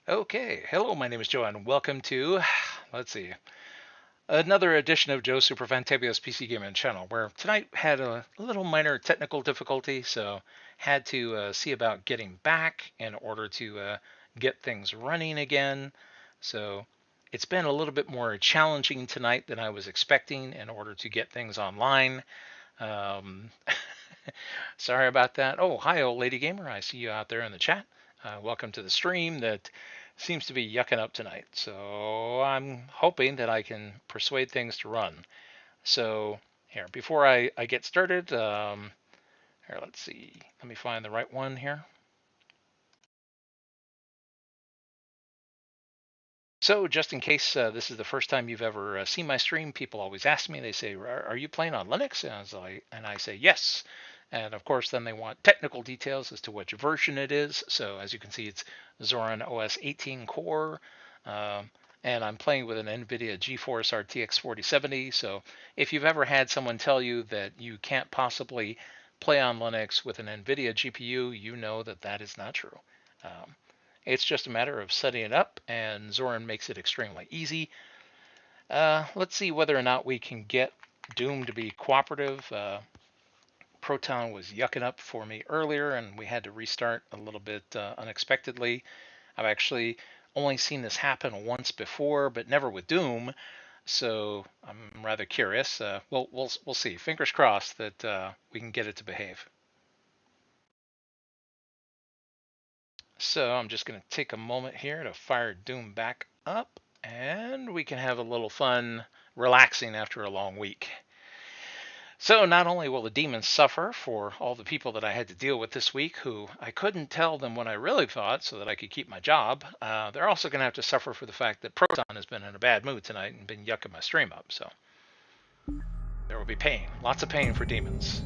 Okay, hello, my name is Joe, and welcome to, let's see, another edition of Joe Super Fantabulous PC Gaming Channel, where tonight had a little minor technical difficulty, so had to see about getting back in order to get things running again. So it's been a little bit more challenging tonight than I was expecting in order to get things online. Um, Sorry about that. Oh, hi, old lady gamer. I see you out there in the chat. Welcome to the stream that seems to be yucking up tonight. So I'm hoping that I can persuade things to run. So here, before I get started, here, let's see. Let me find the right one here. So just in case this is the first time you've ever seen my stream, people always ask me, they say, are you playing on Linux? And I say, yes. And of course, then they want technical details as to which version it is. So as you can see, it's Zorin OS 18 core. And I'm playing with an NVIDIA GeForce RTX 4070. So if you've ever had someone tell you that you can't possibly play on Linux with an NVIDIA GPU, you know that that is not true. It's just a matter of setting it up, and Zorin makes it extremely easy. Let's see whether or not we can get Doom to be cooperative. Proton was yucking up for me earlier, and we had to restart a little bit unexpectedly. I've actually only seen this happen once before, but never with Doom, so I'm rather curious. We'll see. Fingers crossed that we can get it to behave. So I'm just going to take a moment here to fire Doom back up, and we can have a little fun relaxing after a long week. So not only will the demons suffer for all the people that I had to deal with this week, who I couldn't tell them what I really thought so that I could keep my job, they're also going to have to suffer for the fact that Proton has been in a bad mood tonight and been yucking my stream up. So there will be pain, lots of pain for demons.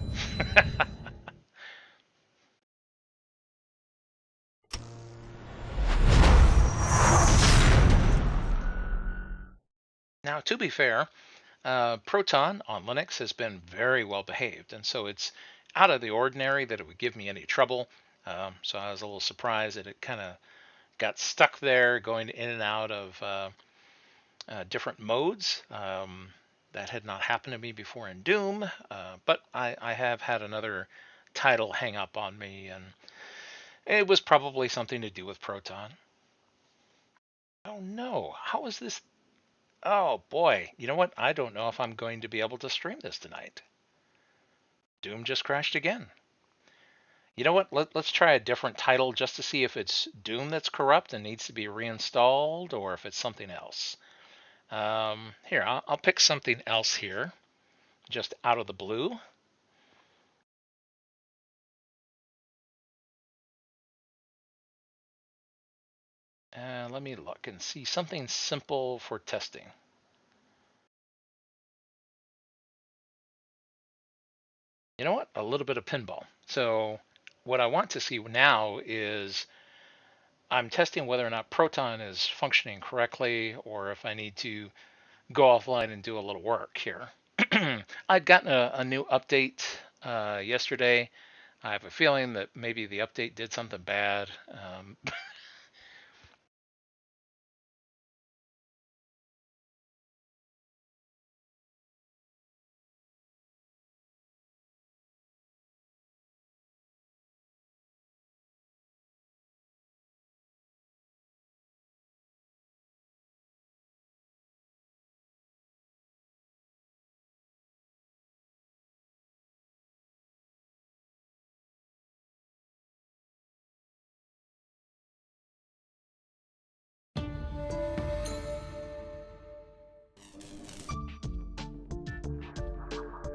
Now, to be fair, Proton on Linux has been very well behaved, and so it's out of the ordinary that it would give me any trouble. So I was a little surprised that it kind of got stuck there, going in and out of different modes. That had not happened to me before in Doom, but I have had another title hang up on me, and it was probably something to do with Proton. Oh no, how is this? Oh boy, you know what? I don't know if I'm going to be able to stream this tonight. Doom just crashed again. You know what? Let's try a different title just to see if it's Doom that's corrupt and needs to be reinstalled or if it's something else. Here, I'll pick something else here, just out of the blue. Let me look and see something simple for testing. You know what? A little bit of pinball. So what I want to see now is I'm testing whether or not Proton is functioning correctly or if I need to go offline and do a little work here. I'd gotten a new update yesterday. I have a feeling that maybe the update did something bad.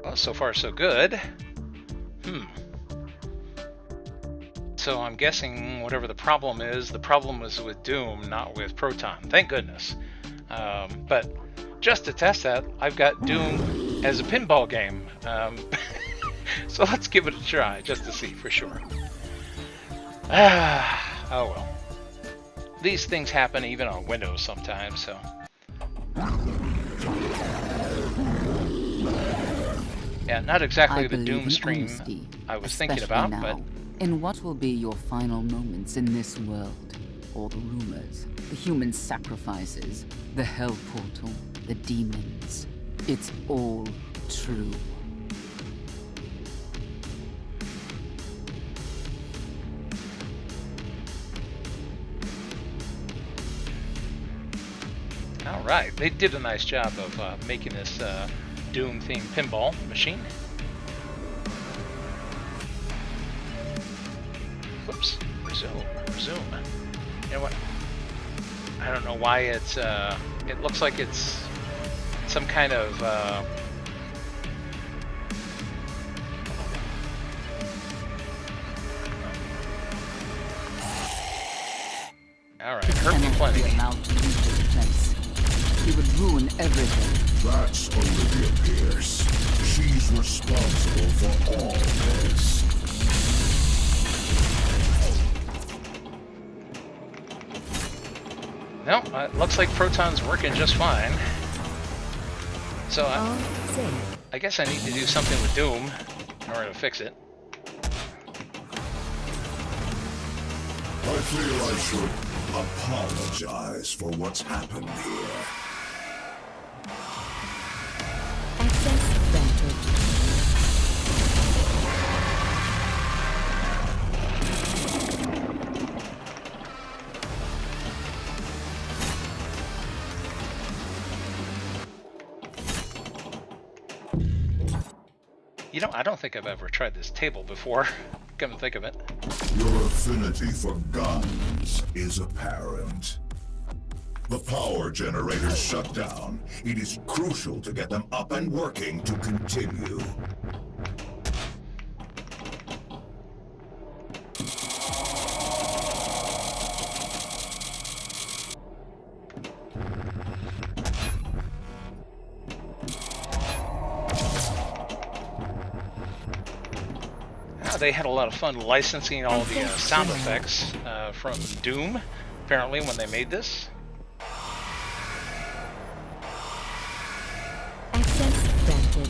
Well, so far so good. So I'm guessing whatever the problem was with Doom, not with Proton. Thank goodness. But just to test that, I've got Doom as a pinball game. So let's give it a try, just to see for sure. Oh well. These things happen even on Windows sometimes, so. Yeah, not exactly the Doom stream I was thinking about, now, but... in what will be your final moments in this world, all the rumors, the human sacrifices, the hell portal, the demons. It's all true. All right, they did a nice job of making this Doom-themed pinball machine. Whoops, resume. You know what? I don't know why it's, it looks like it's some kind of, all right, hurt me plenty. He would ruin everything. That's Olivia Pierce. She's responsible for all this. No, it looks like Proton's working just fine. So I guess I need to do something with Doom in order to fix it. I feel I should apologize for what's happened here. Access granted. You know, I don't think I've ever tried this table before, come to think of it. Your affinity for guns is apparent. The power generators shut down. It is crucial to get them up and working to continue. They had a lot of fun licensing all the sound effects from Doom, apparently, when they made this. Access granted.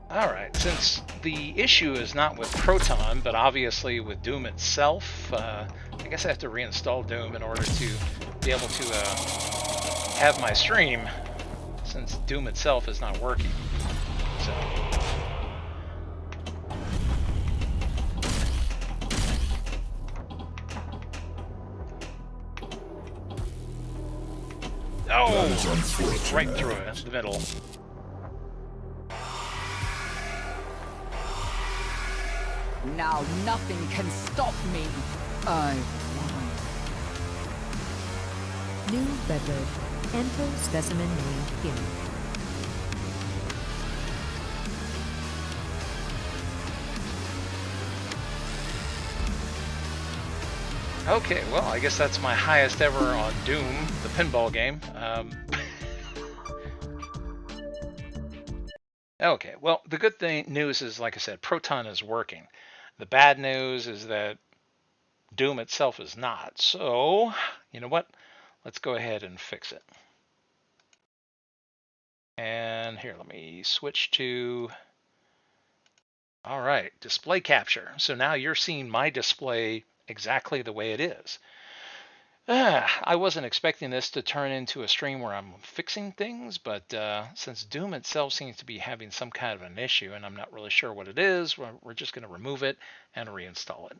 Alright, since the issue is not with Proton, but obviously with Doom itself, I guess I have to reinstall Doom in order to be able to have my stream, since Doom itself is not working. So. Oh! Right through it, the middle. Now nothing can stop me. I won. New Bedroad. Enter specimen name here. Okay, well, I guess that's my highest ever on Doom, the pinball game. Okay, well, the good news is, like I said, Proton is working. The bad news is that Doom itself is not. So, you know what? Let's go ahead and fix it. And here, let me switch to, all right, display capture. So now you're seeing my display exactly the way it is. I wasn't expecting this to turn into a stream where I'm fixing things, but since Doom itself seems to be having some kind of an issue, and I'm not really sure what it is, we're just going to remove it and reinstall it.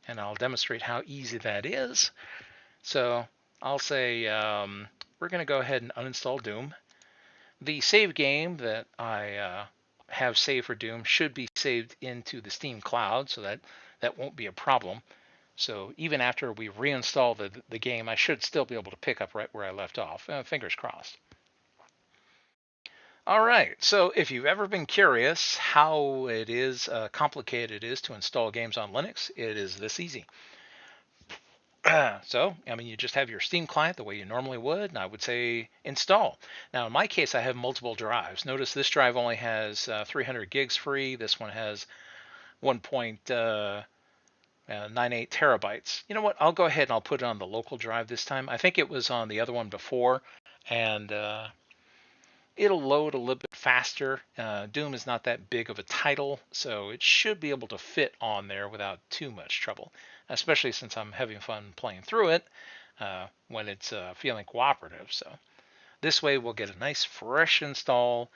And I'll demonstrate how easy that is. So I'll say we're going to go ahead and uninstall Doom. The save game that I have saved for Doom should be saved into the Steam cloud, so that won't be a problem. So even after we reinstall the game, I should still be able to pick up right where I left off. Fingers crossed. All right, so if you've ever been curious how it is complicated it is to install games on Linux, it is this easy. So, I mean, you just have your Steam client the way you normally would, and I would say install. Now, in my case, I have multiple drives. Notice this drive only has 300 gigs free. This one has 1.98 terabytes. You know what? I'll go ahead and I'll put it on the local drive this time. I think it was on the other one before, and It'll load a little bit faster. Doom is not that big of a title, so it should be able to fit on there without too much trouble, especially since I'm having fun playing through it when it's feeling cooperative. So this way we'll get a nice fresh install,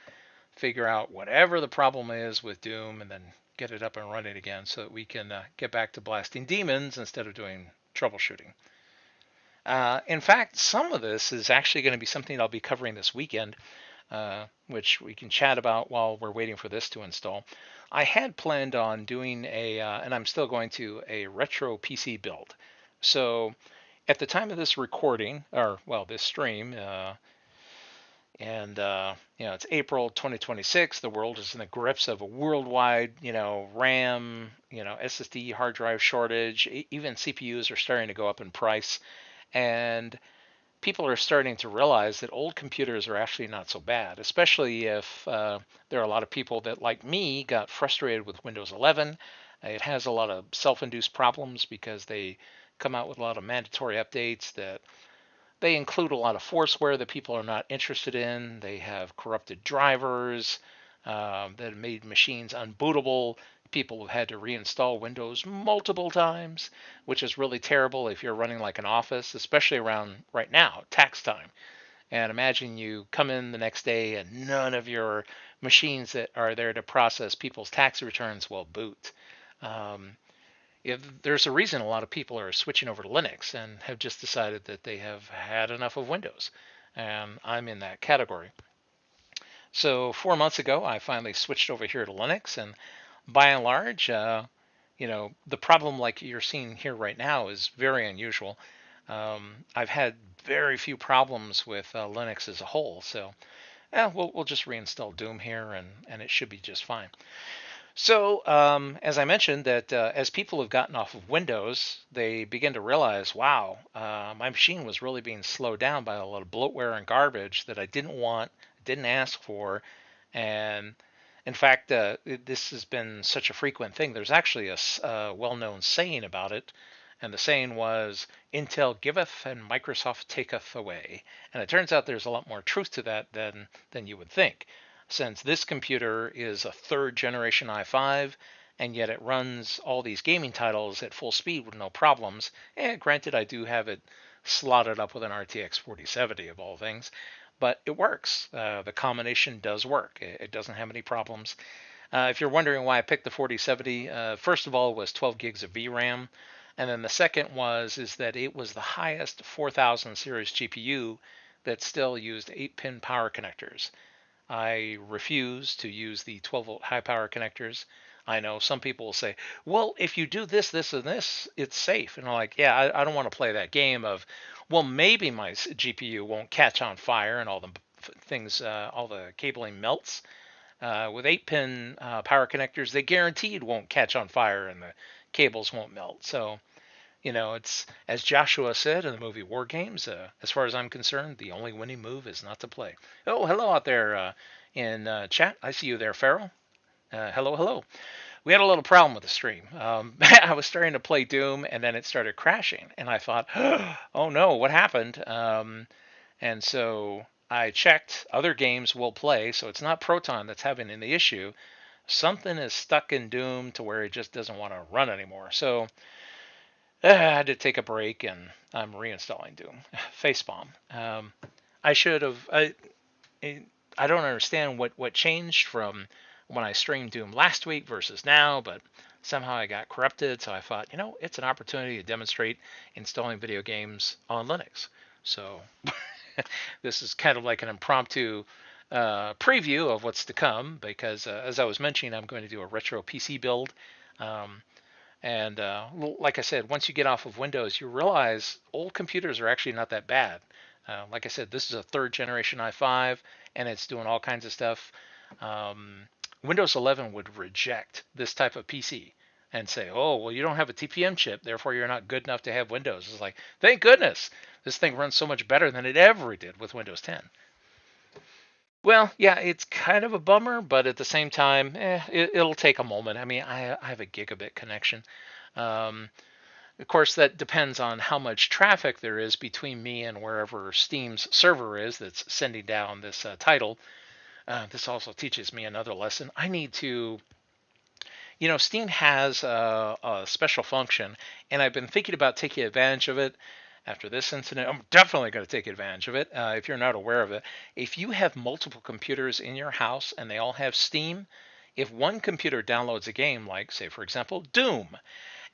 figure out whatever the problem is with Doom, and then get it up and running again so that we can get back to blasting demons instead of doing troubleshooting. In fact, some of this is actually going to be something I'll be covering this weekend, which we can chat about while we're waiting for this to install. I had planned on doing and I'm still going to, a retro PC build. So at the time of this recording, or well, this stream, and it's April 2026. The world is in the grips of a worldwide, RAM, SSD hard drive shortage. Even CPUs are starting to go up in price, and people are starting to realize that old computers are actually not so bad, especially if there are a lot of people that, like me, got frustrated with Windows 11. It has a lot of self-induced problems because they come out with a lot of mandatory updates that they include a lot of forceware that people are not interested in. They have corrupted drivers that made machines unbootable. People have had to reinstall Windows multiple times, which is really terrible if you're running like an office, especially around right now, tax time. And imagine you come in the next day and none of your machines that are there to process people's tax returns will boot. Um, there's a reason a lot of people are switching over to Linux and have just decided that they have had enough of Windows. And I'm in that category. So 4 months ago, I finally switched over here to Linux, and by and large, the problem like you're seeing here right now is very unusual. I've had very few problems with Linux as a whole, so we'll just reinstall Doom here, and it should be just fine. So, as I mentioned, that as people have gotten off of Windows, they begin to realize, wow, my machine was really being slowed down by a lot of bloatware and garbage that I didn't want, didn't ask for. And in fact, this has been such a frequent thing. There's actually a well-known saying about it. And the saying was, Intel giveth and Microsoft taketh away. And it turns out there's a lot more truth to that than you would think, since this computer is a third generation i5, and yet it runs all these gaming titles at full speed with no problems. And granted, I do have it slotted up with an RTX 4070 of all things, but it works. The combination does work. It doesn't have any problems. If you're wondering why I picked the 4070, first of all, it was 12 gigs of VRAM. And then the second is that it was the highest 4000 series GPU that still used 8-pin power connectors. I refuse to use the 12-volt high power connectors. I know some people will say, well, if you do this, this, and this, it's safe. And I'm like, yeah, I don't want to play that game of, well, maybe my GPU won't catch on fire and all the things, all the cabling melts. With 8-pin power connectors, they guaranteed won't catch on fire and the cables won't melt. So, it's as Joshua said in the movie War Games. As far as I'm concerned, the only winning move is not to play. Oh, hello out there in chat. I see you there, Farrell. Hello, hello. We had a little problem with the stream. I was starting to play Doom, and then it started crashing, and I thought, oh no, what happened? And so I checked. Other games will play, so it's not Proton that's having the issue. Something is stuck in Doom to where it just doesn't want to run anymore. So I had to take a break, and I'm reinstalling Doom. Facepalm. I should have. I don't understand what changed from when I streamed Doom last week versus now, but somehow I got corrupted. So I thought, it's an opportunity to demonstrate installing video games on Linux. So this is kind of like an impromptu preview of what's to come, because as I was mentioning, I'm going to do a retro PC build. And like I said, once you get off of Windows, you realize old computers are actually not that bad. Like I said, this is a third generation i5, and it's doing all kinds of stuff. Windows 11 would reject this type of PC and say, oh, well, you don't have a TPM chip, therefore you're not good enough to have Windows. It's like, thank goodness, this thing runs so much better than it ever did with Windows 10. Well, yeah, it's kind of a bummer, but at the same time, it'll take a moment. I mean, I have a gigabit connection. Of course, that depends on how much traffic there is between me and wherever Steam's server is that's sending down this title. This also teaches me another lesson. I need to, Steam has a special function, and I've been thinking about taking advantage of it. After this incident, I'm definitely going to take advantage of it. If you're not aware of it, if you have multiple computers in your house and they all have Steam, if one computer downloads a game, like, say, for example, Doom,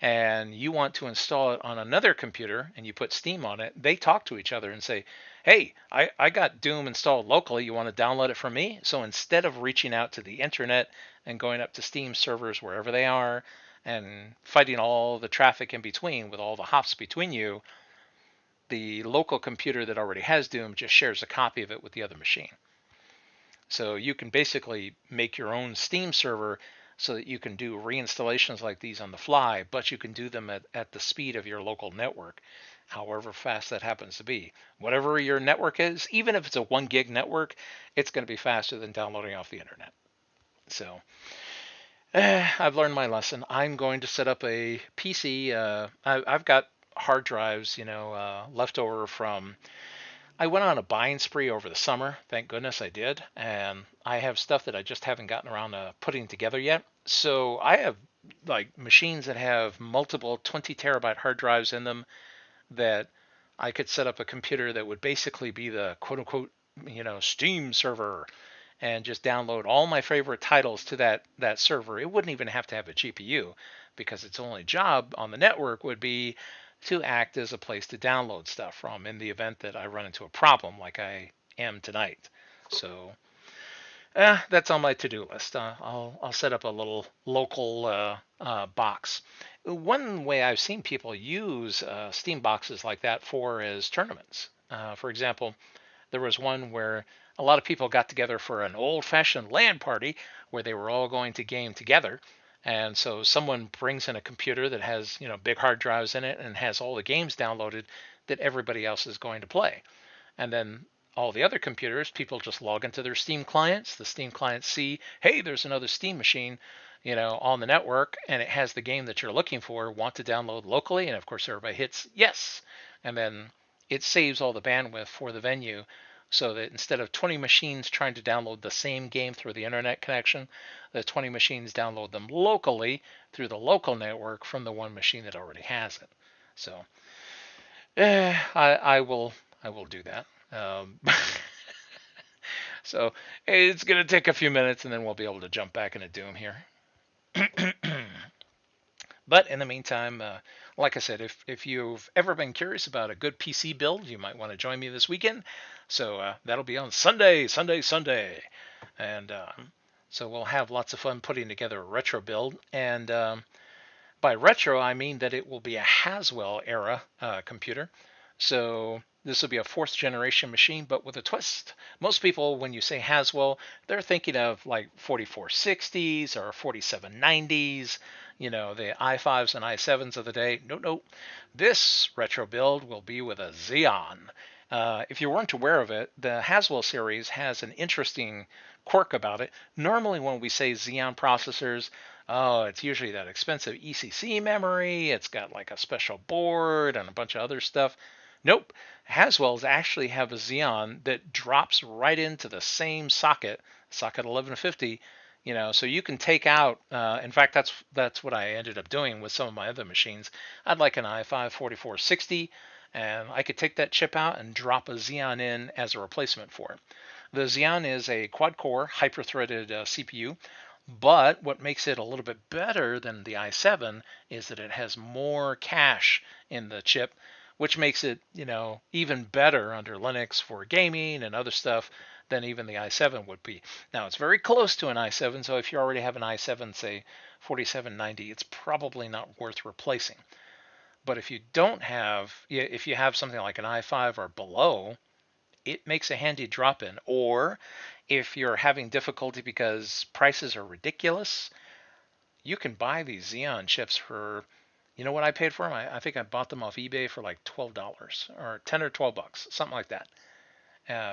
and you want to install it on another computer and you put Steam on it, they talk to each other and say, hey, I got Doom installed locally. You want to download it from me? So instead of reaching out to the internet and going up to Steam servers wherever they are and fighting all the traffic in between with all the hops between you, the local computer that already has Doom just shares a copy of it with the other machine. So you can basically make your own Steam server so that you can do reinstallations like these on the fly, but you can do them at the speed of your local network, however fast that happens to be. Whatever your network is, even if it's a 1 gig network, it's going to be faster than downloading off the internet. So I've learned my lesson. I'm going to set up a PC. I've got hard drives, left over from. I went on a buying spree over the summer. Thank goodness I did. And I have stuff that I just haven't gotten around to putting together yet. So I have like machines that have multiple 20 terabyte hard drives in them that I could set up a computer that would basically be the quote unquote, Steam server and just download all my favorite titles to that server. It wouldn't even have to have a GPU because its only job on the network would be to act as a place to download stuff from in the event that I run into a problem like I am tonight. So that's on my to-do list. I'll set up a little local box. One way I've seen people use Steam boxes like that for is tournaments. For example, there was one where a lot of people got together for an old-fashioned LAN party where they were all going to game together. And so someone brings in a computer that has, big hard drives in it and has all the games downloaded that everybody else is going to play. And then all the other computers, people just log into their Steam clients. The Steam clients see, hey, there's another Steam machine, on the network, and it has the game that you're looking for, want to download locally. And of course, everybody hits yes. And then it saves all the bandwidth for the venue so that instead of 20 machines trying to download the same game through the internet connection, the 20 machines download them locally through the local network from the one machine that already has it. So I will do that. So it's going to take a few minutes and then we'll be able to jump back into Doom here. But in the meantime, like I said, if you've ever been curious about a good PC build, you might want to join me this weekend. So that'll be on Sunday. And so we'll have lots of fun putting together a retro build. And by retro, I mean that it will be a Haswell era computer. So this will be a 4th generation machine, but with a twist. Most people, when you say Haswell, they're thinking of like 4460s or 4790s, the i5s and i7s of the day. No. This retro build will be with a Xeon. If you weren't aware of it, the Haswell series has an interesting quirk about it. Normally when we say Xeon processors, it's usually that expensive ECC memory. It's got like a special board and a bunch of other stuff. Nope. Haswell's actually have a Xeon that drops right into the same socket 1150. So you can take out. In fact, that's what I ended up doing with some of my other machines. I'd like an i5 4460, and I could take that chip out and drop a Xeon in as a replacement for it. The Xeon is a quad-core, hyper-threaded CPU. But what makes it a little bit better than the i7 is that it has more cache in the chip, which makes it, even better under Linux for gaming and other stuff than even the i7 would be. Now, it's very close to an i7, so if you already have an i7, say 4790, it's probably not worth replacing. But if you have something like an i5 or below, it makes a handy drop-in. Or if you're having difficulty because prices are ridiculous, you can buy these Xeon chips for, you know what I paid for them? I think I bought them off eBay for like $12 or 10 or 12 bucks, something like that.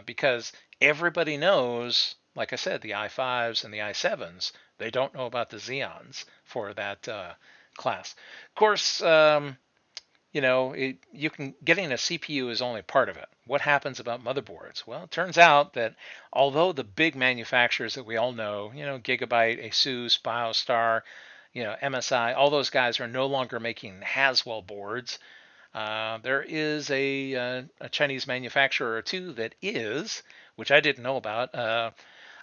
Because everybody knows, like I said, the i5s and the i7s, they don't know about the Xeons for that class. Of course, you can getting a CPU is only part of it. What happens about motherboards? Well, it turns out that although the big manufacturers that we all know, Gigabyte, ASUS, BioStar, MSI, all those guys are no longer making Haswell boards. There is a Chinese manufacturer or two that is, which I didn't know about.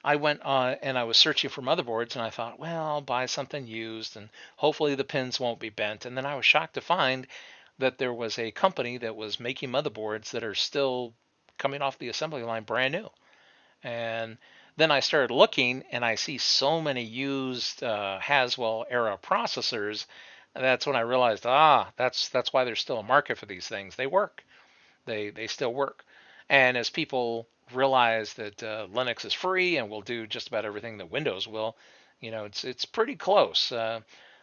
I went on and I was searching for motherboards, and I thought, well, I'll buy something used and hopefully the pins won't be bent. And then I was shocked to find that there was a company that was making motherboards that are still coming off the assembly line brand new. And then I started looking, and I see so many used Haswell era processors. That's when I realized, that's why there's still a market for these things. They work. They still work. And as people realize that Linux is free and will do just about everything that Windows will, it's pretty close.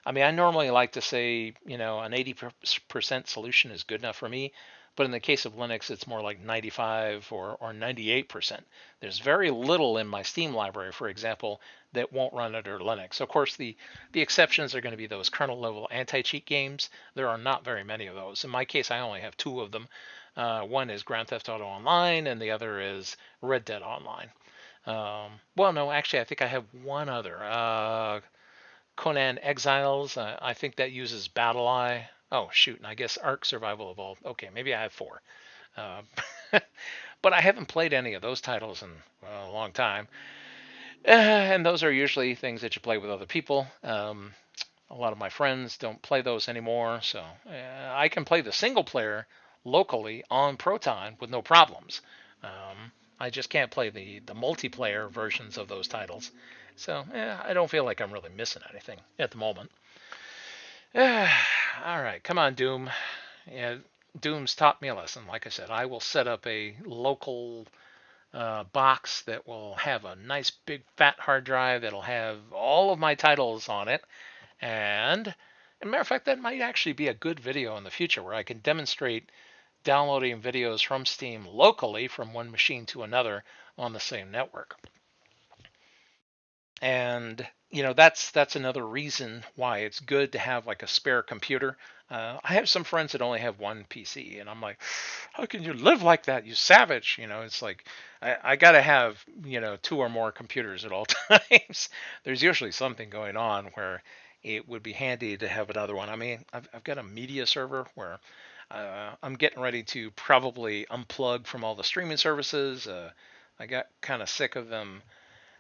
I mean, I normally like to say, an 80% solution is good enough for me. But in the case of Linux, it's more like 95 or 98%. There's very little in my Steam library, for example, that won't run under Linux. Of course, the exceptions are going to be those kernel level anti-cheat games. There are not very many of those. In my case, I only have two of them. One is Grand Theft Auto Online, and the other is Red Dead Online. Well, no, actually, I think I have one other. Conan Exiles. I think that uses BattlEye. Oh, shoot, and I guess Ark Survival Evolved. Okay, maybe I have four. Uh, but I haven't played any of those titles in a long time. And those are usually things that you play with other people. A lot of my friends don't play those anymore, so I can play the single player locally on Proton with no problems. I just can't play the multiplayer versions of those titles. So I don't feel like I'm really missing anything at the moment. All right, come on, Doom. Yeah, Doom's taught me a lesson. Like I said, I will set up a local box that will have a nice big fat hard drive that'll have all of my titles on it. And, as a matter of fact, that might actually be a good video in the future where I can demonstrate downloading videos from Steam locally from one machine to another on the same network. And that's another reason why it's good to have like a spare computer. I have some friends that only have one PC, and I'm like, how can you live like that, you savage? It's like I gotta have two or more computers at all times. There's usually something going on where it would be handy to have another one. I mean, I've got a media server where I'm getting ready to probably unplug from all the streaming services. I got kind of sick of them.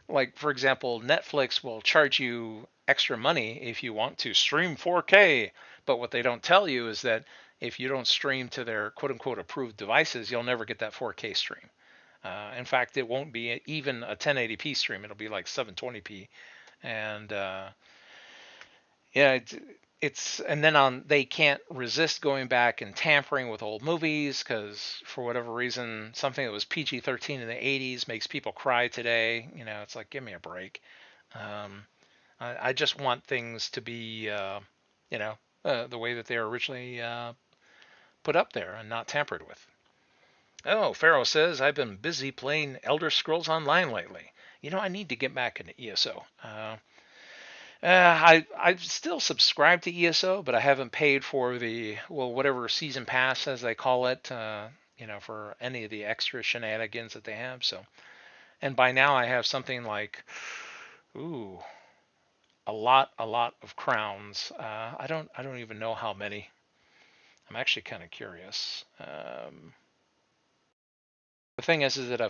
Like, for example, Netflix will charge you extra money if you want to stream 4K. But what they don't tell you is that if you don't stream to their quote unquote approved devices, you'll never get that 4K stream. In fact, it won't be even a 1080p stream. It'll be like 720p. And yeah, it's and then they can't resist going back and tampering with old movies because for whatever reason something that was PG-13 in the 80s makes people cry today. It's like, give me a break. I just want things to be the way that they were originally put up there and not tampered with. Oh, Pharaoh says, I've been busy playing Elder Scrolls Online lately. I need to get back into ESO. I still subscribe to ESO, but I haven't paid for whatever season pass as they call it, for any of the extra shenanigans that they have. So, and by now I have something like, a lot of crowns. I don't even know how many. I'm actually kind of curious. The thing is that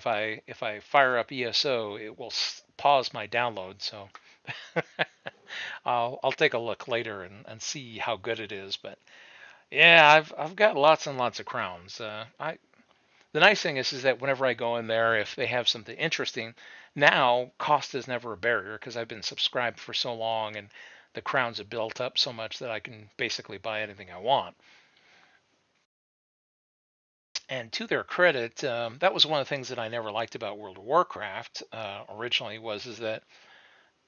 if I fire up ESO, it will pause my download. So. I'll take a look later and see how good it is. But yeah, I've got lots and lots of crowns. The nice thing is that whenever I go in there, if they have something interesting, now cost is never a barrier because I've been subscribed for so long and the crowns have built up so much that I can basically buy anything I want. And to their credit, that was one of the things that I never liked about World of Warcraft originally is that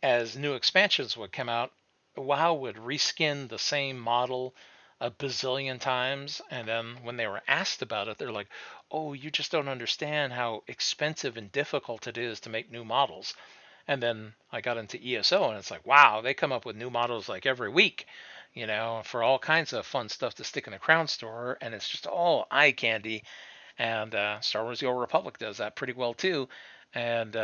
as new expansions would come out, WoW would reskin the same model a bazillion times, and then when they were asked about it, they're like, "Oh, you just don't understand how expensive and difficult it is to make new models." And then I got into ESO, and it's like, wow, they come up with new models like every week. for all kinds of fun stuff to stick in the Crown Store, and it's just all eye candy. And Star Wars: The Old Republic does that pretty well too. And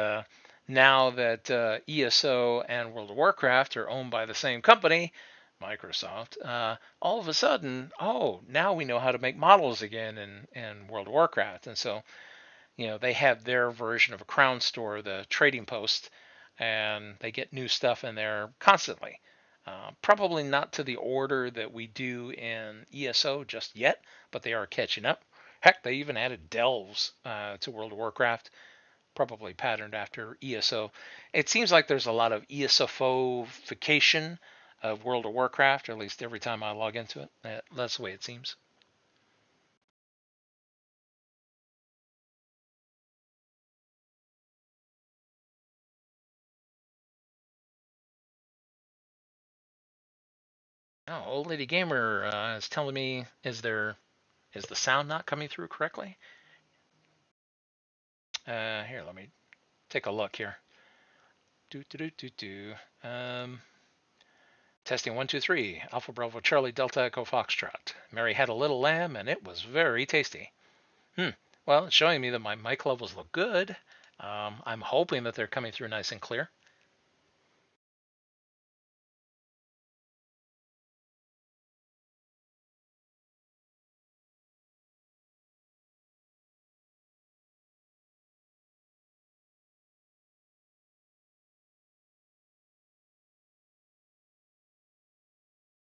now that ESO and World of Warcraft are owned by the same company, Microsoft, all of a sudden, now we know how to make models again in World of Warcraft. And so, they have their version of a Crown Store, the Trading Post, and they get new stuff in there constantly. Probably not to the order that we do in ESO just yet, but they are catching up. Heck, they even added delves to World of Warcraft, probably patterned after ESO. It seems like there's a lot of ESOification of World of Warcraft, or at least every time I log into it. That's the way it seems. Oh, old lady gamer is telling me, is the sound not coming through correctly? Here, let me take a look here. Do do do do do. Testing 1 2 3. Alpha Bravo Charlie Delta Echo Foxtrot. Mary had a little lamb, and it was very tasty. Well, it's showing me that my mic levels look good. I'm hoping that they're coming through nice and clear.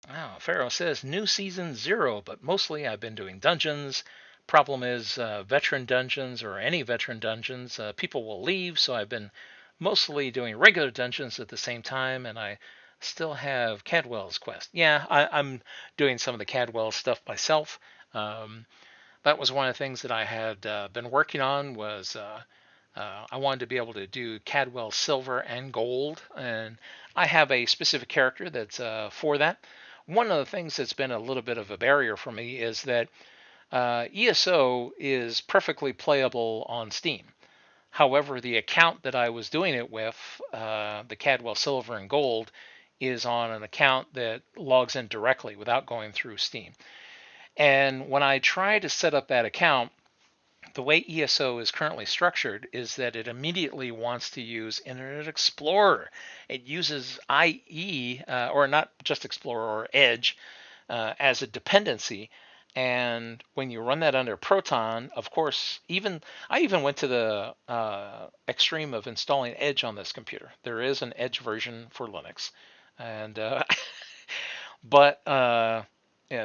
Oh, Pharaoh says new season 0, but mostly I've been doing dungeons. Problem is, veteran dungeons or any veteran dungeons, people will leave, so I've been mostly doing regular dungeons at the same time, and I still have Cadwell's quest. Yeah, I'm doing some of the Cadwell stuff myself. Um, that was one of the things that I had been working on was I wanted to be able to do Cadwell Silver and Gold, and I have a specific character that's for that. One of the things that's been a little bit of a barrier for me is that ESO is perfectly playable on Steam. However, the account that I was doing it with, the Cadwell Silver and Gold, is on an account that logs in directly without going through Steam. And when I try to set up that account, the way ESO is currently structured is that it immediately wants to use Internet Explorer. It uses IE, or not just Explorer, or Edge, as a dependency. And when you run that under Proton, of course, I even went to the extreme of installing Edge on this computer. There is an Edge version for Linux, and but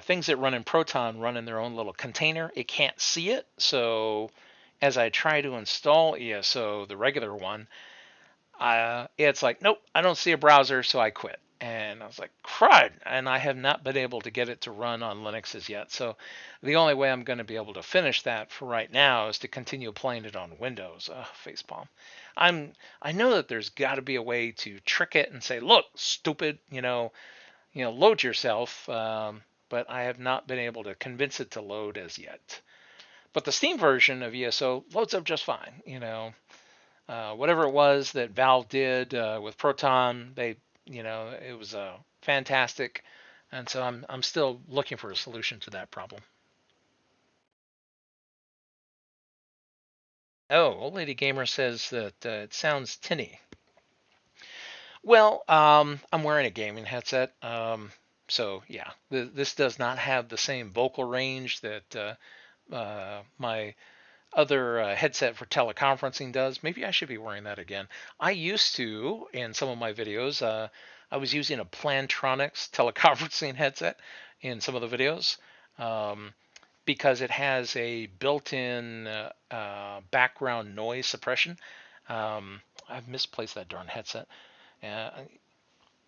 things that run in Proton run in their own little container. It can't see it, so as I try to install ESO, the regular one, it's like, nope, I don't see a browser, so I quit. And I was like, crud! And I have not been able to get it to run on Linux as yet. So the only way I'm going to be able to finish that for right now is to continue playing it on Windows. Facepalm. I know that there's got to be a way to trick it and say, look, stupid, load yourself. But I have not been able to convince it to load as yet. But the Steam version of ESO loads up just fine. Whatever it was that Valve did with Proton, it was fantastic, and so I'm still looking for a solution to that problem. Oh, Old Lady Gamer says that it sounds tinny. Well, I'm wearing a gaming headset, so yeah, this does not have the same vocal range that my other headset for teleconferencing does. Maybe I should be wearing that again. I used to, in some of my videos, I was using a Plantronics teleconferencing headset in some of the videos because it has a built-in background noise suppression. I've misplaced that darn headset. Uh,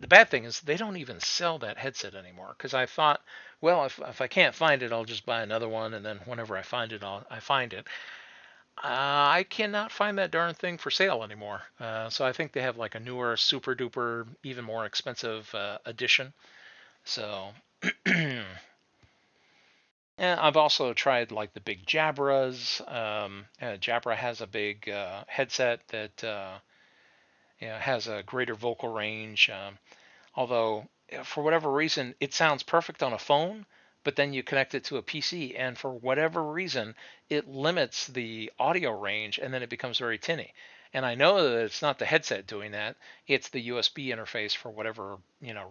the bad thing is they don't even sell that headset anymore because I thought, well, if I can't find it, I'll just buy another one, and then whenever I find it, I find it. I cannot find that darn thing for sale anymore. So I think they have like a newer, super duper, even more expensive edition. So, and I've also tried like the big Jabras. Jabra has a big headset that has a greater vocal range. Although for whatever reason, it sounds perfect on a phone, but then you connect it to a PC, and for whatever reason, it limits the audio range, and then it becomes very tinny. And I know that it's not the headset doing that; it's the USB interface for whatever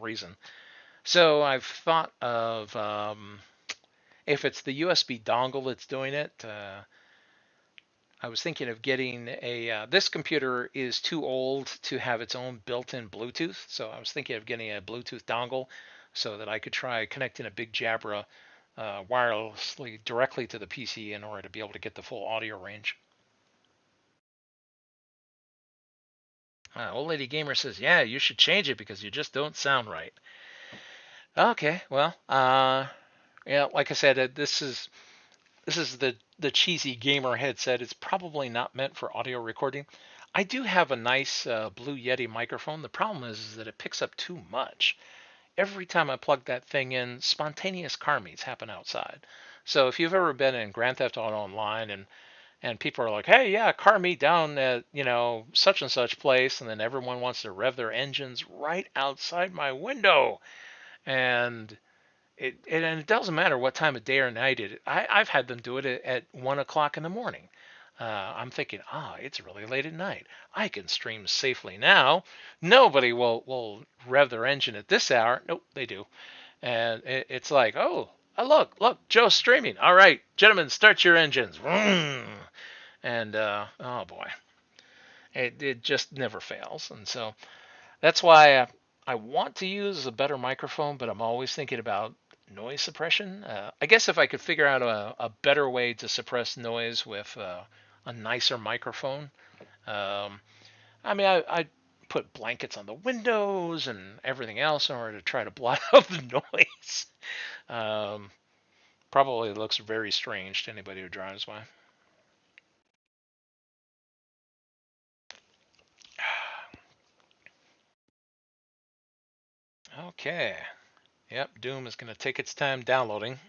reason. So I've thought of if it's the USB dongle that's doing it. I was thinking of getting a. This computer is too old to have its own built-in Bluetooth, so I was thinking of getting a Bluetooth dongle so that I could try connecting a big Jabra wirelessly directly to the PC in order to be able to get the full audio range. Old Lady Gamer says, "Yeah, you should change it because you just don't sound right." Okay, well, yeah, like I said, this is the cheesy gamer headset. It's probably not meant for audio recording. I do have a nice Blue Yeti microphone. The problem is that it picks up too much. Every time I plug that thing in, spontaneous car meets happen outside. So if you've ever been in Grand Theft Auto Online and people are like, "Hey, yeah, car meet down at such and such place," and then everyone wants to rev their engines right outside my window, and it doesn't matter what time of day or night I've had them do it at 1 o'clock in the morning. I'm thinking, it's really late at night. I can stream safely now. Nobody will rev their engine at this hour. Nope, they do. And it's like, look, Joe's streaming. All right, gentlemen, start your engines. And oh boy, it just never fails. And so that's why I want to use a better microphone, but I'm always thinking about noise suppression. I guess if I could figure out a better way to suppress noise with a nicer microphone, I mean, I put blankets on the windows and everything else in order to try to blot out the noise. Um, Probably looks very strange to anybody who drives by. Okay. Yep, Doom is going to take its time downloading.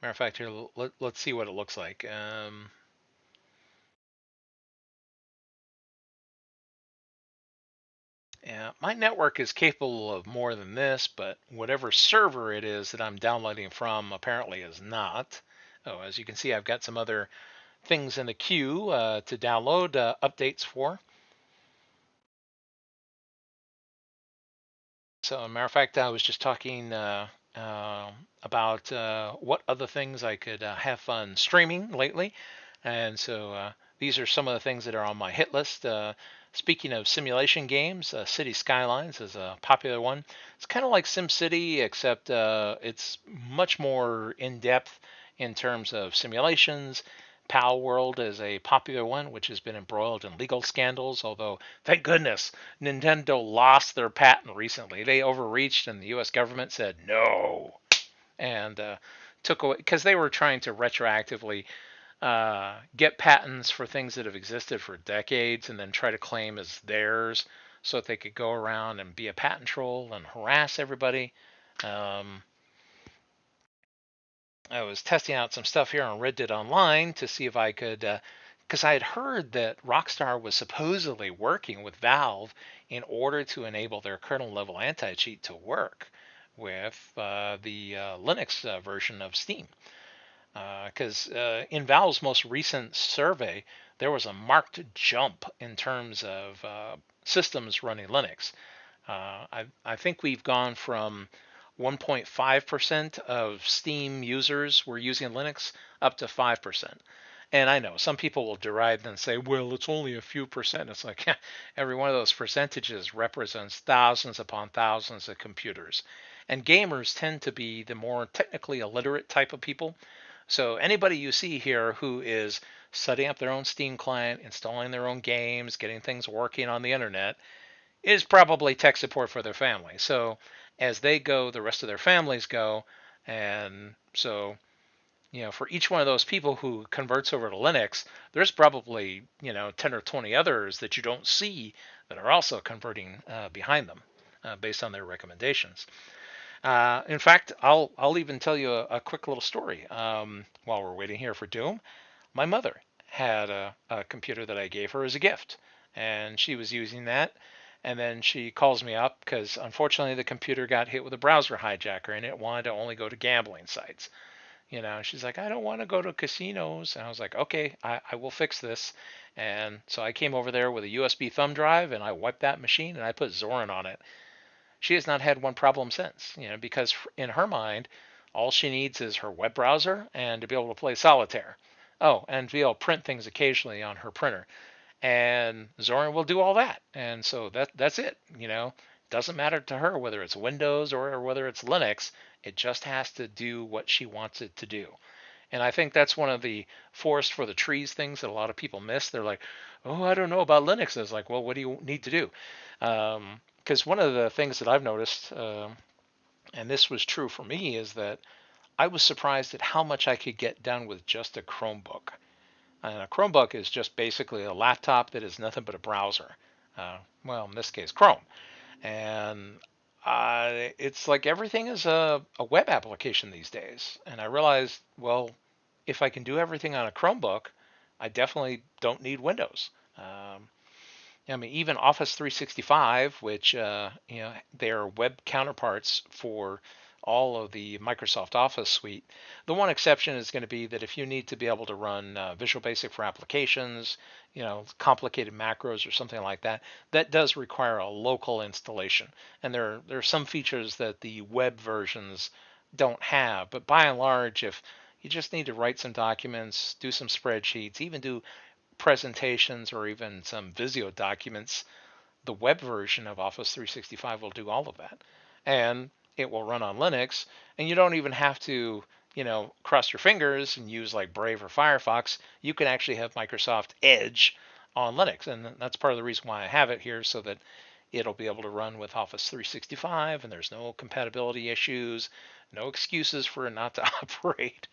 Matter of fact, here, let's see what it looks like. Yeah, my network is capable of more than this, but whatever server it is that I'm downloading from apparently is not. Oh, as you can see, I've got some other things in the queue to download updates for. So, as a matter of fact, I was just talking about what other things I could have fun streaming lately. And so these are some of the things that are on my hit list. Speaking of simulation games, City Skylines is a popular one. It's kind of like SimCity, except it's much more in depth in terms of simulations. Pal World is a popular one, which has been embroiled in legal scandals, although, thank goodness, Nintendo lost their patent recently. They overreached, and the U.S. government said no, and took away because they were trying to retroactively get patents for things that have existed for decades and then try to claim as theirs so that they could go around and be a patent troll and harass everybody. Um, I was testing out some stuff here on Reddit Online to see if I could, because I had heard that Rockstar was supposedly working with Valve in order to enable their kernel level anti cheat to work with the Linux version of Steam. Because in Valve's most recent survey, there was a marked jump in terms of systems running Linux. I think we've gone from 1.5% of Steam users were using Linux up to 5%. And I know some people will deride and say, well, it's only a few percent. It's like every one of those percentages represents thousands upon thousands of computers. And gamers tend to be the more technically illiterate type of people. So anybody you see here who is setting up their own Steam client, installing their own games, getting things working on the internet, is probably tech support for their family. So as they go, the rest of their families go. And so, for each one of those people who converts over to Linux, there's probably, 10 or 20 others that you don't see that are also converting behind them based on their recommendations. In fact, I'll even tell you a quick little story while we're waiting here for Doom. My mother had a computer that I gave her as a gift, and she was using that. And then she calls me up because unfortunately the computer got hit with a browser hijacker and it wanted to only go to gambling sites. She's like, I don't want to go to casinos. And I was like, okay, I will fix this. And so I came over there with a USB thumb drive and I wiped that machine and I put Zorin on it. She has not had one problem since, because in her mind, all she needs is her web browser and to be able to play solitaire. Oh, and to be able to print things occasionally on her printer. And Zorin will do all that. And so that's it. Doesn't matter to her whether it's Windows or whether it's Linux. It just has to do what she wants it to do. And I think that's one of the forest for the trees things that a lot of people miss. They're like, oh, I don't know about Linux. It's like, well, what do you need to do? Because one of the things that I've noticed, and this was true for me, is that I was surprised at how much I could get done with just a Chromebook. And a Chromebook is just basically a laptop that is nothing but a browser. Well, in this case, Chrome. And it's like everything is a web application these days. And I realized, well, if I can do everything on a Chromebook, I definitely don't need Windows. I mean, even Office 365, which they are web counterparts for all of the Microsoft Office suite. The one exception is going to be that if you need to be able to run Visual Basic for applications, complicated macros or something like that, that does require a local installation. And there are some features that the web versions don't have. But by and large, if you just need to write some documents, do some spreadsheets, even do presentations or even some Visio documents, the web version of Office 365 will do all of that. And it will run on Linux, and you don't even have to, cross your fingers and use like Brave or Firefox. You can actually have Microsoft Edge on Linux, and that's part of the reason why I have it here, so that it'll be able to run with Office 365, and there's no compatibility issues, no excuses for it not to operate.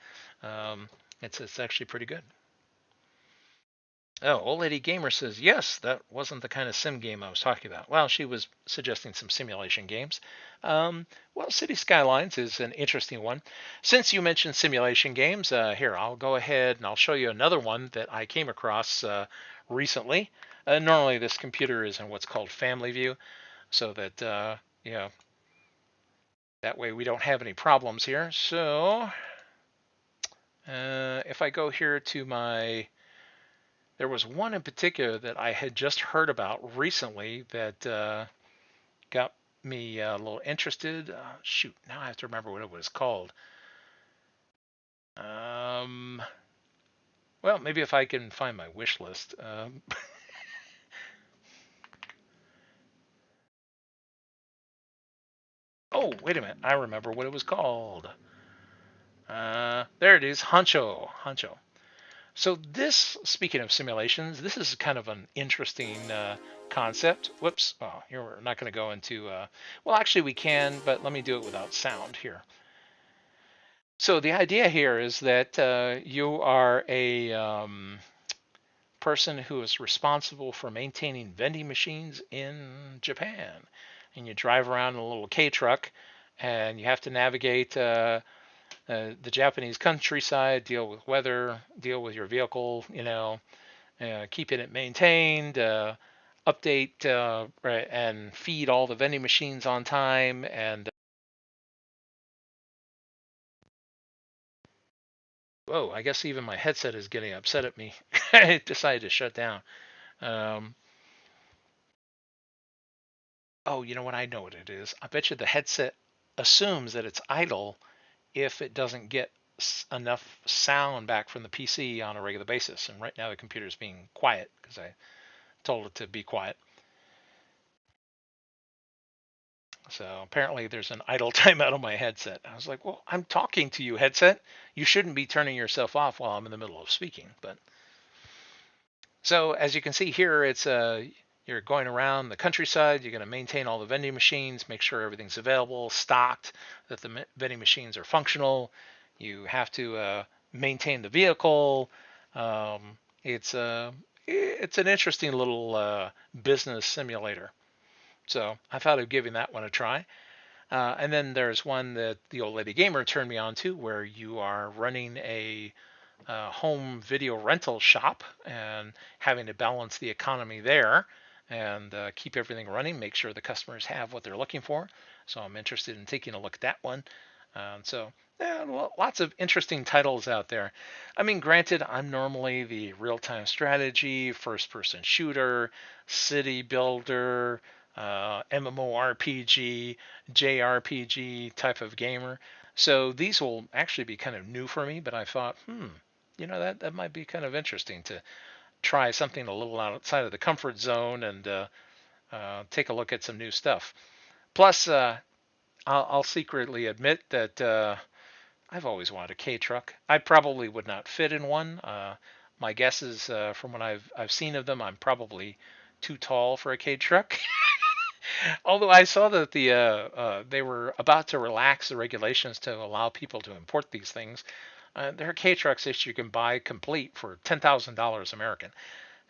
It's actually pretty good. Oh, Old Lady Gamer says, yes, that wasn't the kind of sim game I was talking about. Well, she was suggesting some simulation games. Well, City Skylines is an interesting one. Since you mentioned simulation games, here, I'll go ahead and I'll show you another one that I came across recently. Normally, this computer is in what's called family view, so that, that way we don't have any problems here. So, if I go here to my... There was one in particular that I had just heard about recently that got me a little interested. Shoot, now I have to remember what it was called. Well, maybe if I can find my wish list. Oh, wait a minute. I remember what it was called. There it is, Honcho. Honcho. So this, speaking of simulations, this is kind of an interesting concept. Whoops. Oh, here we're not going to go into... well, actually we can, but let me do it without sound here. So the idea here is that you are a person who is responsible for maintaining vending machines in Japan. And you drive around in a little K-truck, and you have to navigate the Japanese countryside, deal with weather, deal with your vehicle, keeping it maintained, update and feed all the vending machines on time, and whoa, I guess even my headset is getting upset at me. It decided to shut down. Oh, you know what? I know what it is. I bet you the headset assumes that it's idle if it doesn't get enough sound back from the PC on a regular basis. And right now the computer is being quiet because I told it to be quiet. So apparently there's an idle timeout on my headset. I was like, well, I'm talking to you, headset. You shouldn't be turning yourself off while I'm in the middle of speaking. But so as you can see here, it's you're going around the countryside. You're going to maintain all the vending machines, make sure everything's available, stocked, that the vending machines are functional. You have to maintain the vehicle. It's an interesting little business simulator. So I thought of giving that one a try. And then there's one that the Old Lady Gamer turned me on to, where you are running a home video rental shop and having to balance the economy there. and keep everything running, make sure the customers have what they're looking for. So I'm interested in taking a look at that one. So yeah, lots of interesting titles out there. I mean, granted, I'm normally the real-time strategy, first-person shooter, city builder, MMORPG, JRPG type of gamer. So these will actually be kind of new for me, but I thought, that might be kind of interesting to try something a little outside of the comfort zone and take a look at some new stuff. Plus, I'll secretly admit that I've always wanted a K truck. I probably would not fit in one. My guess is, from what I've seen of them, I'm probably too tall for a K truck. Although I saw that they were about to relax the regulations to allow people to import these things. There are K trucks that you can buy complete for $10,000 American,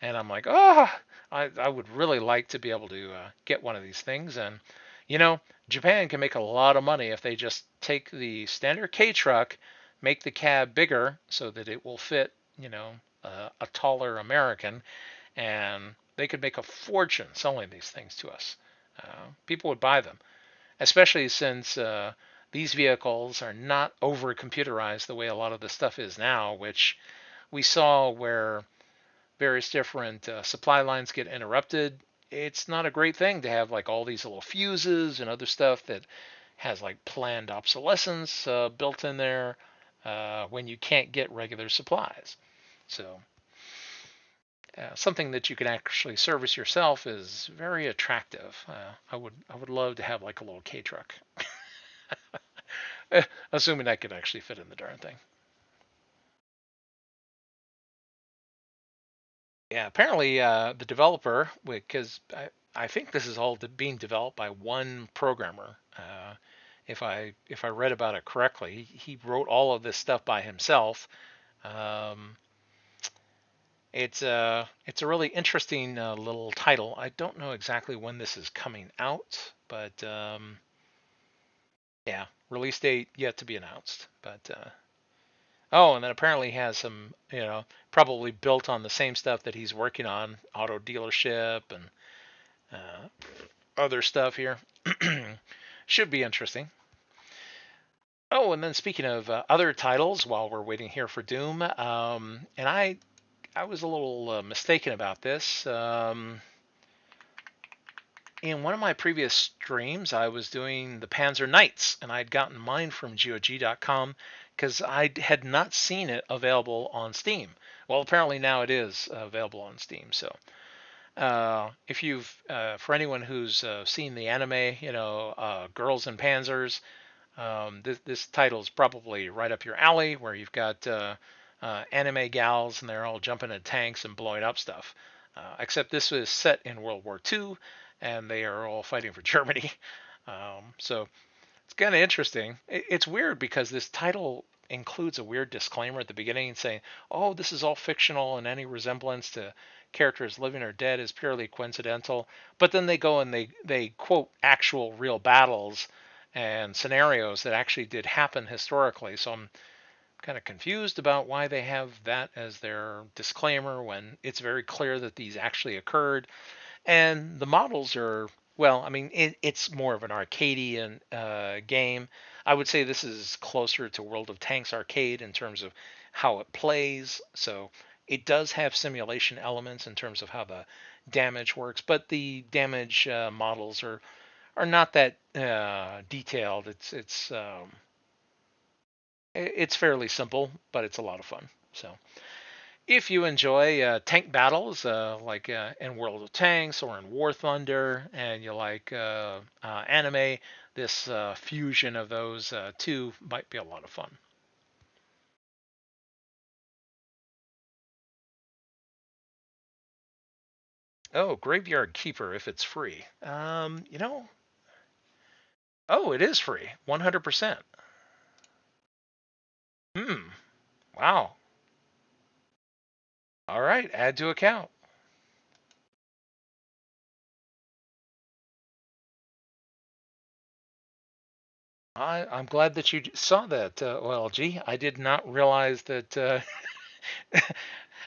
and I'm like, I would really like to be able to get one of these things. And you know, Japan can make a lot of money if they just take the standard K truck, make the cab bigger so that it will fit, a taller American, and they could make a fortune selling these things to us. People would buy them, especially since these vehicles are not over computerized the way a lot of the stuff is now, which we saw where various different supply lines get interrupted. It's not a great thing to have like all these little fuses and other stuff that has like planned obsolescence built in there when you can't get regular supplies. So something that you can actually service yourself is very attractive. I would love to have like a little K truck, assuming I could actually fit in the darn thing. Yeah, apparently the developer, because I think this is all being developed by one programmer. If I read about it correctly, he wrote all of this stuff by himself. Um, it's a really interesting little title. I don't know exactly when this is coming out, but yeah, release date yet to be announced. But oh, and then apparently he has some, probably built on the same stuff that he's working on, auto dealership and other stuff here. Should be interesting. Oh, and then speaking of other titles, while we're waiting here for Doom, and I was a little mistaken about this. In one of my previous streams, I was doing the Panzer Knights, and I'd gotten mine from GOG.com because I had not seen it available on Steam. Well, apparently now it is available on Steam. So, if for anyone who's seen the anime, Girls and Panzers, this title is probably right up your alley, where you've got anime gals and they're all jumping in tanks and blowing up stuff. Except this was set in World War II, and they are all fighting for Germany. So it's kind of interesting. It's weird because this title includes a weird disclaimer at the beginning saying, "Oh, this is all fictional, and any resemblance to characters living or dead is purely coincidental." But then they go and they quote actual real battles and scenarios that actually did happen historically. So I'm kind of confused about why they have that as their disclaimer when it's very clear that these actually occurred. And the models are, well, I mean, it's more of an Arcadian game. I would say this is closer to World of Tanks Arcade in terms of how it plays. So it does have simulation elements in terms of how the damage works, but the damage models are not that detailed. It's fairly simple, but it's a lot of fun. So if you enjoy tank battles like in World of Tanks or in War Thunder, and you like anime, this fusion of those two might be a lot of fun. Oh, Graveyard Keeper if it's free. Oh, it is free, 100%. Hmm. Wow. All right, add to account. I'm glad that you saw that, OLG. I did not realize that.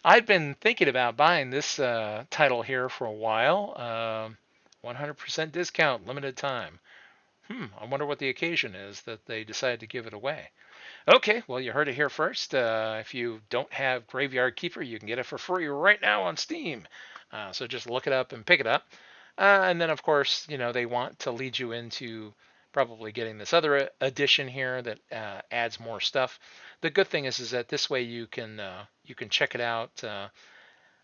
I've been thinking about buying this title here for a while. 100% discount, limited time. I wonder what the occasion is that they decided to give it away. Okay, well, you heard it here first. If you don't have Graveyard Keeper, you can get it for free right now on Steam. So just look it up and pick it up. And then, of course, they want to lead you into probably getting this other edition here that adds more stuff. The good thing is that this way you can check it out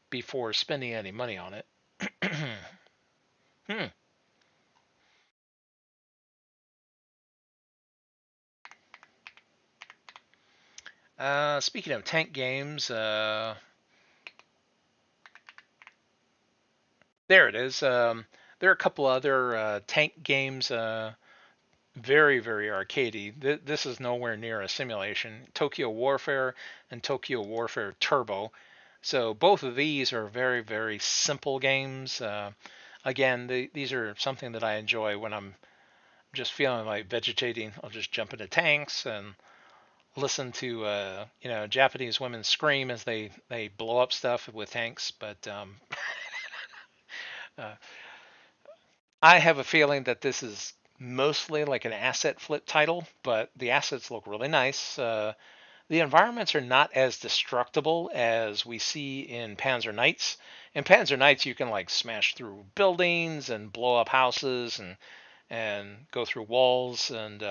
before spending any money on it. hmm. Speaking of tank games, there it is. There are a couple other tank games, very, very arcadey. This is nowhere near a simulation. Tokyo Warfare and Tokyo Warfare Turbo. So both of these are very, very simple games. Again, these are something that I enjoy when I'm just feeling like vegetating. I'll just jump into tanks and listen to Japanese women scream as they blow up stuff with tanks. But uh, I have a feeling that this is mostly like an asset flip title, but the assets look really nice. The environments are not as destructible as we see in Panzer Knights. In Panzer Knights, you can like smash through buildings and blow up houses and go through walls. And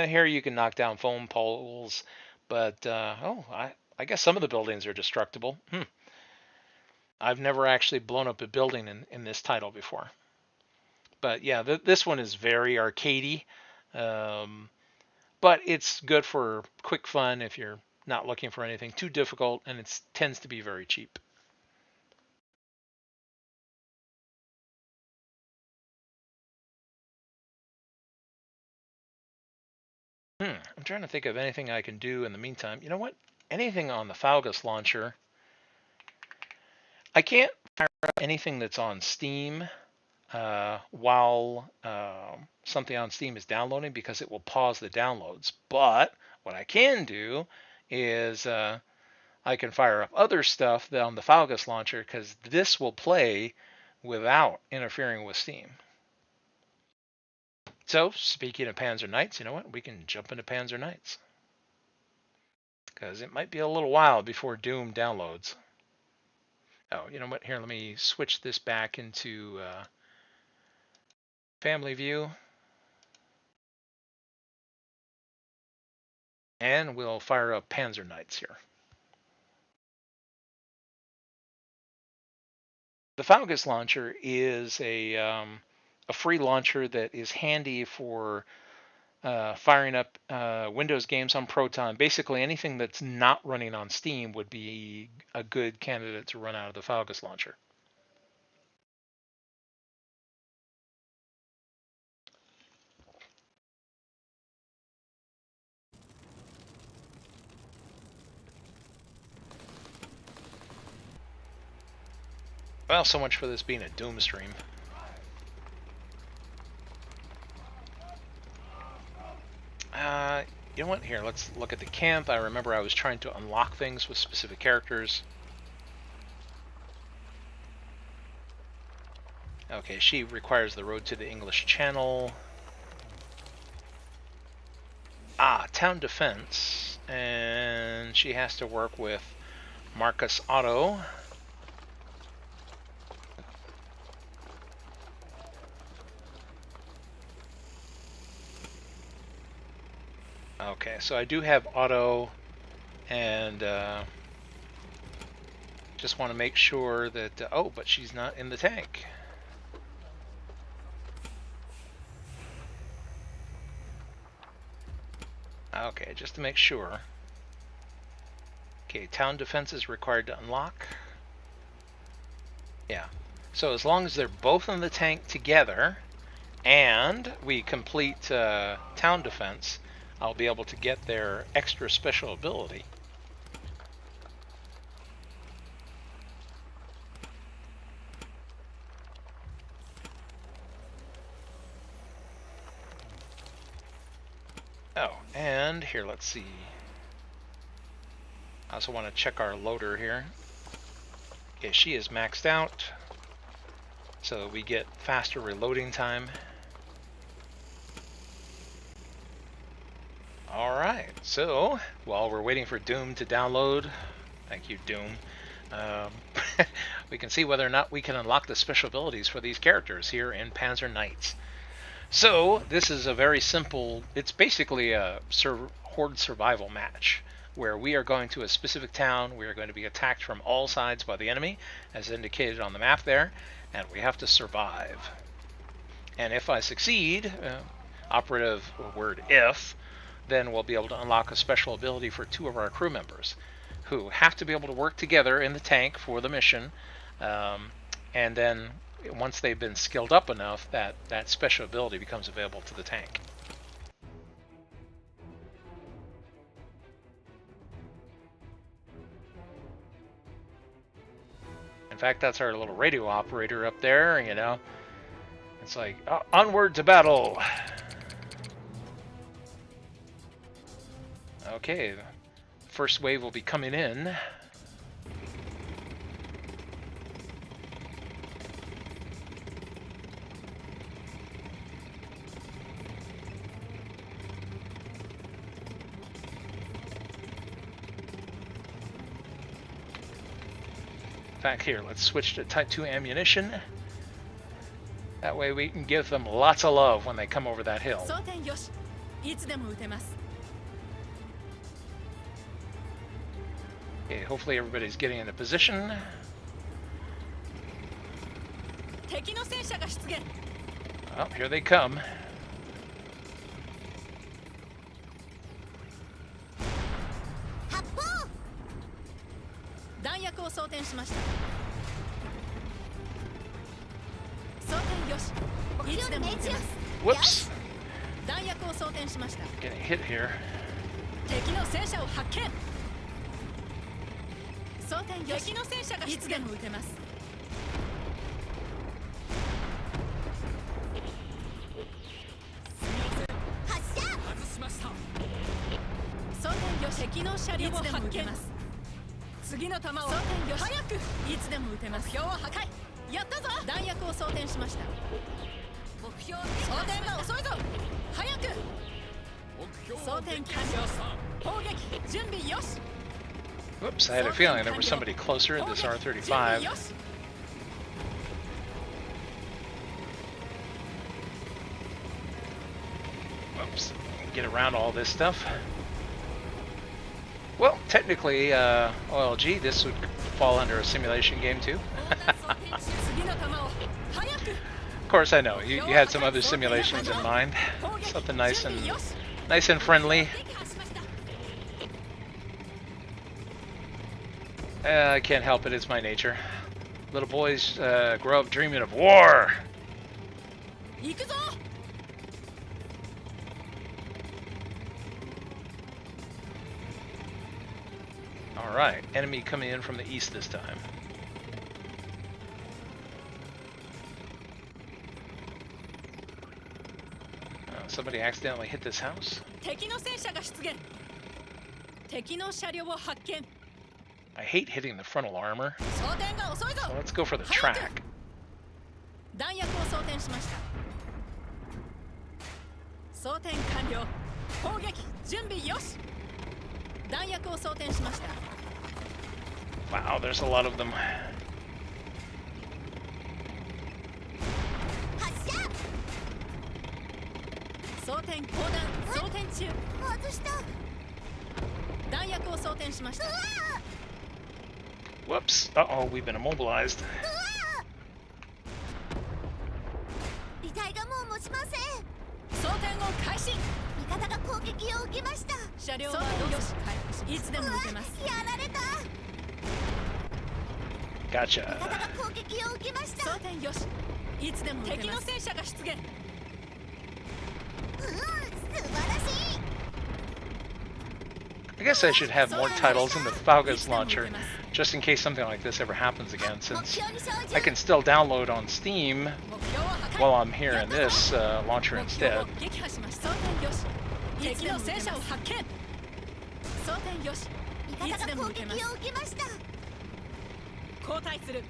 here you can knock down foam poles. But I guess some of the buildings are destructible. I've never actually blown up a building in this title before. But yeah, this one is very arcadey. Um, but it's good for quick fun if you're not looking for anything too difficult, and it tends to be very cheap. I'm trying to think of anything I can do in the meantime. You know what? Anything on the Falgus launcher. I can't fire up anything that's on Steam while something on Steam is downloading because it will pause the downloads. But what I can do is I can fire up other stuff on the Falgus launcher because this will play without interfering with Steam. So, speaking of Panzer Knights, you know what? We can jump into Panzer Knights because it might be a little while before Doom downloads. Oh, you know what? Here, let me switch this back into family view. And we'll fire up Panzer Knights here. The Falgus launcher is a free launcher that is handy for firing up Windows games on Proton. Basically, anything that's not running on Steam would be a good candidate to run out of the Falgus launcher. Well, so much for this being a Doom stream. You know what? Here, let's look at the camp. I remember I was trying to unlock things with specific characters. Okay, she requires the road to the English Channel. Town defense. And she has to work with Marcus Otto. Okay, so I do have Otto, and just want to make sure that... oh, but she's not in the tank. Okay, just to make sure. Okay, town defense is required to unlock. Yeah, so as long as they're both in the tank together, and we complete town defense, I'll be able to get their extra special ability. Oh, and here, let's see. I also want to check our loader here. Okay, she is maxed out, so we get faster reloading time. Alright, so while we're waiting for Doom to download, thank you, Doom, we can see whether or not we can unlock the special abilities for these characters here in Panzer Knights. So this is a very simple, it's basically a horde survival match where we are going to a specific town, we are going to be attacked from all sides by the enemy, as indicated on the map there, and we have to survive. And if I succeed, operative word if, then we'll be able to unlock a special ability for 2 of our crew members who have to be able to work together in the tank for the mission, and then once they've been skilled up enough, that special ability becomes available to the tank. In fact, that's our little radio operator up there, you know. It's like, onward to battle! Okay, the first wave will be coming in. Back here, let's switch to Type 2 ammunition. That way we can give them lots of love when they come over that hill. Okay, hopefully everybody's getting into position. Oh, here they come. Whoops! Getting hit here. Whoops, I had a feeling there was somebody closer at this R-35. Whoops, get around all this stuff. Well, technically, OLG, this would fall under a simulation game too. Of course, I know, you had some other simulations in mind. Something nice and friendly. I can't help it, it's my nature. Little boys grow up dreaming of war! Alright, enemy coming in from the east this time. Somebody accidentally hit this house? I hate hitting the frontal armor, so let's go for the track. Wow, there's a lot of them. Whoops. Uh-oh, we've been immobilized. Gotcha. I guess I should have more titles in the Falgas launcher, just in case something like this ever happens again, since I can still download on Steam while I'm here in this launcher instead. 交代する。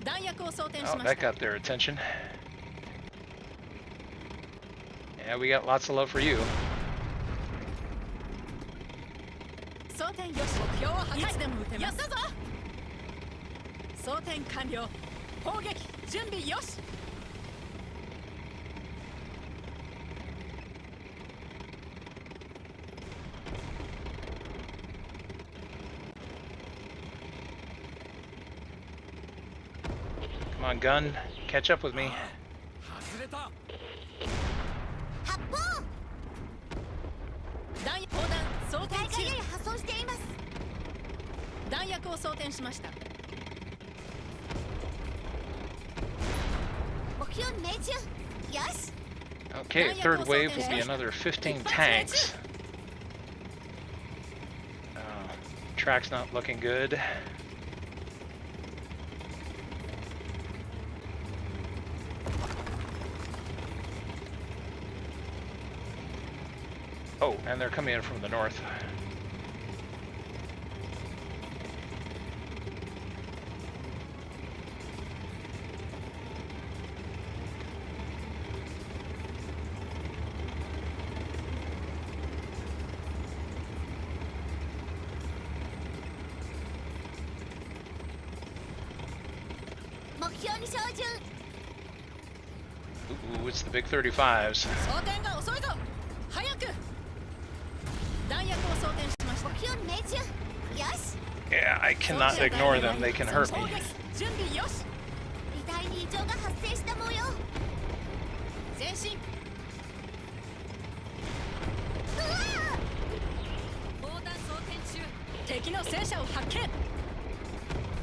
弾薬を装填し Oh, ま that した。 got their attention. Yeah, we got lots of love for you. 装填よし。目標を破壊。いつでも撃てます。やったぞ。装填完了。砲撃準備よし。Come on, gun. Catch up with me. 外れた。発砲。砲弾装填中。破損しています。弾薬を装填しました。目標命中。よし。 Okay, third wave will be another 15 tanks. Track's not looking good. Oh, and they're coming in from the north. Ooh, it's the big 35s. 装填が遅いぞ。早く。弾薬を装填しました。目標命中。よし。 Yeah, I cannot ignore them. They can hurt me. 準備よし。遺体に異常が発生した模様。前進。砲弾装填中。敵の戦車を発見。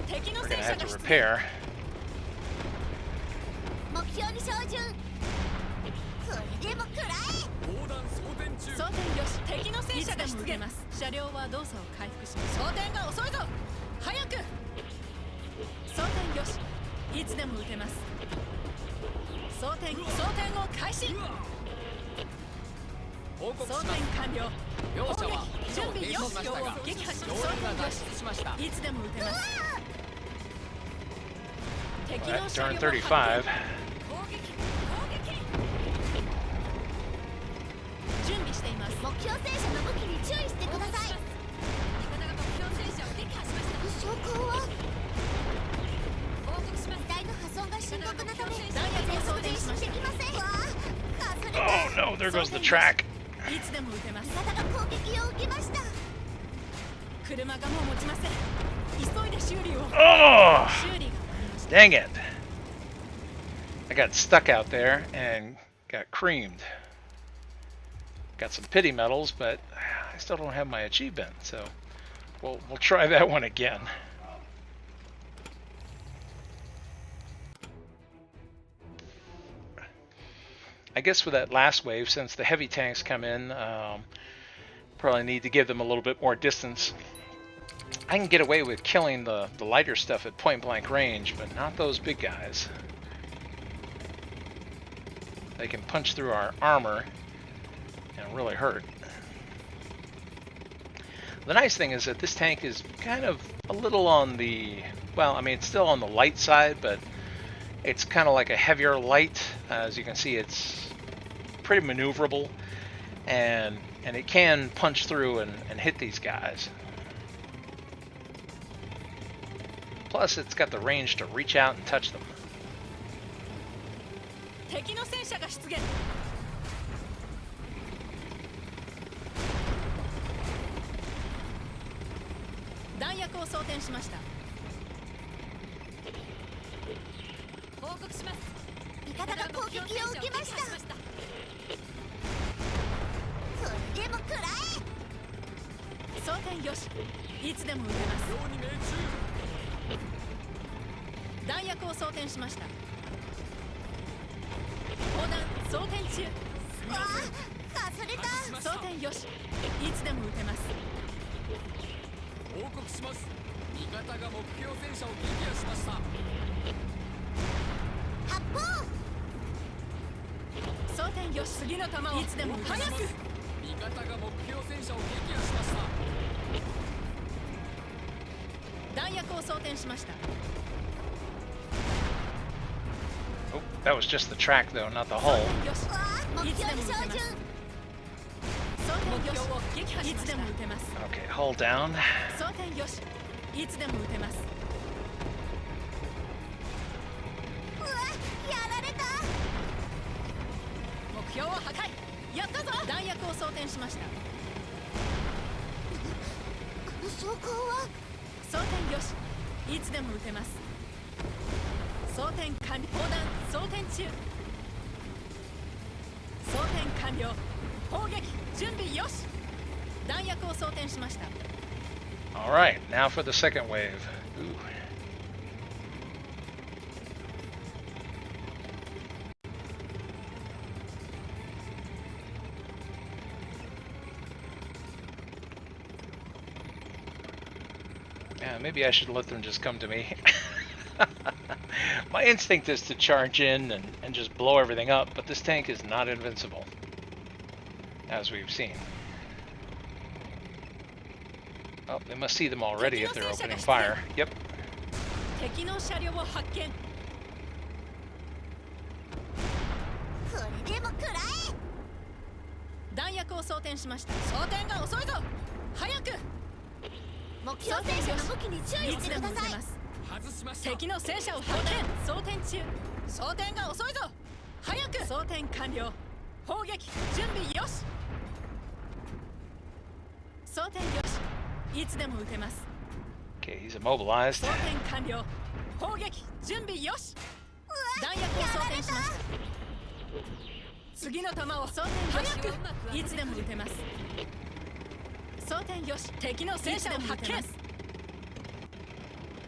敵の We're 戦 gonna 車 have が to 出現。 repair. 目標に照準。これでも食らえ。砲弾装填中。装填よし。敵の戦車が出現。車両は動作を回復します。装填が遅いぞ。早く。装填よし。いつでも撃てます。装填を開始。装填完了。両者は準備よし。撃破し装填よし。いつでも撃てます。敵 Well, の that 車両 darn を 35. 準備しています。目標戦車の武器に注意してください。味方が目標戦車を撃破しました。証拠は報告します。遺体の破損が深刻なため弾薬を装填しました。できません。わあ、外れた。 Oh no, there goes the track. いつでも撃てます。味方が攻撃を受けました。車がもう持ちません。急いで修理を。 Oh, 修理が。 dang it. I got stuck out there and got creamed. Got some pity medals, but I still don't have my achievement, so we'll try that one again. I guess with that last wave, since the heavy tanks come in, probably need to give them a little bit more distance. I can get away with killing the lighter stuff at point blank range, but not those big guys. They can punch through our armor and really hurt. The nice thing is that this tank is kind of a little on the, well, I mean, it's still on the light side, but it's kind of like a heavier light. As you can see, it's pretty maneuverable, and it can punch through and hit these guys. Plus, it's got the range to reach out and touch them. 敵の戦車が出現。弾薬を装填しました。報告します。味方が攻撃を受けました。それでも食らえ。装填よし。いつでも撃てます。弾薬を装填しました。砲弾装填中。わあ、外れた。装填よし。いつでも撃てます。報告します。味方が目標戦車を撃破しました。発砲。装填よし。次の弾をいつでも撃てます。味型が目標戦車を撃破しました。弾薬を装填しました。 Oh, that was just the track though, not the hull. よし。いつでも撃てます。装填よし。いつでも撃てます。 Okay, hull down. 装填よし。いつでも撃てます。うわ、やられた。目標を破壊。やったぞ。弾薬を装填しました。装甲は装填よし。いつでも撃てます。装填完了。砲弾装填中。装填完了。砲撃準備よし。弾薬を装填しました。 All right, now for the second wave. Ooh. Yeah, maybe I should let them just come to me. My instinct is to charge in and just blow everything up, but this tank is not invincible, as we've seen. Oh, they must see them already if they're opening fire. Yep. 敵の車両を発見。これでも食らえ。弾薬を装填しました。装填が遅いぞ。早く。目標戦車の武器に注意してください。外しました。敵の戦車を発見。装填中。装填が遅いぞ。早く。装填完了。砲撃準備よし。装填よし。いつでも撃てます。 Okay, he's immobilized. 装填完了。砲撃準備よし。弾薬を装填しました。次の弾を装填よし。いつでも撃てます。装填よし。敵の戦車を発見。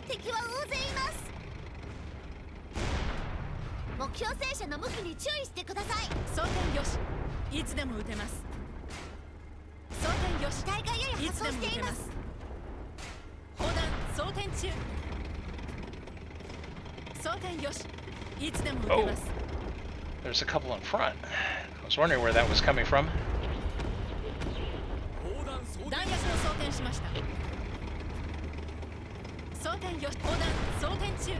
敵は大勢います。目標戦車の向きに注意してください。装填よし。いつでも撃てます。装填よし。体がやや破損しています。砲弾装填中。装填よし。いつでも撃てます。 There's a couple in front. I was wondering where that was coming from. 弾薬を装填しました。装填よし。砲弾装填中。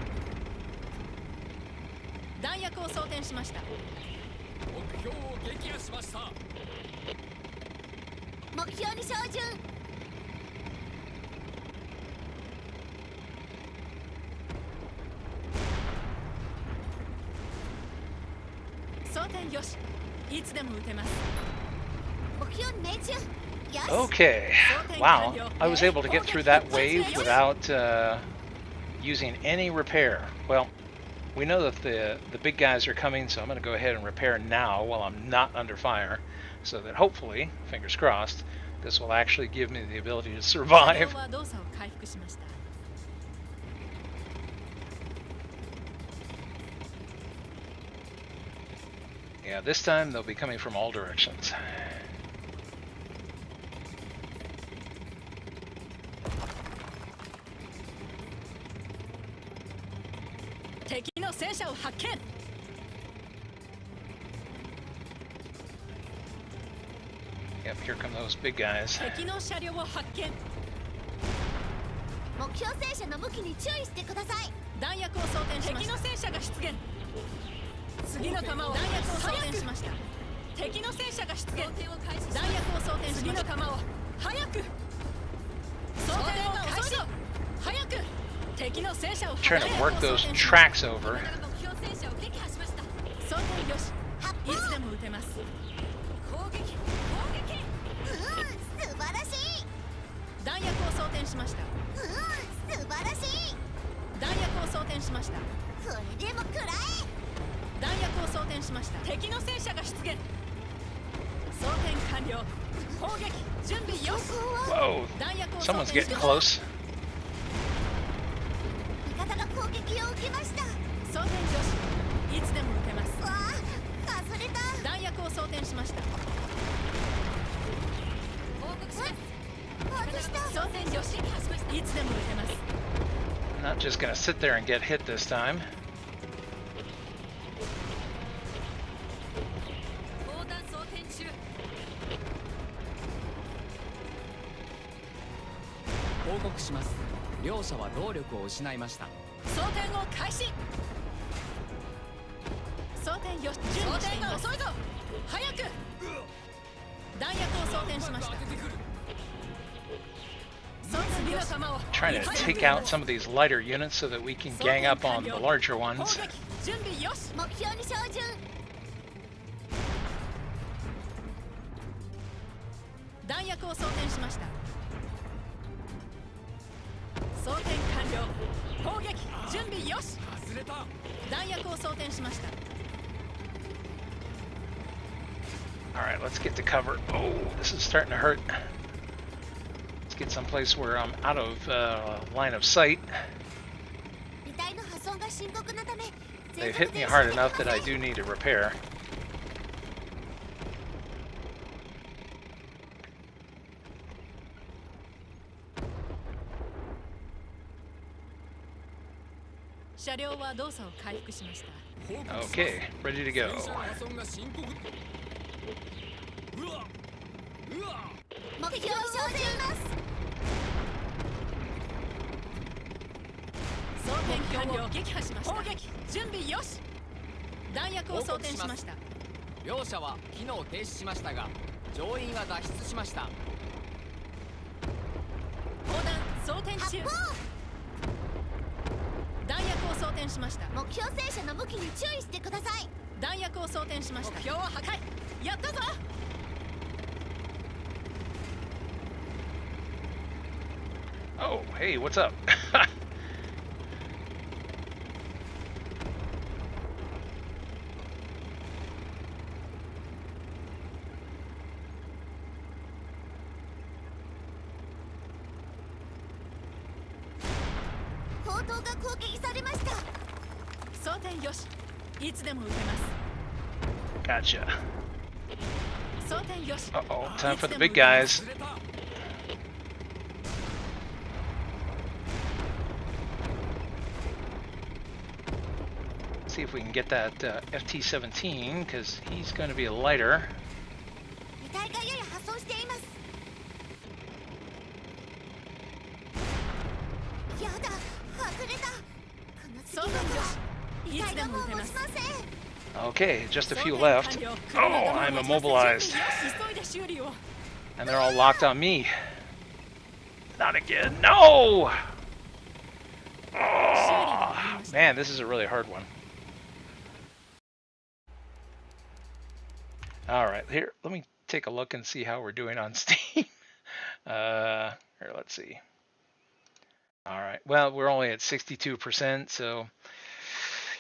弾薬を装填しました。目標を撃破しました。目標に照準。装填よし。いつでも撃てます。目標に命中。Okay, wow, I was able to get through that wave without using any repair. Well, we know that the big guys are coming, so I'm going to go ahead and repair now while I'm not under fire, so that hopefully, fingers crossed, this will actually give me the ability to survive. Yeah, this time they'll be coming from all directions. Yep, here come those big guys. 敵の車両を発見。目標戦車の向きに注意してください。弾薬を装填しました。敵の戦車が出現。次の弾を弾薬を装填しました。敵の戦車が出現。弾薬を装填しました。次の弾を早く。装填を開始。早く。敵の戦車を Trying to work those tracks over. 装填よし。いつでも撃てます。攻撃。素晴らしい。弾薬を装填しました。素晴らしい。弾薬を装填しました。これでも食らえ。弾薬を装填しました。敵の戦車が出現。装填完了。砲撃準備よし。 Whoa, someone's getting close. 味方が攻撃を受けました。装填よし。いつでも撃てます。わあ、かすれた。弾薬を装填しました。報告します。外した。装填よし。いつでも撃てます。 Not just gonna sit there and get hit this time. 砲弾装填中。報告します。両者は動力を失いました。装填を開始。装填よし、準備しています。装填が遅いぞ。早く弾薬を装填しました。次の弾を Trying to take out some of these lighter units so that we can gang up on the larger 砲 ones. 撃準備よし。目標に照準。弾薬を装填しました。装填完了。砲撃準備よし。弾薬を装填しました。All right, let's get to cover. Oh, this is starting to hurt. Let's get someplace where I'm out of line of sight. They've hit me hard enough that I do need a repair. 車両は動作を回復しました。 Okay, ready to go. 目標に照準ます。装填完了。撃破しました。砲撃準備よし。弾薬を装填しました。両者は機能停止しましたが、乗員は脱出しました。砲弾装填中。弾薬を装填しました。目標戦車の武器に注意してください。弾薬を装填しました。目標を破壊。やったぞ。Oh, hey, what's up? 砲塔が攻撃されました。装填よし。いつでも撃てます。 Gotcha. 装填よし。Uh-oh, time for the big guys. See if we can get that FT-17, because he's going to be a lighter. 遺体がやや破損しています。やだ、外れた。この次は遺体がもう持ちません。 Okay, just a few left. Oh, I'm immobilized. And they're all locked on me. Not again. No! Oh, man, this is a really hard one. All right, here, let me take a look and see how we're doing on Steam. Here, let's see. All right, well, we're only at 62%, so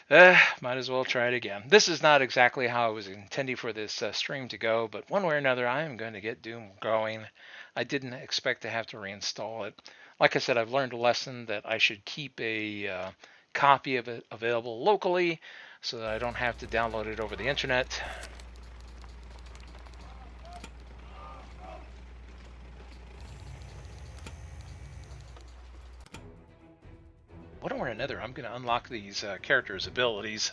might as well try it again. This is not exactly how I was intending for this stream to go, but one way or another, I am going to get Doom going. I didn't expect to have to reinstall it. Like I said, I've learned a lesson that I should keep a copy of it available locally so that I don't have to download it over the internet. One way or another, I'm going to unlock these characters' abilities.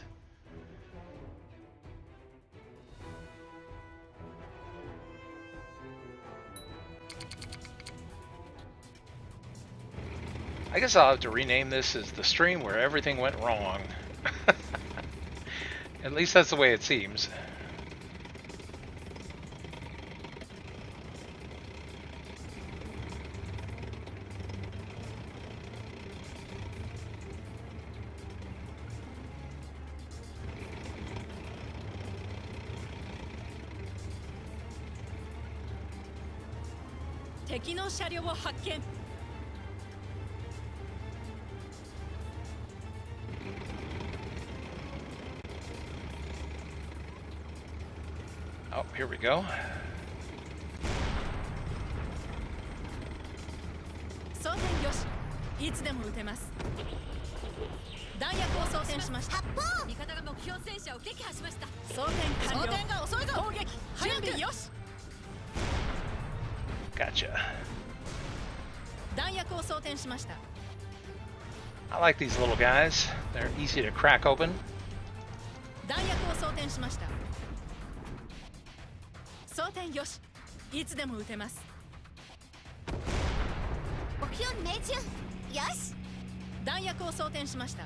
I guess I'll have to rename this as the stream where everything went wrong. At least that's the way it seems. Oh, here we go. Gotcha. I like these little guys. They're easy to crack open. 目標に命中。よし、弾薬を装填しました。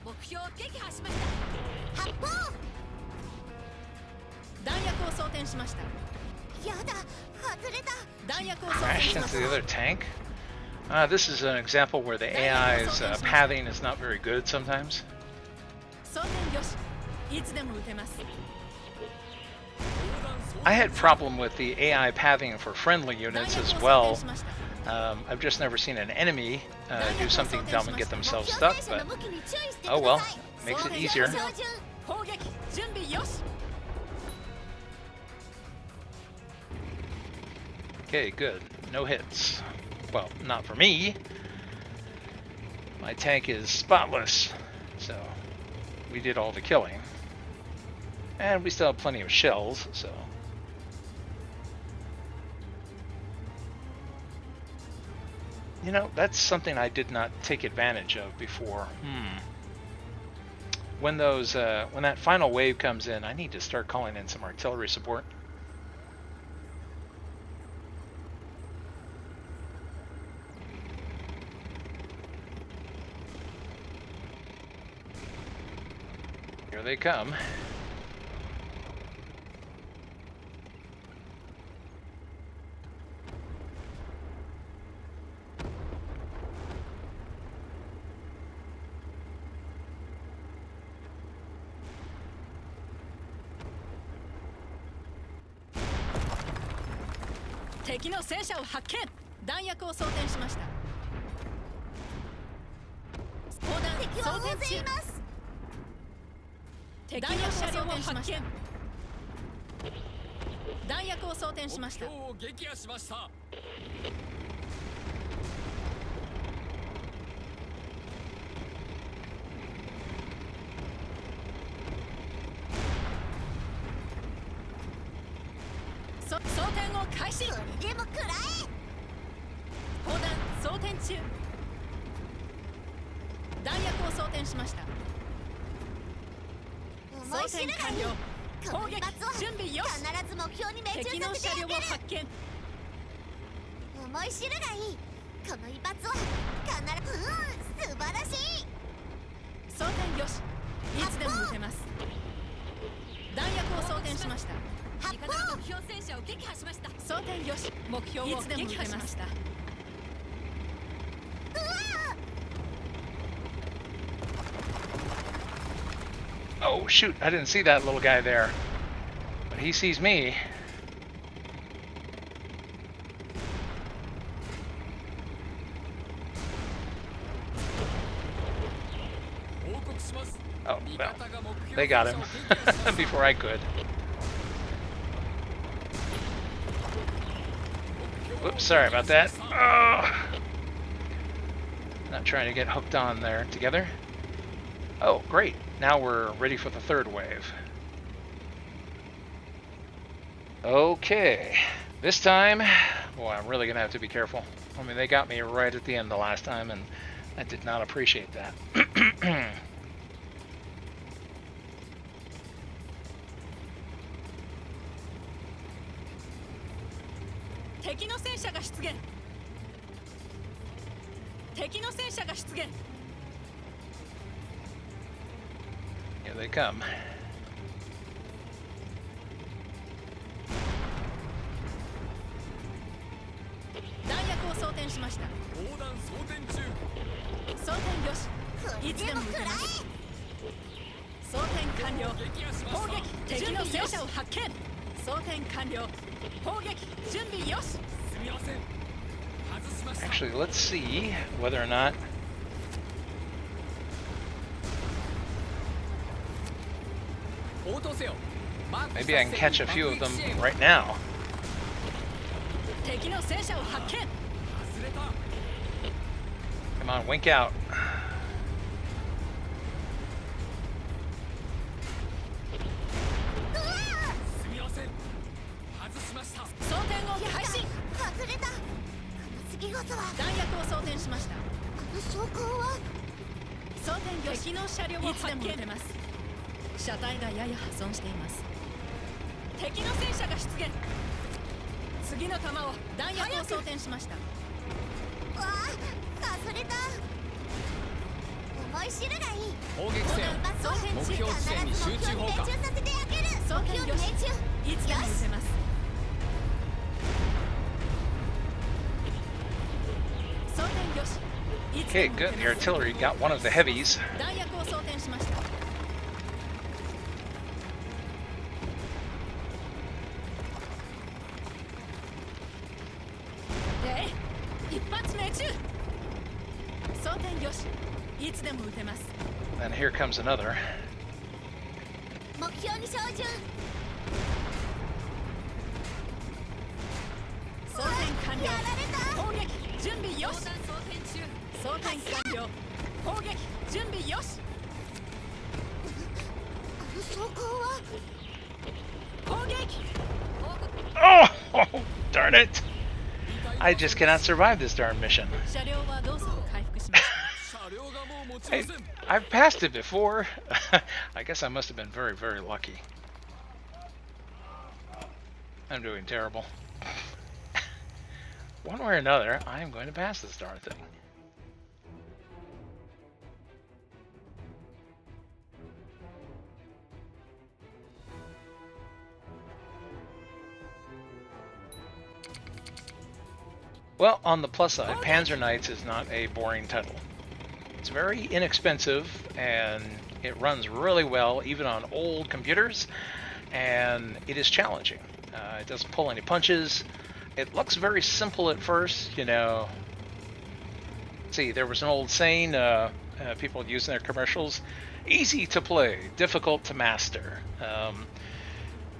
目標を撃破しました。発砲。弾薬を装填しました。やだ、外れた。弾薬を装填 Crashed しま into し the た。 other tank? This is an example where the AI's pathing is not very good sometimes. 装填よし、いつでも撃てます。 I had problem with the AI pathing for friendly units as well. I've just never seen an enemy do something dumb and get themselves stuck, but oh well, makes it easier. 砲撃準備よし。 Okay, good. No hits. Well, not for me. My tank is spotless, so we did all the killing. And we still have plenty of shells, so... You know, that's something I did not take advantage of before. When that final wave comes in, I need to start calling in some artillery support. Here they come. Enemy 敵の戦車を発見。弾薬を装填しました。砲弾装填中。敵の車両を発見。弾薬を装填しました。目標を撃破しました。装填を開始。それでも食らえ。砲弾装填中。弾薬を装填しました。装填完了。攻撃準備よし。必ず目標に命中させてあげる。敵の車両を発見。思い知るがいい。この一発は必ず素晴らしい。装填よし。いつでも撃てます。弾薬を装填しました。味方の目標戦車を撃破しました。装填よし。目標を撃破しました。Oh shoot, I didn't see that little guy there. But he sees me. Oh, well, they got him before I could. Whoops, sorry about that. Oh. Not trying to get hooked on there together. Oh, great. Now we're ready for the third wave. Okay. This time, boy, I'm really going to have to be careful. I mean, they got me right at the end the last time, and I did not appreciate that. 敵の戦車が出現。敵の戦車が出現。 Here they come. 弾薬を装填しました。砲弾装填中。装填よし。いつでも撃てます。装填完了。砲撃敵の戦車を発見。装填完了。砲撃準備よし。すみません。外しました。 Actually, let's see whether or not... Maybe I can catch a few of them right now. 敵の戦車を発見。 Come on, wink out. すみません。外しました。装填を開始。外れた。次こそは弾薬を装填しました。装甲は装填よし。敵の車両を発見。いつでも撃てます。車体がやや破損しています。敵の戦車が出現。次の弾を弾薬を装填しました。わあ、さそれだ。思い知るがいい。砲撃せよ。目標地点に集中砲火。させてあげる。装填よし。いつでも撃てます。装填よし。Okay, good. The artillery got one of the heavies. 弾薬を装填しました。一発命中。装填よし。いつでも撃てます。 And here comes another. 目標に照準。装填完了。攻撃準備よし。装填完了。攻撃準備よし。走行は攻撃。 Oh, darn it! I just cannot survive this darn mission. 車両は動作を回復しました。 Hey, I've passed it before. I guess I must have been very, very lucky. I'm doing terrible. One way or another, I am going to pass this darn thing. Well, on the plus side, Panzer Knights is not a boring title. It's very inexpensive, and it runs really well, even on old computers, and it is challenging. It doesn't pull any punches. It looks very simple at first, you know. See, there was an old saying people would use in their commercials: easy to play, difficult to master.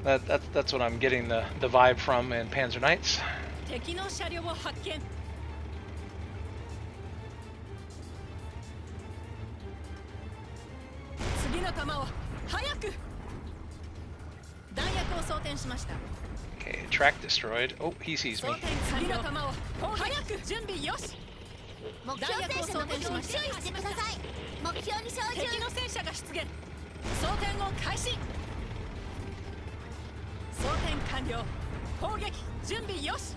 That's what I'm getting the vibe from in Panzer Knights. 敵の車両を発見。次の弾を早く。弾薬を装填しました。 Okay, track destroyed. Oh, he sees 装 me. 填次の弾を早く準備よし。弾薬を装填しました。注意してください。目標に照準。敵の戦車が出現。装填を開始。装填完了。砲撃準備よし。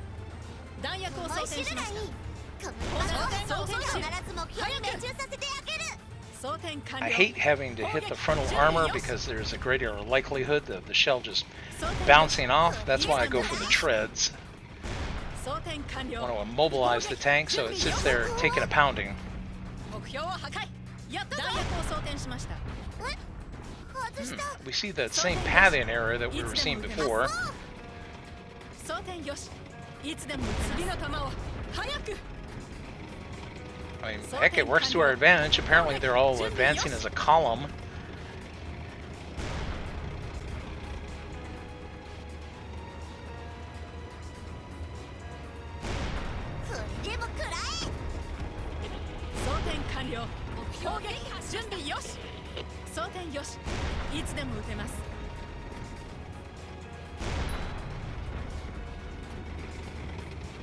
弾薬を装填しました。装填し、装填完了。 I hate having to hit the frontal armor because there's a greater likelihood of the shell just bouncing off. That's why I go for the treads. 装填完了。 I want to immobilize the tank so it sits there taking a pounding. 目標を破壊。やったぞ。弾薬を装填しました。We see that same pathing error that we were seeing before. 装填よし。いつでも次の弾を早く。 I mean, heck, it works to our advantage. Apparently, they're all advancing as a column.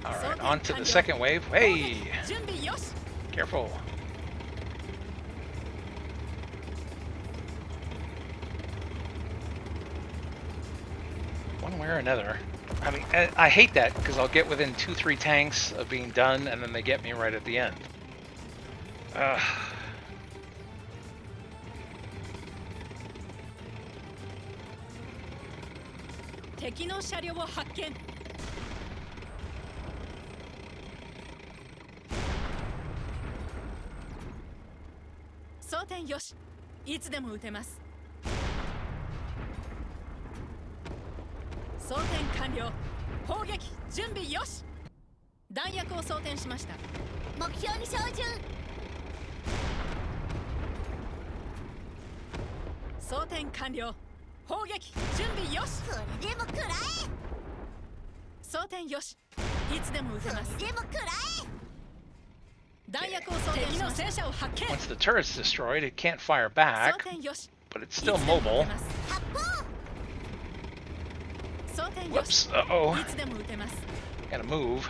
All right, on to the second wave. Hey! Careful. One way or another. I mean, I hate that because I'll get within 2-3 tanks of being done and then they get me right at the end. Ugh. Once the turret's destroyed, it can't fire back, but it's still mobile. Whoops, uh-oh. Gotta move.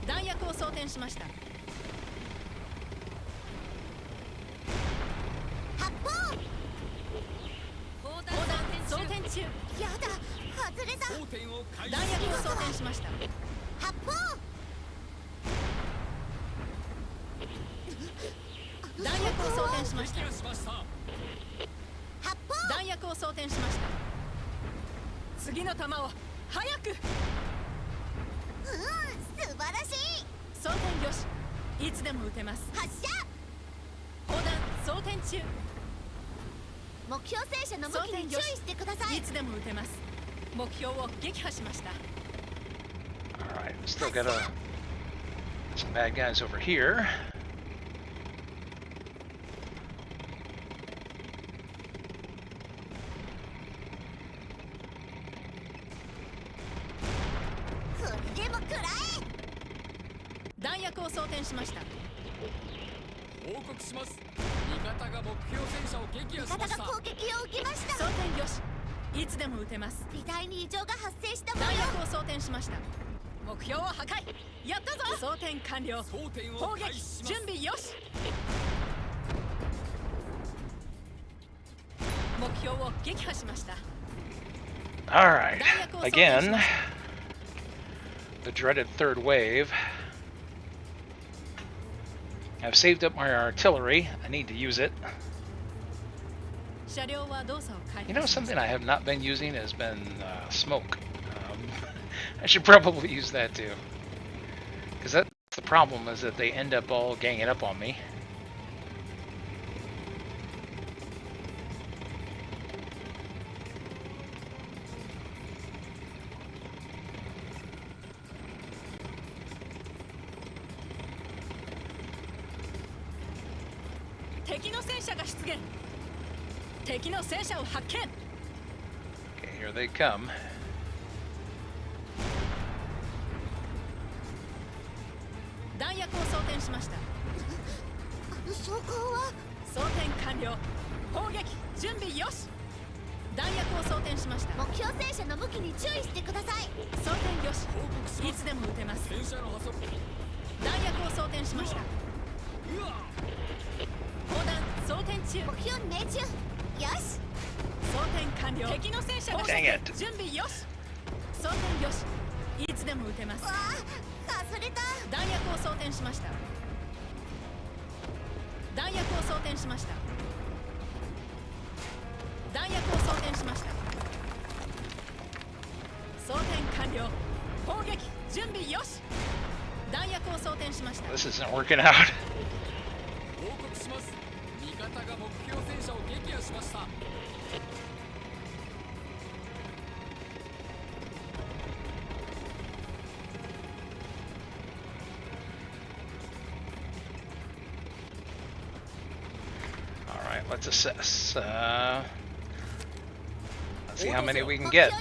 弾薬を装填しました。発砲。砲弾装填中。やだ、外れた。弾薬を装填しました。発砲。弾薬を装填しました。発砲。弾薬を装填しました。次の弾を早く。素晴らしい。装填よし。いつでも撃てます。発射。砲弾装填中。目標戦車の向きに注意してください。いつでも撃てます。目標を撃破しました。 Alright, still got some bad guys over here. Alright, again, the dreaded third wave. I've saved up my artillery. I need to use it. You know, something I have not been using has been smoke. I should probably use that too. Because that's the problem, is that they end up all ganging up on me. Okay, here they come. Dang it. This isn't working out. Let's assess. Let's see how many we can get.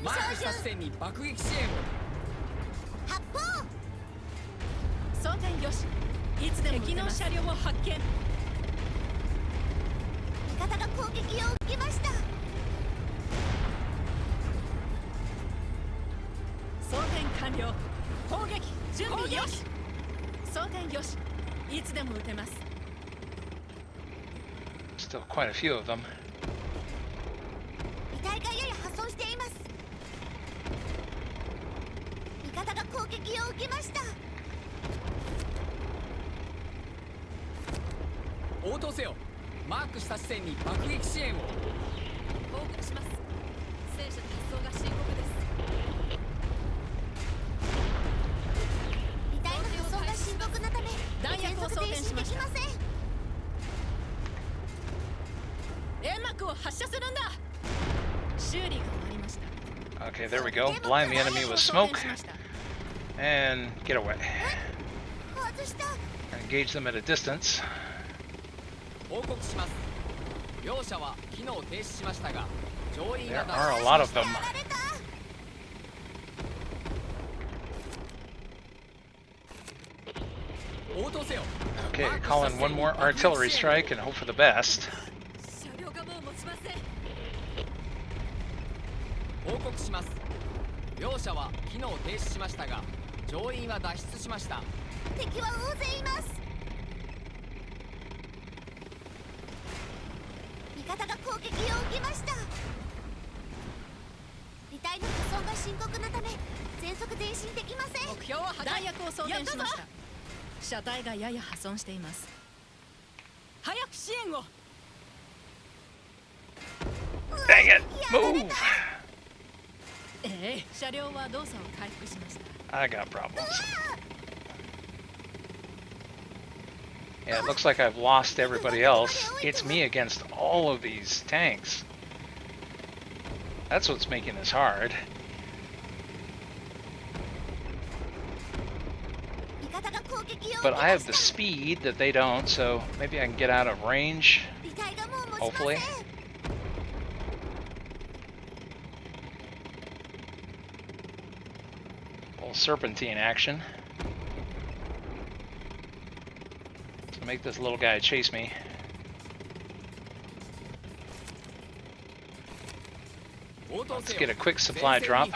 Still quite a few of them. Okay, there we go. Blind the enemy with smoke. And get away. And engage them at a distance. There are a lot of them. Okay, call in one more artillery strike and hope for the best. 敵は大勢います。味方が攻撃を受けました。離体の破損が深刻なため全速前進できません。目標は弾薬を装填しました。車体がやや破損しています。早く支援を。Dang it! Move! 車両は動作を回復しました。I got problems. Yeah, it looks like I've lost everybody else. It's me against all of these tanks. That's what's making this hard. But I have the speed that they don't, so maybe I can get out of range. Hopefully. A little serpentine action. To make this little guy chase me. Let's get a quick supply drop.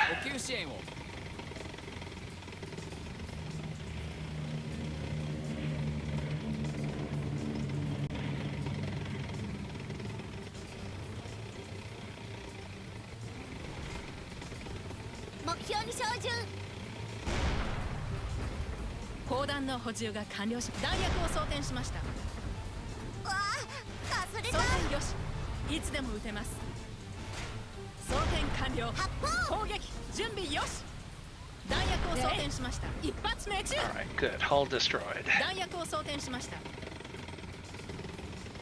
Alright, good. Hull destroyed.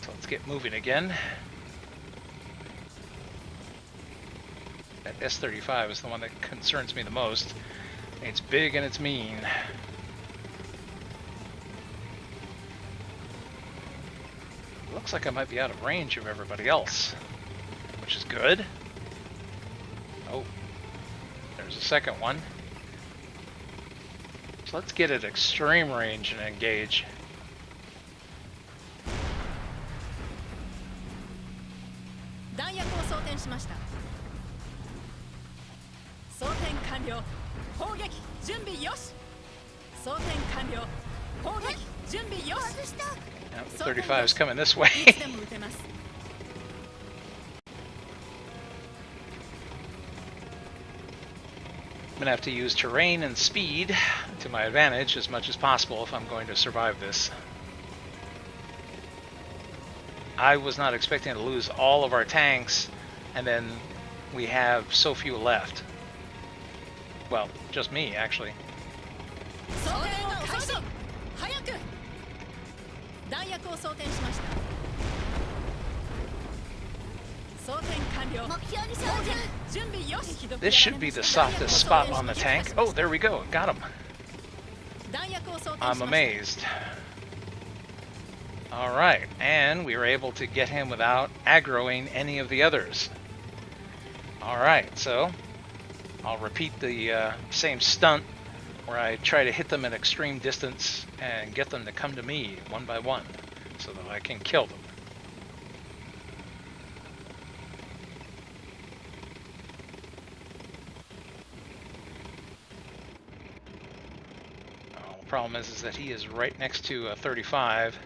So let's get moving again. That S-35 is the one that concerns me the most. It's big and it's mean. Looks like I might be out of range of everybody else, which is good. Oh, there's a second one. So let's get at extreme range and engage. Now, the 35 is coming this way. I'm gonna have to use terrain and speed to my advantage as much as possible if I'm going to survive this. I was not expecting to lose all of our tanks, and then we have so few left. Well, just me, actually. This should be the softest spot on the tank. Oh, there we go. Got him. I'm amazed. Alright, and we were able to get him without aggroing any of the others. Alright, so I'll repeat the same stunt where I try to hit them at extreme distance and get them to come to me one by one so that I can kill them. The problem is that he is right next to a 35.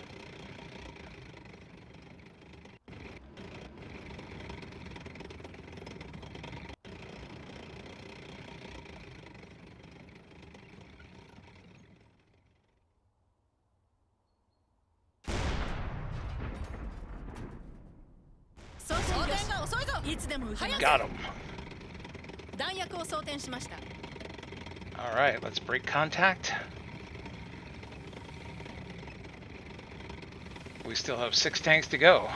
Got him. Alright, let's break contact. We still have 6 tanks to go.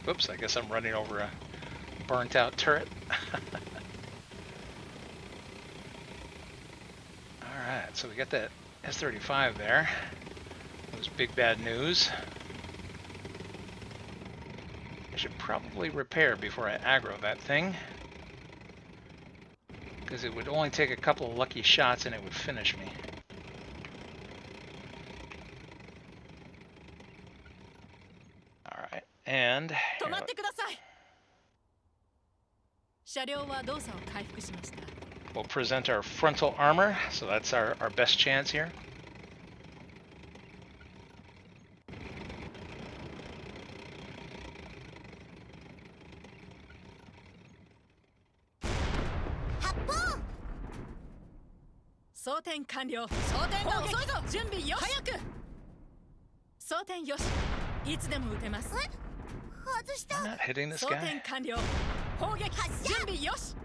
Oops, I guess I'm running over a burnt out turret. Alright, so we got that S-35 there. That was big bad news. I should probably repair before I aggro that thing, because it would only take a couple of lucky shots and it would finish me. Alright, and... 止まってください。車両は動作を回復しました。 We'll present our frontal armor, so that's our best chance here. I'm not hitting this guy. 砲撃準備よし。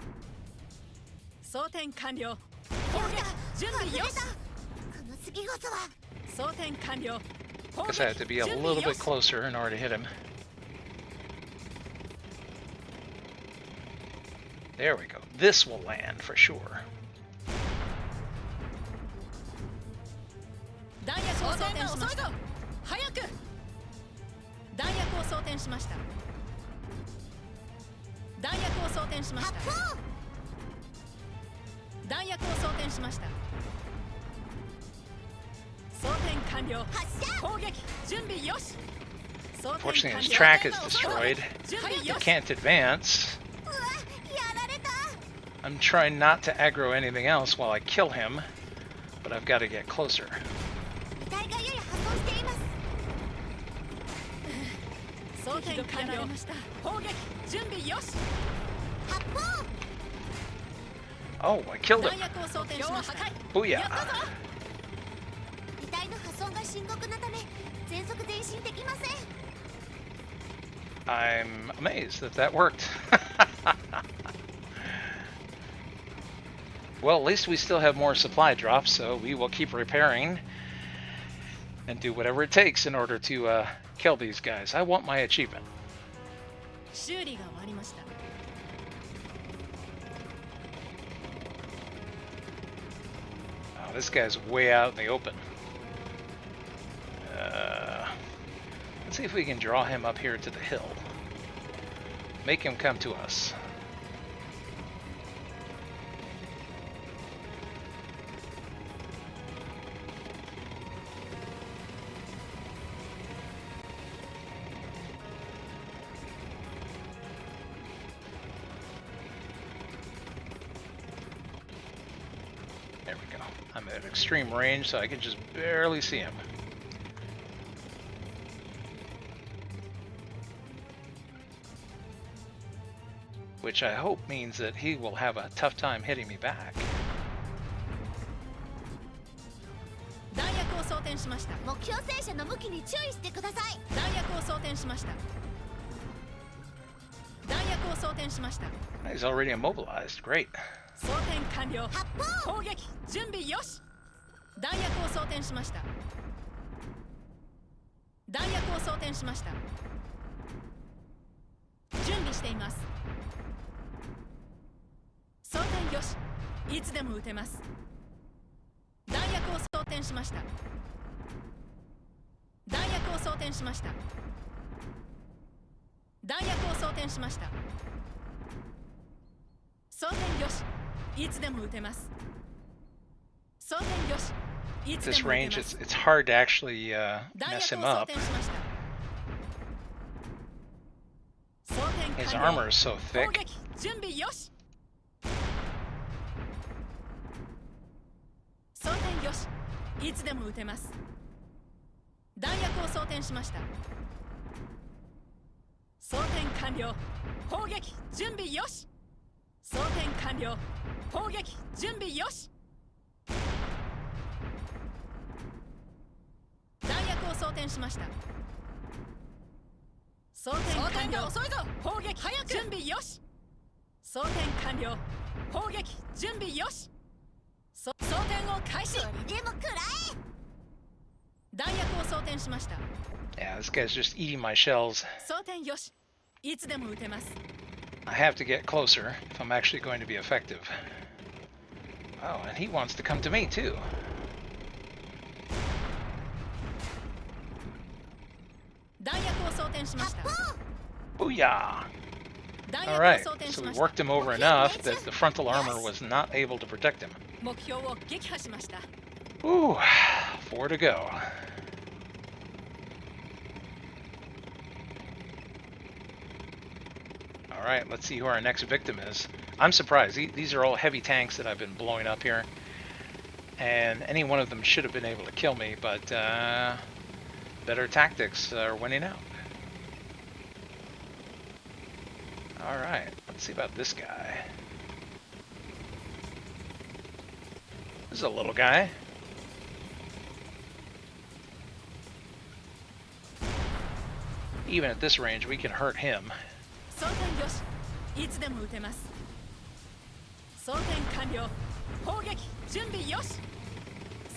装填完了。砲撃準備よし。この次こそは。装填完了。 Guess I have to be a little bit closer in order to hit him. There we go. This will land for sure. 弾薬を装填しました。早く。弾薬を装填しました。弾薬を装填しました。弾薬を装填しました。装填完了。砲撃準備よし。 Unfortunately, his track is destroyed. He can't advance. I'm trying not to aggro anything else while I kill him, but I've got to get closer. Oh, I killed him. Booyah. I'm amazed that that worked. Well, at least we still have more supply drops, so we will keep repairing and do whatever it takes in order to kill these guys. I want my achievement. Oh, this guy's way out in the open. Let's see if we can draw him up here to the hill. Make him come to us. There we go. I'm at extreme range, so I can just barely see him. Which I hope means that he will have a tough time hitting me back. He's already immobilized. Great. This range, it's hard to actually mess him up. His armor is so thick. Yeah, this guy's just eating my shells. I have to get closer if I'm actually going to be effective. Oh, and he wants to come to me too. Booyah! Alright, so we worked him over enough that the frontal armor was not able to protect him. 目標を撃破しました Ooh, 4 to go. Alright, let's see who our next victim is. I'm surprised. These are all heavy tanks that I've been blowing up here. And any one of them should have been able to kill me, but better tactics are winning out. Alright, let's see about this guy. This is a little guy. Even at this range, we can hurt him. 装填よしいつでも撃てます装填完了砲撃準備よし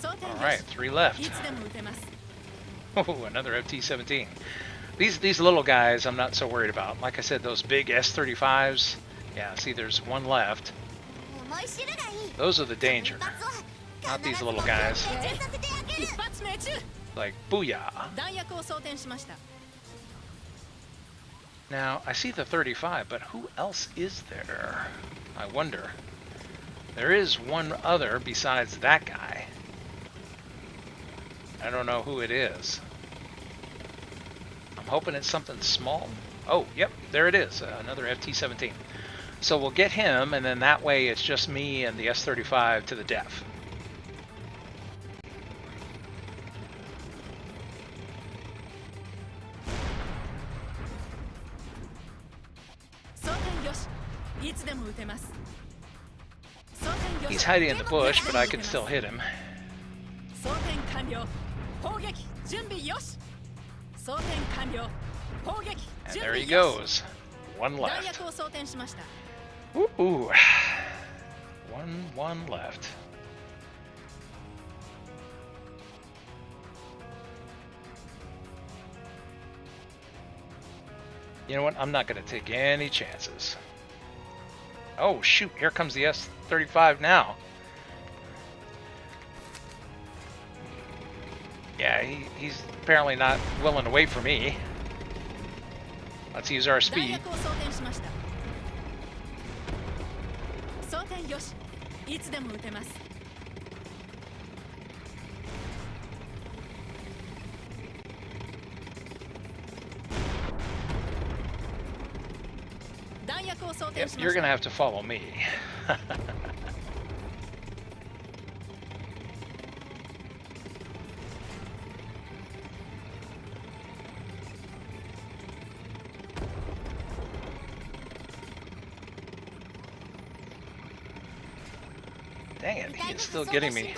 装填よ Alright, 3 left. しいつでも撃てます Oh, another FT-17. These little guys I'm not so worried about. Like I said, those big S-35s, yeah, see there's one left. 思い知るがいい Those are the danger. 一発は Not these little guys. 命中させてあげる一発命中 Like, booyah. 弾薬を装填しました Now, I see the 35, but who else is there? I wonder. There is one other besides that guy. I don't know who it is. I'm hoping it's something small. Oh, yep, there it is. Another FT-17. So we'll get him, and then that way it's just me and the S-35 to the death. He's hiding in the bush, but I can still hit him. And there he goes. One left. Ooh. One left. You know what? I'm not going to take any chances. Oh, shoot. Here comes the S-35 now. Yeah, he's apparently not willing to wait for me. Let's use our speed. Yep, you're gonna have to follow me. Dang it, he is still getting me.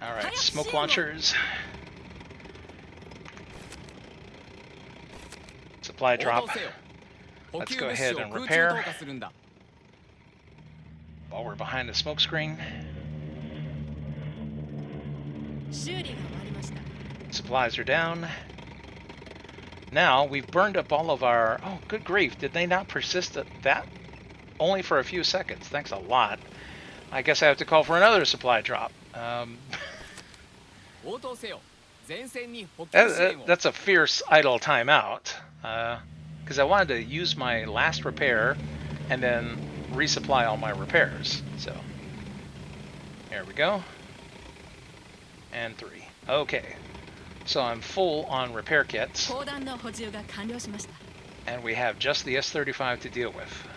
Alright, smoke launchers. Supply drop. Let's go ahead and repair while we're behind the smoke screen. Supplies are down. Now we've burned up all of our... Oh, good grief. Did they not persist at that? Only for a few seconds. Thanks a lot. I guess I have to call for another supply drop. That's a fierce idle timeout. Because I wanted to use my last repair and then resupply all my repairs. So, there we go. And 3. Okay. So I'm full on repair kits. And we have just the S-35 to deal with.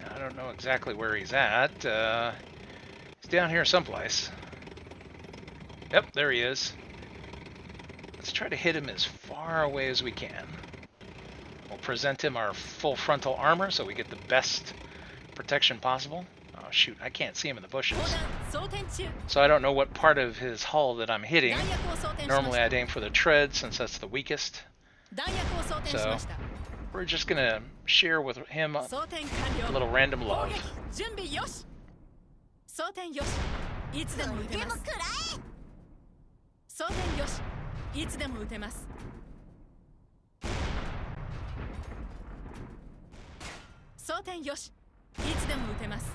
I don't know exactly where he's at. He's down here someplace. Yep, there he is. Let's try to hit him as far away as we can. We'll present him our full frontal armor so we get the best protection possible. Oh shoot, I can't see him in the bushes. So I don't know what part of his hull that I'm hitting. Normally I'd aim for the tread since that's the weakest. So we're just gonna share with him a little random love. 装填よしいつでも撃てます装填よしいつでも撃てます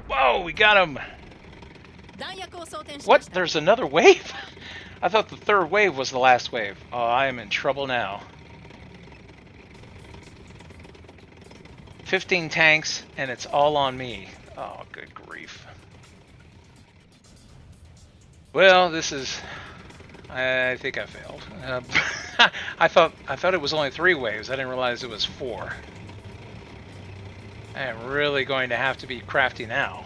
Whoa, we got him! 弾薬を装填しま What? した There's another wave? I thought the third wave was the last wave. Oh, I am in trouble now. 15 tanks, and it's all on me. Oh, good grief. Well, this is... I think I failed. I thought it was only 3 waves. I didn't realize it was 4. I am really going to have to be crafty now.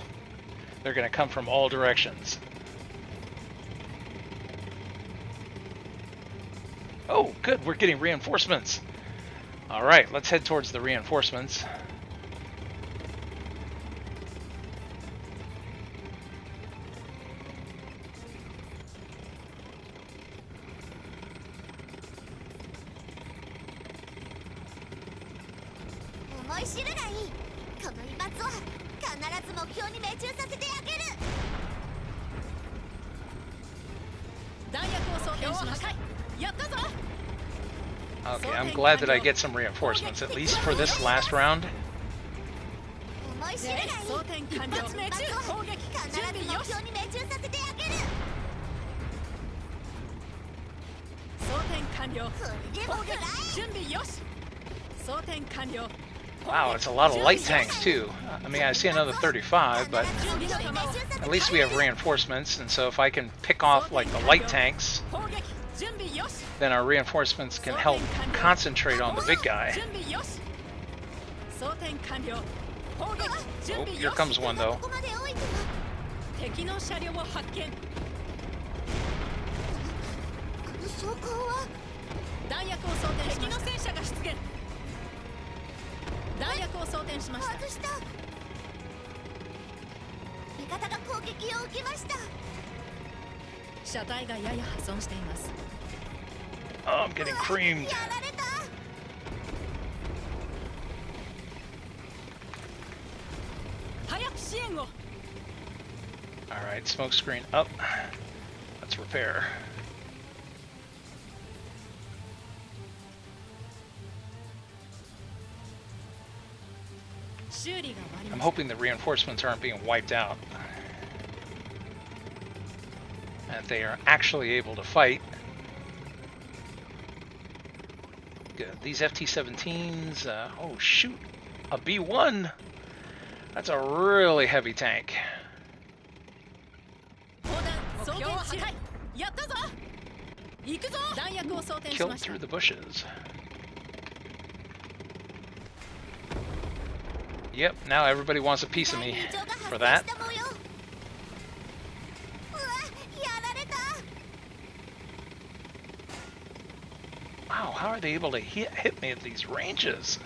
They're going to come from all directions. Oh, good. We're getting reinforcements. All right, let's head towards the reinforcements. Okay, I'm glad that I get some reinforcements, at least for this last round. Wow, it's a lot of light tanks too. I mean, I see another 35, but at least we have reinforcements, and so if I can pick off like the light tanks, then our reinforcements can help concentrate on the big guy. Oh, here comes one though. Oh, I'm getting creamed. Alright, smoke screen up. Let's repair. I'm hoping the reinforcements aren't being wiped out. And they are actually able to fight. Good. These FT-17s, oh shoot, a B1! That's a really heavy tank. Killed through the bushes. Yep, now everybody wants a piece of me for that. Wow, how are they able to hit me at these ranges?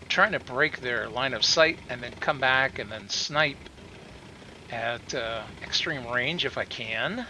Trying to break their line of sight and then come back and then snipe at extreme range if I can.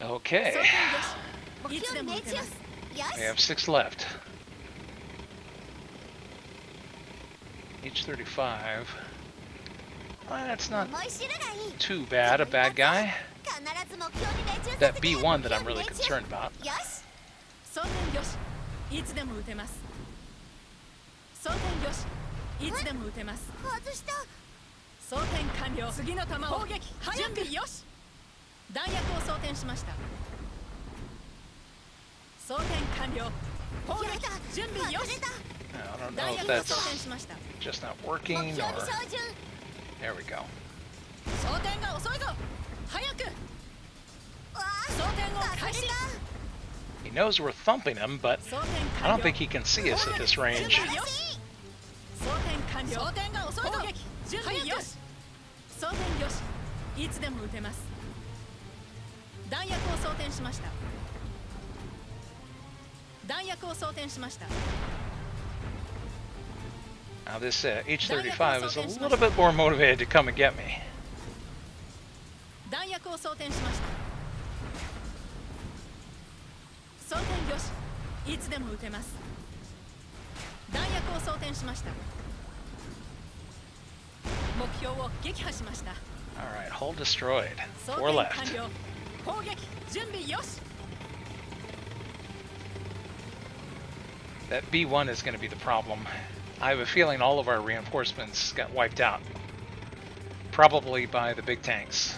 Okay. We have 6 left. H-35. Well, that's not too bad, a bad guy. That B1 that I'm really concerned about. 完了。次の弾を攻撃準備よし。弾薬を装填しました。装填完了。砲撃準備よし。 I don't know 弾 if 薬を装 that's 填しました。 just not working 目標 or... に照準。 There we go. 装填が遅いぞ。早く。装填を開始。 He knows we're thumping him, but 装填 I 完 don't 了。 think he can see us at this 準 range. 備よし。装填完了。装填が遅いぞ。攻撃準備よし。装填よし。いつでも撃てます。弾薬を装填しました。弾薬を装填しました。 Now this H-35 is a little bit more motivated to come and get me. 弾薬を装填しました。装填よし。いつでも撃てます。弾薬を装填しました。目標を撃破しました。 All right, hull destroyed. 装 Four 填 left. 完了。攻撃準備よし。 That B1 is going to be the problem. I have a feeling all of our reinforcements got wiped out. Probably by the big tanks.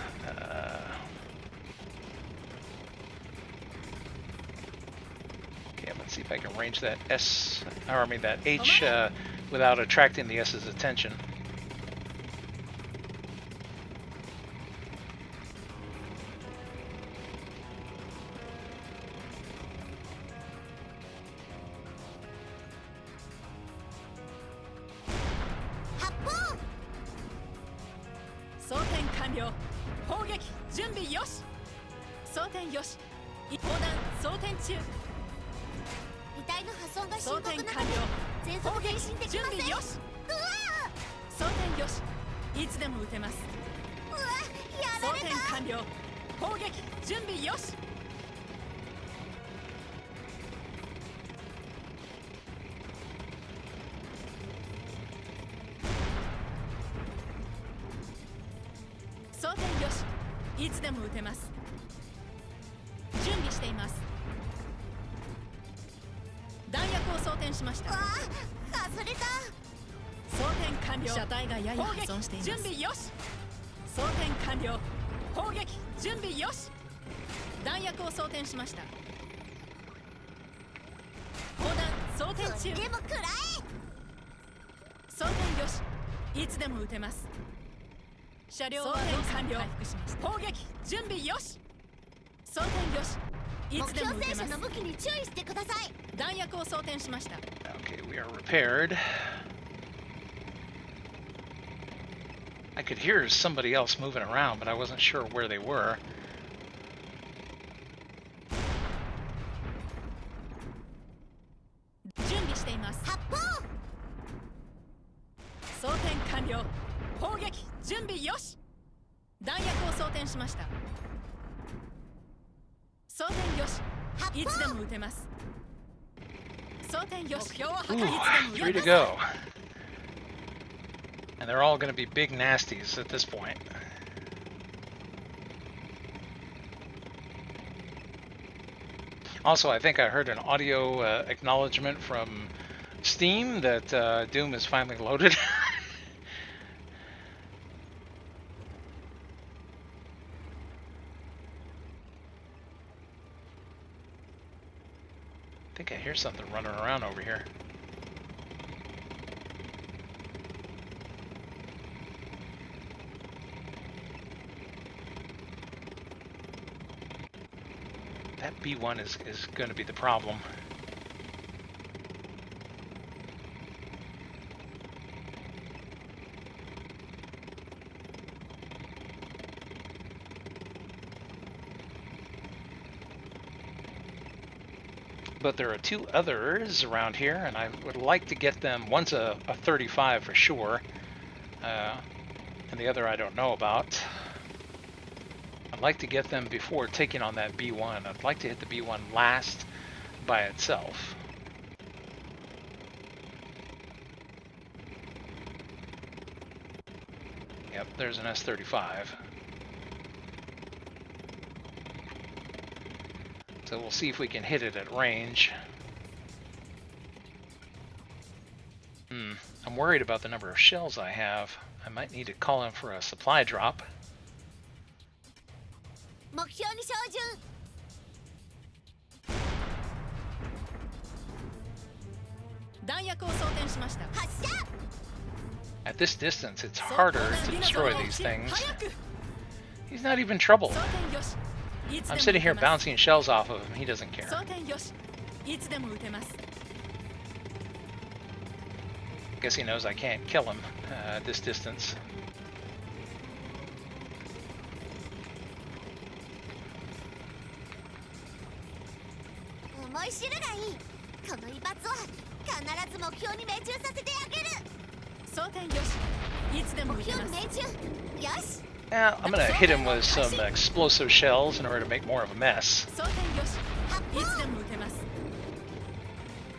Okay, let's see if I can range that S, or I mean that H without attracting the S's attention. Okay, we are repaired. I could hear somebody else moving around, but I wasn't sure where they were. Ooh, 3 to go. And they're all going to be big nasties at this point. Also, I think I heard an audio acknowledgement from Steam that Doom is finally loaded. I think I hear something running around over here. That B1 is going to be the problem. But there are 2 others around here, and I would like to get them. One's a 35 for sure, and the other I don't know about. I'd like to get them before taking on that B1. I'd like to hit the B1 last by itself. Yep, there's an S-35. So we'll see if we can hit it at range. I'm worried about the number of shells I have. I might need to call in for a supply drop. 目標に照準弾薬を装填しました発射 At this distance, it's harder to destroy these things. He's not even troubled. 装填よしいつでも I'm sitting here 撃てます bouncing shells off of him. He doesn't care. 装填よしいつでも撃てます Guess he knows I can't kill him at this distance. 思い知るがいいこの一発は必ず目標に命中させてあげる装填よしいつでも撃てます目標に命中よし Yeah, I'm gonna hit him with some explosive shells in order to make more of a mess. 装填よしいつでも撃てます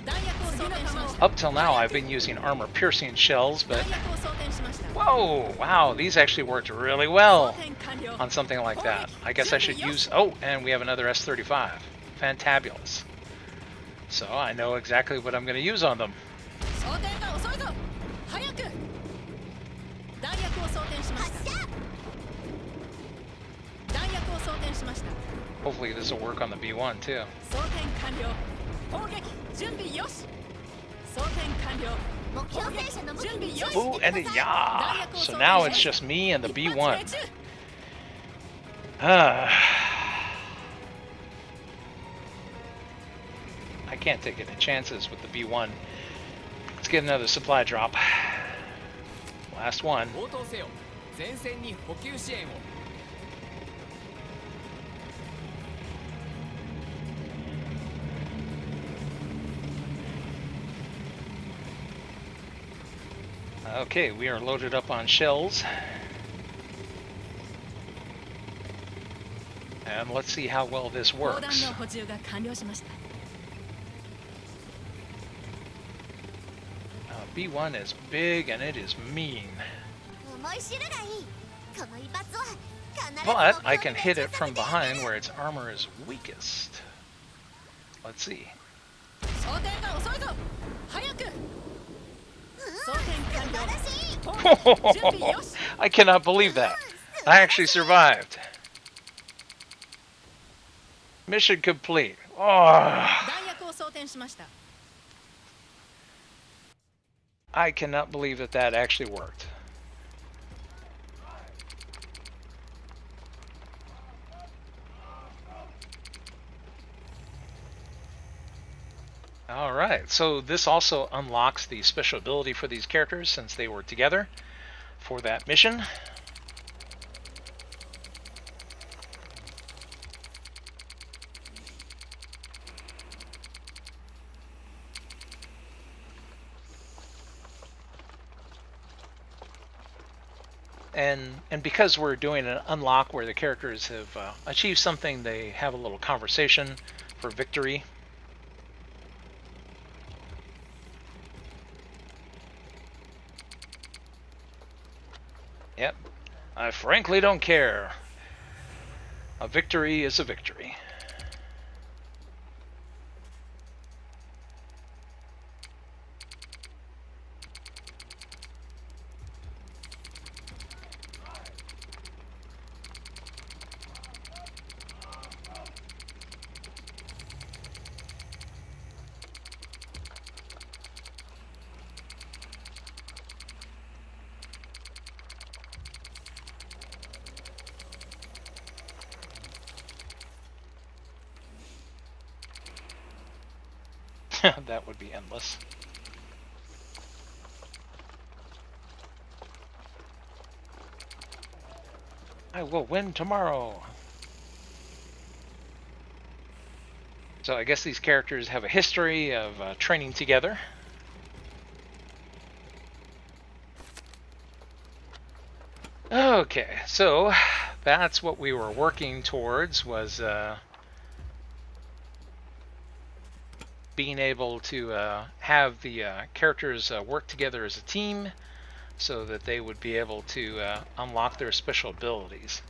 弾薬を装填しました Up till now, I've been using armor-piercing shells, but 弾薬を装填しました whoa, wow, these actually worked really 装 well 填完了 on something like that. I guess I should use... Oh, and we have another S-35. Fantabulous. So I know exactly what I'm going to use on them. 装填が遅いぞ早く弾薬を装填しました弾薬を装填しました Hopefully this will work on the B1 too. 装填完了砲撃準備よし装填完了目標戦車の準備よし Ooh, and a yeah! So now it's just me and the B1. I can't take any chances with the B1. Let's get another supply drop. Last one. 応答せよ前線に補給支援を Okay, we are loaded up on shells. And let's see how well this 砲弾 works. の補充が完了しました B1 is big and it is mean. 思い知るがいいこの一発は必ず But 目 I 標 can に hit 命 it 中 from させてあげ behind る where its armor is weakest. Let's see. 装填が遅いぞ早く装填完了 I cannot believe that. I actually survived. Mission complete. Oh, 弾薬を装填しました I cannot believe that that actually worked. Alright, so this also unlocks the special ability for these characters since they were together for that mission. And because we're doing an unlock where the characters have achieved something, they have a little conversation for victory. Yep. I frankly don't care. A victory is a victory. That would be endless. I will win tomorrow. So I guess these characters have a history of training together. Okay, so that's what we were working towards, was being able to have the characters work together as a team so that they would be able to unlock their special abilities.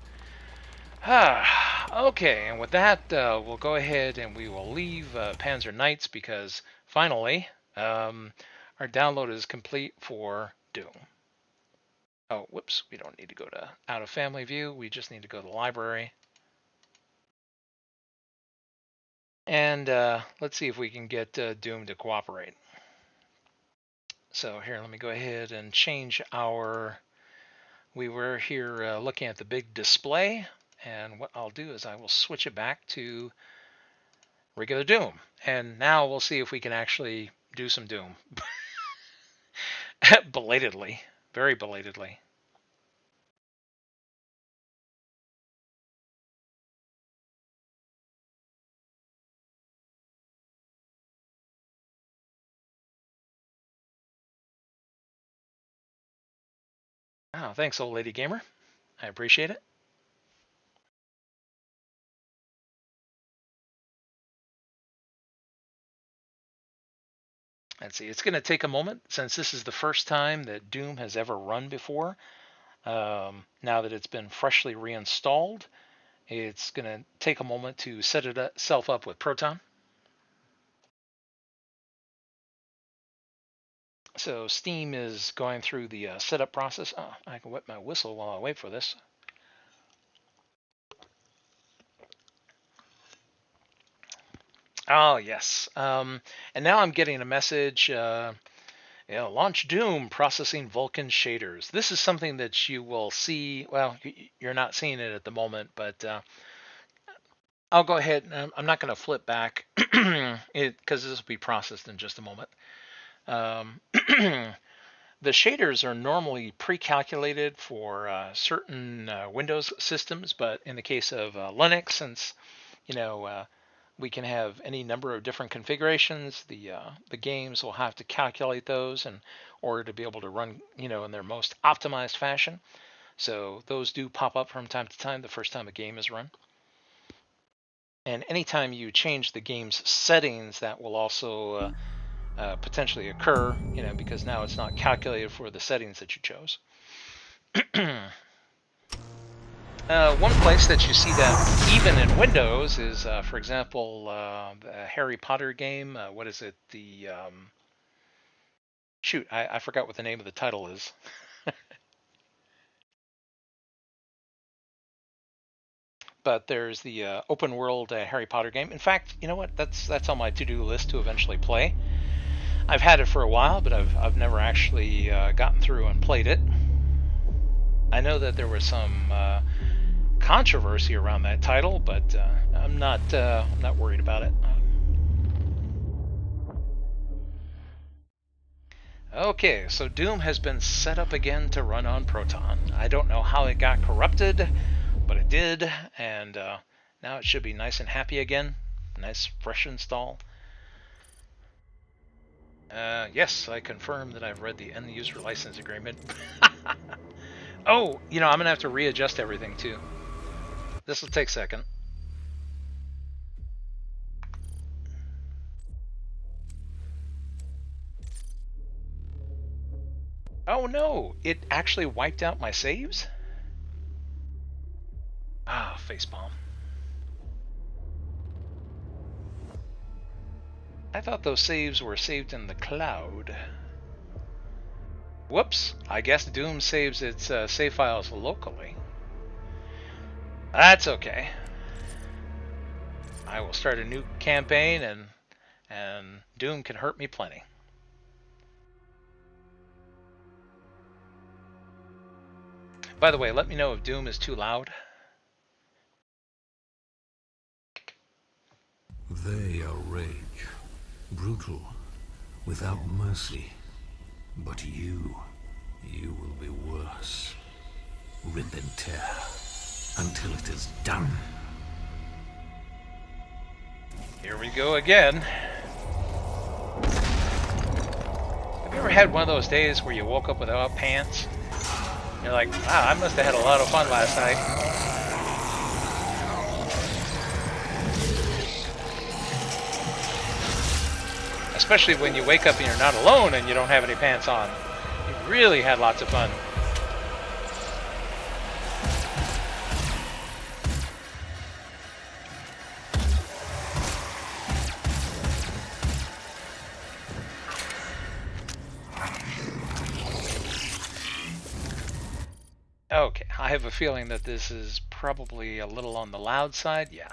Okay, and with that, we'll go ahead and we will leave Panzer Knights because finally our download is complete for Doom. Oh, whoops, we don't need to go to out of family view. We just need to go to the library. And let's see if we can get Doom to cooperate. So here, let me go ahead and change our... We were here looking at the big display, and what I'll do is I will switch it back to regular Doom. And now we'll see if we can actually do some Doom. Belatedly. Very belatedly. Oh, thanks, old lady gamer. I appreciate it. Let's see, it's going to take a moment since this is the first time that Doom has ever run before. Now that it's been freshly reinstalled, it's going to take a moment to set itself up with Proton. So Steam is going through the setup process. Oh, I can wet my whistle while I wait for this. Oh, yes. And now I'm getting a message, launch Doom, processing Vulkan shaders. This is something that you will see. Well, you're not seeing it at the moment, but I'll go ahead. I'm not going to flip back because this will be processed in just a moment. The shaders are normally pre-calculated for certain Windows systems, but in the case of Linux, since we can have any number of different configurations, the games will have to calculate those in order to be able to run in their most optimized fashion. So those do pop up from time to time the first time a game is run. And anytime you change the game's settings, that will also potentially occur, because now it's not calculated for the settings that you chose. One place that you see that even in Windows is, for example, the Harry Potter game. What is it? Shoot, I forgot what the name of the title is. But there's the open world Harry Potter game. In fact, you know what? That's on my to-do list to eventually play. I've had it for a while, but I've never actually gotten through and played it. I know that there was some controversy around that title, but I'm not worried about it. Okay, so Doom has been set up again to run on Proton. I don't know how it got corrupted, but it did, and now it should be nice and happy again. Nice fresh install. Yes, I confirm that I've read the end user license agreement. Oh, I'm gonna have to readjust everything too. This will take a second. Oh no, it actually wiped out my saves? Ah, facepalm. I thought those saves were saved in the cloud. Whoops, I guess Doom saves its save files locally. That's okay. I will start a new campaign and Doom can hurt me plenty. By the way, let me know if Doom is too loud. They are rage, brutal, without mercy. But you will be worse. Rip and tear until it is done. Here we go again. Have you ever had one of those days where you woke up without pants? You're like, wow, I must have had a lot of fun last night. Especially when you wake up and you're not alone and you don't have any pants on. You really had lots of fun. have a feeling that this is probably a little on the loud side. Yeah.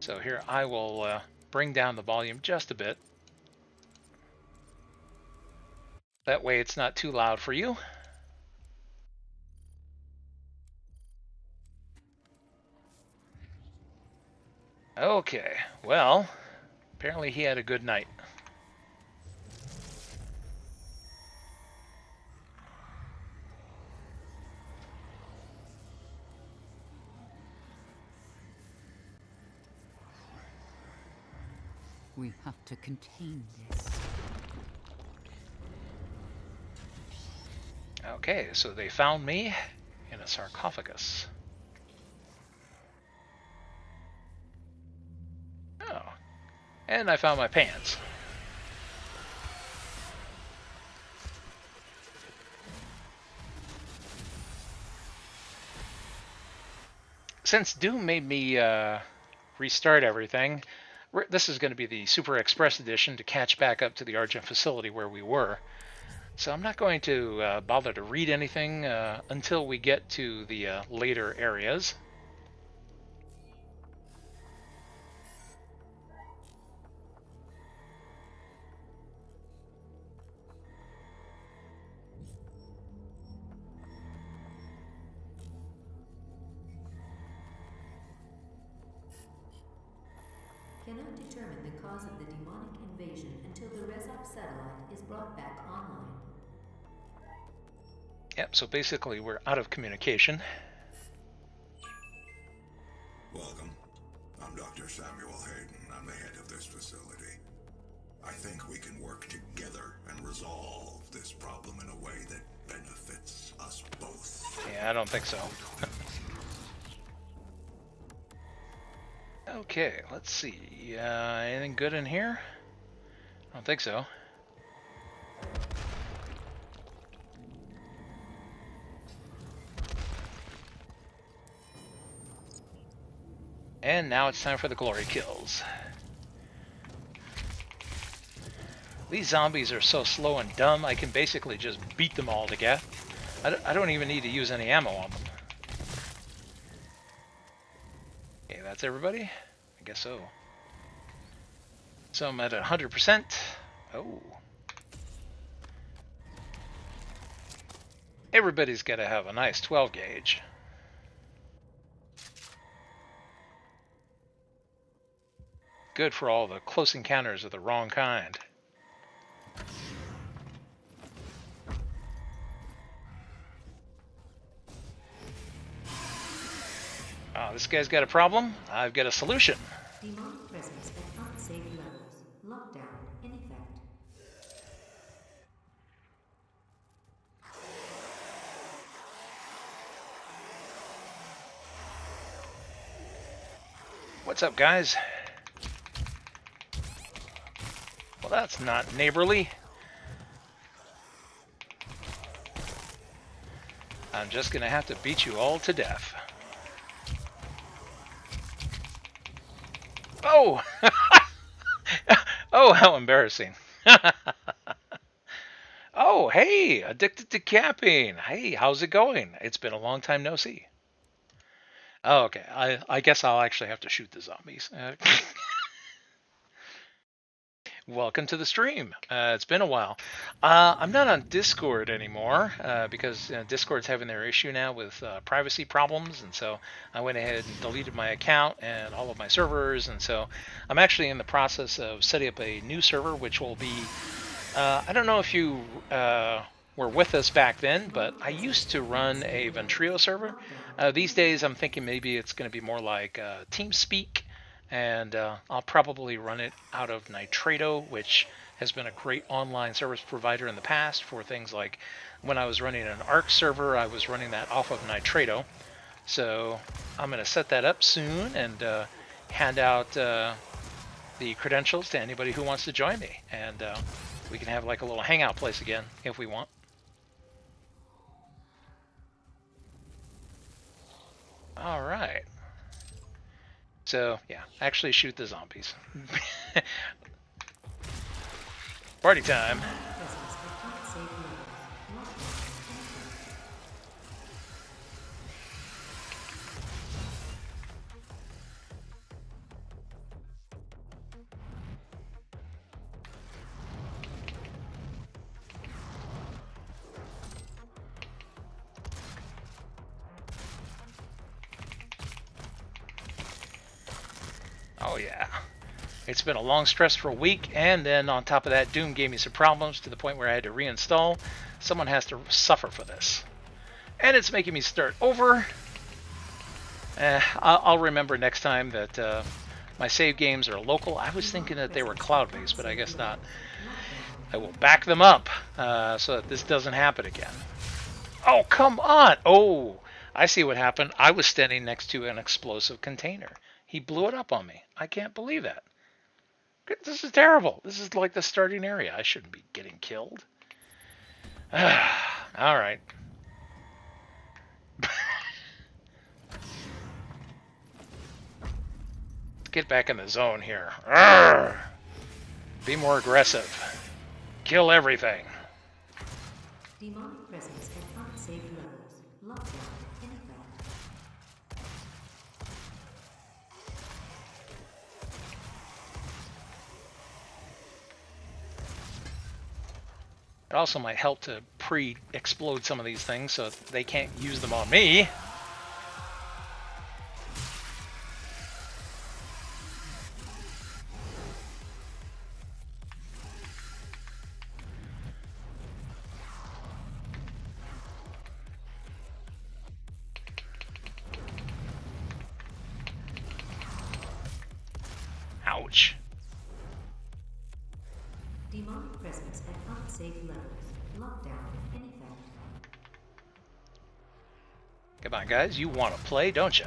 So here I will bring down the volume just a bit. That way it's not too loud for you. Okay, well, apparently he had a good night. We have to contain this. Okay, so they found me in a sarcophagus. Oh, and I found my pants. Since Doom made me restart everything, this is going to be the Super Express edition to catch back up to the Argent facility where we were. So I'm not going to bother to read anything until we get to the later areas. Cannot determine the cause of the demonic invasion until the Resop satellite is brought back online. Yep, so basically we're out of communication. Welcome. I'm Dr. Samuel Hayden. I'm the head of this facility. I think we can work together and resolve this problem in a way that benefits us both. Yeah, I don't think so. Okay, let's see. Anything good in here? I don't think so. And now it's time for the glory kills. These zombies are so slow and dumb, I can basically just beat them all to death. I don't even need to use any ammo on them. Okay, that's everybody? I guess so. So I'm at 100%. Oh. Everybody's got to have a nice 12 gauge. Good for all the close encounters of the wrong kind. Oh, this guy's got a problem. I've got a solution. Demonic presence at unsafe levels. Lockdown in effect. What's up, guys? Well, that's not neighborly. I'm just gonna have to beat you all to death. Oh! Oh, how embarrassing. Oh, hey, addicted to camping. Hey, how's it going? It's been a long time no see. Oh, okay, I guess I'll actually have to shoot the zombies. Welcome to the stream. It's been a while. I'm not on Discord anymore because Discord's having their issue now with privacy problems, and so I went ahead and deleted my account and all of my servers, and so I'm actually in the process of setting up a new server, which will be, I don't know if you were with us back then, but I used to run a Ventrio server. These days I'm thinking maybe it's going to be more like TeamSpeak, and I'll probably run it out of Nitrado, which has been a great online service provider in the past for things like when I was running an ARC server, I was running that off of Nitrado. So I'm going to set that up soon and hand out the credentials to anybody who wants to join me, and we can have like a little hangout place again if we want. All right. So, yeah, actually shoot the zombies. Party time. Oh yeah. It's been a long, stressful week, and then on top of that, Doom gave me some problems to the point where I had to reinstall. Someone has to suffer for this. And it's making me start over. I'll remember next time that my save games are local. I was thinking that they were cloud-based, but I guess not. I will back them up so that this doesn't happen again. Oh, come on! Oh, I see what happened. I was standing next to an explosive container. He blew it up on me. I can't believe that. This is terrible. This is like the starting area. I shouldn't be getting killed. All right. Let's get back in the zone here. Arrgh! Be more aggressive. Kill everything. Demonic presence at unsafe levels. Lockdown in effect. It also might help to pre-explode some of these things so they can't use them on me. Ouch. Demonic presence at unsafe levels. Lockdown in effect. Come on, guys. You want to play, don't you?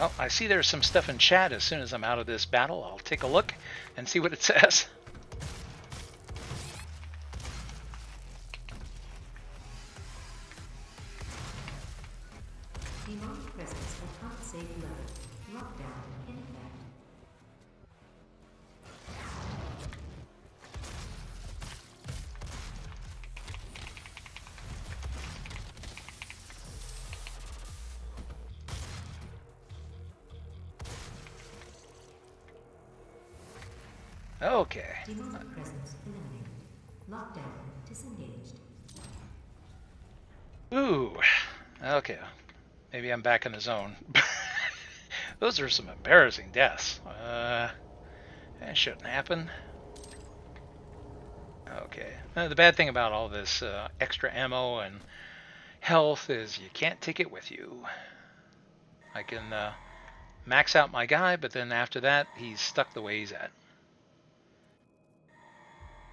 Oh, I see there's some stuff in chat. As soon as I'm out of this battle, I'll take a look and see what it says. Demonic presence at unsafe levels. Lockdown in effect. Okay. Demonic presence eliminated. Lockdown disengaged. Ooh. Okay. Maybe I'm back in the zone. Those are some embarrassing deaths. That shouldn't happen. Okay. The bad thing about all this extra ammo and health is you can't take it with you. I can max out my guy, but then after that, he's stuck the way he's at.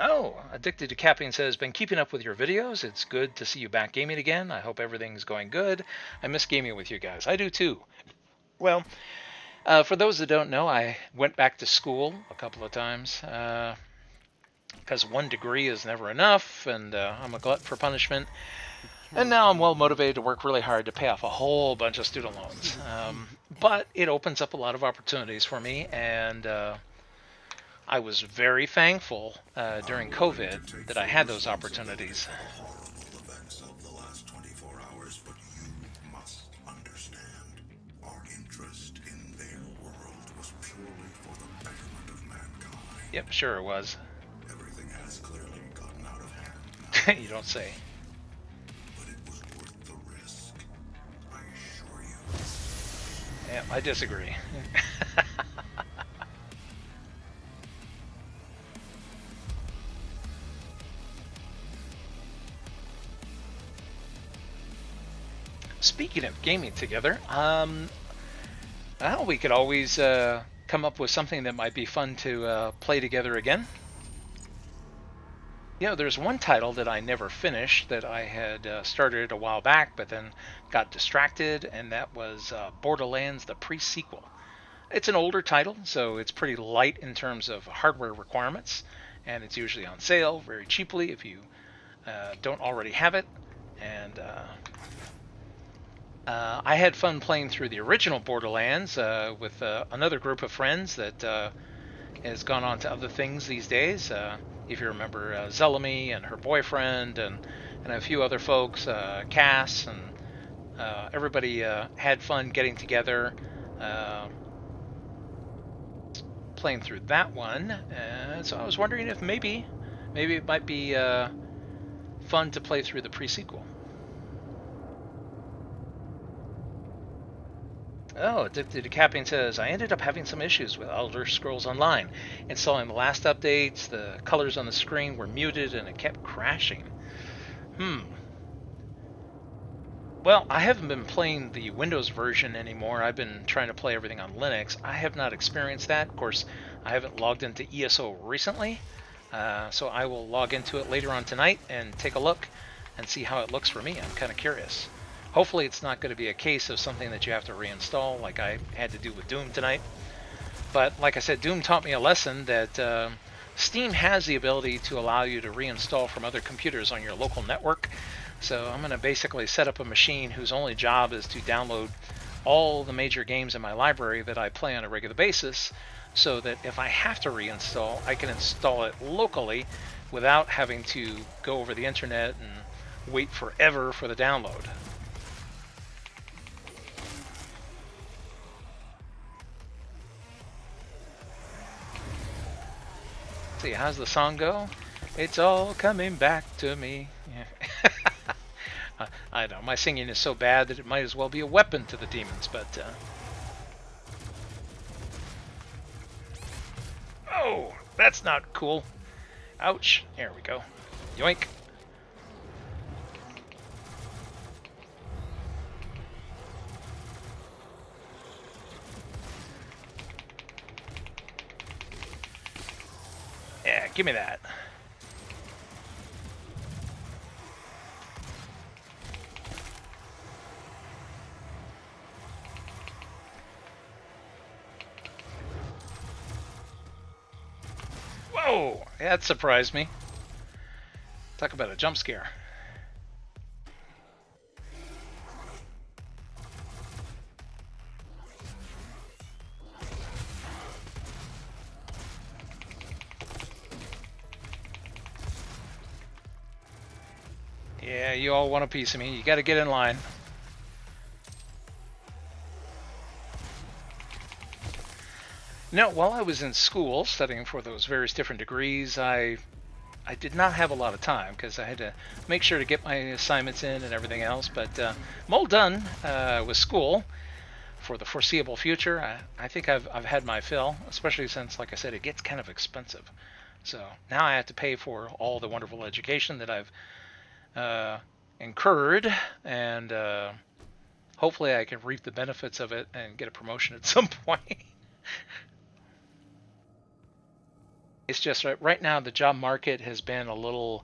Oh, Addicted to Capping says, been keeping up with your videos. It's good to see you back gaming again. I hope everything's going good. I miss gaming with you guys. I do too. Well, for those that don't know, I went back to school a couple of times because one degree is never enough, and I'm a glut for punishment. And now I'm well motivated to work really hard to pay off a whole bunch of student loans. But it opens up a lot of opportunities for me, and I was very thankful during COVID that I had those opportunities. Events of the last 24 hours, but you must understand. Our interest in their world was purely for the betterment of mankind. Yep, sure it was. Everything has clearly gotten out of hand. You don't say. But it was worth the risk. I assure you. Yeah, I disagree. Speaking of gaming together, well, we could always come up with something that might be fun to play together again. You know, there's one title that I never finished that I had started a while back, but then got distracted, and that was Borderlands, the pre-sequel. It's an older title, so it's pretty light in terms of hardware requirements, and it's usually on sale very cheaply if you don't already have it. And I had fun playing through the original Borderlands with another group of friends that has gone on to other things these days. If you remember Zelamy and her boyfriend and a few other folks, Cass and everybody had fun getting together, playing through that one. So I was wondering if maybe it might be fun to play through the pre-sequel. Oh, Addicted to Capping says, I ended up having some issues with Elder Scrolls Online. Installing the last updates, the colors on the screen were muted and it kept crashing. Well, I haven't been playing the Windows version anymore. I've been trying to play everything on Linux. I have not experienced that. Of course, I haven't logged into ESO recently, so I will log into it later on tonight and take a look and see how it looks for me. I'm kind of curious. Hopefully it's not going to be a case of something that you have to reinstall like I had to do with Doom tonight. But like I said, Doom taught me a lesson that Steam has the ability to allow you to reinstall from other computers on your local network. So I'm going to basically set up a machine whose only job is to download all the major games in my library that I play on a regular basis, so that if I have to reinstall, I can install it locally without having to go over the internet and wait forever for the download. Let's see, how's the song go? It's all coming back to me. Yeah. I know, my singing is so bad that it might as well be a weapon to the demons, but... Oh, that's not cool. Ouch. There we go. Yoink. Yeah, give me that. Whoa! That surprised me. Talk about a jump scare. Yeah, you all want a piece of me. You gotta get in line. No, while I was in school studying for those various different degrees, I did not have a lot of time because I had to make sure to get my assignments in and everything else. But I'm all done with school for the foreseeable future. I think I've had my fill, especially since, like I said, it gets kind of expensive. So now I have to pay for all the wonderful education that I've incurred, and hopefully I can reap the benefits of it and get a promotion at some point. It's just right now the job market has been a little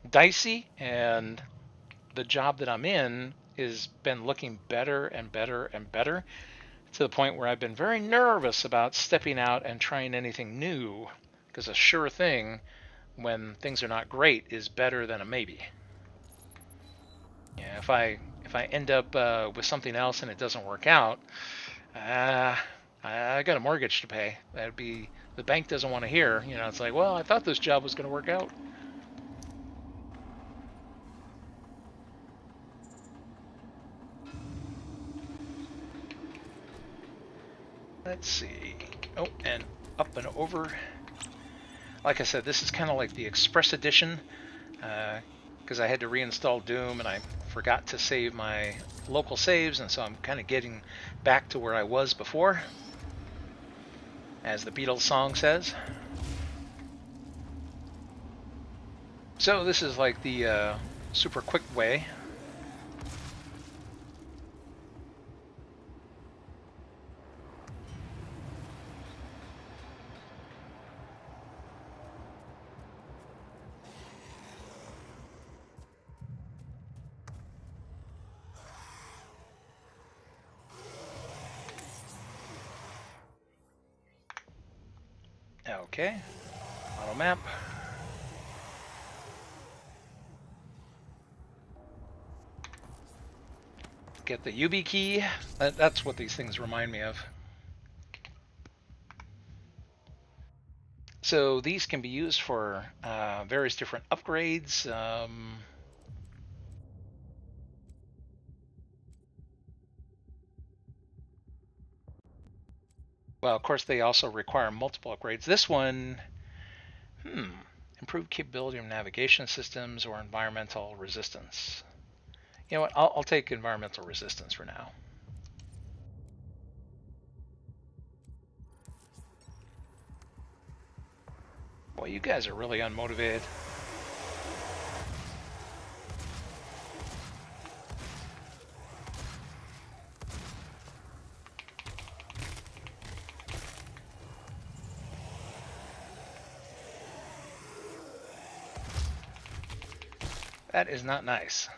dicey, and the job that I'm in has been looking better and better and better, to the point where I've been very nervous about stepping out and trying anything new, because a sure thing when things are not great is better than a maybe. Yeah, if I end up with something else and it doesn't work out, I got a mortgage to pay. That'd be, the bank doesn't want to hear. You know, it's like, well, I thought this job was going to work out. Let's see. Oh, and up and over. Like I said, this is kind of like the Express Edition, because I had to reinstall Doom and I forgot to save my local saves, and so I'm kind of getting back to where I was before, as the Beatles song says. So this is like the super quick way. Okay, auto map. Get the UB key. That's what these things remind me of. So these can be used for various different upgrades. 。Well, of course, they also require multiple upgrades. This one, improved capability of navigation systems or environmental resistance. You know what? I'll take environmental resistance for now. Boy, you guys are really unmotivated. That is not nice.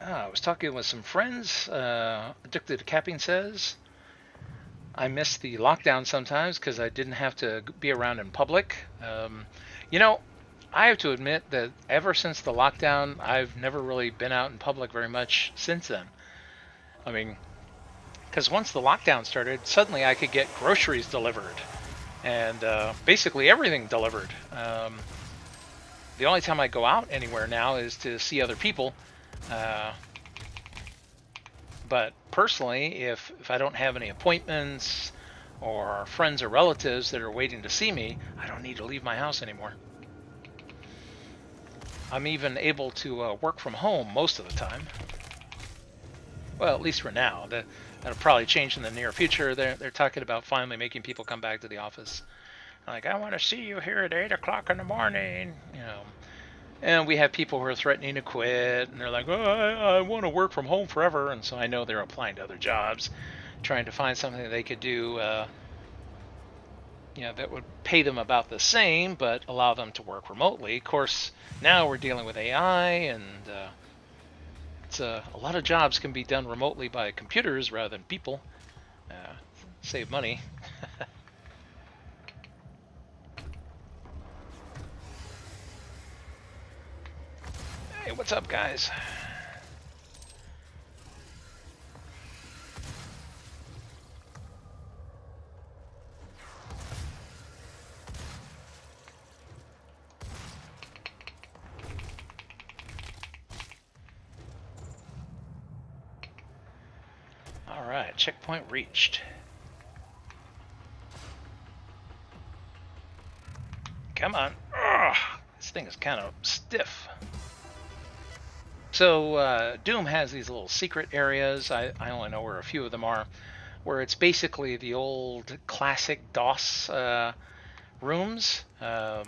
I was talking with some friends. Addicted to Capping says, I miss the lockdown sometimes because I didn't have to be around in public. You know, I have to admit that ever since the lockdown, I've never really been out in public very much since then. I mean, because once the lockdown started, suddenly I could get groceries delivered and basically everything delivered. The only time I go out anywhere now is to see other people. But personally, if I don't have any appointments or friends or relatives that are waiting to see me, I don't need to leave my house anymore. I'm even able to work from home most of the time. Well, at least for now. That'll probably change in the near future. They're talking about finally making people come back to the office. Like, I want to see you here at 8 o'clock in the morning, you know. And we have people who are threatening to quit, and they're like, oh, I want to work from home forever. And so I know they're applying to other jobs, trying to find something that they could do, that would pay them about the same, but allow them to work remotely. Of course, now we're dealing with AI, and it's a lot of jobs can be done remotely by computers rather than people. Save money. Hey, what's up, guys? All right, checkpoint reached. Come on. Ugh, this thing is kind of stiff. So Doom has these little secret areas. I only know where a few of them are, where it's basically the old classic DOS rooms. Come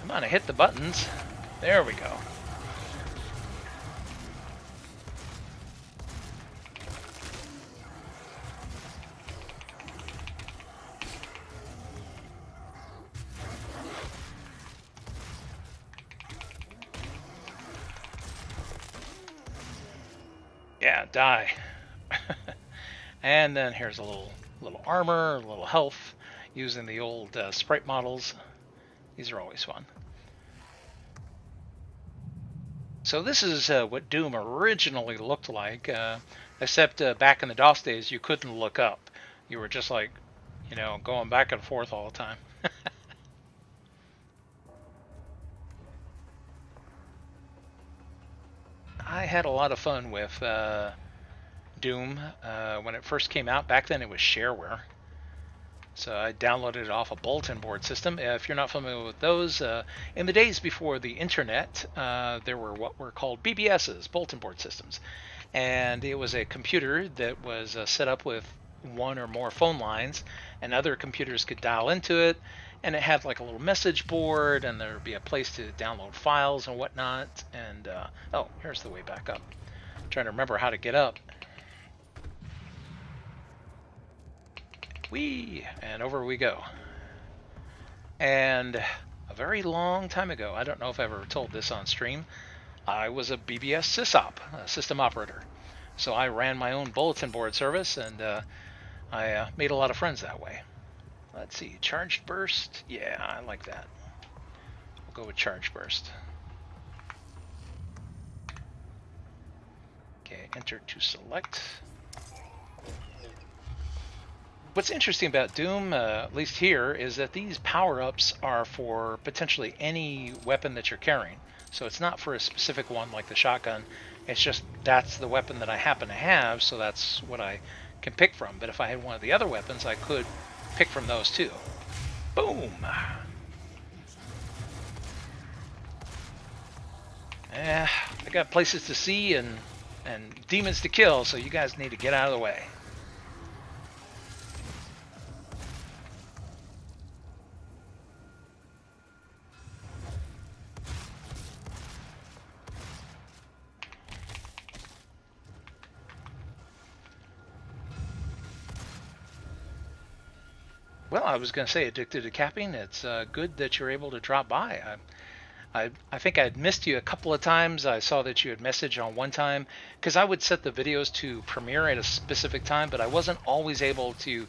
on, I hit the buttons. There we go. Yeah, die. And then here's a little armor, a little health, using the old sprite models. These are always fun. So this is what Doom originally looked like, except back in the DOS days, you couldn't look up. You were just like, going back and forth all the time. I had a lot of fun with Doom when it first came out. Back then it was shareware. So I downloaded it off a bulletin board system. If you're not familiar with those, in the days before the internet, there were what were called BBSs, bulletin board systems. And it was a computer that was set up with one or more phone lines, and other computers could dial into it. And it had like a little message board, and there would be a place to download files and whatnot. And, oh, here's the way back up. I'm trying to remember how to get up. Whee! And over we go. And a very long time ago, I don't know if I ever told this on stream, I was a BBS sysop, a system operator. So I ran my own bulletin board service, and I made a lot of friends that way. Let's see, charged burst. Yeah, I like that. We'll go with charged burst. Okay, enter to select. What's interesting about Doom, at least here, is that these power-ups are for potentially any weapon that you're carrying. So it's not for a specific one like the shotgun. It's just that's the weapon that I happen to have, so that's what I can pick from. But if I had one of the other weapons, I could pick from those too. Boom! I got places to see and demons to kill, so you guys need to get out of the way. Well, I was going to say, addicted to capping, it's good that you're able to drop by. I think I'd missed you a couple of times. I saw that you had messaged on one time, because I would set the videos to premiere at a specific time, but I wasn't always able to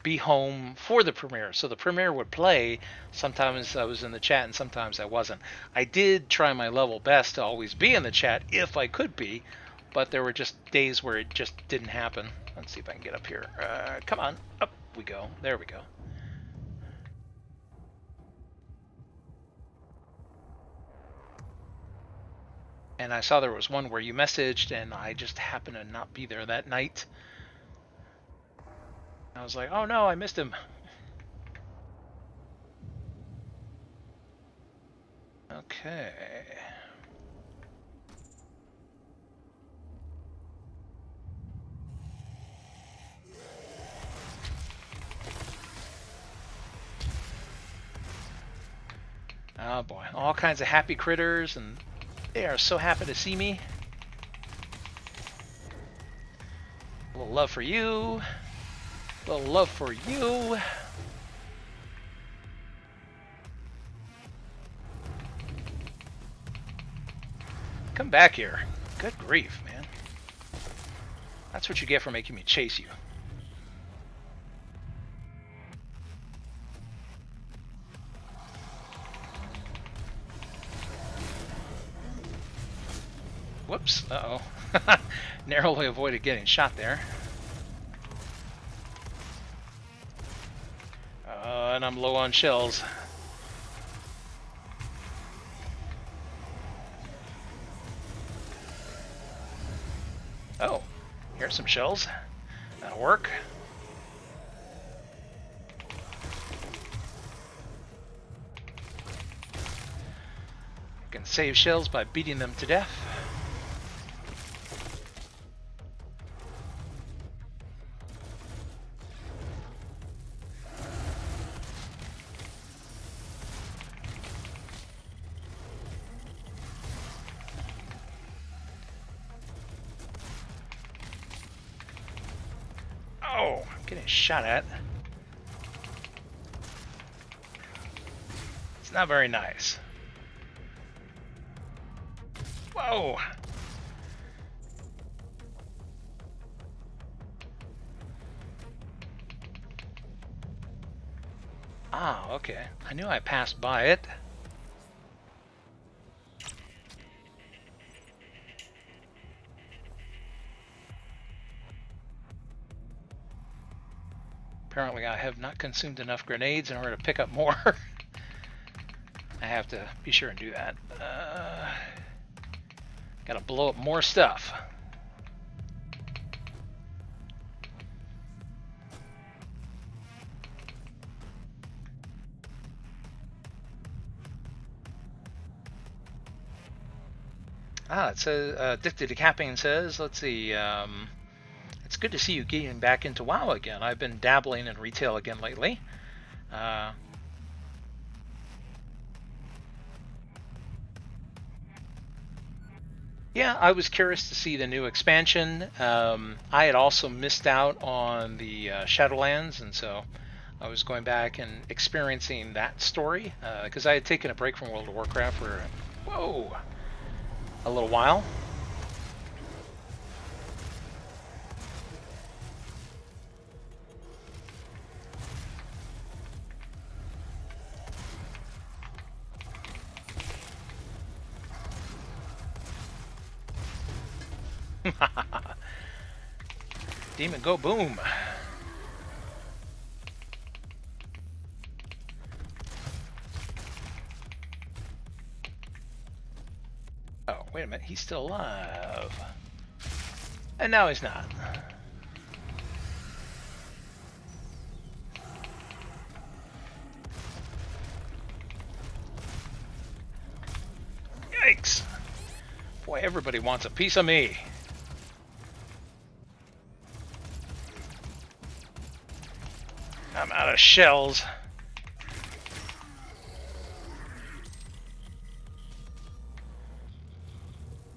be home for the premiere. So the premiere would play. Sometimes I was in the chat and sometimes I wasn't. I did try my level best to always be in the chat if I could be, but there were just days where it just didn't happen. Let's see if I can get up here. Come on, up we go. There we go. And I saw there was one where you messaged and I just happened to not be there that night. I was like, oh no, I missed him. Okay. Oh boy, all kinds of happy critters, and they are so happy to see me. A little love for you. A little love for you. Come back here. Good grief, man. That's what you get for making me chase you. Whoops, uh-oh. Narrowly avoided getting shot there. And I'm low on shells. Oh, here's some shells. That'll work. Can save shells by beating them to death. Oh, I'm getting shot at. It's not very nice. Whoa! Ah, okay. I knew I passed by it. Apparently I have not consumed enough grenades in order to pick up more. I have to be sure and do that. Gotta blow up more stuff. Ah, it says, Addicted to Capping says, let's see, it's good to see you getting back into WoW again. I've been dabbling in retail again lately. Yeah, I was curious to see the new expansion. I had also missed out on the Shadowlands, and so I was going back and experiencing that story, because I had taken a break from World of Warcraft for, a little while. Demon, go boom. Oh, wait a minute. He's still alive. And now he's not. Yikes. Boy, everybody wants a piece of me. I'm out of shells.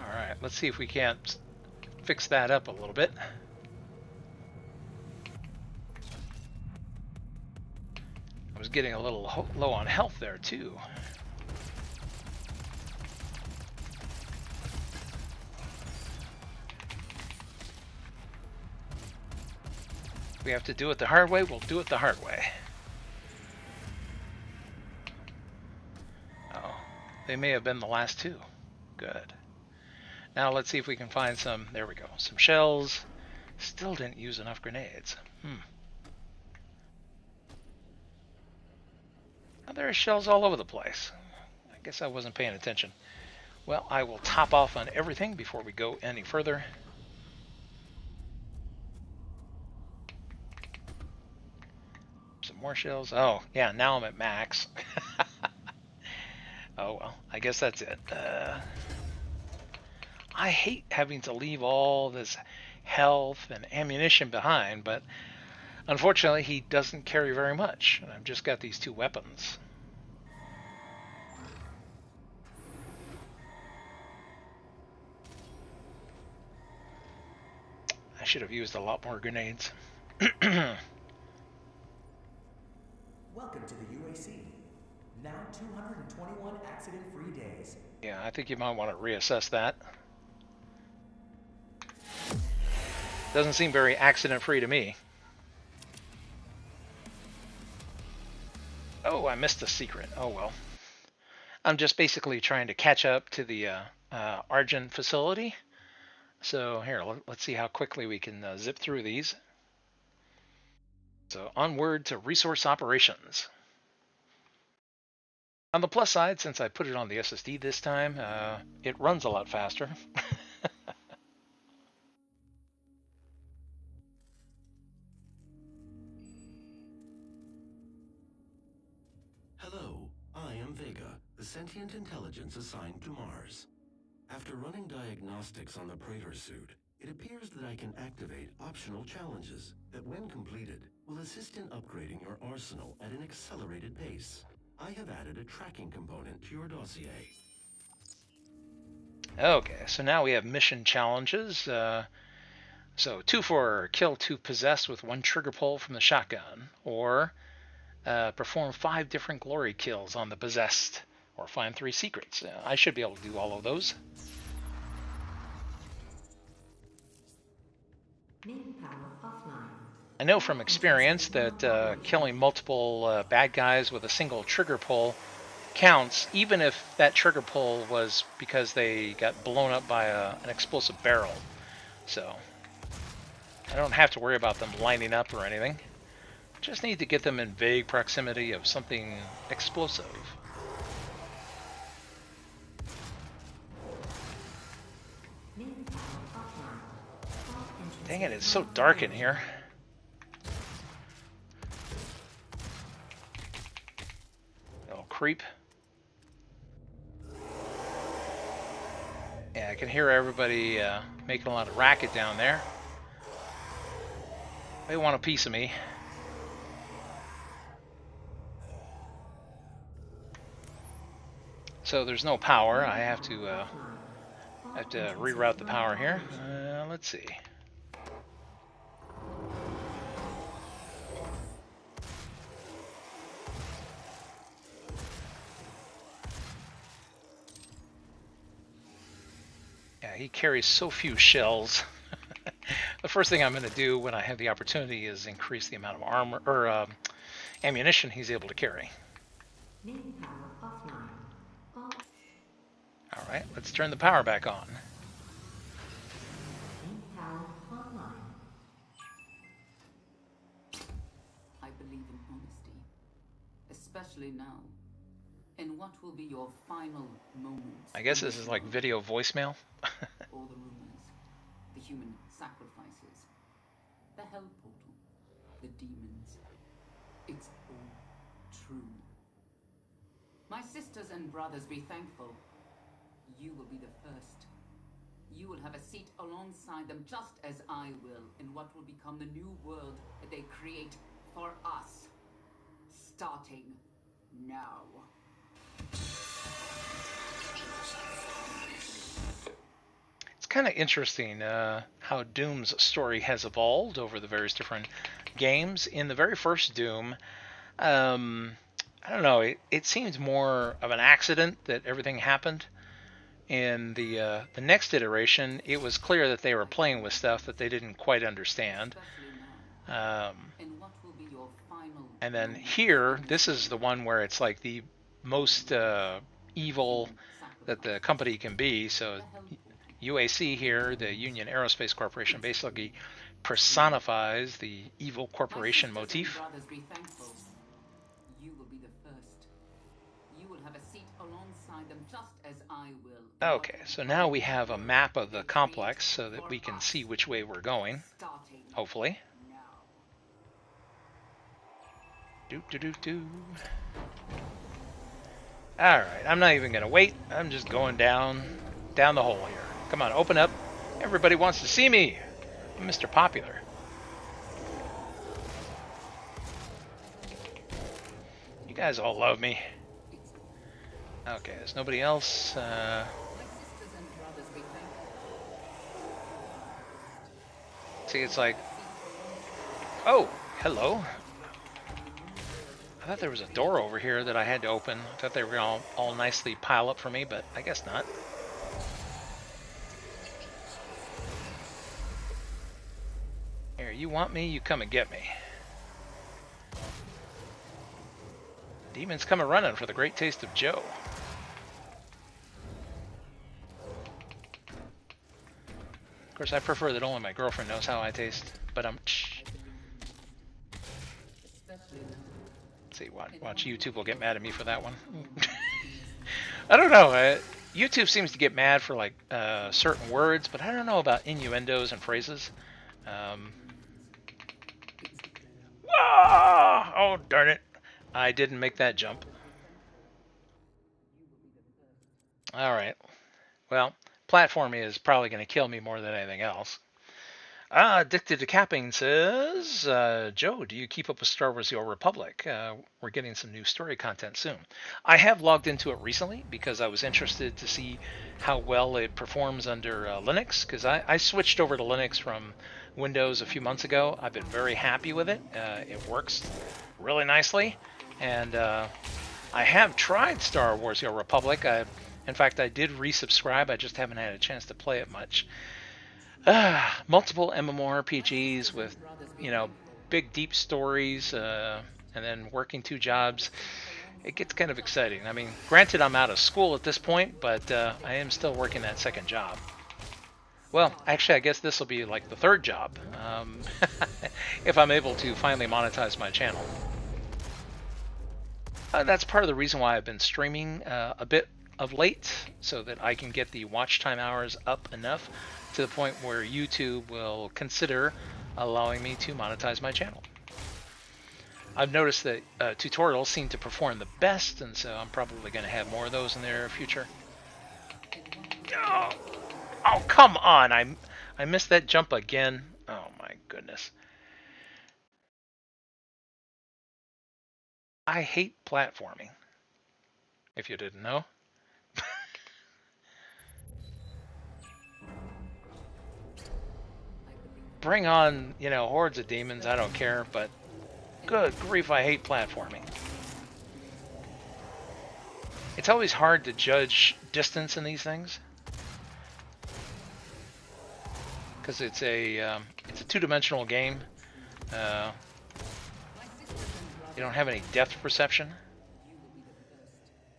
Alright, let's see if we can't fix that up a little bit. I was getting a little low on health there, too. If we have to do it the hard way, we'll do it the hard way. Oh, they may have been the last two. Good. Now let's see if we can find some, there we go, some shells. Still didn't use enough grenades. Now, there are shells all over the place. I guess I wasn't paying attention. Well, I will top off on everything before we go any further. Some more shells. Oh, yeah, now I'm at max. Oh, well, I guess that's it. I hate having to leave all this health and ammunition behind, but unfortunately he doesn't carry very much. And I've just got these two weapons. I should have used a lot more grenades. Welcome to the UAC. Now 221 accident-free days. Yeah, I think you might want to reassess that. Doesn't seem very accident-free to me. Oh, I missed a secret. Oh well. I'm just basically trying to catch up to the Argent facility. So here, let's see how quickly we can zip through these. So onward to resource operations. On the plus side, since I put it on the SSD this time, it runs a lot faster. Hello, I am Vega, the sentient intelligence assigned to Mars. After running diagnostics on the Praetor suit, it appears that I can activate optional challenges that, when completed, will assist in upgrading your arsenal at an accelerated pace. I have added a tracking component to your dossier. Okay, so now we have mission challenges. So 2 for kill 2 possessed with 1 trigger pull from the shotgun, or perform 5 different glory kills on the possessed, or find 3 secrets. I should be able to do all of those. Main power offline. I know from experience that killing multiple bad guys with a single trigger pull counts, even if that trigger pull was because they got blown up by an explosive barrel. So I don't have to worry about them lining up or anything. Just need to get them in vague proximity of something explosive. Main power offline. All entrances Dang it, it's so dark in here. Little creep. Yeah, I can hear everybody making a lot of racket down there. They want a piece of me. So there's no power. I have to reroute the power here. Let's see. Yeah, he carries so few shells. The first thing I'm going to do when I have the opportunity is increase the amount of armor or ammunition he's able to carry. Main power offline. All All right, let's turn the power back on. Especially now, in what will be your final moments. I guess this is like video voicemail. All the rumors, the human sacrifices, the hell portal, the demons. It's all true. My sisters and brothers, be thankful. You will be the first. You will have a seat alongside them, just as I will, in what will become the new world that they create for us. Starting now. It's kind of interesting how Doom's story has evolved over the various different games. In the very first Doom, I don't know, it seems more of an accident that everything happened. In the next iteration, it was clear that they were playing with stuff that they didn't quite understand. And then here, this is the one where it's like the most evil that the company can be. So UAC here, the Union Aerospace Corporation, basically personifies the evil corporation motif. Okay, so now we have a map of the complex so that we can see which way we're going, hopefully. Alright, I'm not even going to wait. I'm just going down the hole here. Come on, open up. Everybody wants to see me. I'm Mr. Popular. You guys all love me. Okay, there's nobody else. See, it's like... Oh, hello. I thought there was a door over here that I had to open. I thought they were going to all nicely pile up for me, but I guess not. Here, you want me? You come and get me. Demons come a-running for the great taste of Joe. Of course, I prefer that only my girlfriend knows how I taste, but see, watch YouTube will get mad at me for that one. I don't know. YouTube seems to get mad for like certain words, but I don't know about innuendos and phrases. Oh, darn it. I didn't make that jump. Alright. Well, platforming is probably going to kill me more than anything else. Addicted to Capping says, Joe, do you keep up with Star Wars The Old Republic? We're getting some new story content soon. I have logged into it recently because I was interested to see how well it performs under Linux, because I switched over to Linux from Windows a few months ago. I've been very happy with it. It works really nicely, and I have tried Star Wars The Old Republic. In fact, I did resubscribe. I just haven't had a chance to play it much. Multiple MMORPGs with, big deep stories, and then working two jobs. It gets kind of exciting. I mean, granted, I'm out of school at this point, but I am still working that second job. Well, actually, I guess this will be like the third job, if I'm able to finally monetize my channel. That's part of the reason why I've been streaming a bit of late, so that I can get the watch time hours up enough to the point where YouTube will consider allowing me to monetize my channel. I've noticed that tutorials seem to perform the best, and so I'm probably going to have more of those in the near future. Oh, come on! I missed that jump again. Oh my goodness. I hate platforming, if you didn't know. Bring on, hordes of demons, I don't care, but good grief, I hate platforming. It's always hard to judge distance in these things, because it's a two-dimensional game. You don't have any depth perception.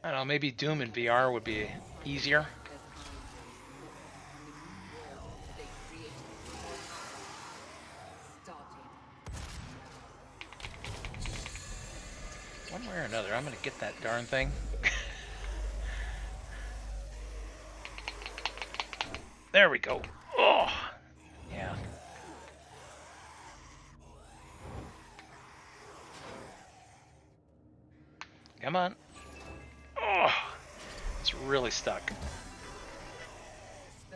I don't know, maybe Doom in VR would be easier. One way or another, I'm going to get that darn thing. There we go. Oh, yeah. Come on. Oh, it's really stuck.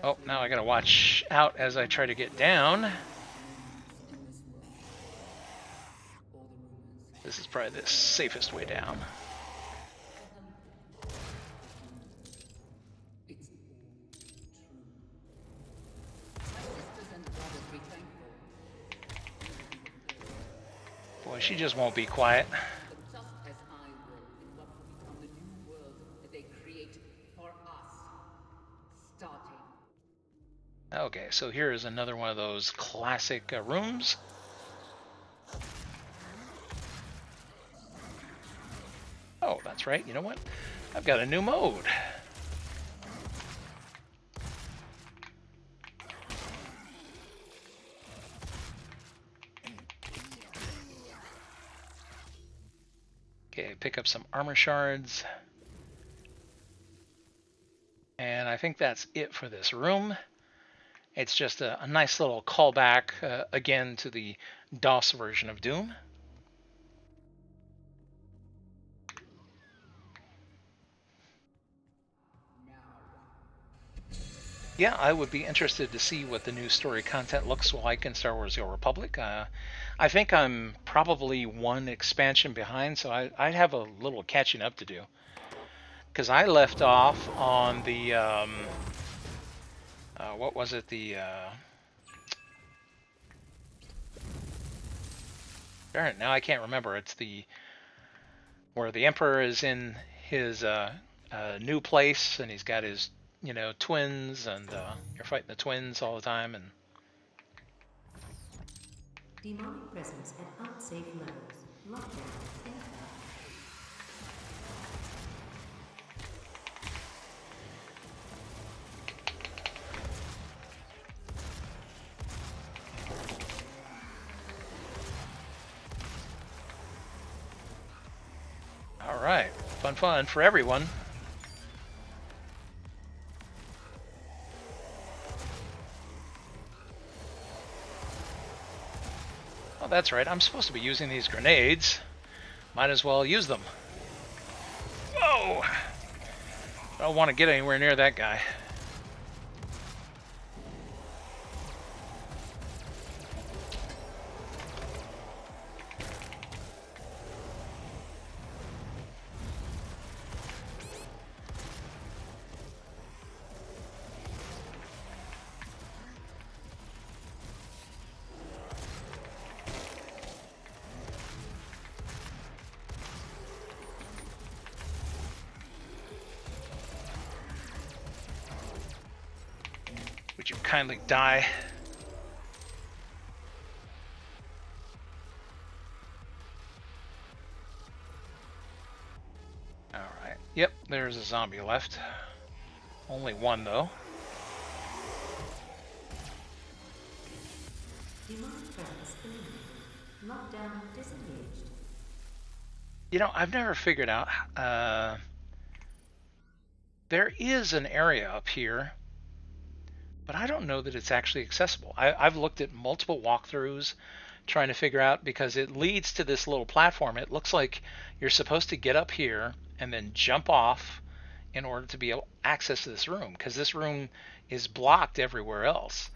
Oh, now I gotta watch out as I try to get down. This is probably the safest way down. Boy, she just won't be quiet. Just as I will in what will become the new world that they create for us. Starting. Okay, so here is another one of those classic rooms. Oh, that's right. You know what? I've got a new mode. Okay, pick up some armor shards. And I think that's it for this room. It's just a nice little callback, again, to the DOS version of Doom. Yeah, I would be interested to see what the new story content looks like in Star Wars: The Old Republic. I think I'm probably one expansion behind, so I'd have a little catching up to do. Because I left off on the, what was it, darn it, now I can't remember. It's where the Emperor is in his new place, and he's got his, twins, and you're fighting the twins all the time, and Demonic presence at unsafe levels. Lockdown. all right, fun for everyone. Oh, that's right. I'm supposed to be using these grenades. Might as well use them. Whoa! I don't want to get anywhere near that guy. Would you kindly die? Alright. Yep, there's a zombie left. Only one, though. Demonic presence eliminated. Lockdown disengaged. I've never figured out. There is an area up here, but I don't know that it's actually accessible. I've looked at multiple walkthroughs trying to figure out, because it leads to this little platform. It looks like you're supposed to get up here and then jump off in order to be able to access to this room, because this room is blocked everywhere else.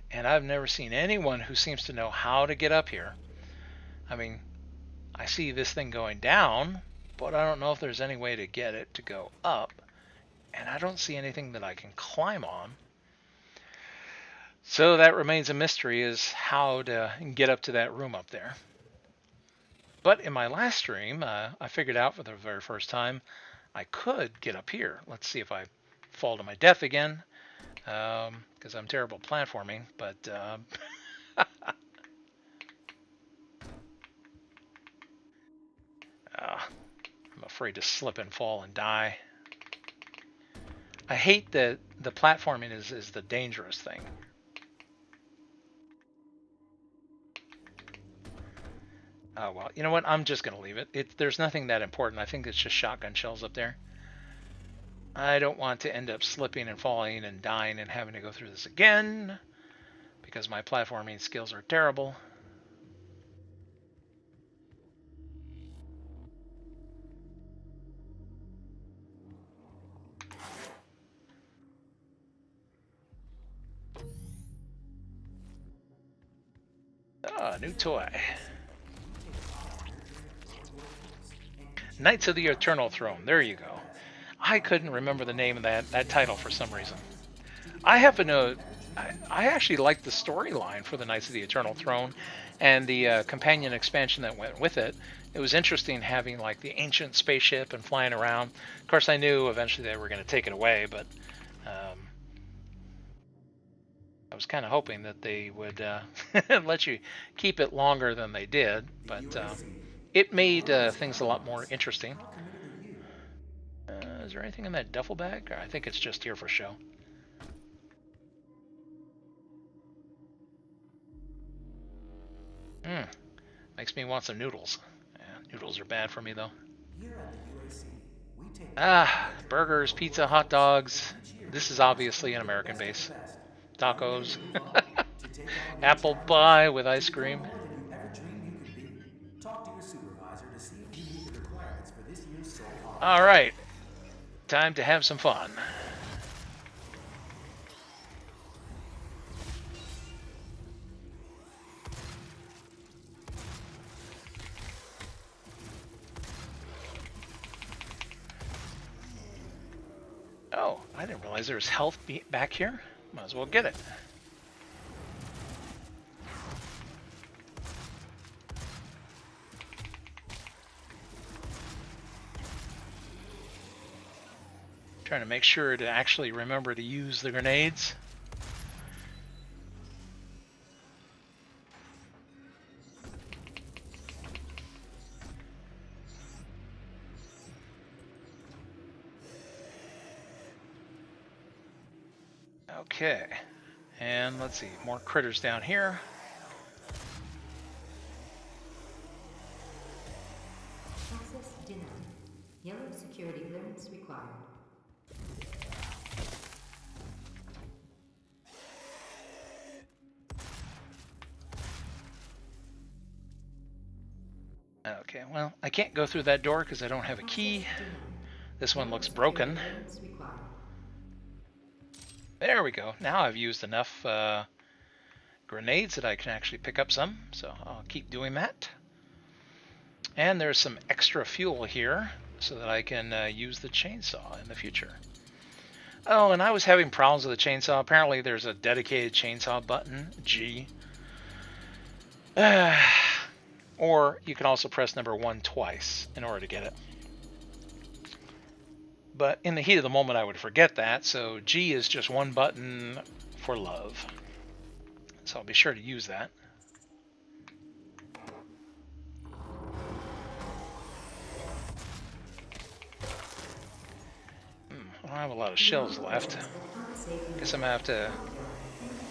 And I've never seen anyone who seems to know how to get up here. I mean, I see this thing going down, but I don't know if there's any way to get it to go up. And I don't see anything that I can climb on. So that remains a mystery, is how to get up to that room up there. But in my last stream, I figured out for the very first time I could get up here. Let's see if I fall to my death again, because I'm terrible at platforming. But I'm afraid to slip and fall and die. I hate that the platforming is the dangerous thing. Oh, well, you know what? I'm just going to leave it. There's nothing that important. I think it's just shotgun shells up there. I don't want to end up slipping and falling and dying and having to go through this again because my platforming skills are terrible. Ah, new toy. Knights of the Eternal Throne. There you go. I couldn't remember the name of that title for some reason. I happen to... I actually liked the storyline for the Knights of the Eternal Throne and the companion expansion that went with it. It was interesting having like the ancient spaceship and flying around. Of course, I knew eventually they were going to take it away, but I was kind of hoping that they would let you keep it longer than they did. But it made things a lot more interesting. Is there anything in that duffel bag? Or I think it's just here for show. Makes me want some noodles. Yeah, noodles are bad for me though. Ah, burgers, pizza, hot dogs. This is obviously an American base. Tacos. Apple pie with ice cream. Alright. Time to have some fun. Oh, I didn't realize there was health back here. Might as well get it. Trying to make sure to actually remember to use the grenades. Okay, and let's see, more critters down here. Access denied. Yellow security clearance required. Okay, well, I can't go through that door because I don't have a key. This one looks broken. There we go. Now I've used enough grenades that I can actually pick up some, so I'll keep doing that. And there's some extra fuel here so that I can use the chainsaw in the future. Oh, and I was having problems with the chainsaw. Apparently there's a dedicated chainsaw button, G. Or you can also press number 1 twice in order to get it. But in the heat of the moment, I would forget that, so G is just one button for love. So I'll be sure to use that. I don't have a lot of shells left. Guess I'm going to have to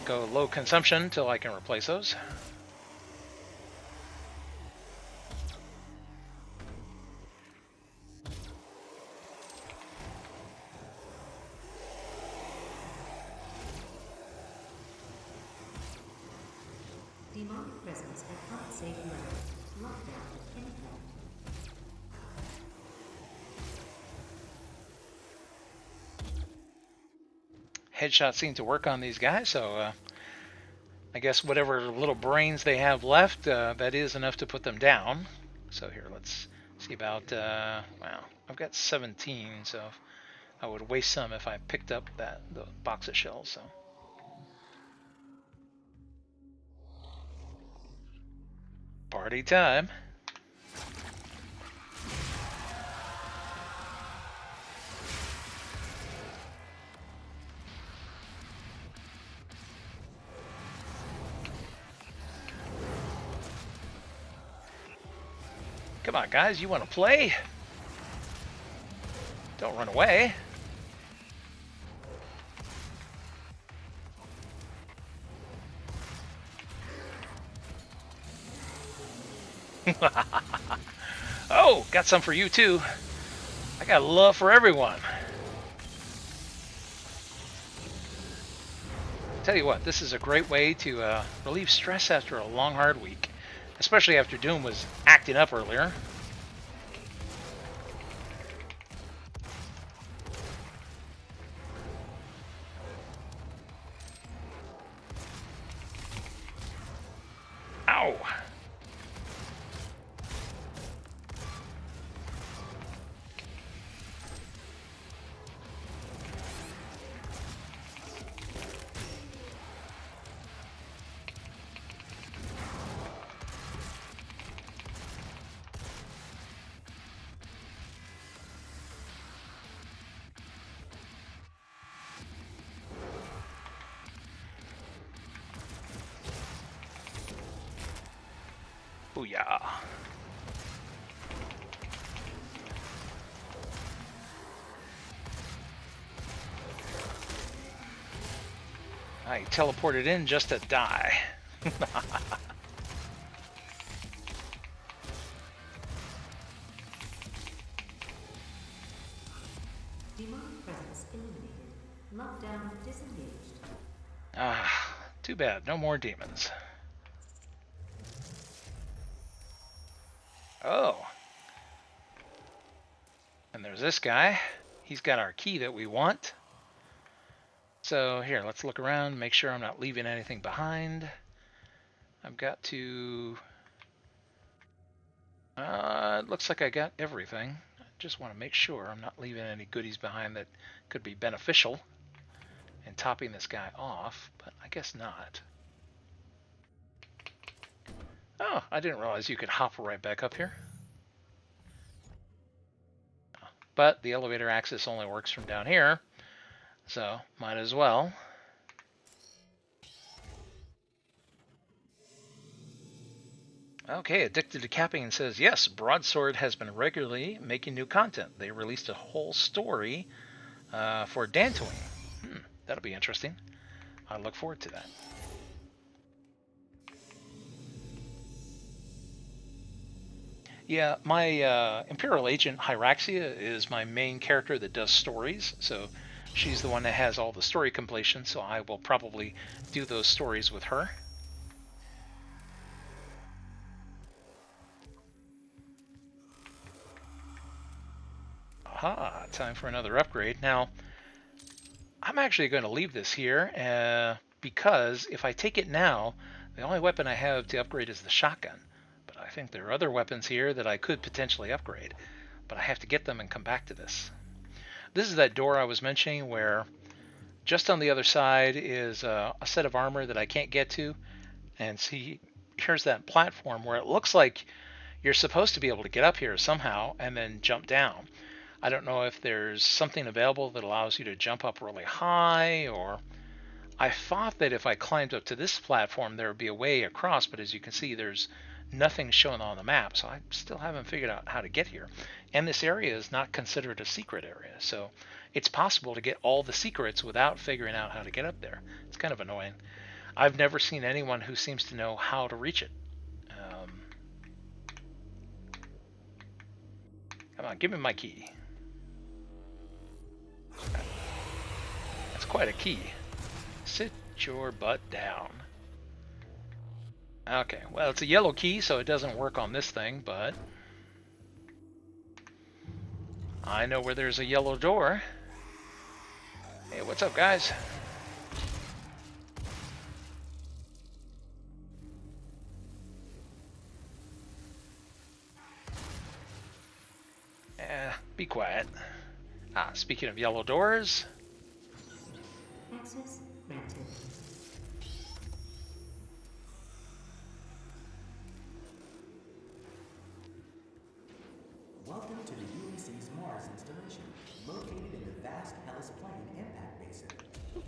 go low consumption until I can replace those. Demonic presence at unsafe levels. Lockdown at any point. Headshots seem to work on these guys, so I guess whatever little brains they have left, that is enough to put them down. So here, let's see about, wow, I've got 17, so I would waste some if I picked up the box of shells, so. Party time. Come on, guys, you want to play? Don't run away. Oh, got some for you too. I got love for everyone. Tell you what, this is a great way to relieve stress after a long, hard week, especially after Doom was acting up earlier. Ow! Booyah. I teleported in just to die. Demonic presence eliminated. Lockdown disengaged. Ah, too bad. No more demons. Oh. And there's this guy. He's got our key that we want. So here, let's look around, make sure I'm not leaving anything behind. I've got to... it looks like I got everything. I just want to make sure I'm not leaving any goodies behind that could be beneficial in topping this guy off, but I guess not. Oh, I didn't realize you could hop right back up here. But the elevator access only works from down here, so might as well. Okay, Addicted to Capping says, yes, Broadsword has been regularly making new content. They released a whole story for Dantooine. That'll be interesting. I look forward to that. Yeah, my Imperial Agent Hyraxia is my main character that does stories, so she's the one that has all the story completion, so I will probably do those stories with her. Aha, time for another upgrade. Now, I'm actually going to leave this here because if I take it now, the only weapon I have to upgrade is the shotgun. But I think there are other weapons here that I could potentially upgrade. But I have to get them and come back to this. This is that door I was mentioning where just on the other side is a set of armor that I can't get to. And see, here's that platform where it looks like you're supposed to be able to get up here somehow and then jump down. I don't know if there's something available that allows you to jump up really high, or I thought that if I climbed up to this platform there would be a way across, but as you can see there's nothing shown on the map, so I still haven't figured out how to get here. And this area is not considered a secret area, so it's possible to get all the secrets without figuring out how to get up there. It's kind of annoying. I've never seen anyone who seems to know how to reach it. Come on, give me my key. That's quite a key. Sit your butt down. Okay, well, it's a yellow key, so it doesn't work on this thing, but I know where there's a yellow door. Hey, what's up, guys? Be quiet. Speaking of yellow doors. Access granted. Welcome to the UAC's Mars installation, located in the vast Hellas Plain impact basin.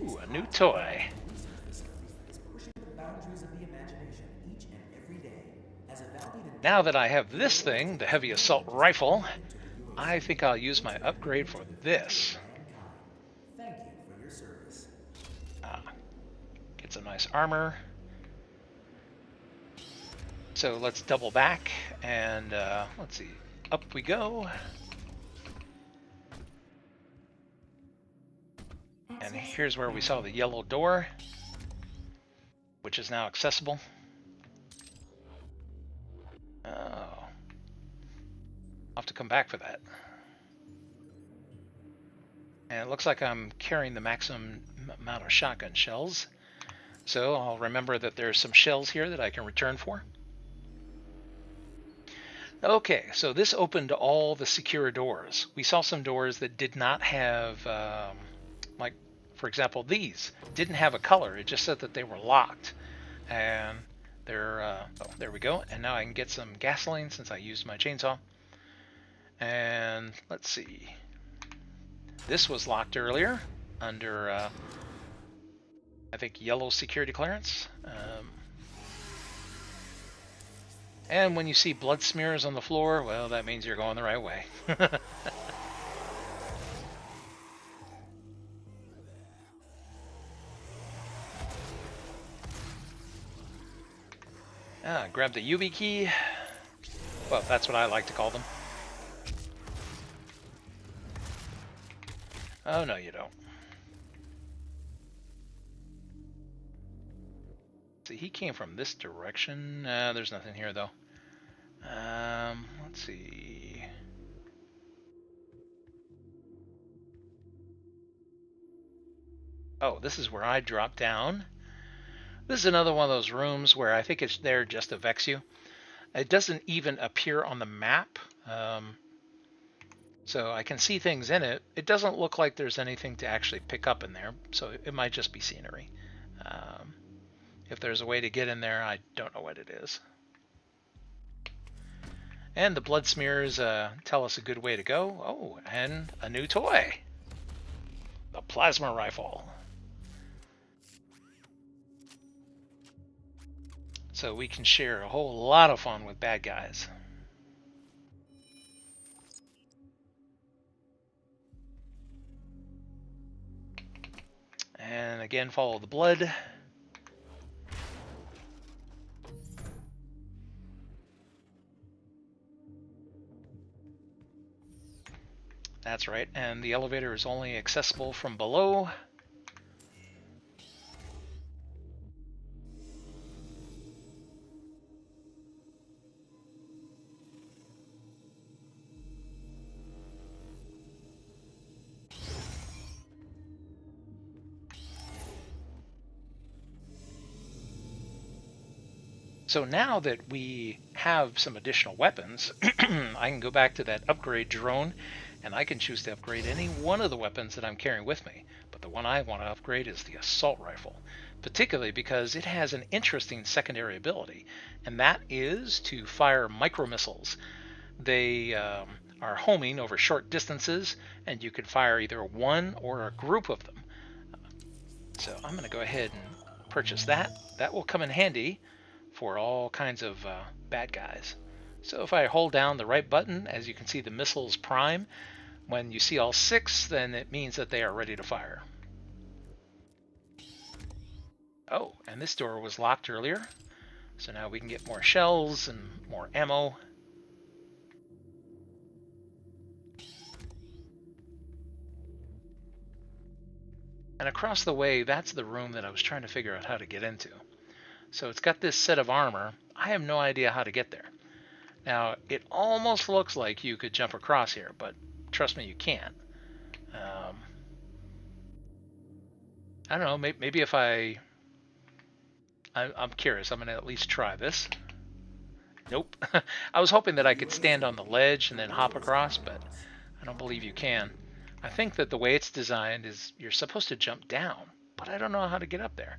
Ooh, a new toy. Research facility is pushing the boundaries of the imagination each and every day. As a valued Now that I have this thing, the heavy assault rifle, I think I'll use my upgrade for this. thank you for your service. Get some nice armor. So let's double back and let's see, up we go. And here's where we saw the yellow door, which is now accessible. Oh, I'll have to come back for that. And it looks like I'm carrying the maximum amount of shotgun shells. So I'll remember that there's some shells here that I can return for. Okay, so this opened all the secure doors. We saw some doors that did not have, like, for example, these didn't have a color. It just said that they were locked. And they're, oh, there we go. And now I can get some gasoline since I used my chainsaw. And let's see. This was locked earlier under, I think, yellow security clearance. And when you see blood smears on the floor, well, that means you're going the right way. Grab the UV key. Well, that's what I like to call them. Oh, no, you don't. See, he came from this direction. There's nothing here, though. Let's see. Oh, this is where I drop down. This is another one of those rooms where I think it's there just to vex you. It doesn't even appear on the map. So I can see things in it. It doesn't look like there's anything to actually pick up in there, so it might just be scenery. If there's a way to get in there, I don't know what it is. And the blood smears tell us a good way to go. Oh, and a new toy. The plasma rifle. So we can share a whole lot of fun with bad guys. And again, follow the blood. That's right, and the elevator is only accessible from below. So now that we have some additional weapons, I can go back to that upgrade drone, and I can choose to upgrade any one of the weapons that I'm carrying with me. But the one I want to upgrade is the assault rifle, particularly because it has an interesting secondary ability, and that is to fire micro missiles. They are homing over short distances, and you can fire either one or a group of them. So I'm going to go ahead and purchase that. That will come in handy for all kinds of bad guys. So if I hold down the right button, as you can see the missiles prime. When you see all 6, then it means that they are ready to fire. Oh, and this door was locked earlier. So now we can get more shells and more ammo. And across the way, that's the room that I was trying to figure out how to get into. So it's got this set of armor. I have no idea how to get there. Now, it almost looks like you could jump across here, but trust me, you can't. I don't know, maybe if I'm curious. I'm going to at least try this. Nope. I was hoping that I could stand on the ledge and then hop across, but I don't believe you can. I think that the way it's designed is you're supposed to jump down, but I don't know how to get up there.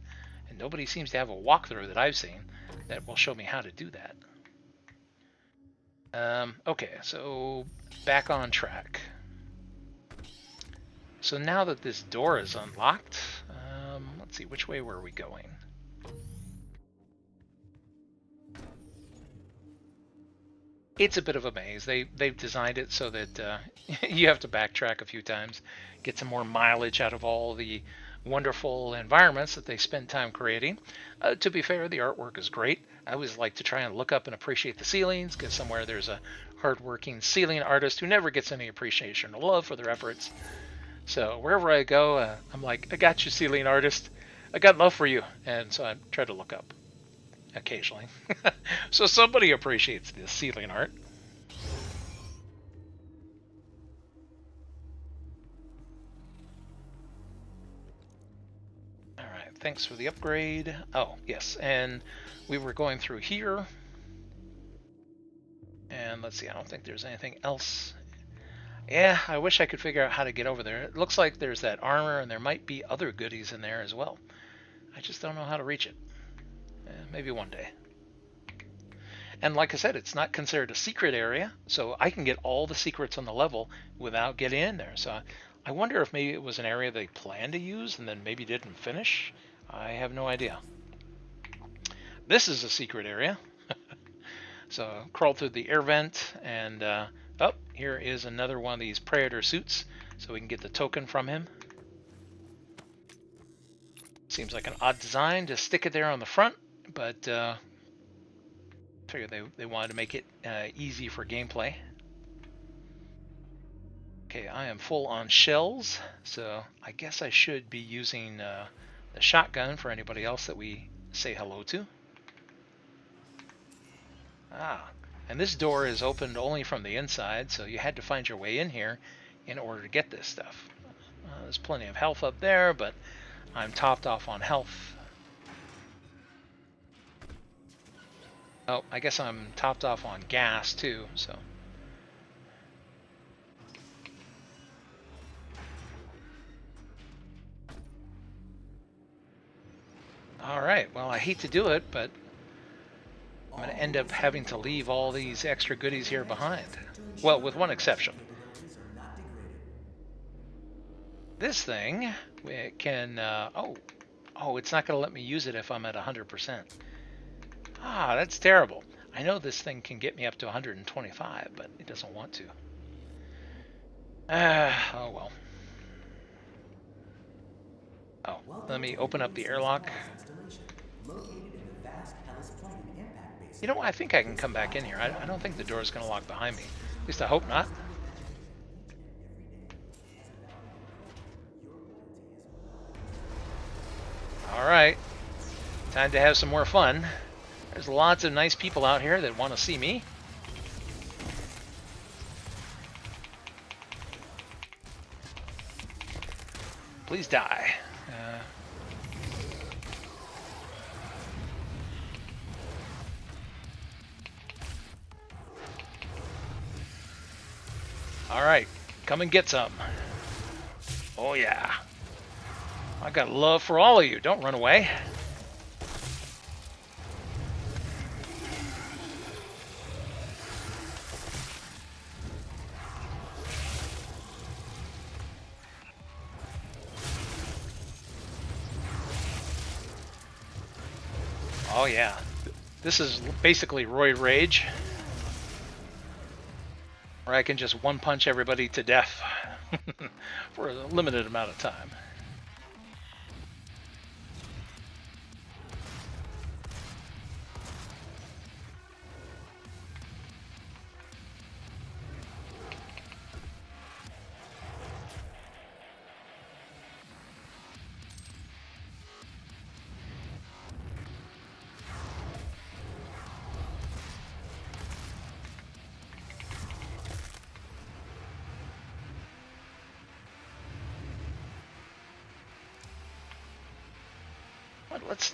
And nobody seems to have a walkthrough that I've seen that will show me how to do that. Okay, so back on track. So now that this door is unlocked, let's see, which way were we going? It's a bit of a maze. They've designed it so that you have to backtrack a few times, get some more mileage out of all the wonderful environments that they spend time creating. To be fair, the artwork is great. I always like to try and look up and appreciate the ceilings, because somewhere there's a hardworking ceiling artist who never gets any appreciation or love for their efforts. So wherever I go, I'm like, I got you, ceiling artist. I got love for you. And so I try to look up occasionally. So somebody appreciates this ceiling art. All right, thanks for the upgrade. Oh, yes, and we were going through here. And let's see, I don't think there's anything else. Yeah, I wish I could figure out how to get over there. It looks like there's that armor, and there might be other goodies in there as well. I just don't know how to reach it. Maybe one day. And like I said, it's not considered a secret area, so I can get all the secrets on the level without getting in there. So I wonder if maybe it was an area they planned to use and then maybe didn't finish. I have no idea. This is a secret area. So crawl through the air vent, and oh, here is another one of these Predator suits, so we can get the token from him. Seems like an odd design to stick it there on the front, but figured they wanted to make it easy for gameplay. Okay, I am full on shells, so I guess I should be using the shotgun for anybody else that we say hello to. Ah, and this door is opened only from the inside, so you had to find your way in here in order to get this stuff. There's plenty of health up there, but I'm topped off on health. Oh, I guess I'm topped off on gas too, so. Alright, well, I hate to do it, but I'm going to end up having to leave all these extra goodies here behind. Well, with one exception. This thing, it can, oh, it's not going to let me use it if I'm at 100%. Ah, that's terrible. I know this thing can get me up to 125, but it doesn't want to. Oh well. Oh, let me open up the airlock. You know what? I think I can come back in here. I don't think the door is going to lock behind me. At least I hope not. Alright. Time to have some more fun. There's lots of nice people out here that want to see me. Please die. Alright, come and get some. Oh yeah. I got love for all of you. Don't run away. Oh yeah. This is basically Roid Rage, where I can just one punch everybody to death for a limited amount of time.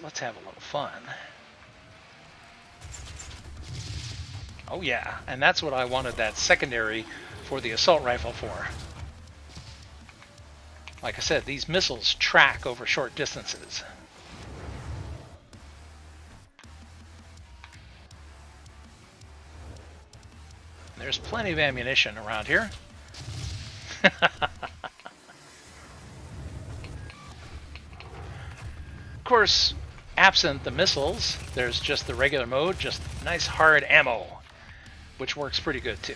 Let's have a little fun. Oh yeah, and that's what I wanted that secondary for the assault rifle for. Like I said, these missiles track over short distances. There's plenty of ammunition around here. Of course, absent the missiles, there's just the regular mode, just nice hard ammo, which works pretty good too.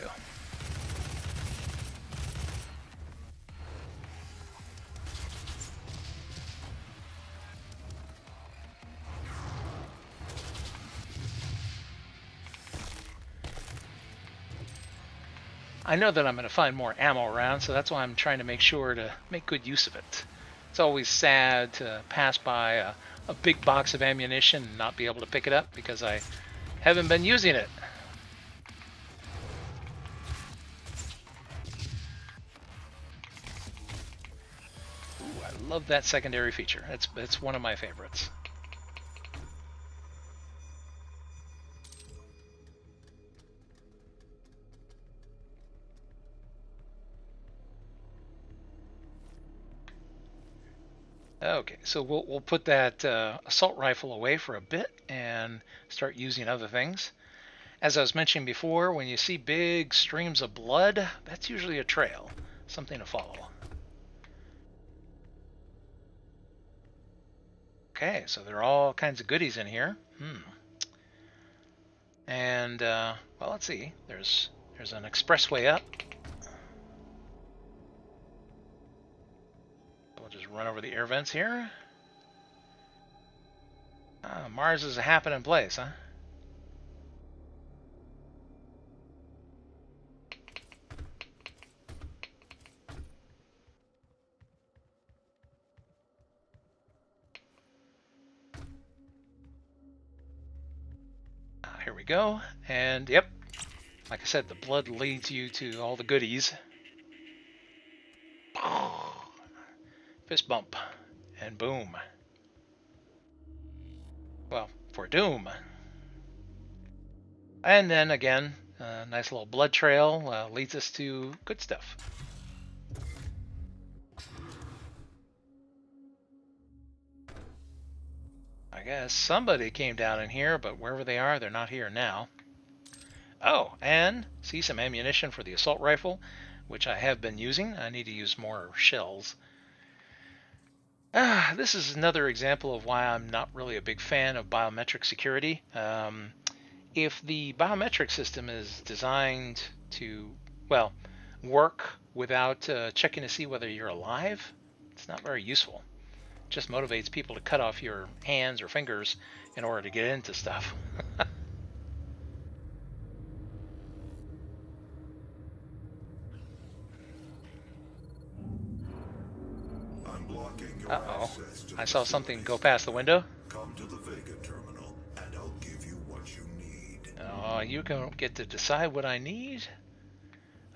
I know that I'm going to find more ammo around, so that's why I'm trying to make sure to make good use of it. It's always sad to pass by a big box of ammunition and not be able to pick it up because I haven't been using it. Ooh, I love that secondary feature. It's one of my favorites. Okay, so we'll put that assault rifle away for a bit and start using other things. As I was mentioning before, when you see big streams of blood, that's usually a trail, something to follow. Okay, so there are all kinds of goodies in here. And well, let's see. There's an expressway up. We'll just run over the air vents here. Mars is a happening place, huh? Here we go. And yep, like I said, the blood leads you to all the goodies. Fist bump. And boom. Well, for doom. And then again, a nice little blood trail leads us to good stuff. I guess somebody came down in here, but wherever they are, they're not here now. Oh, and see some ammunition for the assault rifle, which I have been using. I need to use more shells. This is another example of why I'm not really a big fan of biometric security. If the biometric system is designed to, well, work without checking to see whether you're alive, it's not very useful. It just motivates people to cut off your hands or fingers in order to get into stuff. Uh-oh. I saw something go past the window. Come to the Vega terminal, and I'll give you what you need. Oh, you don't get to decide what I need?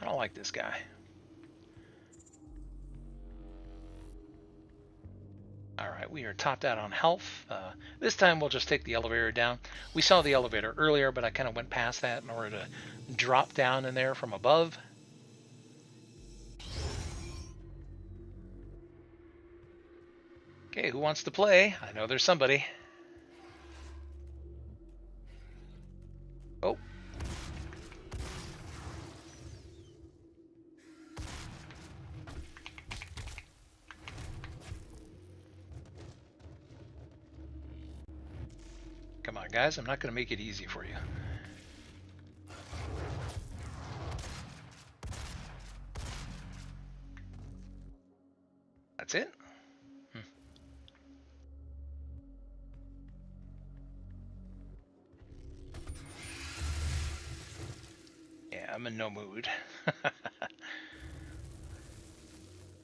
I don't like this guy. Alright, we are topped out on health. This time we'll just take the elevator down. We saw the elevator earlier, but I kind of went past that in order to drop down in there from above. Okay, who wants to play? I know there's somebody. Oh. Come on, guys. I'm not going to make it easy for you. That's it? Yeah, I'm in no mood.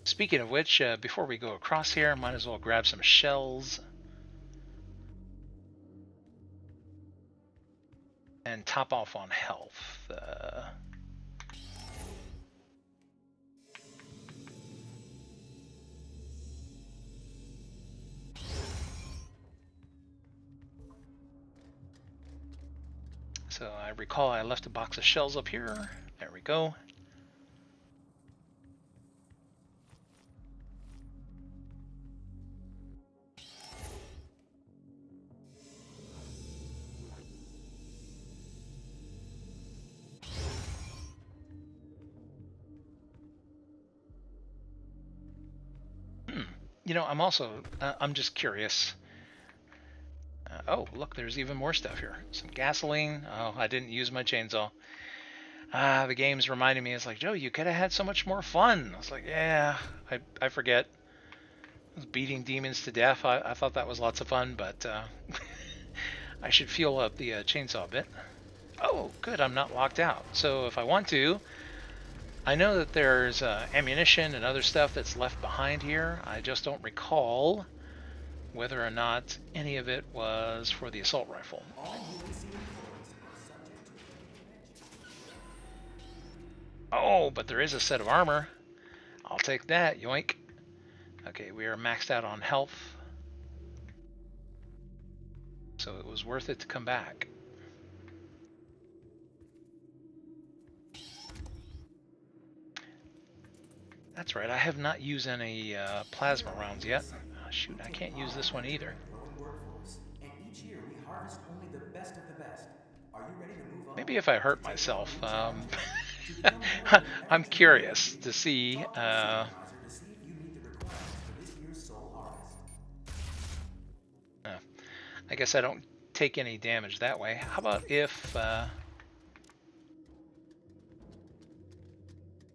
Speaking of which, before we go across here, might as well grab some shells. And top off on health. So I recall I left a box of shells up here. There we go. You know, I'm also, I'm just curious. Oh, look, there's even more stuff here. Some gasoline. Oh, I didn't use my chainsaw. The game's reminding me, it's like, Joe, you could have had so much more fun. I was like, yeah, I forget. I was beating demons to death. I thought that was lots of fun, but I should fuel up the chainsaw a bit. Oh, good, I'm not locked out. So if I want to, I know that there's ammunition and other stuff that's left behind here. I just don't recall whether or not any of it was for the assault rifle. Oh, but there is a set of armor. I'll take that, yoink. Okay, we are maxed out on health. So it was worth it to come back. That's right, I have not used any plasma rounds yet. Oh, shoot, I can't use this one either. And each year we harvest only the best of the best. Are you ready to move on? Maybe if I hurt myself. I'm curious to see. I guess I don't take any damage that way. How about if...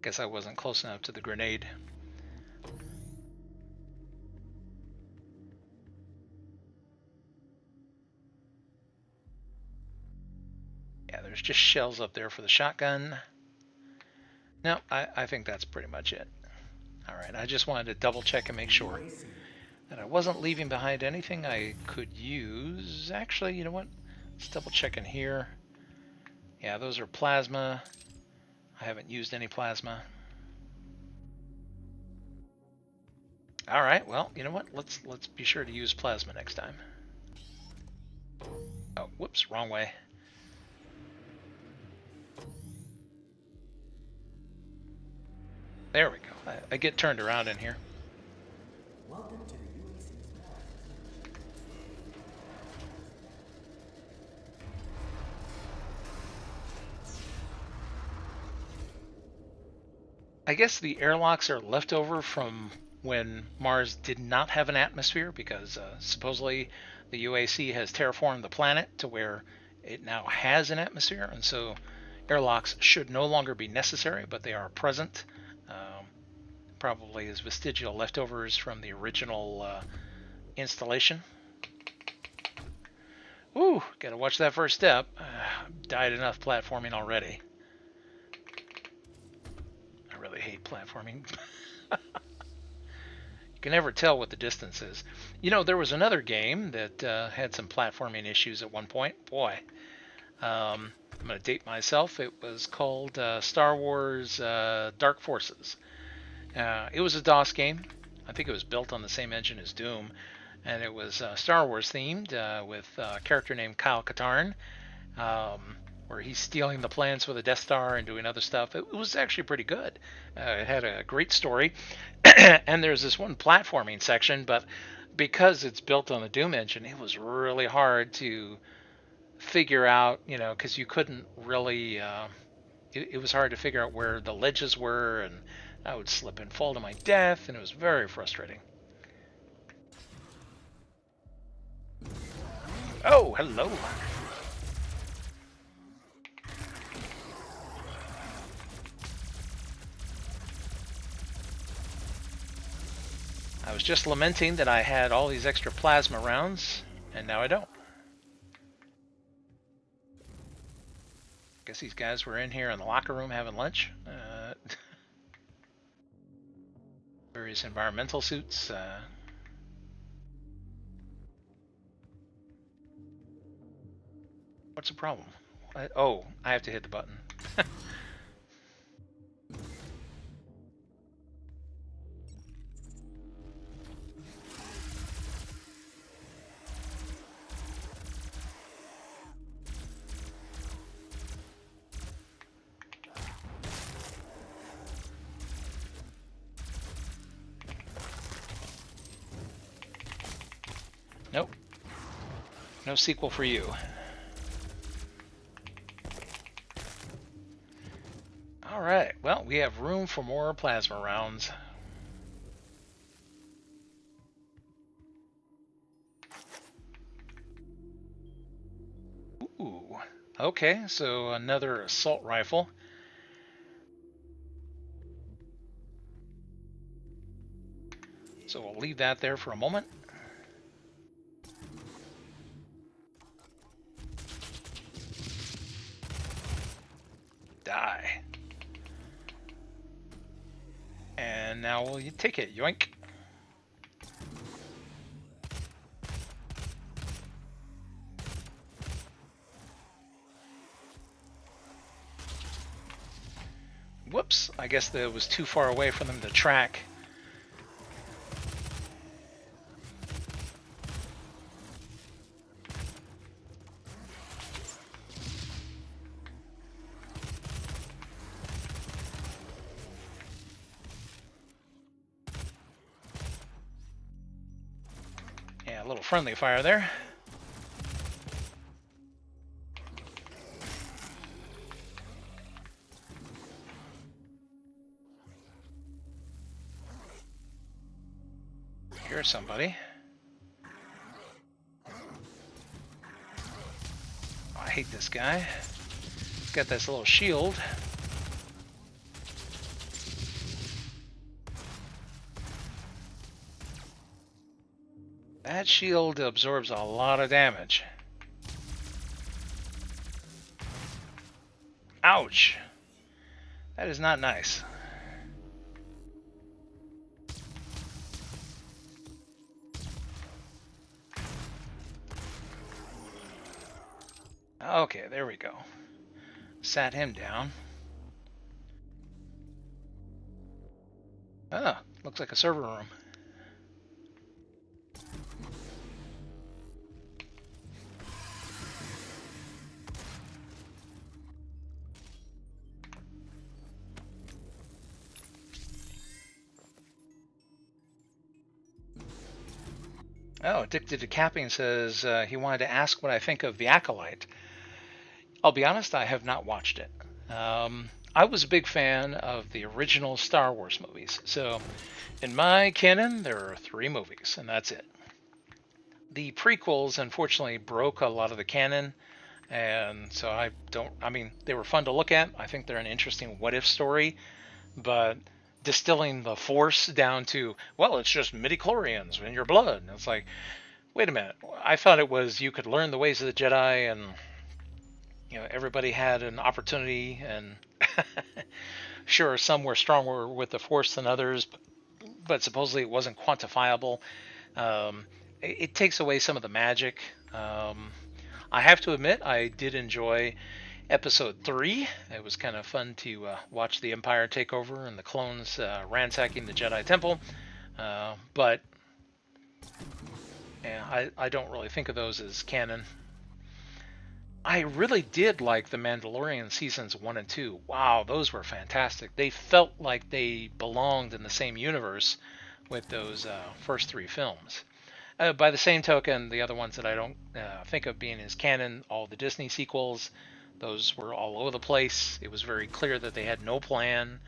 guess I wasn't close enough to the grenade. Yeah, there's just shells up there for the shotgun. No, I think that's pretty much it. Alright, I just wanted to double check and make sure that I wasn't leaving behind anything I could use. Actually, you know what? Let's double check in here. Yeah, those are plasma. I haven't used any plasma. Alright, well, you know what? Let's be sure to use plasma next time. Oh, whoops, wrong way. There we go. I get turned around in here. Welcome to the UAC's I guess the airlocks are left over from when Mars did not have an atmosphere, because supposedly the UAC has terraformed the planet to where it now has an atmosphere, and so airlocks should no longer be necessary, but they are present. Probably as vestigial leftovers from the original installation. Ooh, gotta watch that first step. Died enough platforming already. I really hate platforming. You can never tell what the distance is. You know, there was another game that had some platforming issues at one point. Boy, I'm going to date myself. It was called Star Wars Dark Forces. It was a DOS game. I think it was built on the same engine as Doom. And it was Star Wars themed with a character named Kyle Katarn, where he's stealing the plans for the Death Star and doing other stuff. It was actually pretty good. It had a great story. And there's this one platforming section, but because it's built on the Doom engine, it was really hard to figure out, you know, because you couldn't really... it was hard to figure out where the ledges were, and I would slip and fall to my death, and it was very frustrating. Oh, hello. I was just lamenting that I had all these extra plasma rounds, and now I don't. Guess these guys were in here in the locker room having lunch. Various environmental suits. What's the problem? Oh, I have to hit the button. Nope. No sequel for you. Alright, well, we have room for more plasma rounds. Ooh, okay, so another assault rifle. So we'll leave that there for a moment. Die. And now will you take it? Yoink. Whoops, I guess that was too far away for them to track. Yeah, a little friendly fire there. Here's somebody. Oh, I hate this guy. He's got this little shield. That shield absorbs a lot of damage. Ouch! That is not nice. Okay, there we go. Sat him down. Oh, looks like a server room. Oh, Addicted to Capping says he wanted to ask what I think of The Acolyte. I'll be honest, I have not watched it. I was a big fan of the original Star Wars movies. So, in my canon, there are 3 movies, and that's it. The prequels, unfortunately, broke a lot of the canon, and so I mean, they were fun to look at. I think they're an interesting what-if story, but distilling the Force down to, well, it's just midichlorians in your blood. And it's like, wait a minute. I thought it was you could learn the ways of the Jedi, and everybody had an opportunity, and sure, some were stronger with the Force than others, but supposedly it wasn't quantifiable. It takes away some of the magic. I have to admit, I did enjoy Episode 3. It was kind of fun to watch the Empire take over and the clones ransacking the Jedi Temple. But yeah, I don't really think of those as canon. I really did like The Mandalorian seasons 1 and 2. Wow, those were fantastic. They felt like they belonged in the same universe with those first 3 films. By the same token, the other ones that I don't think of being as canon, all the Disney sequels, those were all over the place. It was very clear that they had no plan.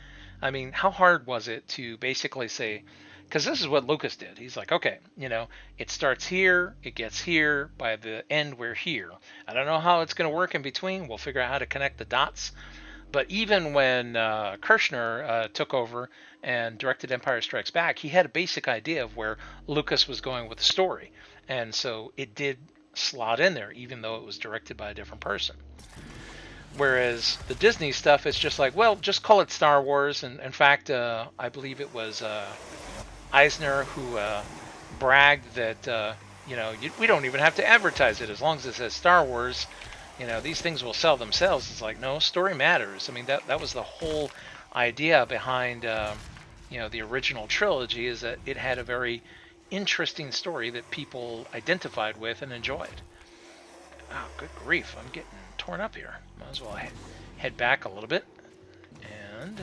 I mean, how hard was it to basically say, because this is what Lucas did. He's like, okay, it starts here, it gets here, by the end we're here. I don't know how it's going to work in between. We'll figure out how to connect the dots. But even when Kirshner took over and directed Empire Strikes Back, he had a basic idea of where Lucas was going with the story. And so it did slot in there, even though it was directed by a different person. Whereas the Disney stuff, it's just like, well, just call it Star Wars. And in fact, I believe it was Eisner who bragged that, we don't even have to advertise it as long as it says Star Wars. These things will sell themselves. It's like, no, story matters. I mean, that was the whole idea behind, the original trilogy, is that it had a very interesting story that people identified with and enjoyed. Oh, good grief. I'm getting torn up here. Might as well head back a little bit. And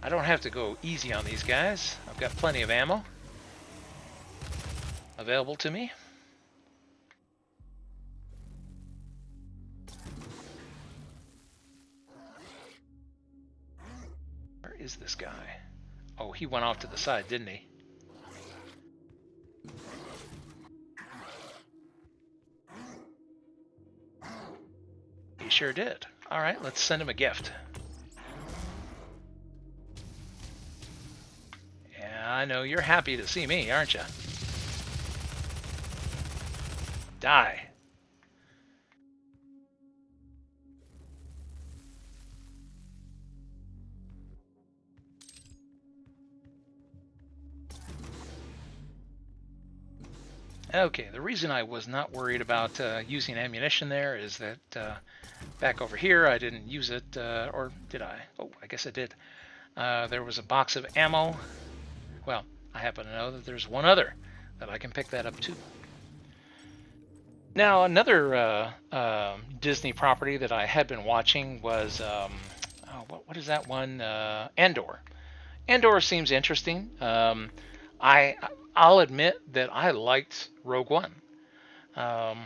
I don't have to go easy on these guys. I've got plenty of ammo available to me. Where is this guy? Oh, he went off to the side, didn't he? He sure did. All right, let's send him a gift. Yeah, I know you're happy to see me, aren't you? Die. Okay, the reason I was not worried about using ammunition there is that back over here I didn't use it, or did I? Oh, I guess I did. There was a box of ammo. Well, I happen to know that there's one other that I can pick that up too. Now, another Disney property that I had been watching was, what is that one? Andor. Andor seems interesting. I I'll admit that I liked Rogue One. Um,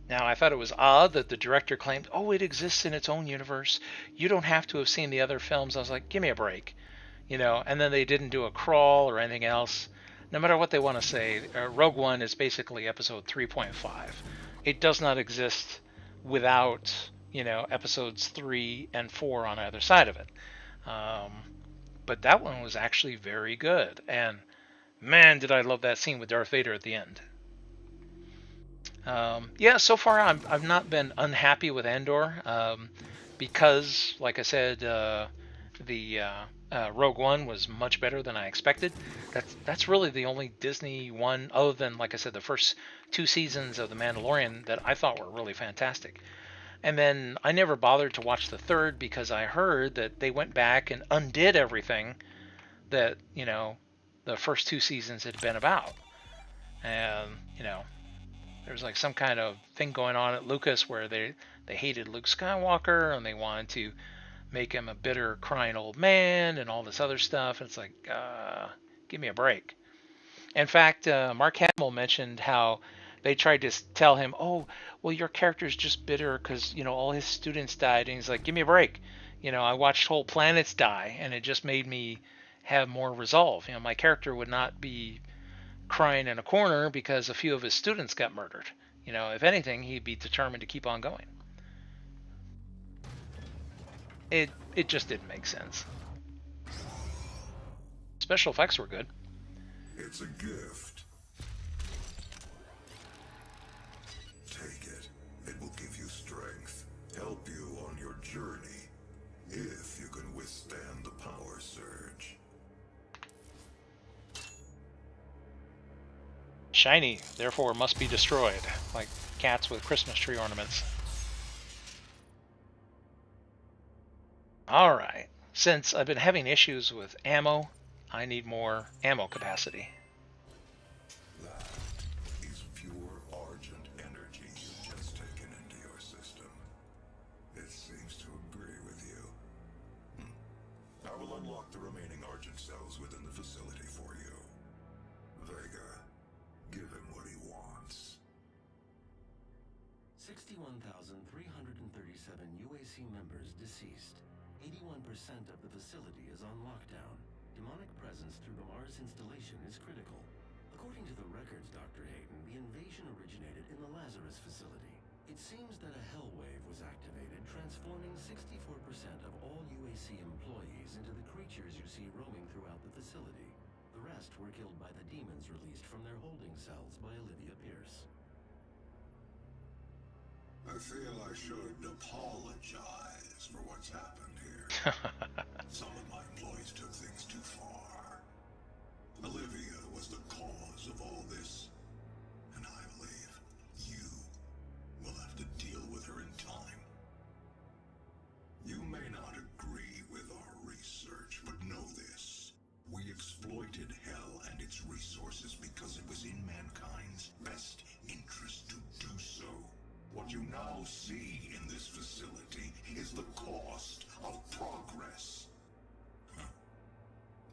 Now, I thought it was odd that the director claimed, "Oh, it exists in its own universe. You don't have to have seen the other films." I was like, "Give me a break," you know. And then they didn't do a crawl or anything else. No matter what they want to say, Rogue One is basically Episode 3.5. It does not exist without, Episodes 3 and 4 on either side of it. Um, but that one was actually very good, and man, did I love that scene with Darth Vader at the end. Yeah, so far I've not been unhappy with Andor, because, like I said, the Rogue One was much better than I expected. That's really the only Disney one, other than, like I said, the first 2 seasons of The Mandalorian, that I thought were really fantastic. And then I never bothered to watch the third because I heard that they went back and undid everything that the first 2 seasons had been about, and there's like some kind of thing going on at Lucas where they hated Luke Skywalker and they wanted to make him a bitter, crying old man and all this other stuff. And it's like, give me a break. In fact, Mark Hamill mentioned how they tried to tell him, "Oh, well, your character's just bitter because all his students died." And he's like, "Give me a break. I watched whole planets die, and it just made me have more resolve. My character would not be crying in a corner because a few of his students got murdered. If anything, he'd be determined to keep on going." It just didn't make sense. Special effects were good. It's a gift. Take it. It will give you strength, help you on your journey, if you can withstand the power surge. Shiny, therefore must be destroyed, like cats with Christmas tree ornaments. Alright, since I've been having issues with ammo, I need more ammo capacity. That is pure Argent energy you've just taken into your system. It seems to agree with you. I will unlock the remaining Argent cells within the facility for you. Vega, give him what he wants. 61,337 UAC members deceased. 81% of the facility is on lockdown. Demonic presence through the Mars installation is critical. According to the records, Dr. Hayden, the invasion originated in the Lazarus facility. It seems that a hell wave was activated, transforming 64% of all UAC employees into the creatures you see roaming throughout the facility. The rest were killed by the demons released from their holding cells by Olivia Pierce. I feel I should apologize for what's happened here. Some of my employees took things too far. Olivia was the cause of all this, and I believe you will have to deal with her in time. You may not agree with our research, but know this. We exploited hell and its resources because it was in mankind's best interest to do so. What you now see in this facility is the cost of progress.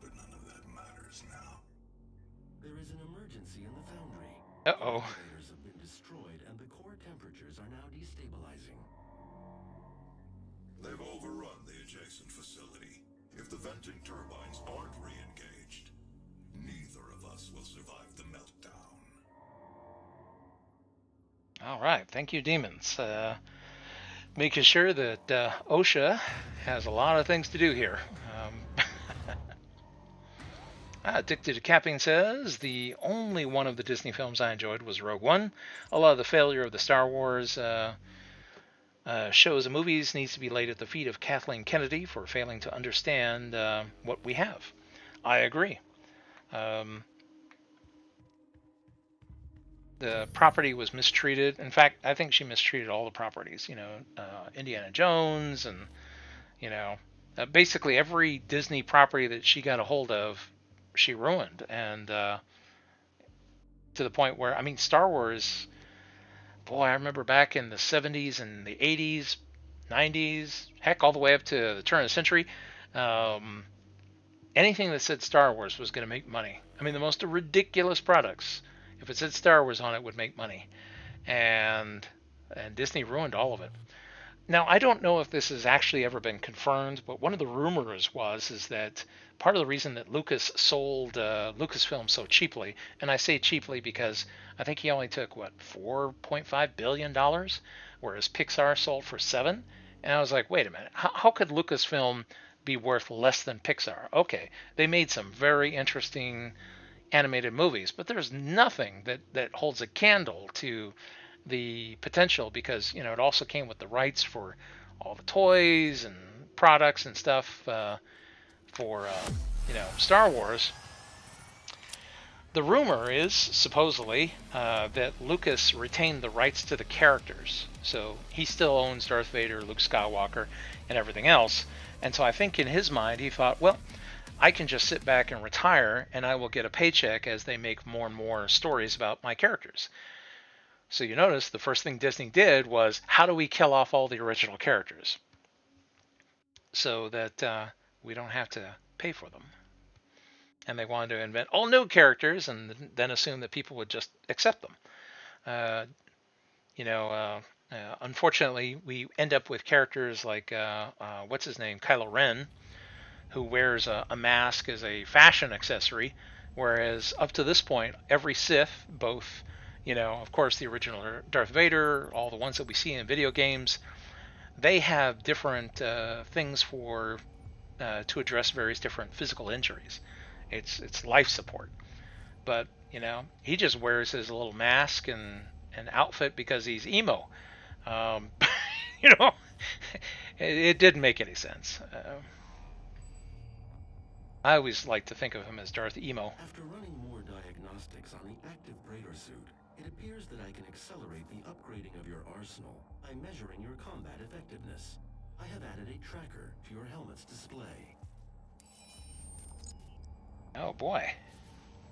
But none of that matters now. There is an emergency in the foundry. Uh-oh. The elevators have been destroyed and the core temperatures are now destabilizing. They've overrun the adjacent facility. If the venting turbines aren't re-engaged, neither of us will survive the meltdown. Alright, thank you, demons. Making sure that OSHA has a lot of things to do here. Addicted to Capping says, the only one of the Disney films I enjoyed was Rogue One. A lot of the failure of the Star Wars shows and movies needs to be laid at the feet of Kathleen Kennedy for failing to understand what we have. I agree. the property was mistreated. In fact, I think she mistreated all the properties. Indiana Jones and basically every Disney property that she got a hold of, she ruined. And to the point where, I mean, Star Wars, boy, I remember back in the 70s and the 80s, 90s, heck, all the way up to the turn of the century, um, anything that said Star Wars was going to make money. I mean, the most ridiculous products, if it said Star Wars on it, would make money. And Disney ruined all of it. Now, I don't know if this has actually ever been confirmed, but one of the rumors is that part of the reason that Lucas sold Lucasfilm so cheaply, and I say cheaply because I think he only took, what, $4.5 billion, whereas Pixar sold for $7. And I was like, wait a minute, how could Lucasfilm be worth less than Pixar? Okay, they made some very interesting animated movies, but there's nothing that holds a candle to the potential, because it also came with the rights for all the toys and products and stuff for Star Wars. The rumor is supposedly that Lucas retained the rights to the characters, so he still owns Darth Vader, Luke Skywalker, and everything else. And so I think in his mind he thought, well, I can just sit back and retire, and I will get a paycheck as they make more and more stories about my characters. So you notice the first thing Disney did was, how do we kill off all the original characters so that we don't have to pay for them? And they wanted to invent all new characters and then assume that people would just accept them. Unfortunately, we end up with characters like, what's his name, Kylo Ren, who wears a mask as a fashion accessory, whereas up to this point, every Sith, both, of course, the original Darth Vader, all the ones that we see in video games, they have different things to address various different physical injuries. It's life support. But, he just wears his little mask and outfit because he's emo. It didn't make any sense. I always like to think of him as Darth Emo. After running more diagnostics on the active Praetor suit, it appears that I can accelerate the upgrading of your arsenal by measuring your combat effectiveness. I have added a tracker to your helmet's display. Oh boy.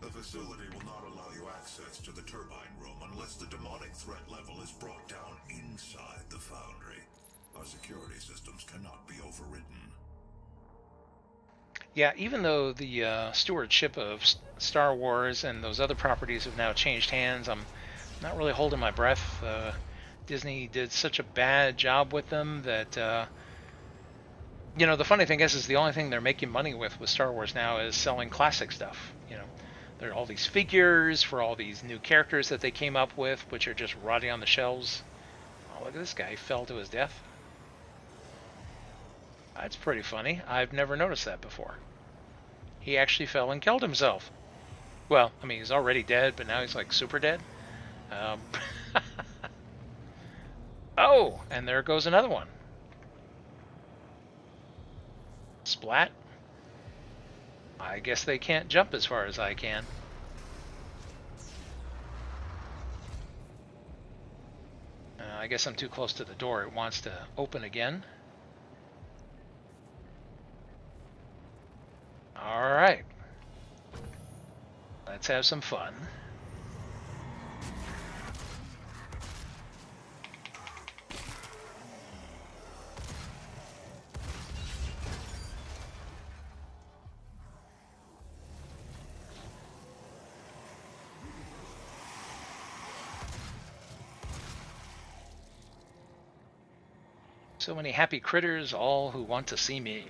The facility will not allow you access to the turbine room unless the demonic threat level is brought down inside the foundry. Our security systems cannot be overridden. Yeah, even though the stewardship of Star Wars and those other properties have now changed hands, I'm not really holding my breath. Disney did such a bad job with them that, the funny thing is the only thing they're making money with Star Wars now is selling classic stuff. There are all these figures for all these new characters that they came up with, which are just rotting on the shelves. Oh, look at this guy. He fell to his death. That's pretty funny. I've never noticed that before. He actually fell and killed himself. Well, I mean, he's already dead, but now he's like super dead. Oh, and there goes another one. Splat. I guess they can't jump as far as I can. I guess I'm too close to the door. It wants to open again. Alright. Let's have some fun. So many happy critters, all who want to see me.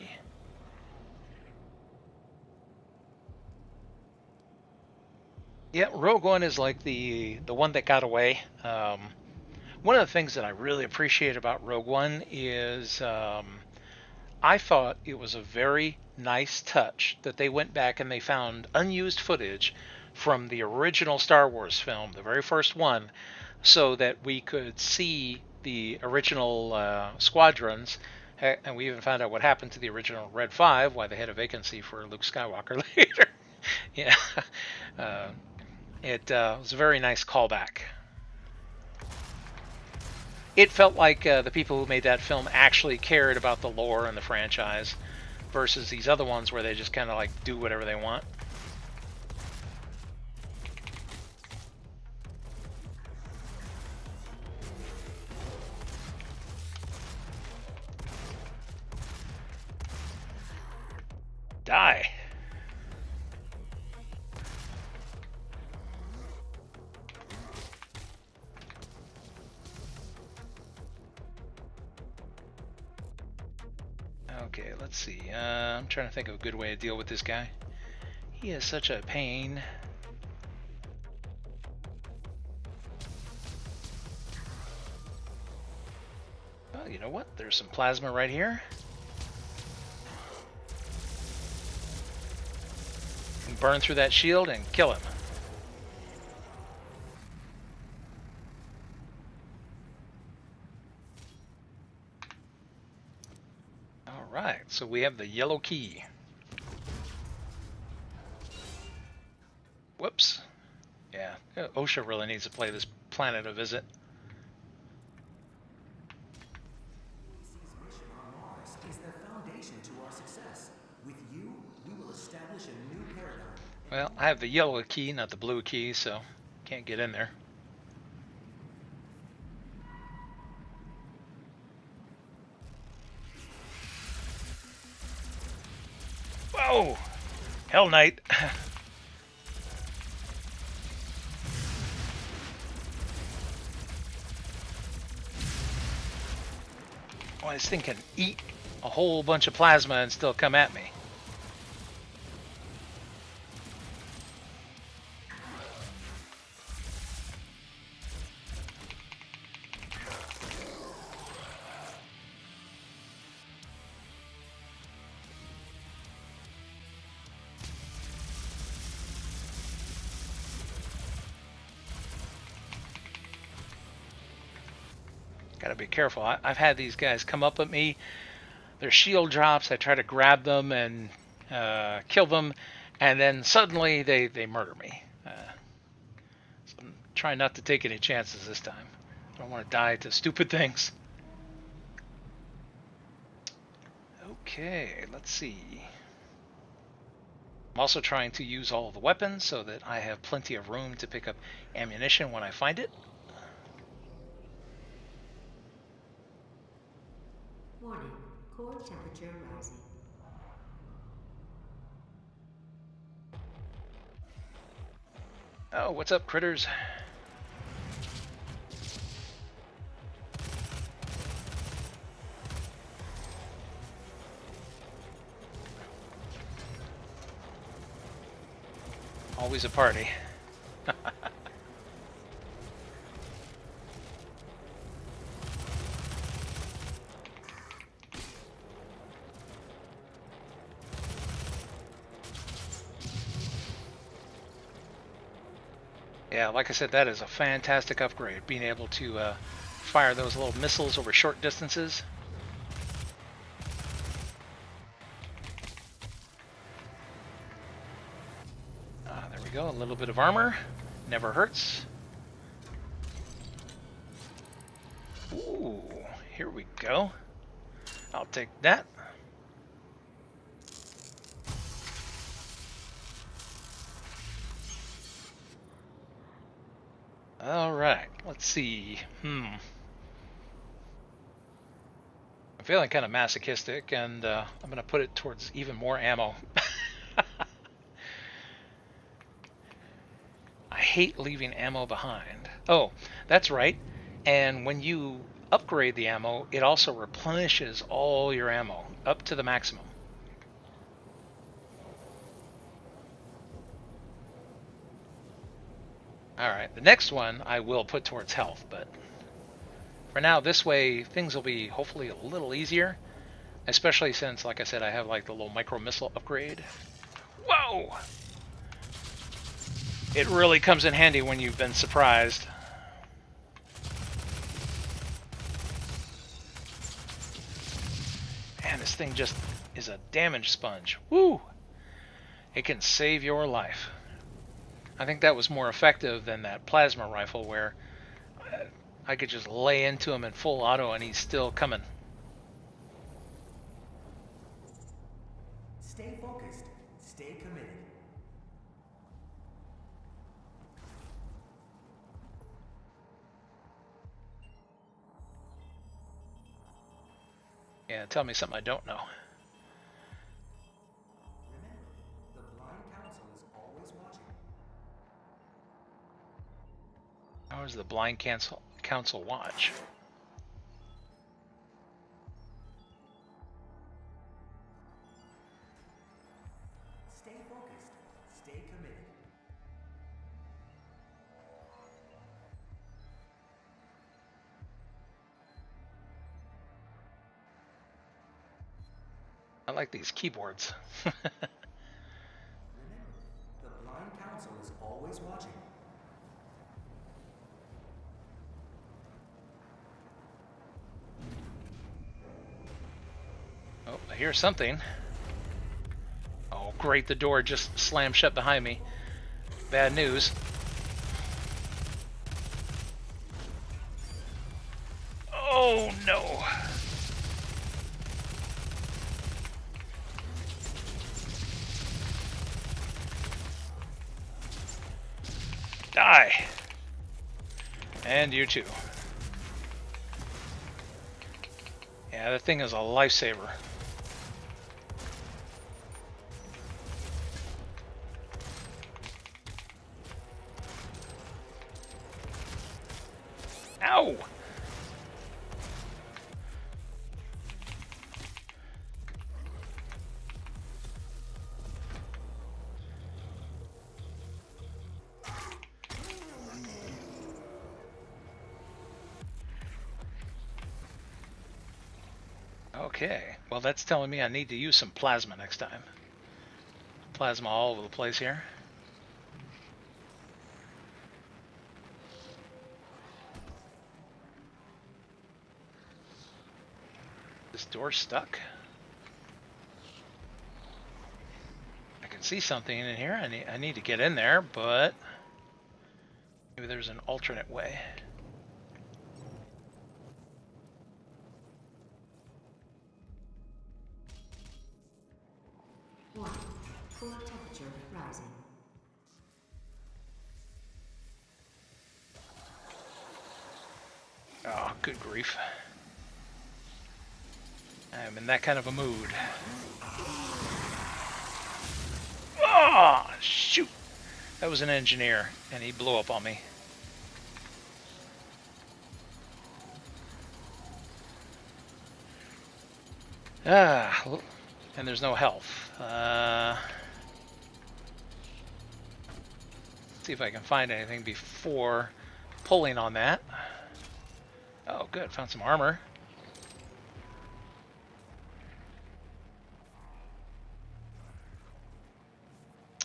Yeah, Rogue One is like the one that got away. One of the things that I really appreciate about Rogue One is I thought it was a very nice touch that they went back and they found unused footage from the original Star Wars film, the very first one, so that we could see the original squadrons, and we even found out what happened to the original Red 5, why they had a vacancy for Luke Skywalker later. Yeah. It was a very nice callback. It felt like the people who made that film actually cared about the lore and the franchise versus these other ones where they just kind of like do whatever they want. Die. Okay, let's see. I'm trying to think of a good way to deal with this guy. He is such a pain. Well, you know what? There's some plasma right here. You can burn through that shield and kill him. Alright, so we have the yellow key. Whoops. Yeah, OSHA really needs to play this planet a visit. OBS's mission on Mars is the foundation to our success. With you, we will establish a new paradigm. Well, I have the yellow key, not the blue key, so can't get in there. Whoa! Hell Knight! Well, this thing can eat a whole bunch of plasma and still come at me. Gotta be careful. I've had these guys come up at me. Their shield drops. I try to grab them and kill them, and then suddenly they murder me. So I'm trying not to take any chances this time. I don't want to die to stupid things. Okay, let's see. I'm also trying to use all the weapons so that I have plenty of room to pick up ammunition when I find it. Warning, core temperature rising. Oh, what's up, critters? Always a party. Yeah, like I said, that is a fantastic upgrade, being able to fire those little missiles over short distances. There we go, a little bit of armor, never hurts. Ooh, here we go. I'll take that. Alright, let's see. I'm feeling kind of masochistic, and I'm going to put it towards even more ammo. I hate leaving ammo behind. Oh, that's right. And when you upgrade the ammo, it also replenishes all your ammo up to the maximum. Alright, the next one I will put towards health, but for now, this way, things will be hopefully a little easier, especially since, like I said, I have like the little micro missile upgrade. Whoa! It really comes in handy when you've been surprised. Man, this thing just is a damage sponge. Woo! It can save your life. I think that was more effective than that plasma rifle where I could just lay into him in full auto and he's still coming. Stay focused. Stay committed. Yeah, tell me something I don't know. Remember, the blind council is always watching. How does the blind council watch? Stay focused. Stay committed. I like these keyboards. Remember, the blind council is always watching. Oh, I hear something. Oh, great, the door just slammed shut behind me. Bad news. Oh, no. Die. And you too. Yeah, that thing is a lifesaver. Ow! Okay, well that's telling me I need to use some plasma next time. Plasma all over the place here. This door's stuck. I can see something in here. I need to get in there, but maybe there's an alternate way. Core temperature rising. Oh, good grief. I'm in that kind of a mood. Oh, shoot! That was an engineer, and he blew up on me. Ah, and there's no health. Let's see if I can find anything before pulling on that. Oh, good. Found some armor.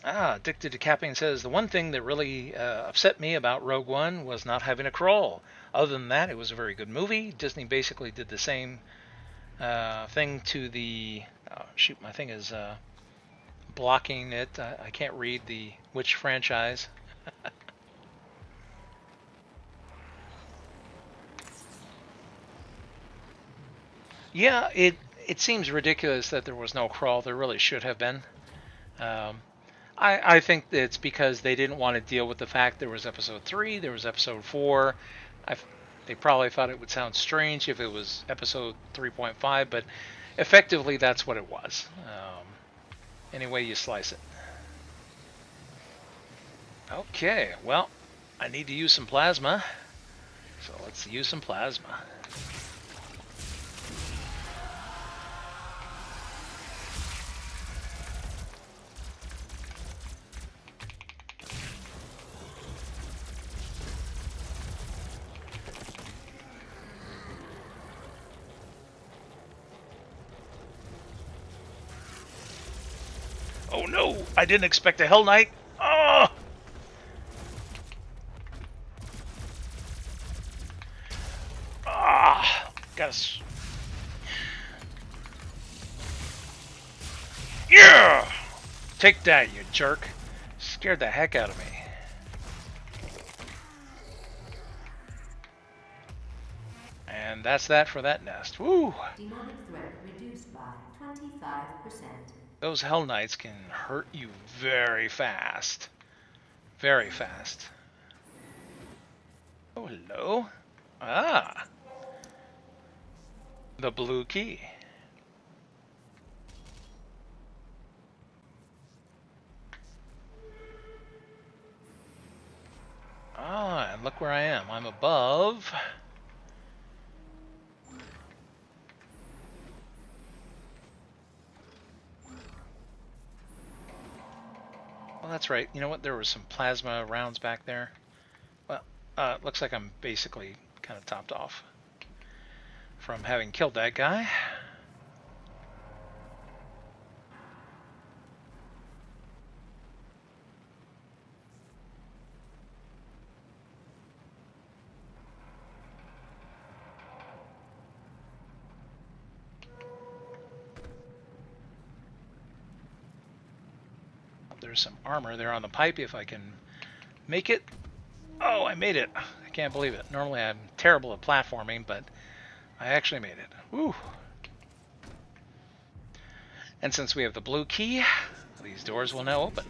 Addicted to Capping says, the one thing that really upset me about Rogue One was not having a crawl. Other than that, it was a very good movie. Disney basically did the same thing to the... Oh, shoot, my thing is blocking it. I can't read which franchise. Yeah, it seems ridiculous that there was no crawl. There really should have been. I think that it's because they didn't want to deal with the fact there was episode 3, there was episode 4. They probably thought it would sound strange if it was episode 3.5, but effectively that's what it was. Any way you slice it. Okay, well, I need to use some plasma. So let's use some plasma. Oh no! I didn't expect a Hell Knight! Oh! Ah! Got us. Yeah! Take that, you jerk. Scared the heck out of me. And that's that for that nest. Woo! Demonic threat reduced by 25%. Those Hell Knights can hurt you very fast. Very fast. Oh, hello. Ah. The blue key. Ah, and look where I am. I'm above. Well, that's right. You know what? There was some plasma rounds back there. Well, it looks like I'm basically kind of topped off from having killed that guy. There's some armor there on the pipe if I can make it. Oh, I made it. I can't believe it. Normally I'm terrible at platforming, but I actually made it. Woo! And since we have the blue key, these doors will now open.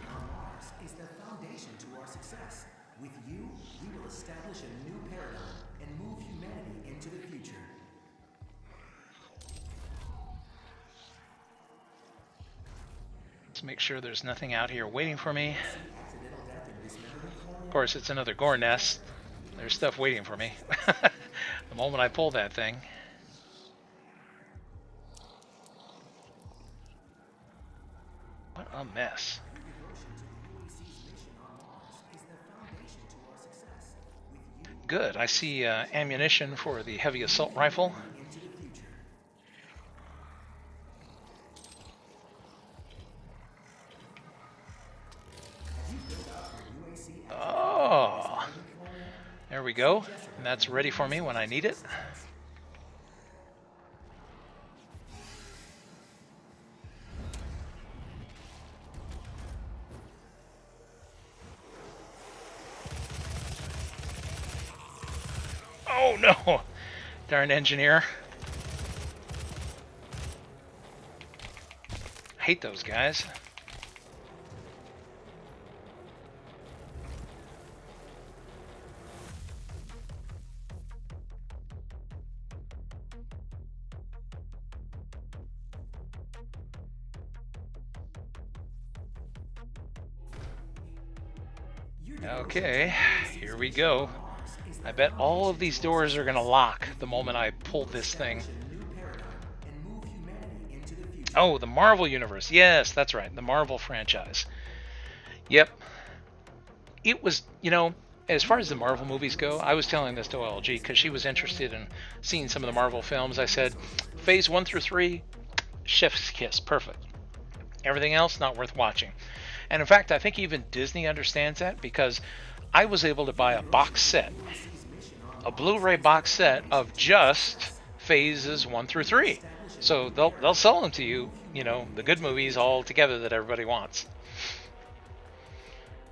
Is the foundation to our success. With you, we will establish a new paradigm and move humanity into the future. Let's make sure there's nothing out here waiting for me. Of course, it's another gore nest. There's stuff waiting for me. The moment I pull that thing. What a mess. Good, I see ammunition for the heavy assault rifle. Oh, there we go. And that's ready for me when I need it. Oh no! Darn engineer. I hate those guys. Okay, here we go. I bet all of these doors are going to lock the moment I pull this thing. Oh, the Marvel Universe. Yes, that's right. The Marvel franchise. Yep. It was, you know, as far as the Marvel movies go, I was telling this to OLG because she was interested in seeing some of the Marvel films. I said, phase 1 through 3, chef's kiss. Perfect. Everything else, not worth watching. And in fact, I think even Disney understands that because I was able to buy a box set, a Blu-ray box set of just phases 1 through 3. So they'll sell them to you, you know, the good movies all together that everybody wants.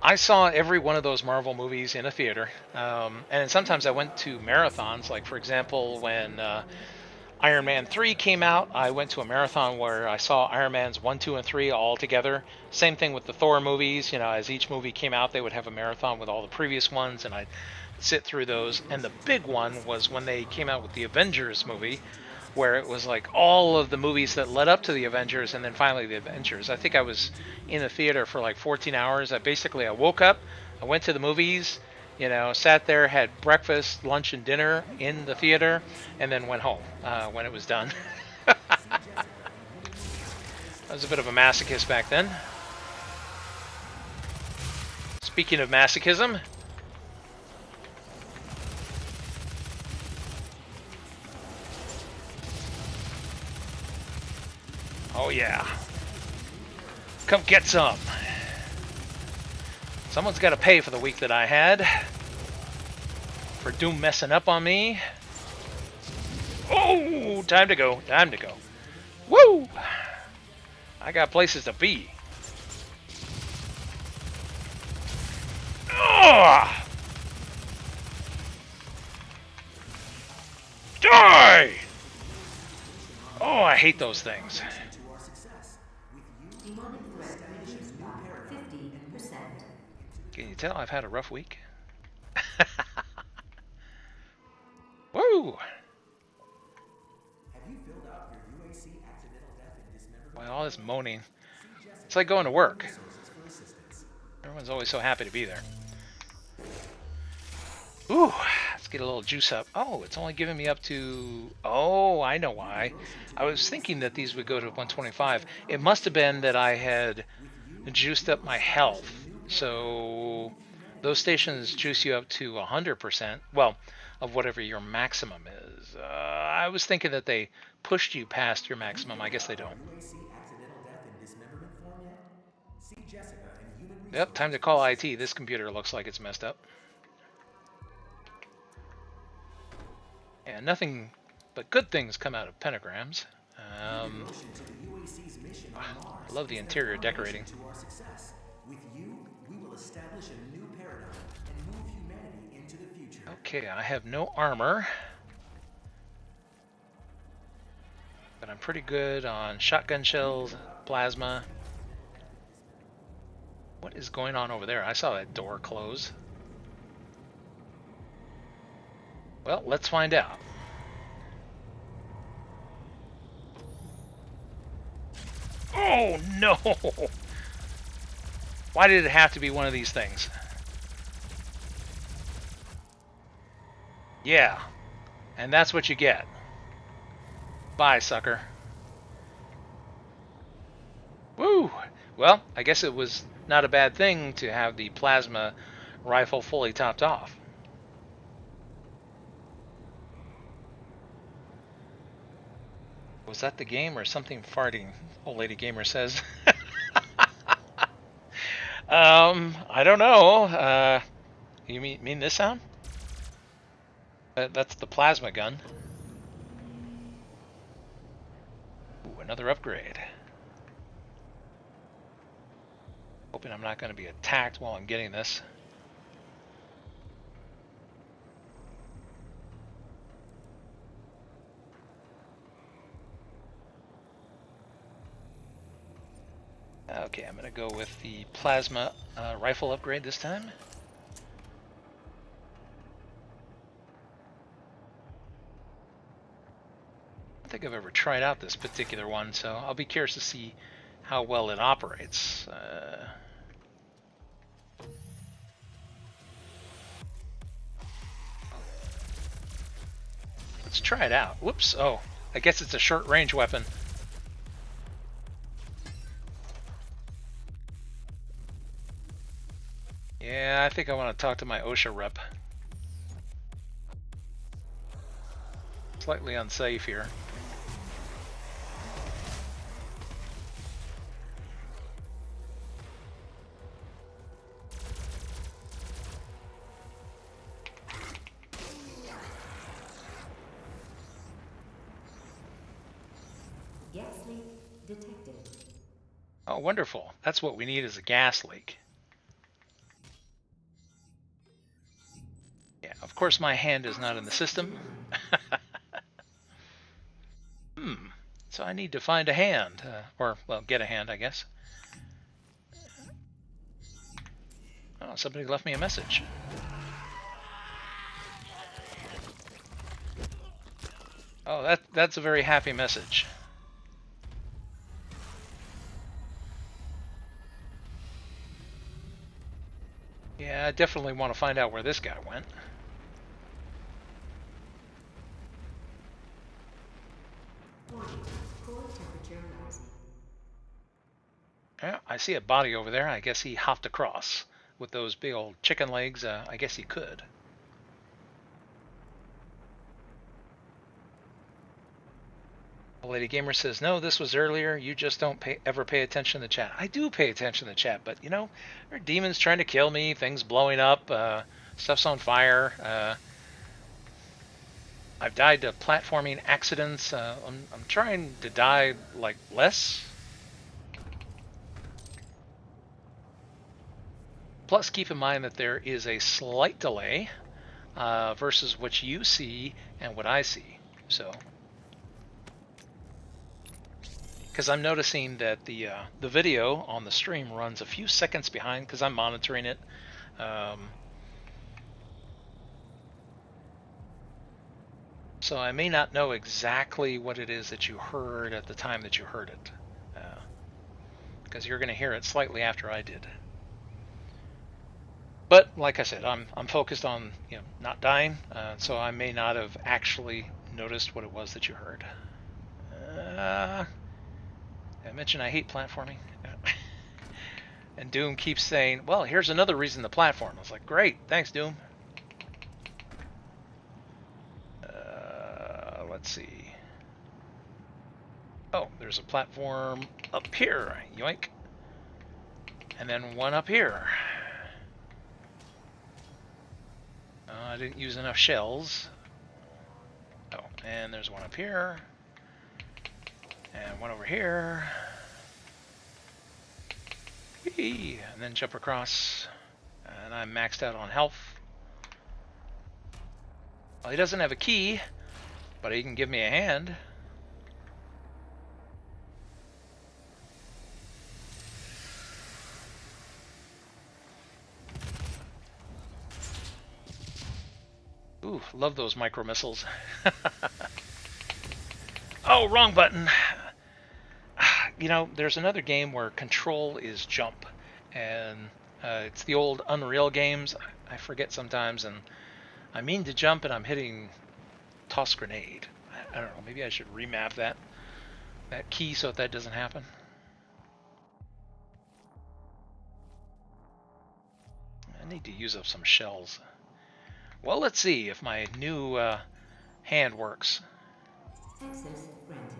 I saw every one of those Marvel movies in a theater, and sometimes I went to marathons. Like, for example, when Iron Man 3 came out, I went to a marathon where I saw Iron Man's 1, 2, and 3 all together. Same thing with the Thor movies. You know, as each movie came out, they would have a marathon with all the previous ones, and I'd sit through those. And the big one was when they came out with the Avengers movie, where it was like all of the movies that led up to the Avengers and then finally the Avengers. I think I was in the theater for like 14 hours. I woke up, I went to the movies, you know, sat there, had breakfast, lunch, and dinner in the theater, and then went home when it was done. I was a bit of a masochist back then. Speaking of masochism, oh yeah, come get some. Someone's got to pay for the week that I had. For Doom messing up on me. Oh, time to go, time to go. Woo! I got places to be. Die! I hate those things. To our success. With you, Demonic threat reduced by 50%. Can you tell I've had a rough week? Woo! have you filled out your UAC accidental death and dismemberment? Boy, all this moaning. It's like going to work. Resources for assistance. Everyone's always so happy to be there. Ooh, let's get a little juice up. Oh, it's only giving me up to... Oh, I know why. I was thinking that these would go to 125. It must have been that I had juiced up my health. So those stations juice you up to 100%. Well, of whatever your maximum is. I was thinking that they pushed you past your maximum. I guess they don't. UAC accidental death and dismemberment form yet? See Jessica and Human Resources. Yep, time to call IT. This computer looks like it's messed up. And nothing but good things come out of pentagrams. I love the interior decorating. To our success. With you, we will establish a new paradigm and move humanity into the future. Okay, I have no armor. But I'm pretty good on shotgun shells, plasma. What is going on over there? I saw that door close. Well, let's find out. Oh, no! Why did it have to be one of these things? Yeah. And that's what you get. Bye, sucker. Woo! Well, I guess it was not a bad thing to have the plasma rifle fully topped off. Was that the game or something farting? Old lady gamer says. I don't know. You mean this sound? That's the plasma gun. Ooh, another upgrade. Hoping I'm not going to be attacked while I'm getting this. Okay, I'm going to go with the plasma rifle upgrade this time. I don't think I've ever tried out this particular one, so I'll be curious to see how well it operates. Let's try it out. Whoops. Oh, I guess it's a short-range weapon. Yeah, I think I want to talk to my OSHA rep. Slightly unsafe here. Gas leak detected. Oh, wonderful. That's what we need, is a gas leak. Yeah, of course my hand is not in the system. So I need to find a hand. Or, well, get a hand, I guess. Oh, somebody left me a message. Oh, that's a very happy message. Yeah, I definitely want to find out where this guy went. Warning, core temperature rising. Yeah, I see a body over there. I guess he hopped across. With those big old chicken legs, I guess he could. Lady Gamer says, no, this was earlier. You just don't ever pay attention to the chat. I do pay attention to the chat, but, you know, there are demons trying to kill me, things blowing up, stuff's on fire. I've died to platforming accidents. I'm trying to die, like, less. Plus, keep in mind that there is a slight delay versus what you see and what I see. So, because I'm noticing that the video on the stream runs a few seconds behind because I'm monitoring it. So I may not know exactly what it is that you heard at the time that you heard it, because you're going to hear it slightly after I did. But like I said, I'm focused on not dying, so I may not have actually noticed what it was that you heard. I mentioned I hate platforming. And Doom keeps saying, well, here's another reason to platform. I was like, great, thanks, Doom. Let's see. Oh, there's a platform up here. Yoink. And then one up here. I didn't use enough shells. Oh, and there's one up here. And one over here. Whee! And then jump across. And I'm maxed out on health. Well, he doesn't have a key, but he can give me a hand. Ooh, love those micro missiles. Oh, wrong button. There's another game where control is jump, and it's the old Unreal games. I forget sometimes, and I mean to jump, and I'm hitting toss grenade. I don't know. Maybe I should remap that key so that doesn't happen. I need to use up some shells. Well, let's see if my new hand works. Access granted.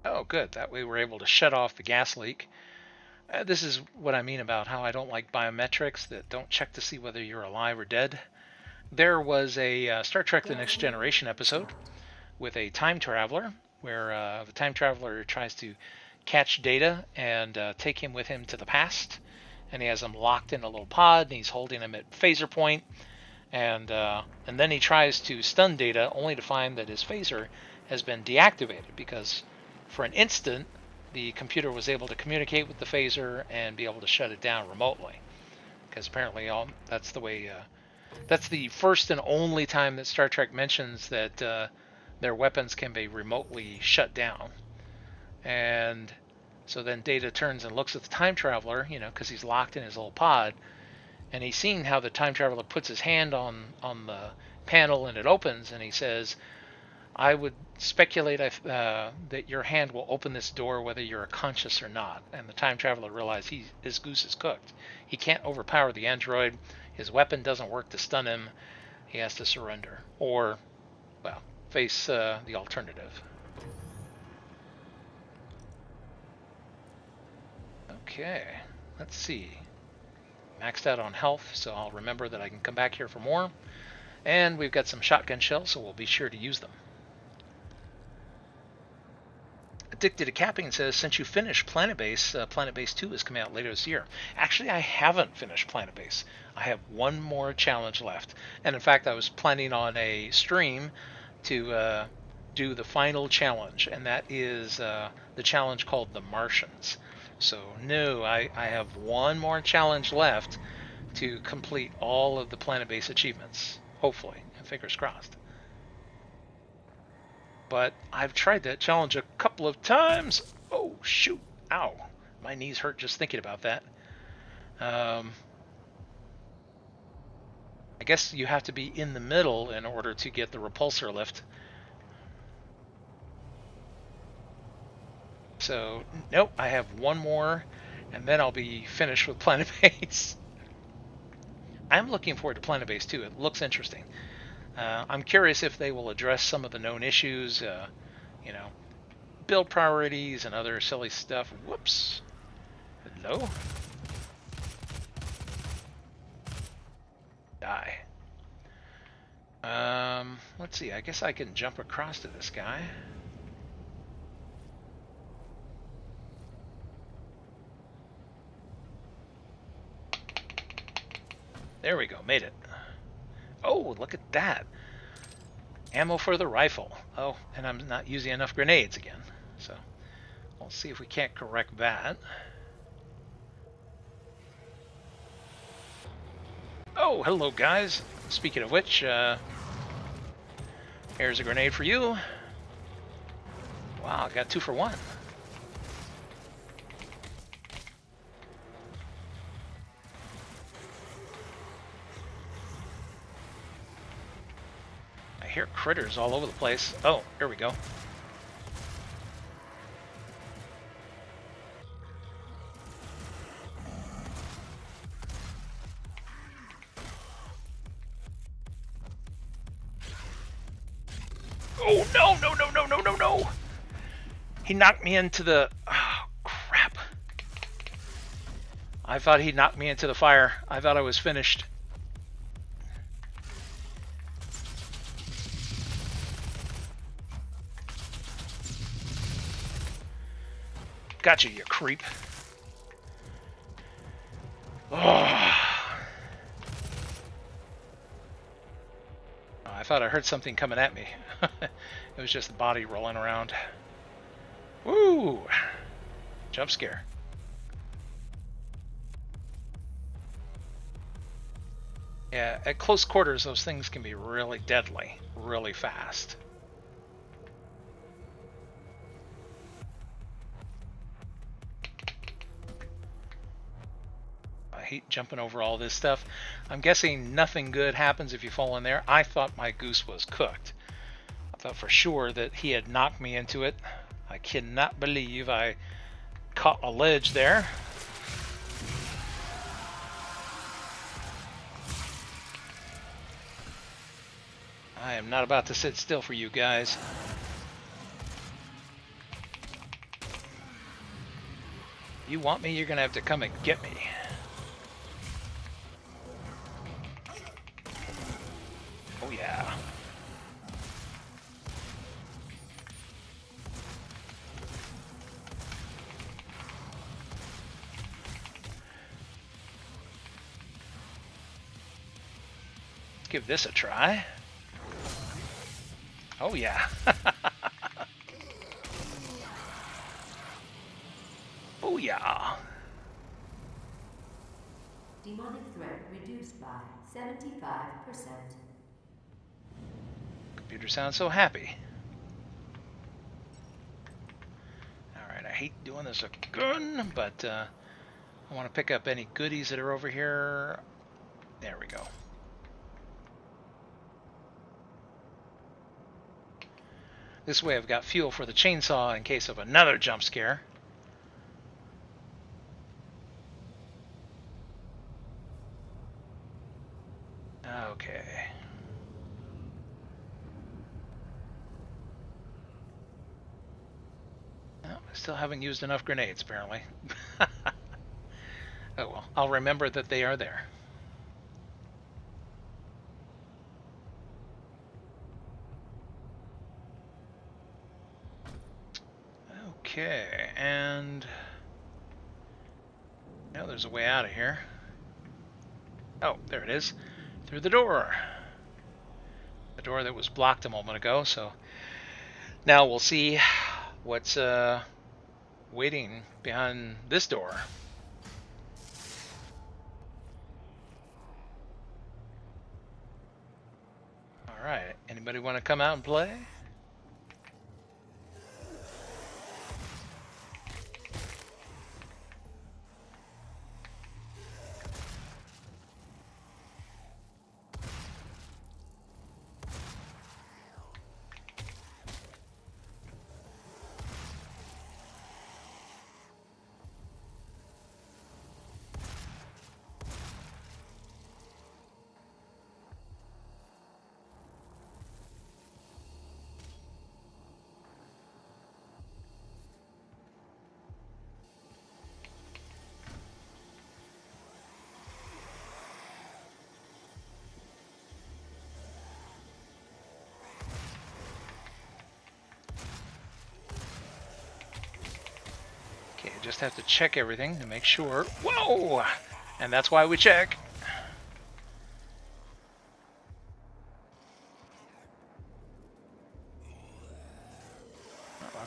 Oh, good. That way we're able to shut off the gas leak. This is what I mean about how I don't like biometrics that don't check to see whether you're alive or dead. There was a Star Trek The Next Generation episode with a time traveler where the time traveler tries to catch Data and take him with him to the past. And he has him locked in a little pod, and he's holding him at phaser point. And then he tries to stun Data, only to find that his phaser has been deactivated because for an instant the computer was able to communicate with the phaser and be able to shut it down remotely. Because apparently that's the way. That's the first and only time that Star Trek mentions that their weapons can be remotely shut down. And so then Data turns and looks at the time traveler, because he's locked in his little pod, and he's seen how the time traveler puts his hand on the panel and it opens, and he says, I would speculate that your hand will open this door whether you're conscious or not. And the time traveler realized his goose is cooked. He can't overpower the android. His weapon doesn't work to stun him. He has to surrender. Or, well, face the alternative. Okay, let's see. Maxed out on health, so I'll remember that I can come back here for more. And we've got some shotgun shells, so we'll be sure to use them. Addicted to Capping says, since you finished Planet Base, Planet Base 2 is coming out later this year. Actually, I haven't finished Planet Base. I have one more challenge left. And in fact, I was planning on a stream to do the final challenge, and that is the challenge called The Martians. So, no, I have one more challenge left to complete all of the Planet Base achievements. Hopefully, and fingers crossed. But I've tried that challenge a couple of times. Oh, shoot. Ow. My knees hurt just thinking about that. I guess you have to be in the middle in order to get the repulsor lift. So, nope, I have one more, and then I'll be finished with Planet Base. I'm looking forward to Planet Base 2. It looks interesting. I'm curious if they will address some of the known issues, build priorities and other silly stuff. Whoops. Hello? Die. Let's see. I guess I can jump across to this guy. There we go. Made it. Oh, look at that. Ammo for the rifle. Oh, and I'm not using enough grenades again. So we'll see if we can't correct that. Oh, hello guys. Speaking of which, here's a grenade for you. Wow, I got 2 for 1. I hear critters all over the place. Oh, here we go. Oh, no, no, no, no, no, no, no! He knocked me into the... Oh, crap. I thought he knocked me into the fire. I thought I was finished. Gotcha, you creep. Oh. I thought I heard something coming at me. It was just the body rolling around. Woo! Jump scare. Yeah, at close quarters, those things can be really deadly, really fast. I hate jumping over all this stuff. I'm guessing nothing good happens if you fall in there. I thought my goose was cooked. I thought for sure that he had knocked me into it. I cannot believe I caught a ledge there. I am not about to sit still for you guys. If you want me, you're gonna have to come and get me. Oh yeah. Let's give this a try. Oh yeah. Oh yeah. Demonic threat reduced by 75%. Computer sounds so happy. Alright, I hate doing this again, but I want to pick up any goodies that are over here. There we go. This way I've got fuel for the chainsaw in case of another jump scare. Okay. Well, I still haven't used enough grenades, apparently. Oh well, I'll remember that they are there. Okay, and now there's a way out of here. Oh, there it is. Through the door. The door that was blocked a moment ago, so now we'll see what's waiting behind this door. Alright, anybody want to come out and play? Okay, just have to check everything to make sure. Whoa! And that's why we check.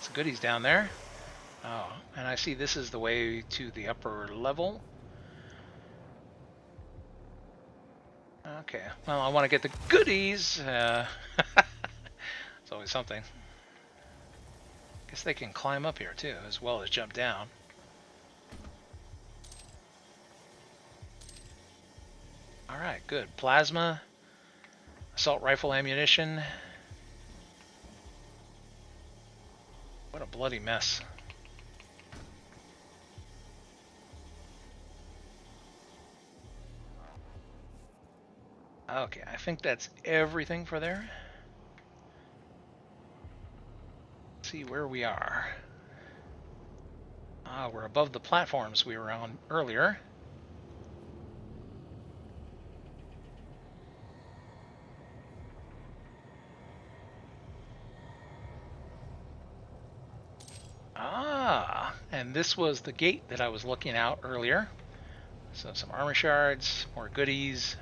Lots of goodies down there. Oh, and I see this is the way to the upper level. Okay, well, I want to get the goodies. It's always something. Guess they can climb up here too, as well as jump down. Alright, good. Plasma, assault rifle ammunition. What a bloody mess. Okay, I think that's everything for there. Let's see where we are. We're above the platforms we were on earlier. And this was the gate that I was looking out earlier. So some armor shards, more goodies.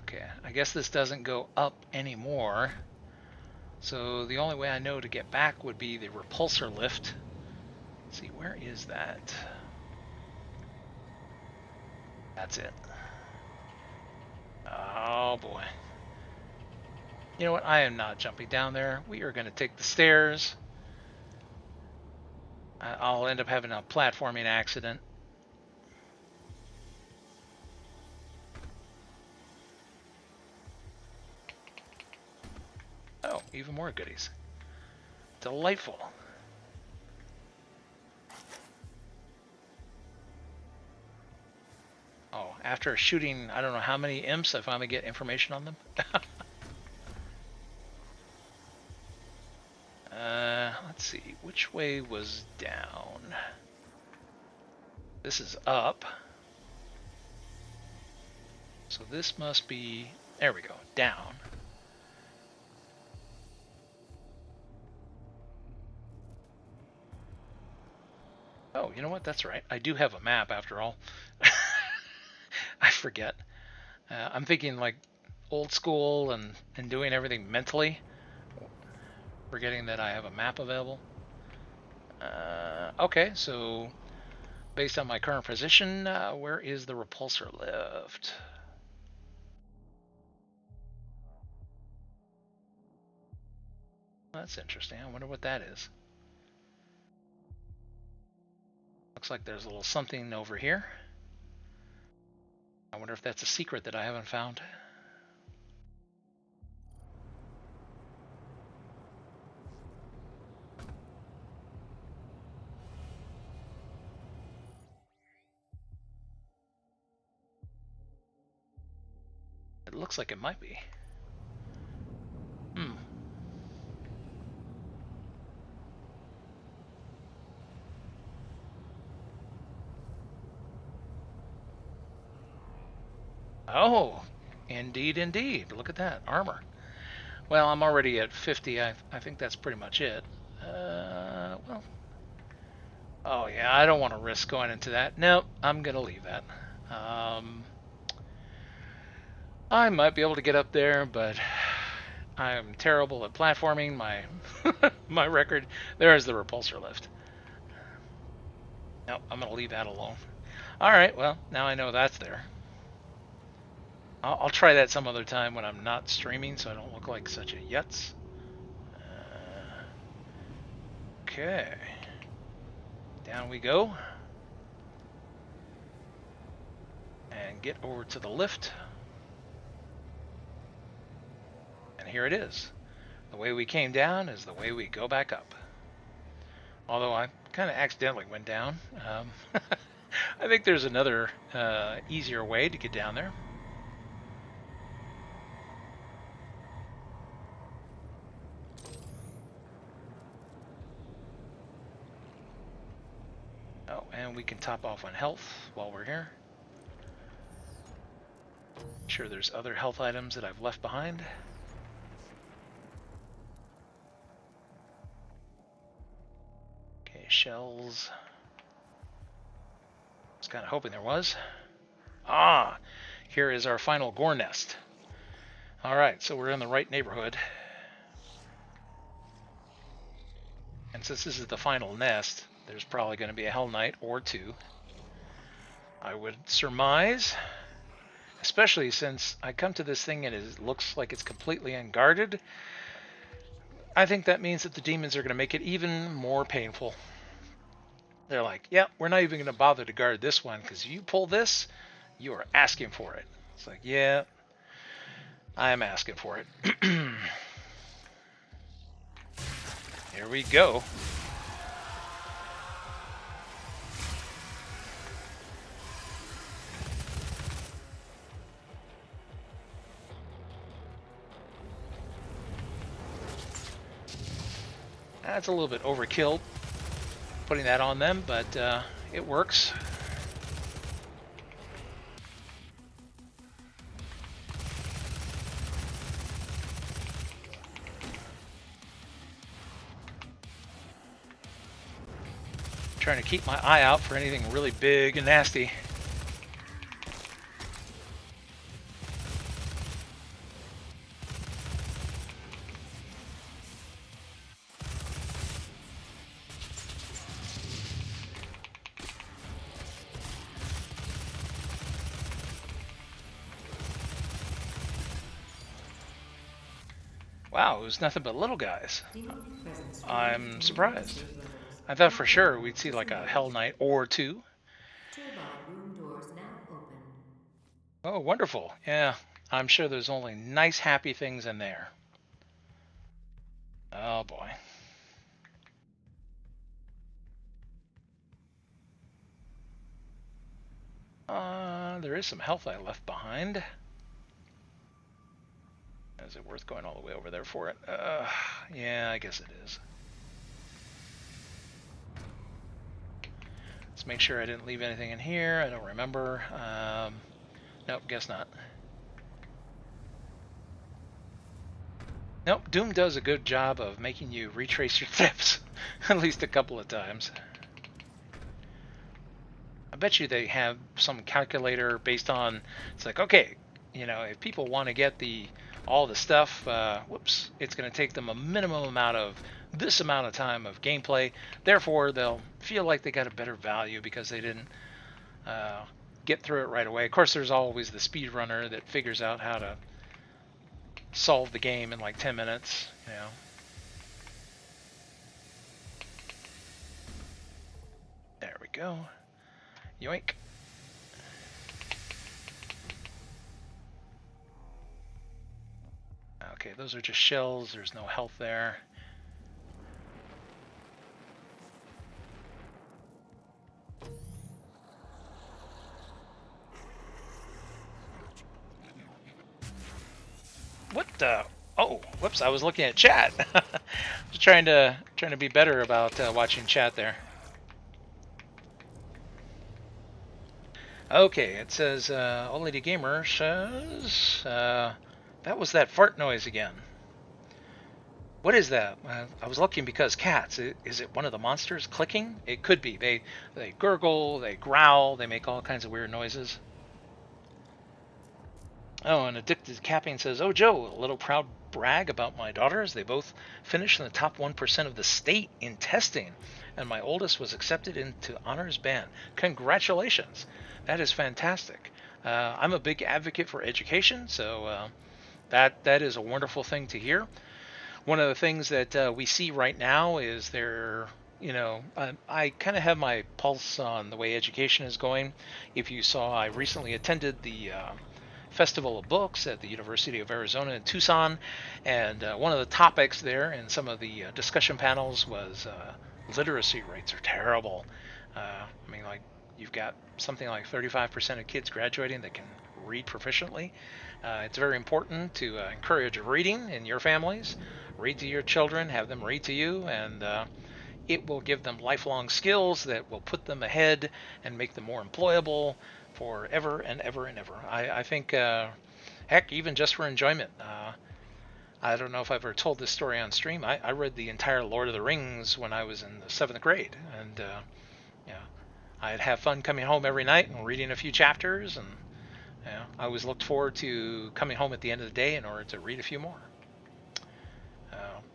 Okay, I guess this doesn't go up anymore. So the only way I know to get back would be the repulsor lift. Let's see, where is that? That's it. Oh boy. You know what? I am not jumping down there. We are going to take the stairs. I'll end up having a platforming accident. Oh, even more goodies. Delightful. Oh, after shooting, I don't know how many imps, I finally get information on them. Let's see, which way was down? This is up. So this must be, there we go, down. Oh, you know what? That's right. I do have a map after all. I forget. I'm thinking like old school and doing everything mentally. Forgetting that I have a map available. Okay, so based on my current position, where is the repulsor lift? That's interesting. I wonder what that is. Looks like there's a little something over here. I wonder if that's a secret that I haven't found. It looks like it might be. Oh, indeed, indeed. Look at that, armor. Well, I'm already at 50. I think that's pretty much it. Well. Oh, yeah, I don't want to risk going into that. Nope, I'm going to leave that. I might be able to get up there, but I'm terrible at platforming. My my record. There's the repulsor lift. Nope, I'm going to leave that alone. Alright, well, now I know that's there. I'll try that some other time when I'm not streaming so I don't look like such a yutz. Okay. Down we go. And get over to the lift. And here it is. The way we came down is the way we go back up. Although I kind of accidentally went down. I think there's another easier way to get down there. Oh, and we can top off on health while we're here. Sure, there's other health items that I've left behind. Okay, shells. I was kind of hoping there was. Ah, here is our final gore nest. Alright, so we're in the right neighborhood. And since this is the final nest, there's probably going to be a Hell Knight or two. I would surmise, especially since I come to this thing and it looks like it's completely unguarded. I think that means that the demons are going to make it even more painful. They're like, yeah, we're not even going to bother to guard this one because you pull this, you are asking for it. It's like, yeah, I am asking for it. Here we go. That's a little bit overkill, putting that on them, but it works. Trying to keep my eye out for anything really big and nasty. Wow, it was nothing but little guys. I'm surprised. I thought for sure we'd see like a Hell Knight or two. Turbine room doors now open. Oh, wonderful. Yeah, I'm sure there's only nice, happy things in there. Oh, boy. There is some health I left behind. Is it worth going all the way over there for it? Yeah, I guess it is. Let's make sure I didn't leave anything in here. I don't remember. Nope, guess not. Nope, Doom does a good job of making you retrace your steps at least a couple of times. I bet you they have some calculator based on, it's like, okay, you know, if people want to get all the stuff, whoops, it's going to take them a minimum amount of this amount of time of gameplay. Therefore, they'll feel like they got a better value because they didn't get through it right away. Of course, there's always the speedrunner that figures out how to solve the game in like 10 minutes, you know. There we go. Yoink. Okay, those are just shells. There's no health there. What the? Oh, whoops! I was looking at chat. I was trying to be better about watching chat there. Okay, it says Old Lady Gamer says that was that fart noise again. What is that? I was looking because cats. Is it one of the monsters clicking? It could be. They gurgle, they growl, they make all kinds of weird noises. Oh, and Addicted Capping says, oh, Joe, a little proud brag about my daughters. They both finished in the top 1% of the state in testing, and my oldest was accepted into honors band. Congratulations. That is fantastic. I'm a big advocate for education, so that is a wonderful thing to hear. One of the things that we see right now is I kind of have my pulse on the way education is going. If you saw, I recently attended the Festival of Books at the University of Arizona in Tucson, and one of the topics there in some of the discussion panels was literacy rates are terrible. I mean, like, you've got something like 35% of kids graduating that can read proficiently. It's very important to encourage reading in your families. Read to your children, have them read to you, and it will give them lifelong skills that will put them ahead and make them more employable for ever and ever and ever. I think, heck, even just for enjoyment. I don't know if I've ever told this story on stream. I read the entire Lord of the Rings when I was in the 7th grade, and yeah, I'd have fun coming home every night and reading a few chapters, and I always looked forward to coming home at the end of the day in order to read a few more.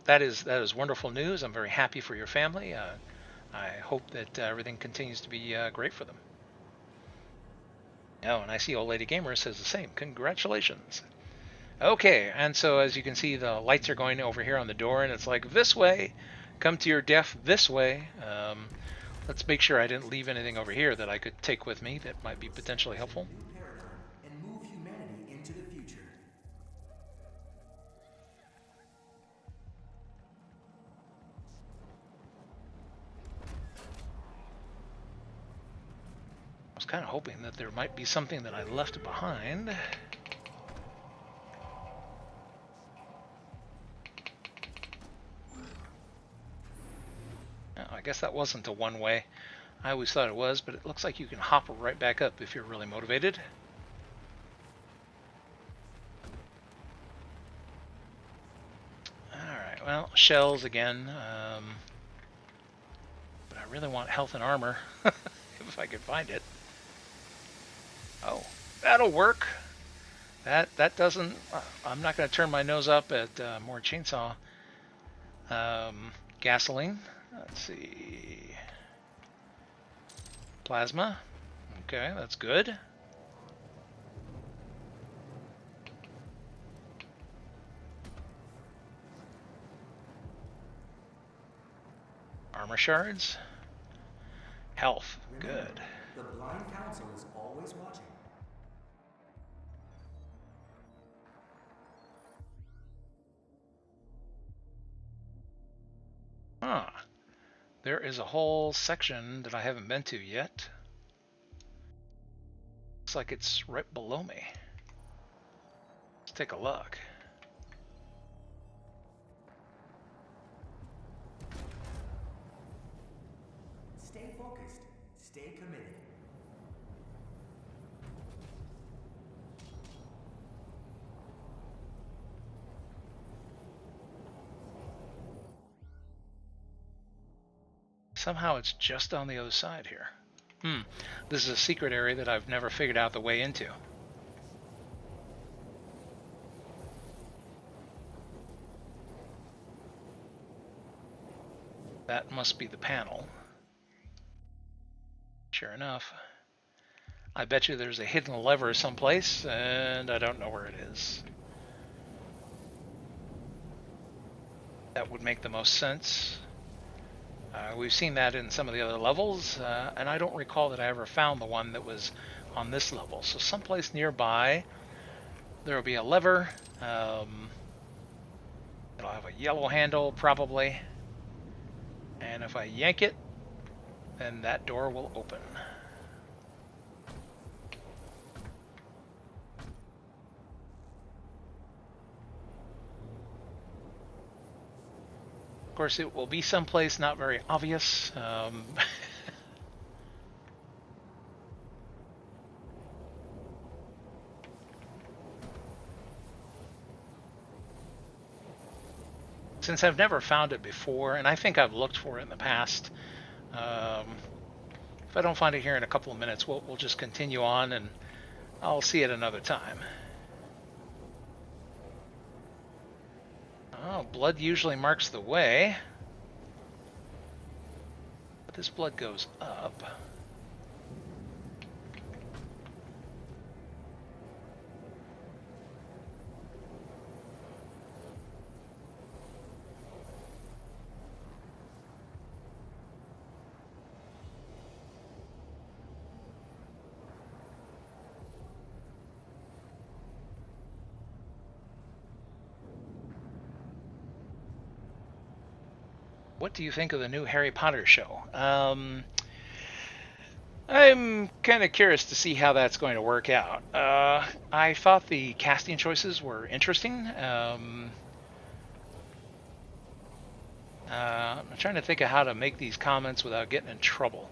That is wonderful news. I'm very happy for your family. I hope that everything continues to be great for them. Oh, and I see Old Lady Gamer says the same. Congratulations. Okay, and so as you can see, the lights are going over here on the door, and it's like, this way, come to your death this way. Let's make sure I didn't leave anything over here that I could take with me that might be potentially helpful. New paradigm and move humanity into the future. I was kind of hoping that there might be something that I left behind. Oh, I guess that wasn't a one-way. I always thought it was, but it looks like you can hop right back up if you're really motivated. Alright, well, shells again. But I really want health and armor, if I could find it. Oh, that'll work. That doesn't... I'm not going to turn my nose up at more chainsaw. Gasoline. Let's see. Plasma. Okay, that's good. Armor shards. Health. Good. The blind council is always watching. Huh. There is a whole section that I haven't been to yet. Looks like it's right below me. Let's take a look. Stay focused. Stay committed. Somehow it's just on the other side here. This is a secret area that I've never figured out the way into. That must be the panel. Sure enough. I bet you there's a hidden lever someplace, and I don't know where it is. That would make the most sense. We've seen that in some of the other levels, and I don't recall that I ever found the one that was on this level. So someplace nearby, there will be a lever. It'll have a yellow handle, probably. And if I yank it, then that door will open. Of course, it will be someplace not very obvious. Since I've never found it before, and I think I've looked for it in the past, if I don't find it here in a couple of minutes, we'll just continue on, and I'll see it another time. Oh, blood usually marks the way. But this blood goes up. What do you think of the new Harry Potter show? I'm kind of curious to see how that's going to work out. I thought the casting choices were interesting. I'm trying to think of how to make these comments without getting in trouble.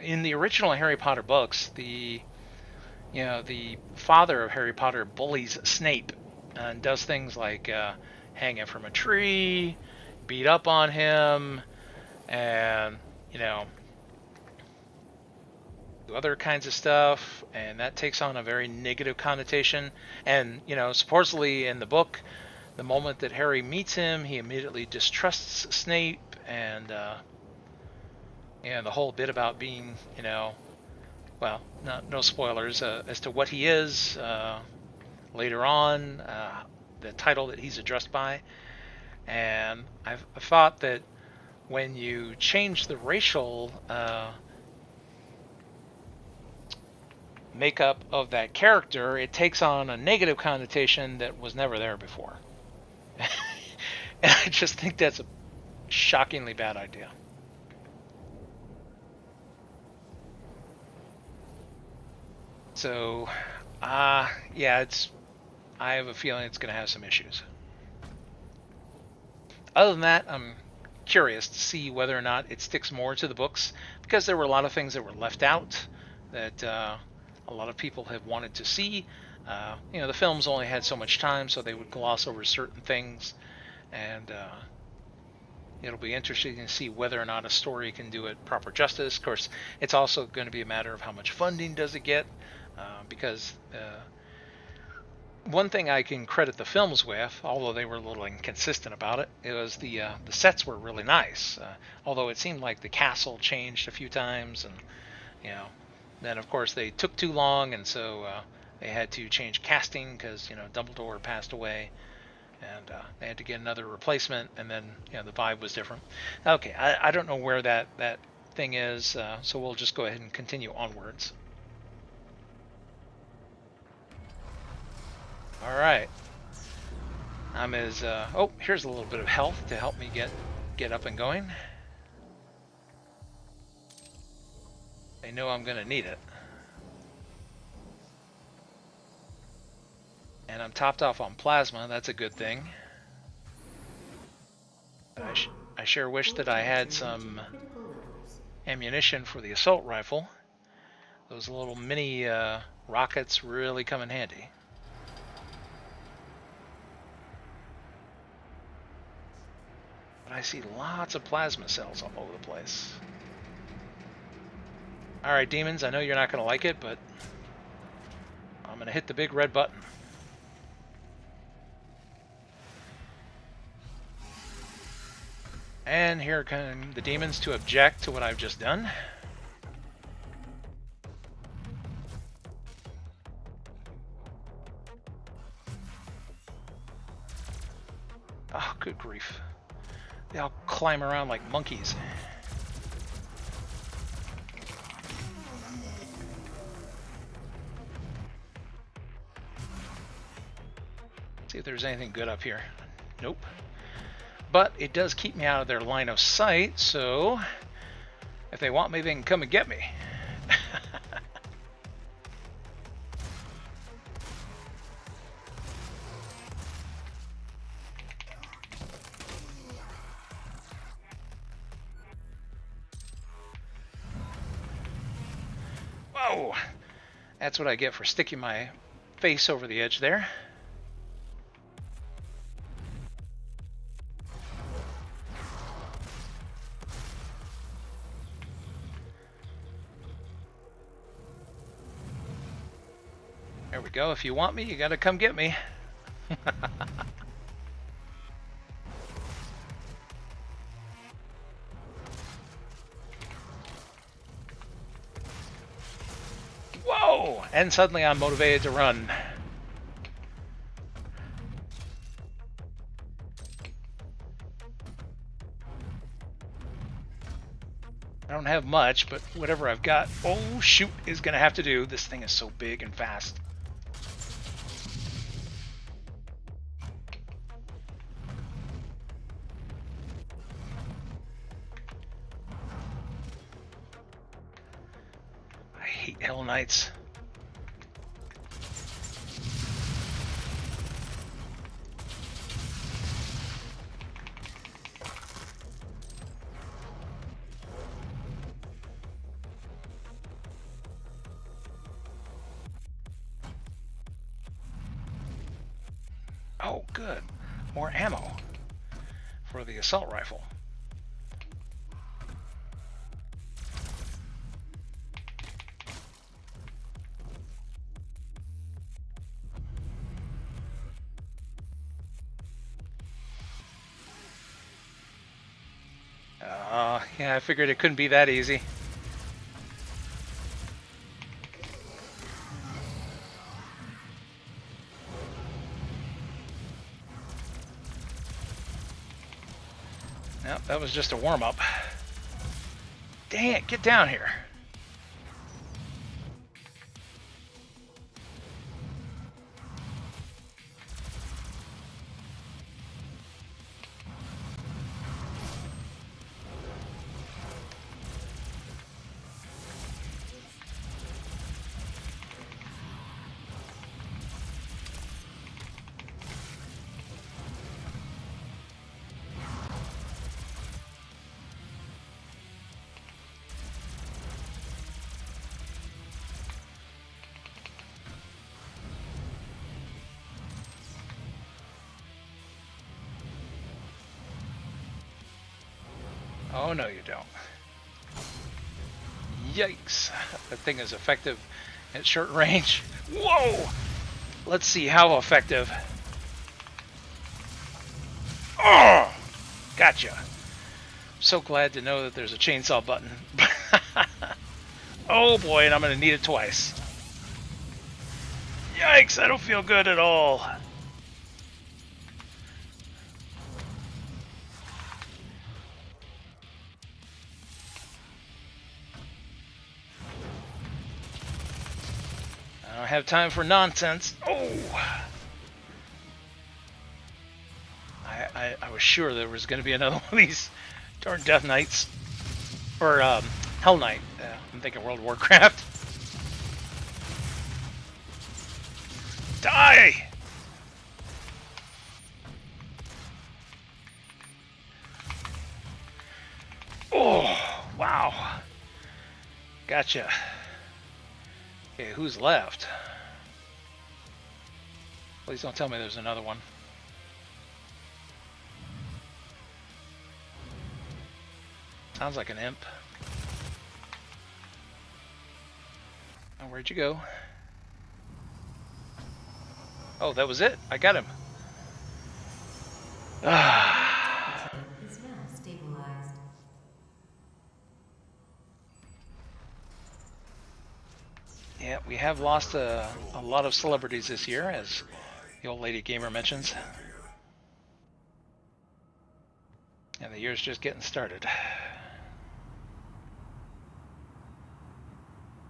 In the original Harry Potter books, the father of Harry Potter bullies Snape and does things like hang him from a tree, beat up on him, and do other kinds of stuff, and that takes on a very negative connotation. And supposedly in the book, the moment that Harry meets him, he immediately distrusts Snape, and the whole bit about being, well, no spoilers as to what he is later on, the title that he's addressed by. And I've thought that when you change the racial makeup of that character, it takes on a negative connotation that was never there before. And I just think that's a shockingly bad idea. So, yeah, I have a feeling it's going to have some issues. Other than that, I'm curious to see whether or not it sticks more to the books, because there were a lot of things that were left out that a lot of people have wanted to see. The films only had so much time, so they would gloss over certain things, and it'll be interesting to see whether or not a story can do it proper justice. Of course, it's also going to be a matter of how much funding does it get, because one thing I can credit the films with, although they were a little inconsistent about it, was the sets were really nice. Although it seemed like the castle changed a few times, and then of course they took too long, and so they had to change casting because Dumbledore passed away, and they had to get another replacement, and then the vibe was different. Okay, I don't know where that thing is, so we'll just go ahead and continue onwards. All right. Here's a little bit of health to help me get up and going. I know I'm gonna need it. And I'm topped off on plasma, that's a good thing. I sure wish that I had some ammunition for the assault rifle. Those little mini rockets really come in handy. But I see lots of plasma cells all over the place. Alright, demons, I know you're not going to like it, but I'm going to hit the big red button. And here come the demons to object to what I've just done. Oh, good grief. They all climb around like monkeys. See if there's anything good up here. Nope. But it does keep me out of their line of sight, so if they want me, they can come and get me. Whoa! That's what I get for sticking my face over the edge there. There we go. If you want me, you gotta come get me. Whoa! And suddenly I'm motivated to run. I don't have much, but whatever I've got, oh shoot, is gonna have to do. This thing is so big and fast. I hate Hell Knights. Oh, good. More ammo for the assault rifle. Yeah, I figured it couldn't be that easy. Nope, that was just a warm-up. Dang it, get down here. Oh, no, you don't. Yikes. That thing is effective at short range. Whoa! Let's see how effective. Oh! Gotcha. So glad to know that there's a chainsaw button. Oh boy, and I'm going to need it twice. Yikes, I don't feel good at all. I don't have time for nonsense. Oh! I was sure there was going to be another one of these darn Death Knights. Or Hell Knight. I'm thinking World of Warcraft. Die! Oh, wow. Gotcha. Okay, who's left? Please don't tell me there's another one. Sounds like an imp. Oh, where'd you go? Oh, that was it. I got him. Ah. Is now stabilized. Yeah, we have lost a lot of celebrities this year, as the old lady gamer mentions. And the year's just getting started.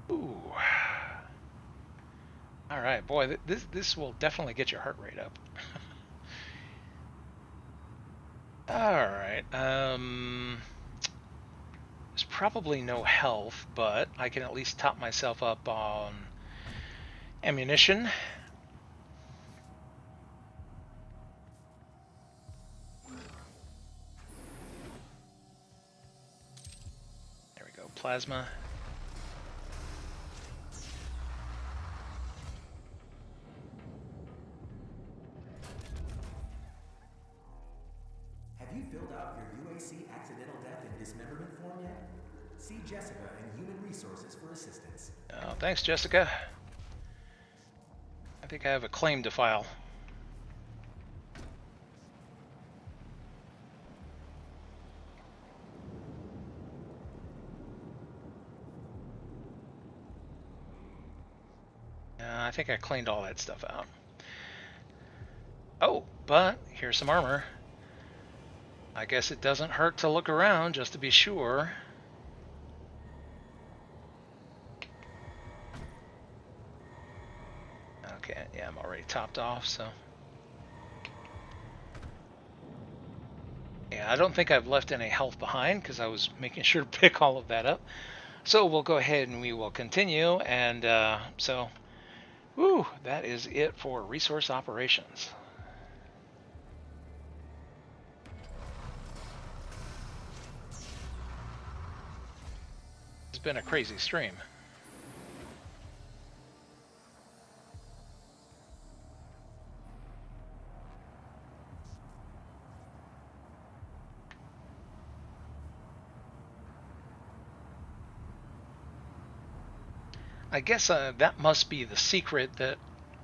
Ooh. All right, boy, this will definitely get your heart rate up. All right. There's probably no health, but I can at least top myself up on ammunition. There we go, plasma. Have you filled out your UAC accidental death and dismemberment form yet? See Jessica in Human Resources for assistance. Oh, thanks, Jessica. I think I have a claim to file. I think I cleaned all that stuff out. Oh, but here's some armor. I guess it doesn't hurt to look around just to be sure. Okay, yeah, I'm already topped off, so. Yeah, I don't think I've left any health behind because I was making sure to pick all of that up. So we'll go ahead and we will continue. And so, whew, that is it for resource operations. It's been a crazy stream. I guess that must be the secret that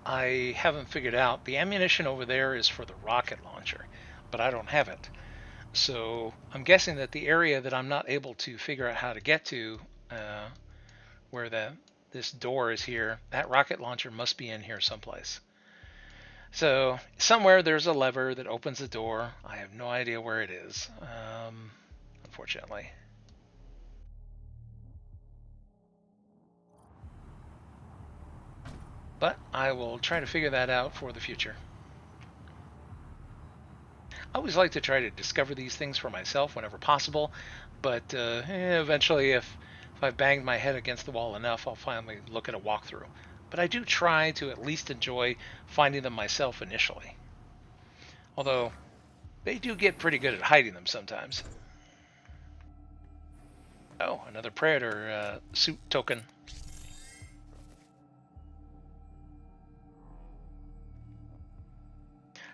I haven't figured out. The ammunition over there is for the rocket launcher, but I don't have it. So I'm guessing that the area that I'm not able to figure out how to get to, where this door is here, that rocket launcher must be in here someplace. So somewhere there's a lever that opens the door. I have no idea where it is, unfortunately. But I will try to figure that out for the future. I always like to try to discover these things for myself whenever possible, but eventually if I've banged my head against the wall enough, I'll finally look at a walkthrough. But I do try to at least enjoy finding them myself initially. Although, they do get pretty good at hiding them sometimes. Oh, another Predator suit token.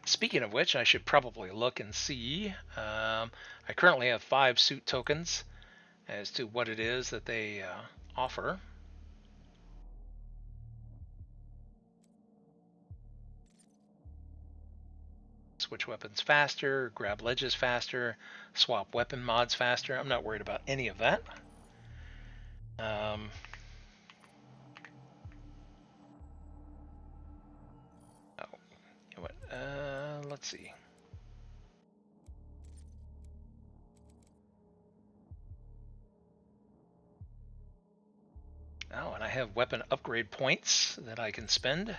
Speaking of which, I should probably look and see. I currently have 5 suit tokens as to what it is that they offer. Switch weapons faster, grab ledges faster, swap weapon mods faster. I'm not worried about any of that. Let's see. Oh, and I have weapon upgrade points that I can spend.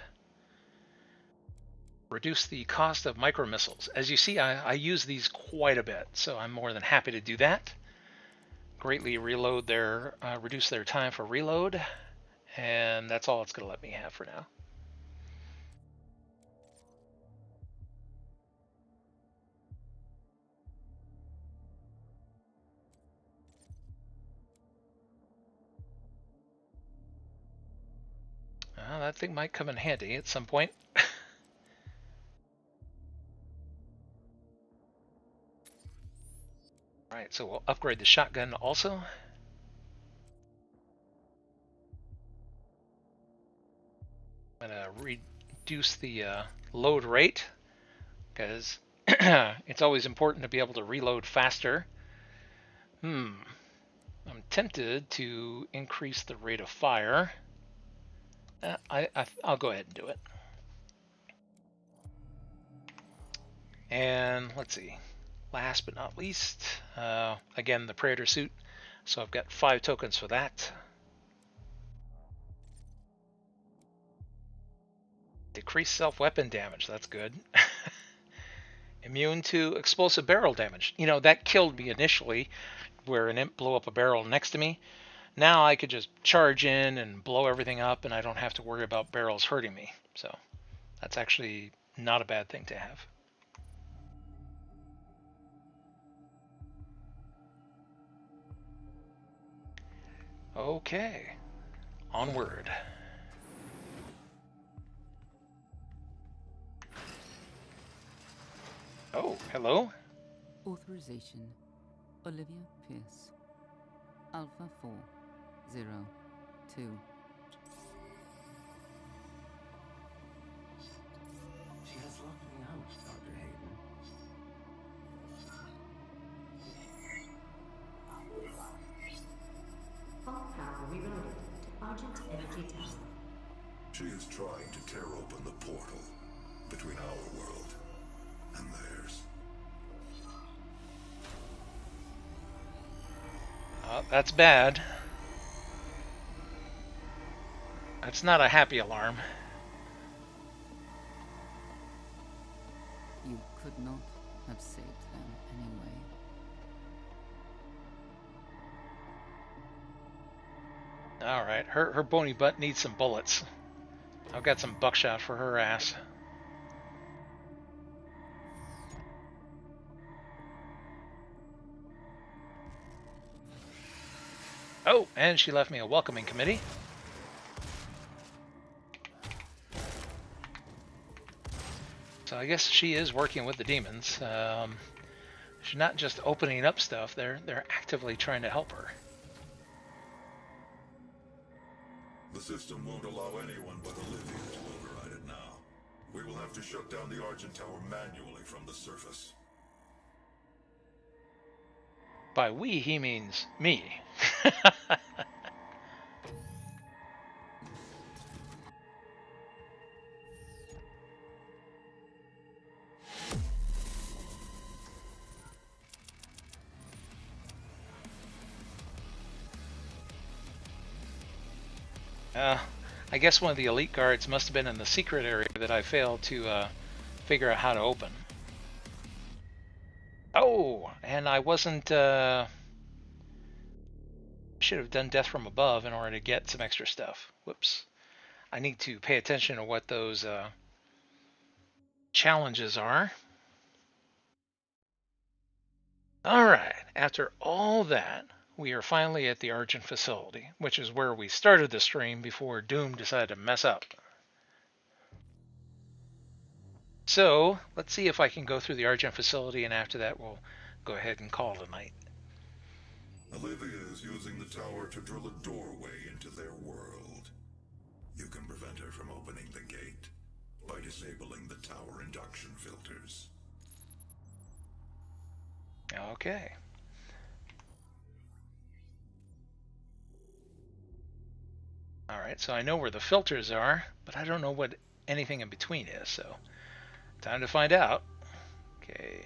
Reduce the cost of micro missiles. As you see, I use these quite a bit, so I'm more than happy to do that. Greatly reduce their time for reload, and that's all it's going to let me have for now. That thing might come in handy at some point. Alright, so we'll upgrade the shotgun also. I'm going to reduce the load rate, because it's always important to be able to reload faster. I'm tempted to increase the rate of fire. I'll go ahead and do it. And let's see. Last but not least, again, the Predator suit. So I've got 5 tokens for that. Decrease self-weapon damage. That's good. Immune to explosive barrel damage. You know, that killed me initially, where an imp blew up a barrel next to me. Now I could just charge in and blow everything up, and I don't have to worry about barrels hurting me. So that's actually not a bad thing to have. Okay, onward. Oh, hello. Authorization, Olivia Pierce. Alpha 402. She has locked me out, Dr. Hayden. All power rerouted to Argent's energy tower. She is trying to tear open the portal between our world and theirs. That's bad. That's not a happy alarm. You could not have saved them anyway. Alright, her bony butt needs some bullets. I've got some buckshot for her ass. Oh, and she left me a welcoming committee. So I guess she is working with the demons. She's not just opening up stuff, they're actively trying to help her. The system won't allow anyone but Olivia to override it now. We will have to shut down the Argent Tower manually from the surface. By we, he means me. I guess one of the elite guards must have been in the secret area that I failed to figure out how to open. Oh, and I wasn't... should have done Death from Above in order to get some extra stuff. Whoops. I need to pay attention to what those challenges are. Alright, after all that, we are finally at the Argent facility, which is where we started the stream before Doom decided to mess up. So, let's see if I can go through the Argent facility, and after that we'll go ahead and call it a night. Olivia is using the tower to drill a doorway into their world. You can prevent her from opening the gate by disabling the tower induction filters. Okay. Alright, so I know where the filters are, but I don't know what anything in between is, so time to find out. Okay,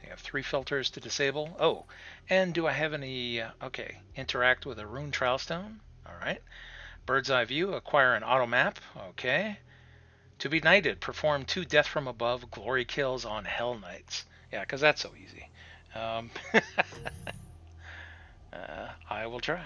I have 3 filters to disable. Oh, and do I have any... okay, interact with a rune trial stone. Alright. Bird's eye view, acquire an auto map. Okay. To be knighted, perform 2 death from above glory kills on Hell Knights. Yeah, because that's so easy. I will try.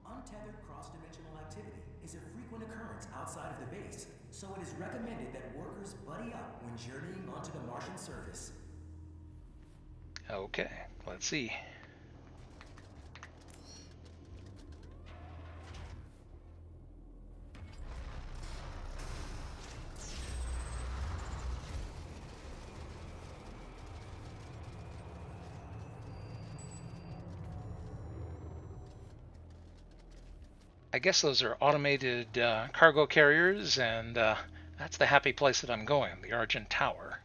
Untethered cross-dimensional activity is a frequent occurrence outside of the base, so it is recommended that workers buddy up when journeying onto the Martian surface. Okay, let's see. I guess those are automated cargo carriers, and that's the happy place that I'm going, the Argent Tower.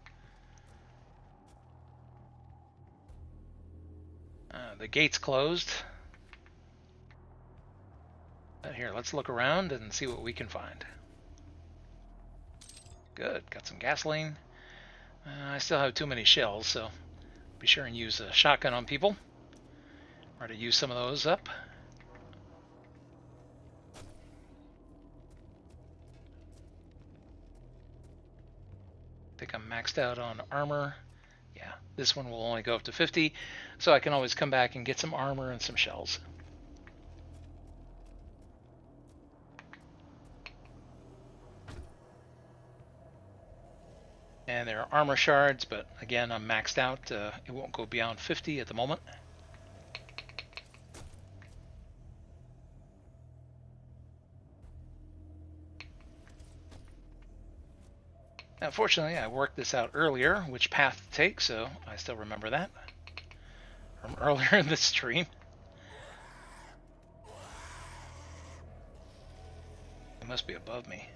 The gate's closed. Here, let's look around and see what we can find. Good, got some gasoline. I still have too many shells, so be sure and use a shotgun on people, or to use some of those up. I think I'm maxed out on armor. Yeah, this one will only go up to 50, so I can always come back and get some armor and some shells. And there are armor shards, but again, I'm maxed out. It won't go beyond 50 at the moment. Now, fortunately, I worked this out earlier, which path to take, so I still remember that from earlier in the stream. It must be above me.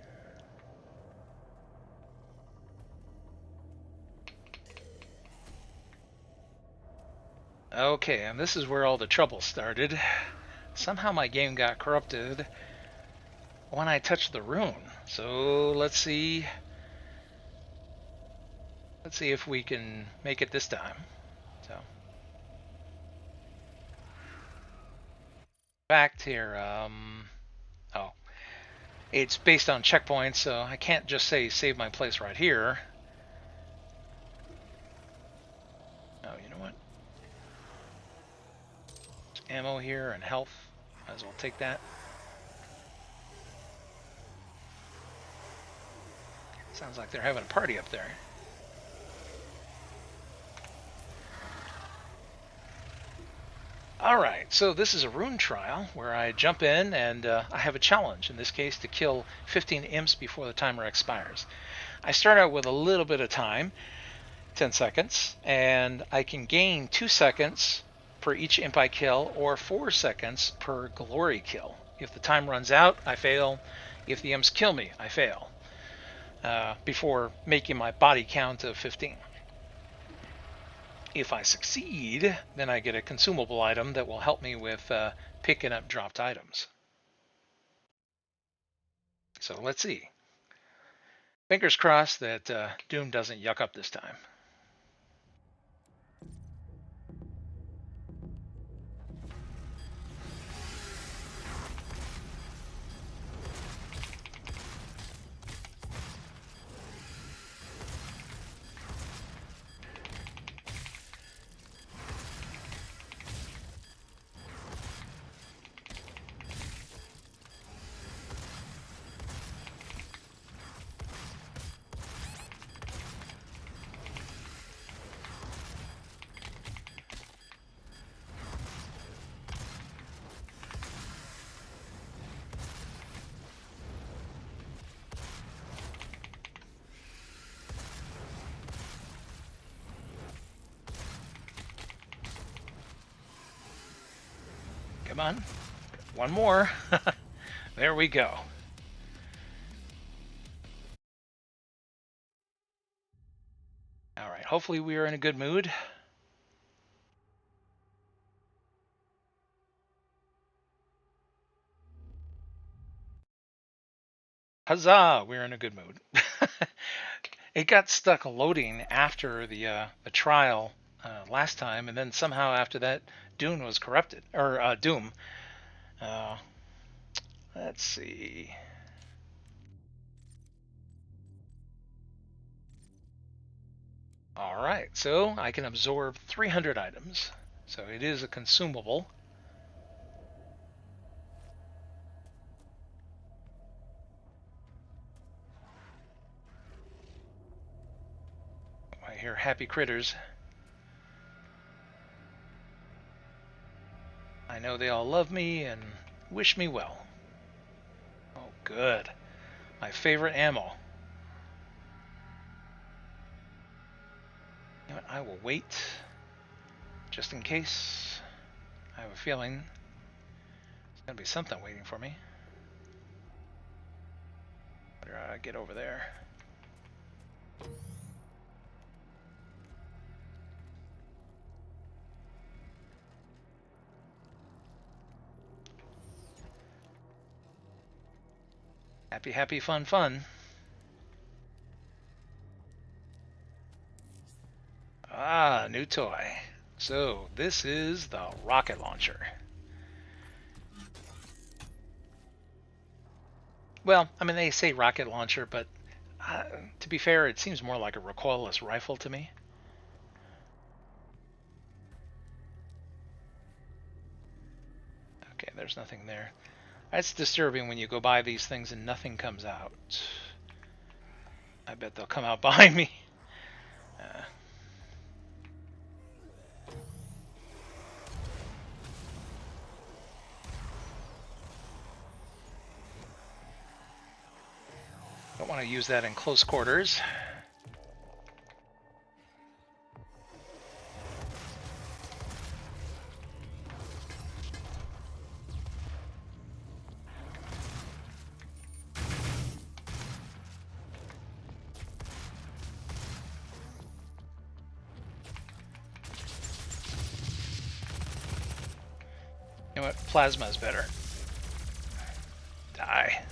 Okay, and this is where all the trouble started. Somehow my game got corrupted when I touched the rune. So let's see. Let's see if we can make it this time. So, back here. Oh, it's based on checkpoints, so I can't just say save my place right here. Oh, you know what? There's ammo here and health. Might as well take that. Sounds like they're having a party up there. Alright, so this is a rune trial where I jump in and I have a challenge, in this case to kill 15 imps before the timer expires. I start out with a little bit of time, 10 seconds, and I can gain 2 seconds per each imp I kill, or 4 seconds per glory kill. If the time runs out, I fail. If the imps kill me, I fail. Before making my body count of 15. If I succeed, then I get a consumable item that will help me with picking up dropped items. So let's see. Fingers crossed that Doom doesn't yuck up this time. Come on. One more. There we go. Alright, hopefully we are in a good mood. Huzzah! We're in a good mood. It got stuck loading after the trial last time, and then somehow after that, Doom was corrupted. Or Doom. Let's see. Alright, so I can absorb 300 items. So it is a consumable. I hear happy critters. I know they all love me and wish me well. Oh, good. My favorite ammo. You know what, I will wait, just in case. I have a feeling there's going to be something waiting for me. Better get over there. Happy, happy, fun, fun. Ah, new toy. So, this is the rocket launcher. Well, I mean, they say rocket launcher, but to be fair, it seems more like a recoilless rifle to me. Okay, there's nothing there. That's disturbing when you go by these things and nothing comes out. I bet they'll come out behind me. Don't want to use that in close quarters. You know what? Plasma is better. Die.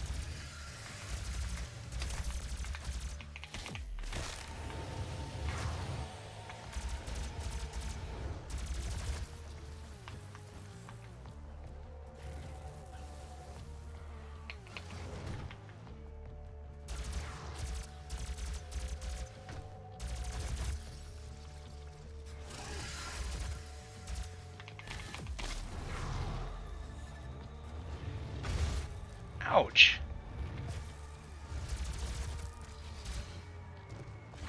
Ouch.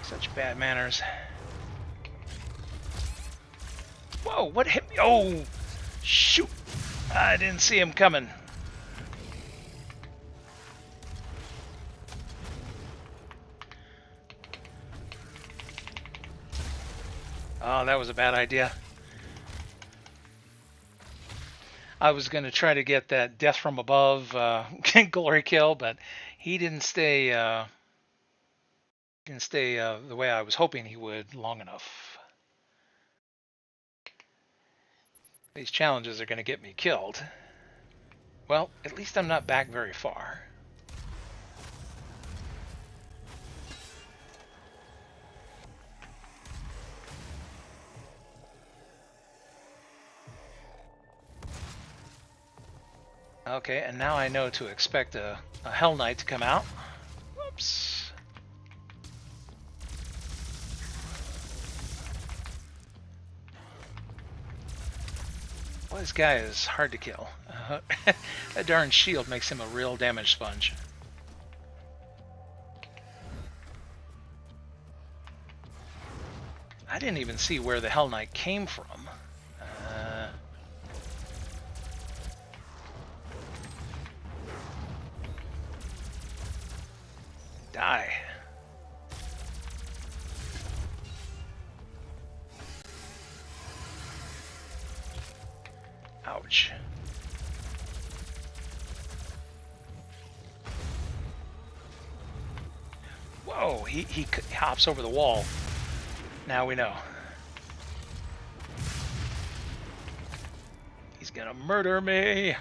Such bad manners. Whoa, what hit me? Oh! Shoot! I didn't see him coming. Oh, that was a bad idea. I was going to try to get that death from above glory kill, but he didn't stay the way I was hoping he would long enough. These challenges are going to get me killed. Well, at least I'm not back very far. Okay, and now I know to expect a Hell Knight to come out. Whoops. Well, this guy is hard to kill. That darn shield makes him a real damage sponge. I didn't even see where the Hell Knight came from. Die. Ouch. Whoa, he hops over the wall. Now we know. He's gonna murder me.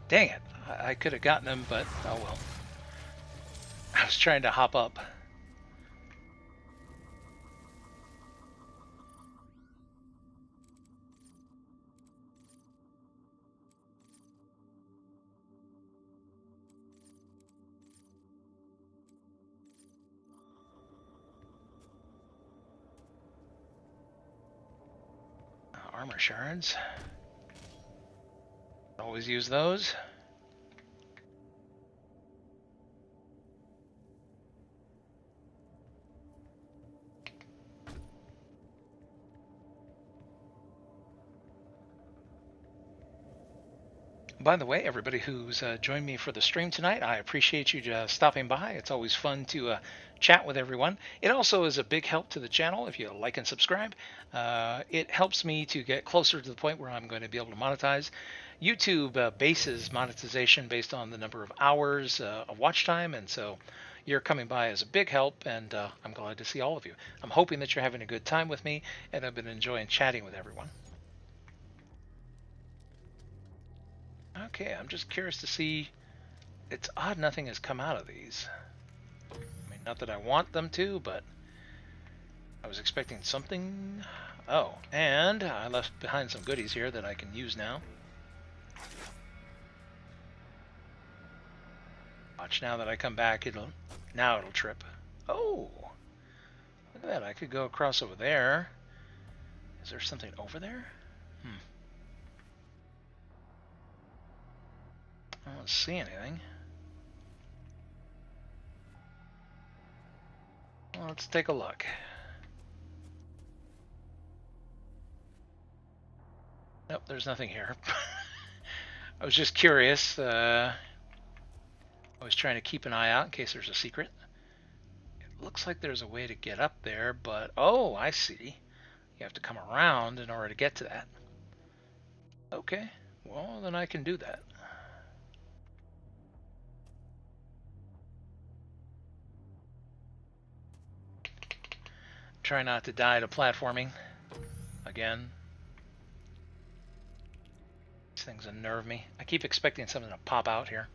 Dang it. I could have gotten him, but oh well. I was trying to hop up. Armor shards. Always use those. By the way, everybody who's joined me for the stream tonight, I appreciate you stopping by. It's always fun to chat with everyone. It also is a big help to the channel if you like and subscribe. It helps me to get closer to the point where I'm going to be able to monetize. YouTube bases monetization based on the number of hours of watch time, and so your coming by is a big help, and I'm glad to see all of you. I'm hoping that you're having a good time with me, and I've been enjoying chatting with everyone. Okay, I'm just curious to see. It's odd nothing has come out of these. I mean, not that I want them to, but I was expecting something. Oh, and I left behind some goodies here that I can use now. Watch now that I come back, it'll trip. Oh, look at that! I could go across over there. Is there something over there? I don't see anything. Well, let's take a look. Nope, there's nothing here. I was just curious. I was trying to keep an eye out in case there's a secret. It looks like there's a way to get up there, but oh, I see. You have to come around in order to get to that. Okay, well, then I can do that. Try not to die to platforming again. These things unnerve me. I keep expecting something to pop out here.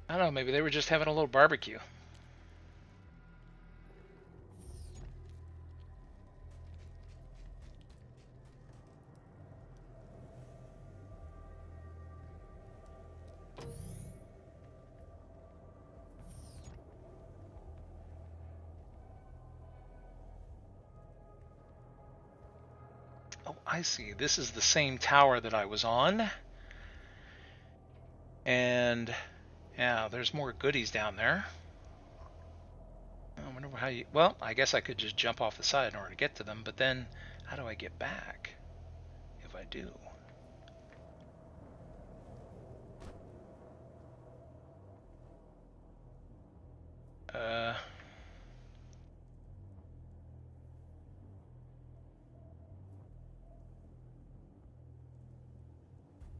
I don't know, maybe they were just having a little barbecue. Oh, I see. This is the same tower that I was on. And yeah, there's more goodies down there. how you... Well, I guess I could just jump off the side in order to get to them, but then how do I get back if I do?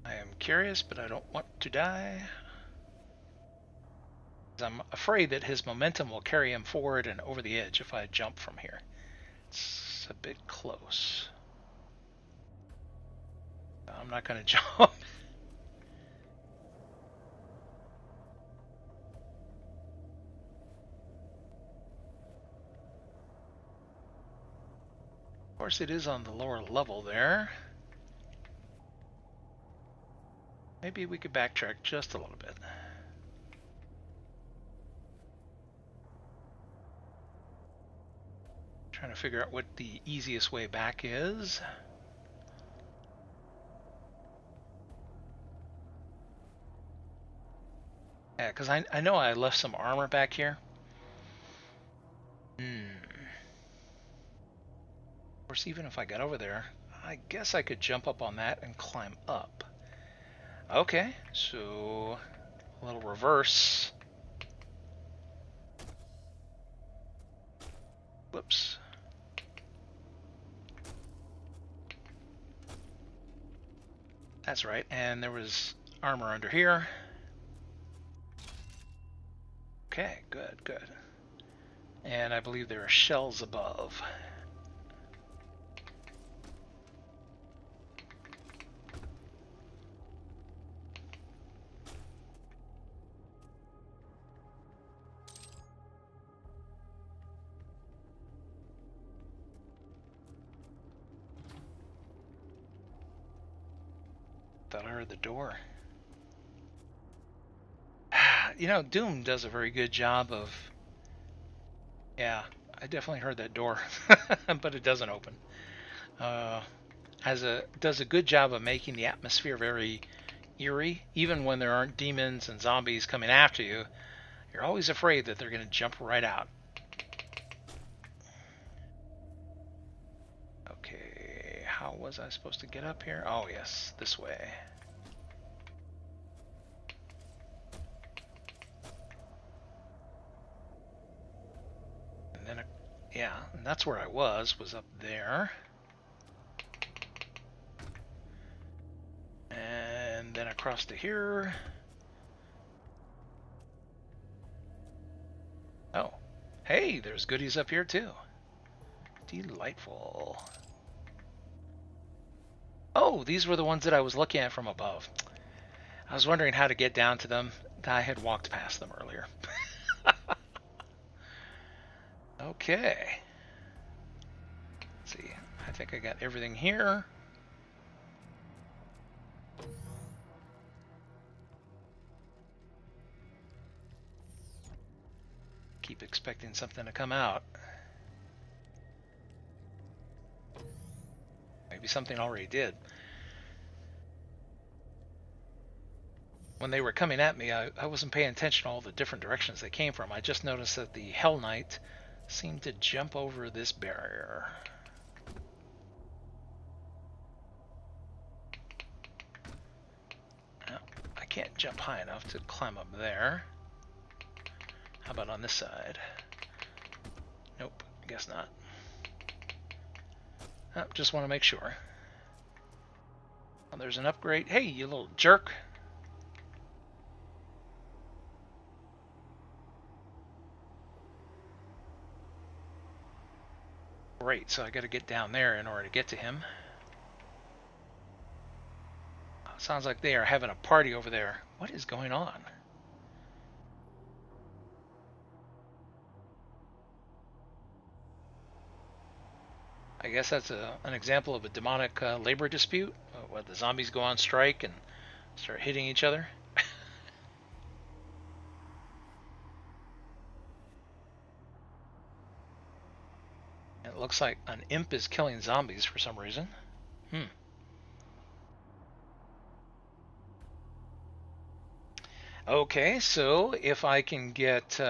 I am curious, but I don't want to die. I'm afraid that his momentum will carry him forward and over the edge if I jump from here. It's a bit close. I'm not going to jump. Of course, it is on the lower level there. Maybe we could backtrack just a little bit. Trying to figure out what the easiest way back is. Yeah, because I know I left some armor back here. Of course, even if I got over there, I guess I could jump up on that and climb up. Okay, so a little reverse. Whoops. That's right, and there was armor under here. Okay, good, good. And I believe there are shells above. Thought I heard the door. You know, Doom does a very good job of... Yeah, I definitely heard that door, but it doesn't open. Does a good job of making the atmosphere very eerie, even when there aren't demons and zombies coming after you. You're always afraid that they're going to jump right out. Okay, how was I supposed to get up here? Oh yes, this way. And then, yeah, and that's where I was up there. And then across to here. Oh, hey, there's goodies up here too. Delightful. Oh, these were the ones that I was looking at from above. I was wondering how to get down to them. I had walked past them earlier. Okay. Let's see. I think I got everything here. Keep expecting something to come out. Maybe something already did. When they were coming at me, I wasn't paying attention to all the different directions they came from. I just noticed that the Hell Knight seemed to jump over this barrier. Oh, I can't jump high enough to climb up there. How about on this side? Nope, guess not. Oh, just want to make sure. Oh, there's an upgrade. Hey, you little jerk. Great, so I got to get down there in order to get to him. Sounds like they are having a party over there. What is going on? I guess that's an example of a demonic labor dispute, where the zombies go on strike and start hitting each other. It looks like an imp is killing zombies for some reason. Okay, so if I can get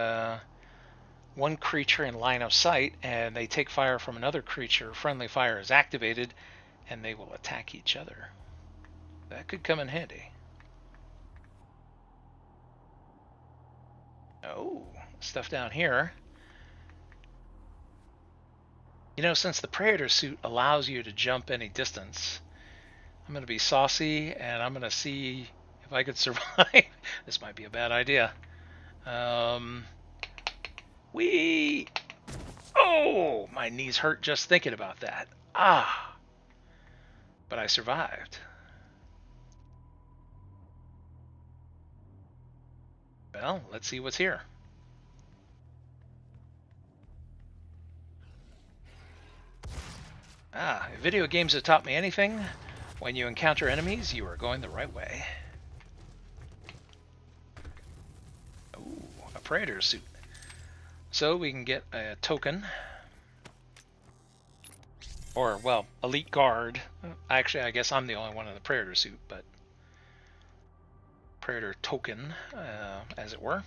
one creature in line of sight and they take fire from another creature, friendly fire is activated and they will attack each other. That could come in handy. Oh, stuff down here. You know, since the Praetor suit allows you to jump any distance, I'm going to be saucy and I'm going to see if I could survive. This might be a bad idea. Oh, my knees hurt just thinking about that. Ah, but I survived. Well, let's see what's here. If video games have taught me anything, when you encounter enemies, you are going the right way. Ooh, a Praetor suit. So we can get a token. Or, well, elite guard. Actually, I guess I'm the only one in the Praetor suit, but Praetor token, as it were.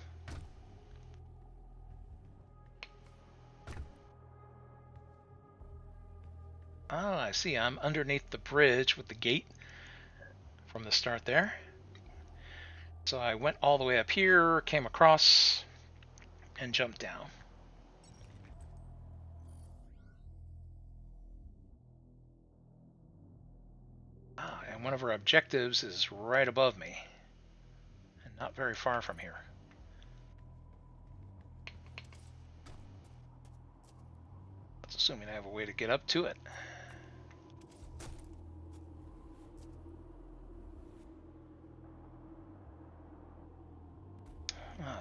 Oh, I see. I'm underneath the bridge with the gate from the start there. So I went all the way up here, came across, and jumped down. And one of our objectives is right above me, and not very far from here. That's assuming I have a way to get up to it.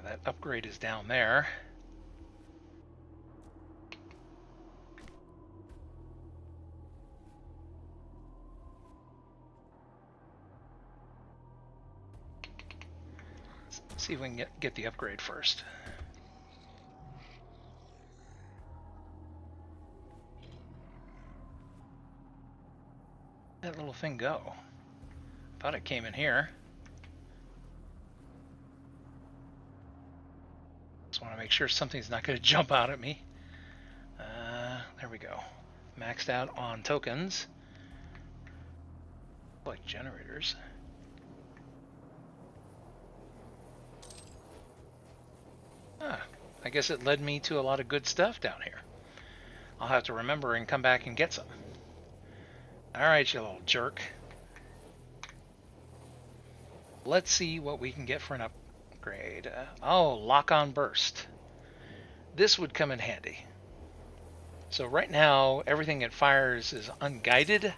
That upgrade is down there. Let's see if we can get the upgrade first. That little thing go? Thought it came in here. Just want to make sure something's not going to jump out at me. There we go. Maxed out on tokens. Like generators. I guess it led me to a lot of good stuff down here. I'll have to remember and come back and get some. Alright, you little jerk. Let's see what we can get for an upgrade. Lock on burst. This would come in handy. So right now, everything it fires is unguided.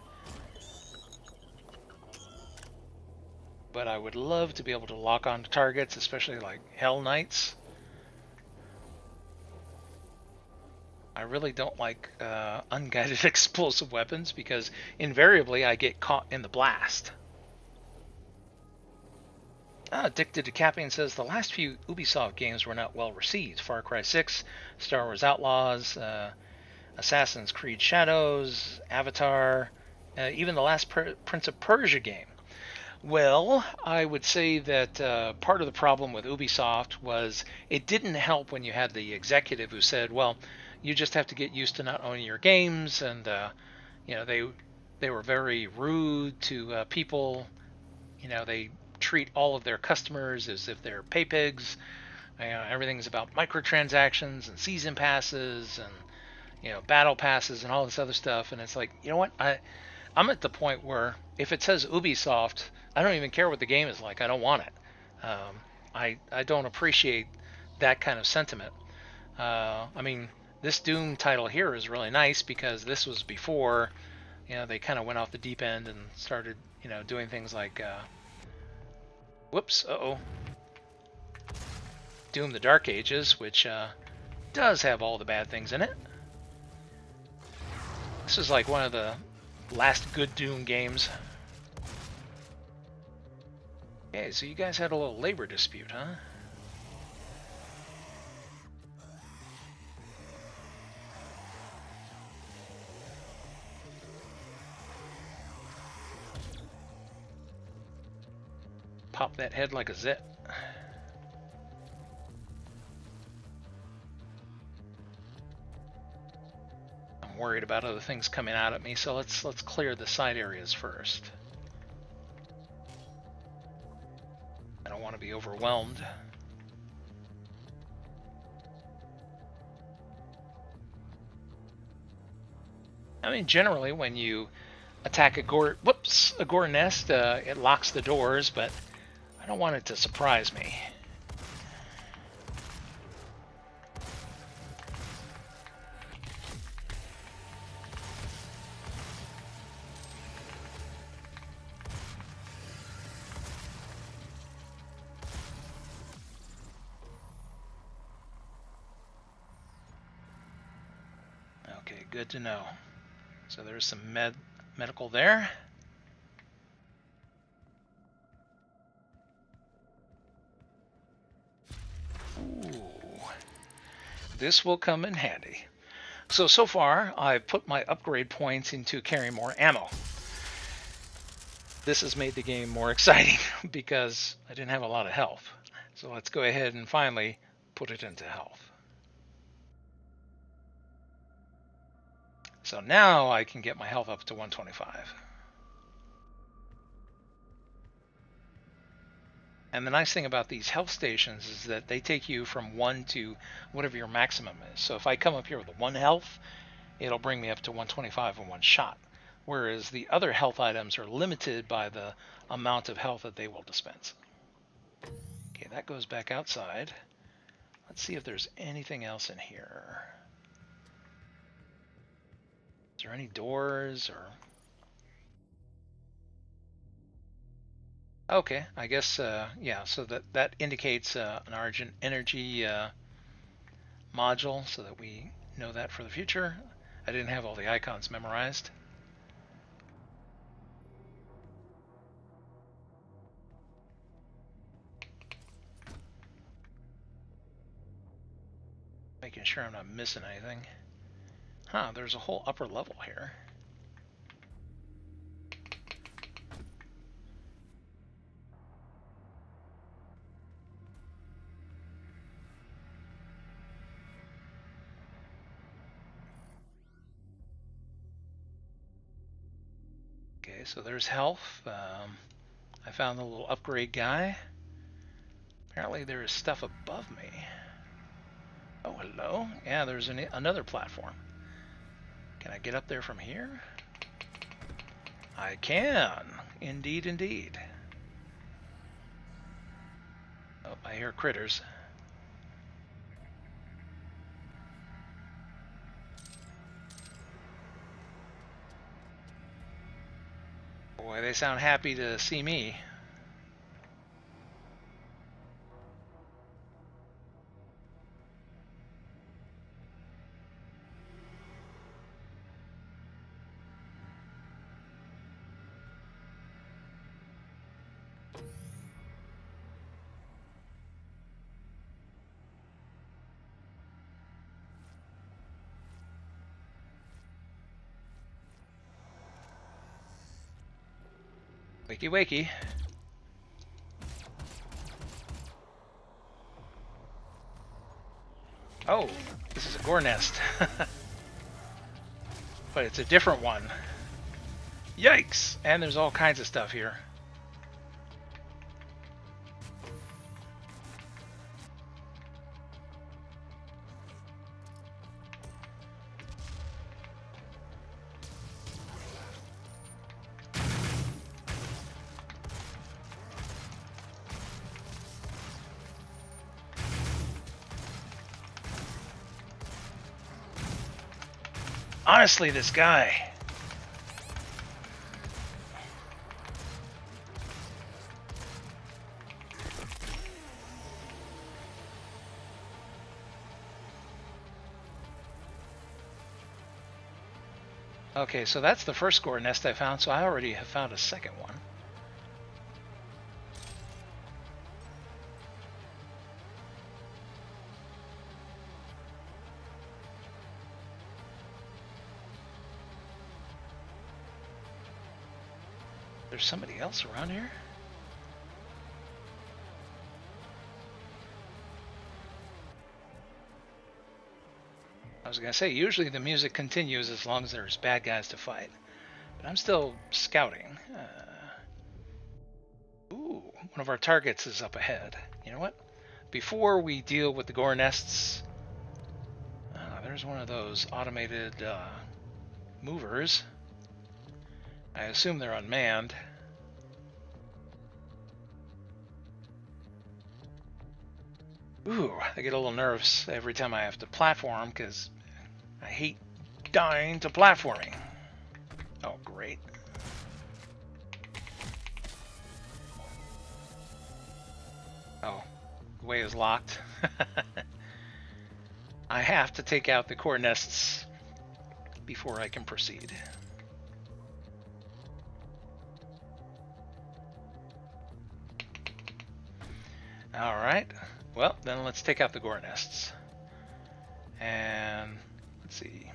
But I would love to be able to lock on to targets, especially like Hell Knights. I really don't like unguided explosive weapons because invariably I get caught in the blast. Addicted to Capping says the last few Ubisoft games were not well received. Far Cry 6, Star Wars Outlaws, Assassin's Creed Shadows, Avatar, even the last Prince of Persia game. Well, I would say that part of the problem with Ubisoft was it didn't help when you had the executive who said, well, you just have to get used to not owning your games, and they were very rude to people. They treat all of their customers as if they're pay pigs. Everything's about microtransactions and season passes and battle passes and all this other stuff. And it's like, you know what? I'm at the point where if it says Ubisoft, I don't even care what the game is like. I don't want it. I don't appreciate that kind of sentiment. I mean, this Doom title here is really nice because this was before, they kind of went off the deep end and started, doing things like, Doom the Dark Ages, which does have all the bad things in it. This is like one of the last good Doom games. Okay, so you guys had a little labor dispute, huh? Pop that head like a zit. I'm worried about other things coming out at me, so let's clear the side areas first. I don't want to be overwhelmed. I mean, generally, when you attack a gore nest, it locks the doors, but I don't want it to surprise me. Okay, good to know. So there's some medical there. Ooh, this will come in handy. So far, I've put my upgrade points into carrying more ammo. This has made the game more exciting because I didn't have a lot of health. So let's go ahead and finally put it into health. So now I can get my health up to 125. And the nice thing about these health stations is that they take you from 1 to whatever your maximum is. So if I come up here with 1 health, it'll bring me up to 125 in one shot. Whereas the other health items are limited by the amount of health that they will dispense. Okay, that goes back outside. Let's see if there's anything else in here. Is there any doors or... Okay, I guess, yeah, so that indicates an Argent energy module, so that we know that for the future. I didn't have all the icons memorized. Making sure I'm not missing anything. Huh, there's a whole upper level here. Okay, so there's health. I found the little upgrade guy. Apparently there is stuff above me. Oh, hello. Yeah, there's another platform. Can I get up there from here? I can. Indeed, indeed. Oh, I hear critters. Boy, they sound happy to see me. Wakey wakey. Oh, this is a gore nest. But it's a different one. Yikes! And there's all kinds of stuff here. Honestly, this guy. Okay, so that's the first gore nest I found, so I already have found a second one. There's somebody else around here? I was going to say, usually the music continues as long as there's bad guys to fight. But I'm still scouting. Ooh, one of our targets is up ahead. You know what? Before we deal with the gore nests, there's one of those automated movers. I assume they're unmanned. Ooh, I get a little nervous every time I have to platform because I hate dying to platforming. Oh, great. Oh, the way is locked. I have to take out the core nests before I can proceed. Alright, well, then let's take out the gore nests. And let's see.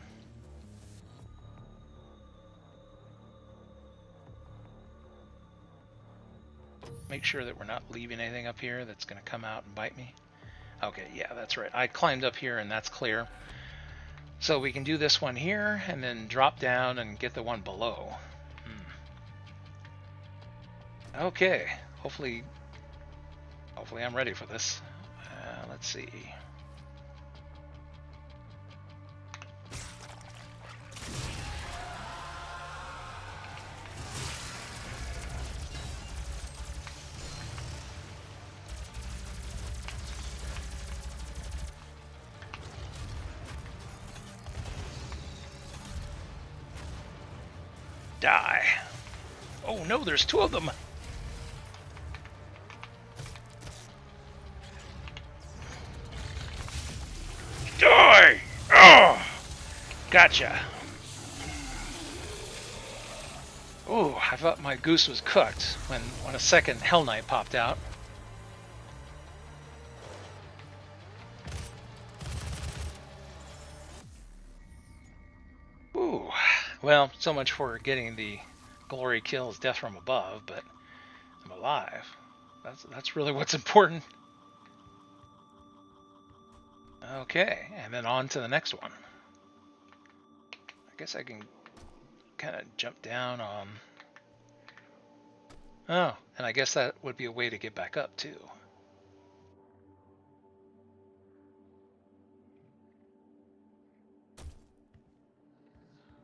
Make sure that we're not leaving anything up here that's going to come out and bite me. Okay, yeah, that's right. I climbed up here and that's clear. So we can do this one here and then drop down and get the one below. Okay, hopefully I'm ready for this. Let's see. Die. Oh no, there's two of them. Die! Oh! Gotcha. Ooh, I thought my goose was cooked when a second Hell Knight popped out. Ooh, well, so much for getting the glory kills, death from above, but I'm alive. That's really what's important. Okay, and then on to the next one. I guess I can kind of jump down on... Oh, and I guess that would be a way to get back up, too.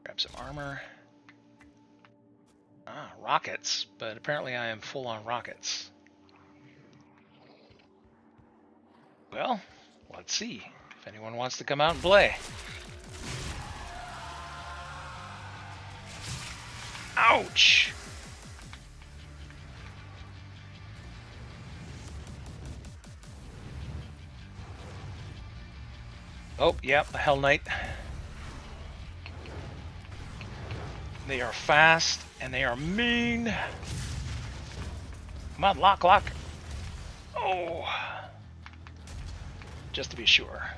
Grab some armor. Ah, rockets, but apparently I am full on rockets. Well, let's see if anyone wants to come out and play. Ouch! Oh, yep, a Hell Knight. They are fast and they are mean. Come on, lock. Oh. Just to be sure.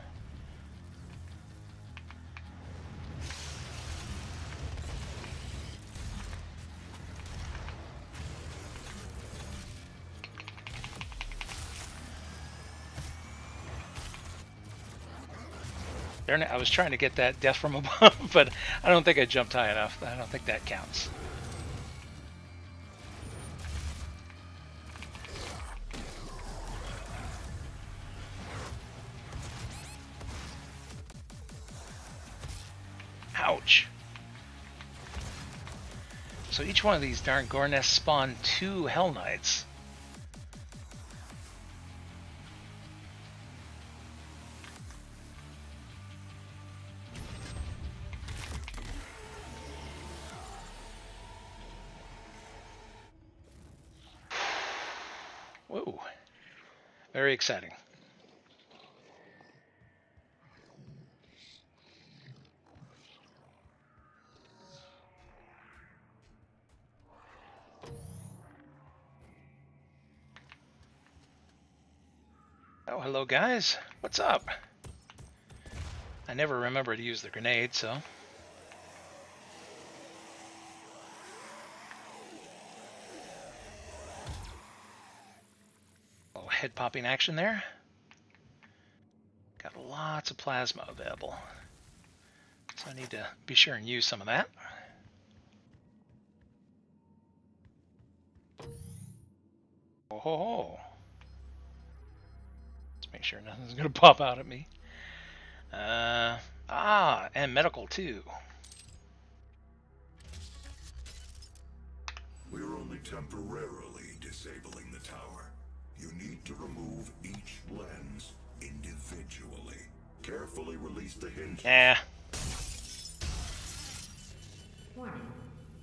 I was trying to get that death from above, but I don't think I jumped high enough. I don't think that counts. Ouch. So each one of these darn gore nests spawn 2 Hell Knights. Whoa. Very exciting. Oh, hello guys. What's up? I never remember to use the grenade, so... Oh, head popping action there. Got lots of plasma available. So I need to be sure and use some of that. Oh ho ho. Let's make sure nothing's gonna pop out at me. And medical too. We're only temporarily disabling the tower. You need to remove each lens individually. Carefully release the hinges. Warning.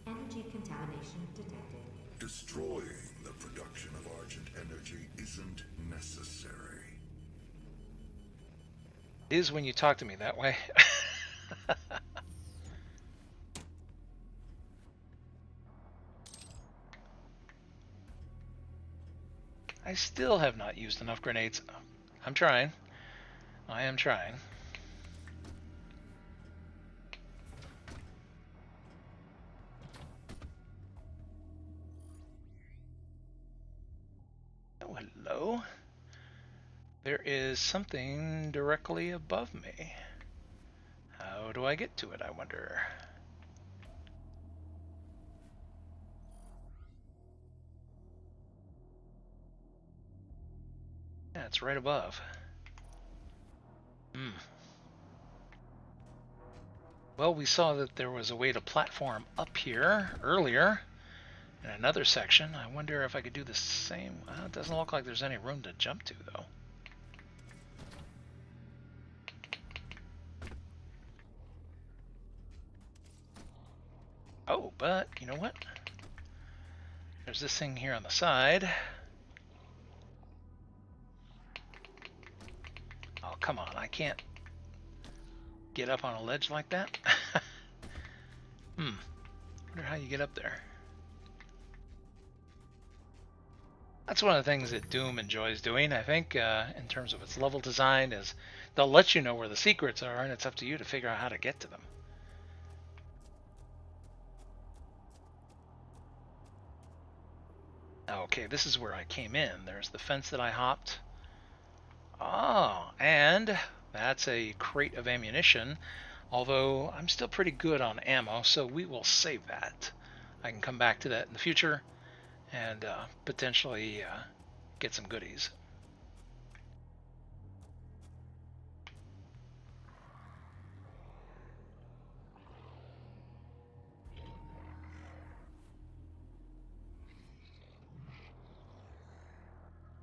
Energy contamination detected. Destroying the production of Argent energy isn't necessary. It is when you talk to me that way. I still have not used enough grenades. I'm trying. I am trying. Oh, hello. There is something directly above me. How do I get to it, I wonder? Yeah, it's right above. Well, we saw that there was a way to platform up here earlier in another section. I wonder if I could do the same. Well, it doesn't look like there's any room to jump to, though. Oh, but you know what? There's this thing here on the side. Oh, come on. I can't get up on a ledge like that. Wonder how you get up there. That's one of the things that Doom enjoys doing, I think, in terms of its level design, is they'll let you know where the secrets are, and it's up to you to figure out how to get to them. Okay, this is where I came in. There's the fence that I hopped. Oh, and that's a crate of ammunition, although I'm still pretty good on ammo, so we will save that. I can come back to that in the future and potentially get some goodies.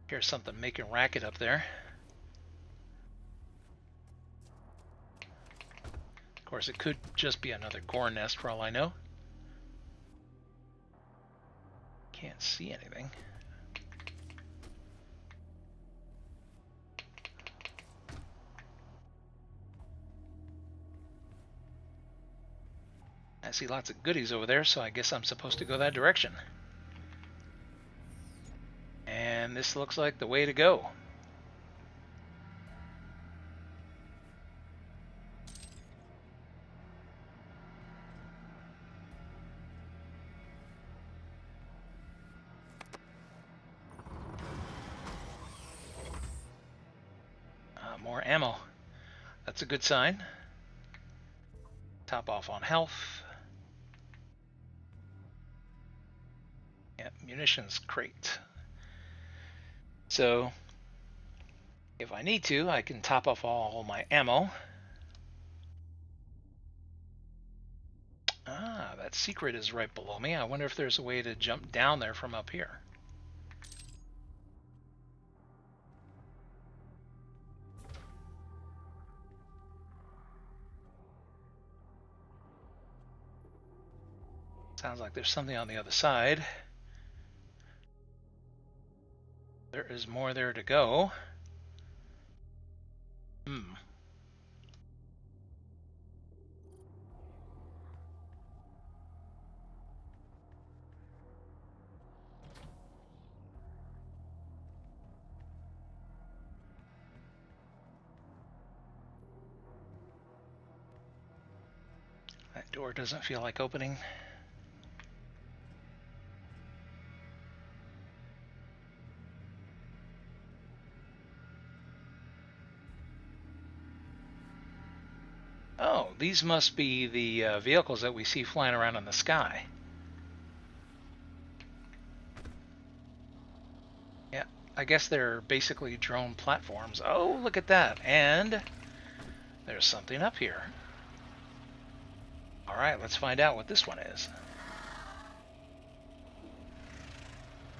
Here's something making racket up there. Of course, it could just be another gore nest for all I know. Can't see anything. I see lots of goodies over there, so I guess I'm supposed to go that direction. And this looks like the way to go. More ammo. That's a good sign. Top off on health. Yeah, munitions crate. So, if I need to, I can top off all my ammo. Ah, that secret is right below me. I wonder if there's a way to jump down there from up here. Sounds like there's something on the other side. There is more there to go. That door doesn't feel like opening. Oh, these must be the vehicles that we see flying around in the sky. Yeah, I guess they're basically drone platforms. Oh, look at that. And there's something up here. All right, let's find out what this one is.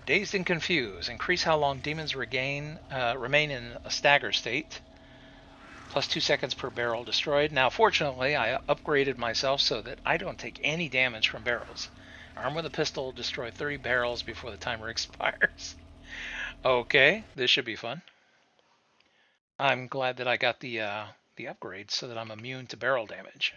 Dazed and confused. Increase how long demons remain in a stagger state. Plus 2 seconds per barrel destroyed. Now, fortunately, I upgraded myself so that I don't take any damage from barrels. Armed with a pistol, destroy 30 barrels before the timer expires. Okay, this should be fun. I'm glad that I got the upgrade so that I'm immune to barrel damage.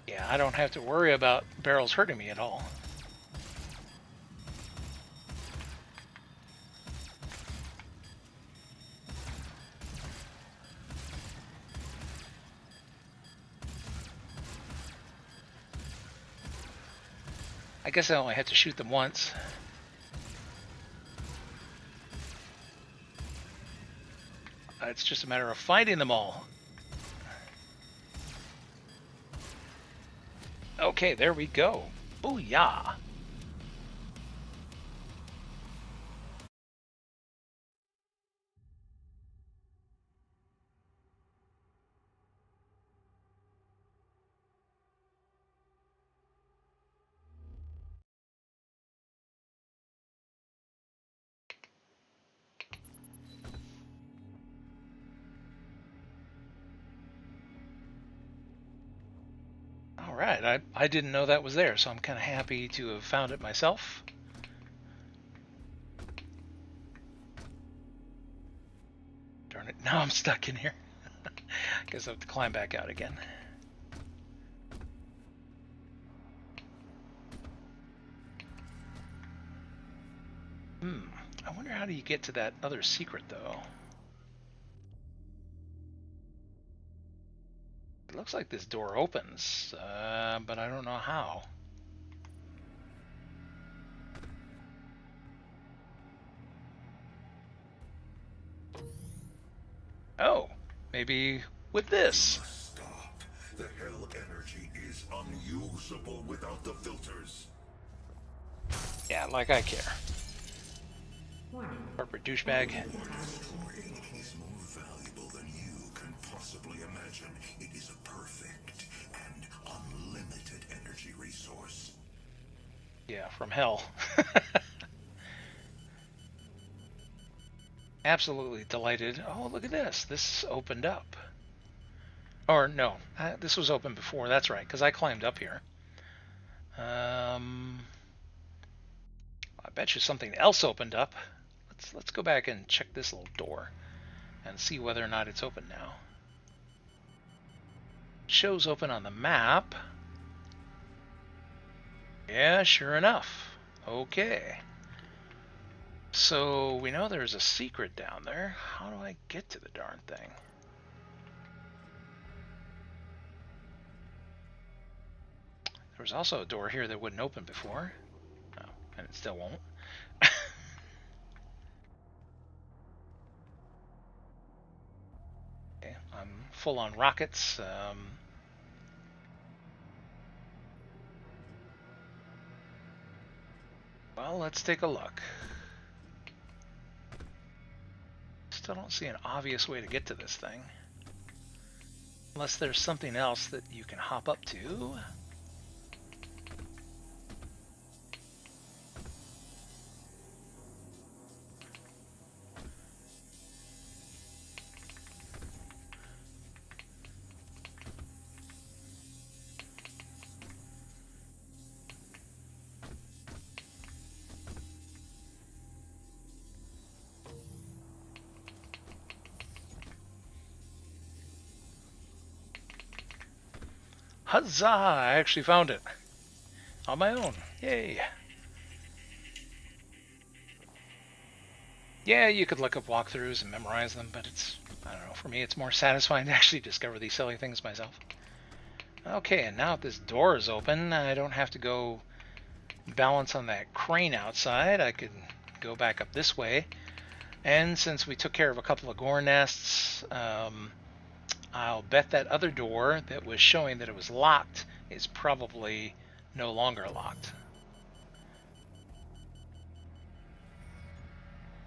Yeah, I don't have to worry about barrels hurting me at all. I guess I only had to shoot them once. It's just a matter of finding them all. Okay, there we go. Booyah! Alright, I didn't know that was there, so I'm kind of happy to have found it myself. Darn it, now I'm stuck in here. Guess I have to climb back out again. I wonder how do you get to that other secret, though? It looks like this door opens, but I don't know how. Oh, maybe with this. Stop. The hell energy is unusable without the filters. Yeah, like I care. Warning. Corporate douchebag. Destroying is more valuable than you can possibly imagine. It is a perfect and unlimited energy resource. Yeah, from hell. Absolutely delighted. Oh, look at this. This opened up. Or no, this was open before. That's right, because I climbed up here. I bet you something else opened up. Let's go back and check this little door and see whether or not it's open now. It shows open on the map. Yeah, sure enough. Okay. So we know there's a secret down there. How do I get to the darn thing? There was also a door here that wouldn't open before. Oh, and it still won't. Okay, I'm full on rockets. Well, let's take a look. Still don't see an obvious way to get to this thing. Unless there's something else that you can hop up to. Huzzah! I actually found it. On my own. Yay. Yeah, you could look up walkthroughs and memorize them, but it's, I don't know, for me it's more satisfying to actually discover these silly things myself. Okay, and now that this door is open, I don't have to go balance on that crane outside. I could go back up this way. And since we took care of a couple of gore nests, I'll bet that other door that was showing that it was locked is probably no longer locked.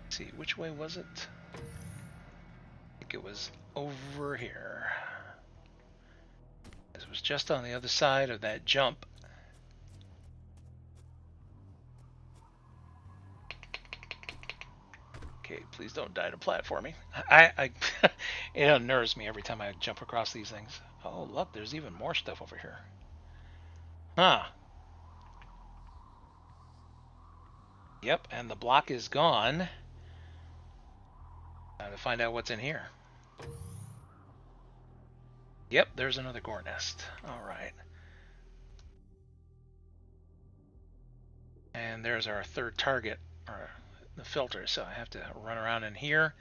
Let's see, which way was it? I think it was over here. It was just on the other side of that jump. Okay, please don't die to platforming. It unnerves me every time I jump across these things. Oh, look, there's even more stuff over here. Huh. Yep, and the block is gone. Time to find out what's in here. Yep, there's another gore nest. Alright. And there's our third target, or the filter, so I have to run around in here,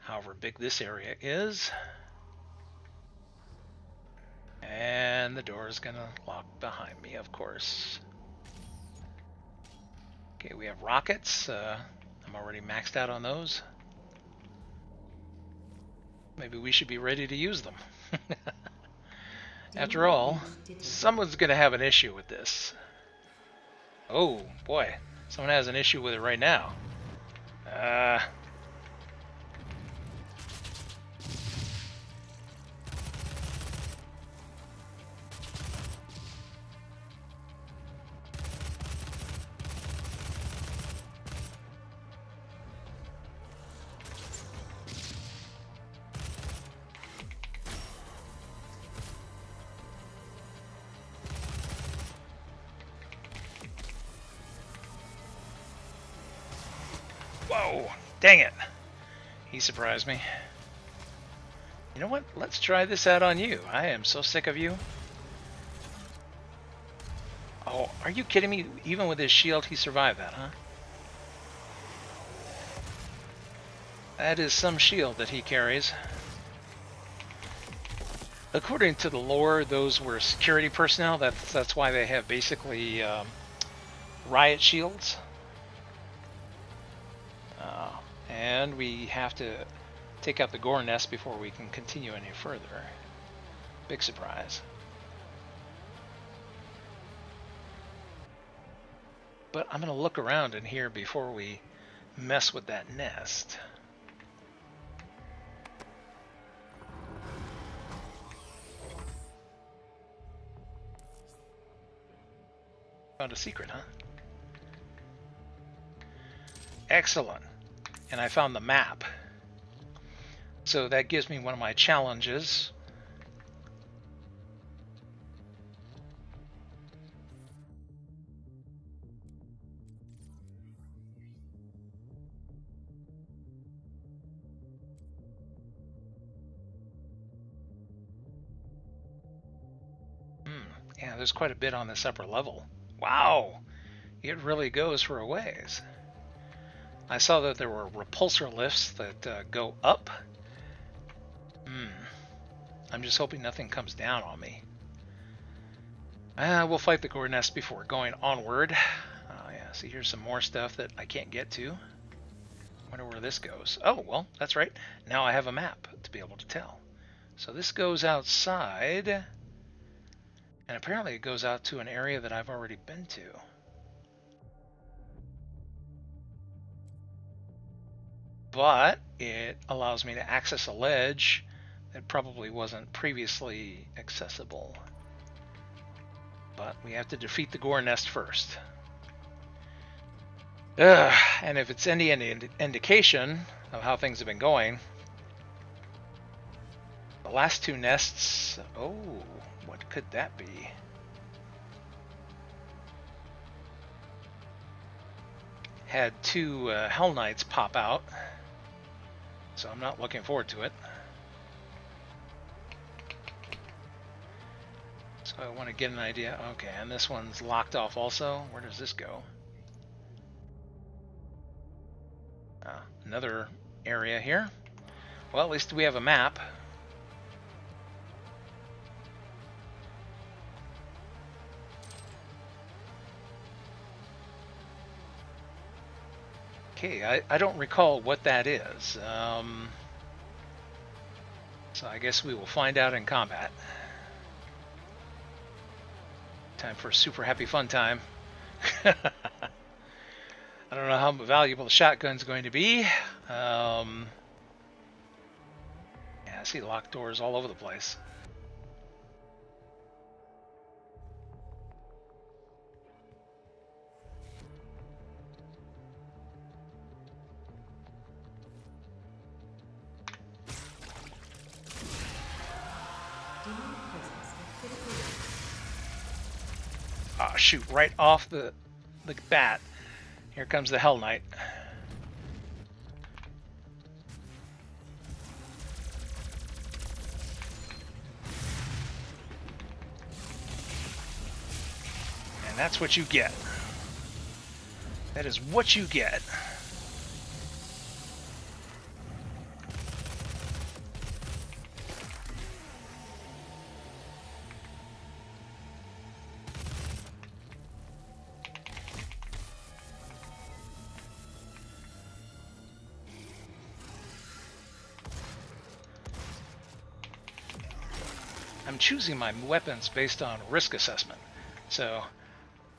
however big this area is. And the door is gonna lock behind me, of course. Okay, we have rockets. I'm already maxed out on those. Maybe we should be ready to use them. After all, someone's gonna have an issue with this. Oh boy, someone has an issue with it right now. Whoa, dang it. He surprised me. You know what? Let's try this out on you. I am so sick of you. Oh, are you kidding me? Even with his shield, he survived that, huh? That is some shield that he carries. According to the lore, those were security personnel. That's why they have basically riot shields. And we have to take out the gore nest before we can continue any further. Big surprise. But I'm going to look around in here before we mess with that nest. Found a secret, huh? Excellent. And I found the map. So that gives me one of my challenges. Yeah, there's quite a bit on this upper level. Wow! It really goes for a ways. I saw that there were repulsor lifts that go up. I'm just hoping nothing comes down on me. We'll fight the gore nest before going onward. Oh yeah, see here's some more stuff that I can't get to. Wonder where this goes. Oh, well, that's right. Now I have a map to be able to tell. So this goes outside. And apparently it goes out to an area that I've already been to. But it allows me to access a ledge that probably wasn't previously accessible. But we have to defeat the gore nest first. And if it's any indication of how things have been going, the last two nests, oh, what could that be? Had two Hell Knights pop out, so I'm not looking forward to it. So I want to get an idea. Okay, and this one's locked off also. Where does this go? Another area here. Well, at least we have a map. Okay, I don't recall what that is. So I guess we will find out in combat. Time for a super happy fun time. I don't know how valuable the shotgun's going to be. Yeah, I see locked doors all over the place. Ah, shoot, right off the bat. Here comes the Hell Knight. And that's what you get. That is what you get. I'm choosing my weapons based on risk assessment. So,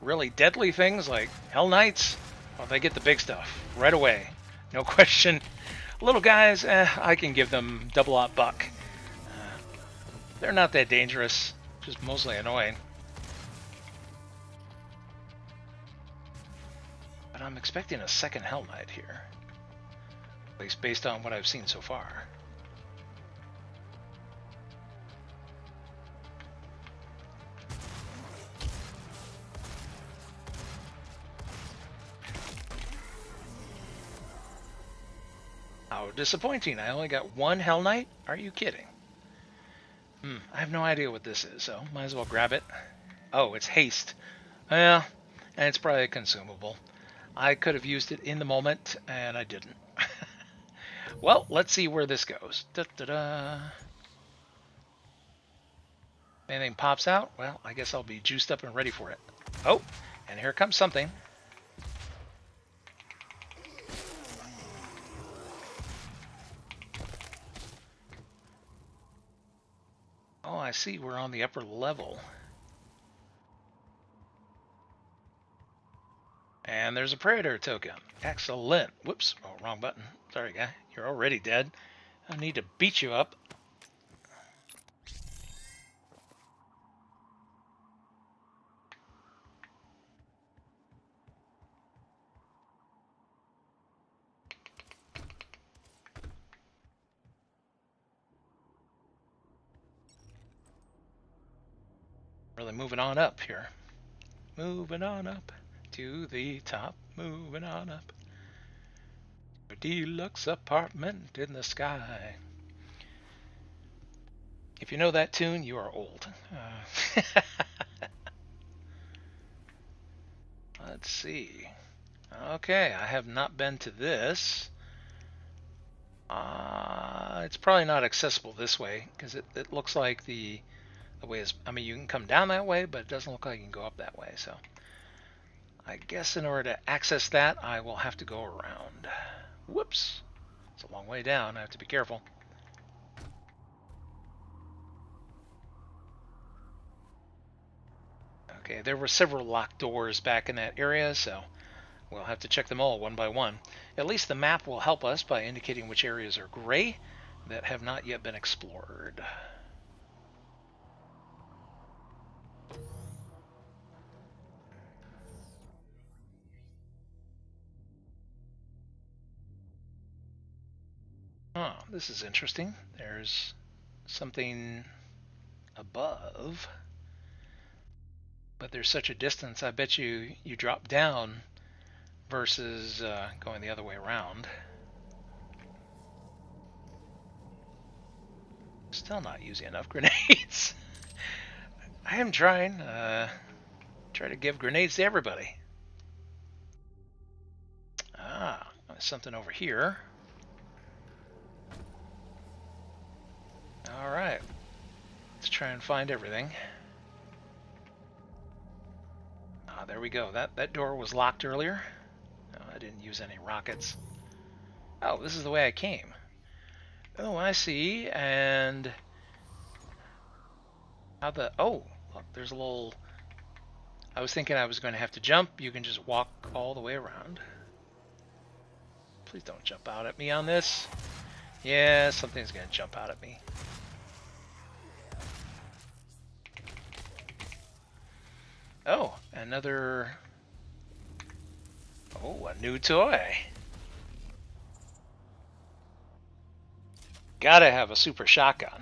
really deadly things like Hell Knights, well, they get the big stuff right away. No question. Little guys, I can give them double-aught buck. They're not that dangerous, just mostly annoying. But I'm expecting a second Hell Knight here. At least based on what I've seen so far. How disappointing. I only got one Hell Knight? Are you kidding? I have no idea what this is, so might as well grab it. Oh, it's haste. Well, and it's probably consumable. I could have used it in the moment, and I didn't. Well, let's see where this goes. Da-da-da. Anything pops out? Well, I guess I'll be juiced up and ready for it. Oh, and here comes something. Oh, I see. We're on the upper level. And there's a Predator token. Excellent. Whoops. Oh, wrong button. Sorry, guy. You're already dead. I need to beat you up. Really moving on up here. Moving on up to the top. Moving on up. A deluxe apartment in the sky. If you know that tune, you are old. Let's see. Okay, I have not been to this. It's probably not accessible this way because it looks like the way is. I mean, you can come down that way, but it doesn't look like you can go up that way. So, I guess in order to access that, I will have to go around. Whoops! It's a long way down. I have to be careful. Okay, there were several locked doors back in that area, so we'll have to check them all one by one. At least the map will help us by indicating which areas are gray that have not yet been explored. Oh, this is interesting. There's something above, but there's such a distance. I bet you drop down versus going the other way around. Still not using enough grenades. I am trying. Try to give grenades to everybody. Ah, something over here. All right. Let's try and find everything. Ah, there we go. That door was locked earlier. No, I didn't use any rockets. Oh, this is the way I came. Oh, I see. And how the... Oh, look, there's a little... I was thinking I was going to have to jump. You can just walk all the way around. Please don't jump out at me on this. Yeah, something's going to jump out at me. Oh, another... Oh, a new toy. Gotta have a super shotgun.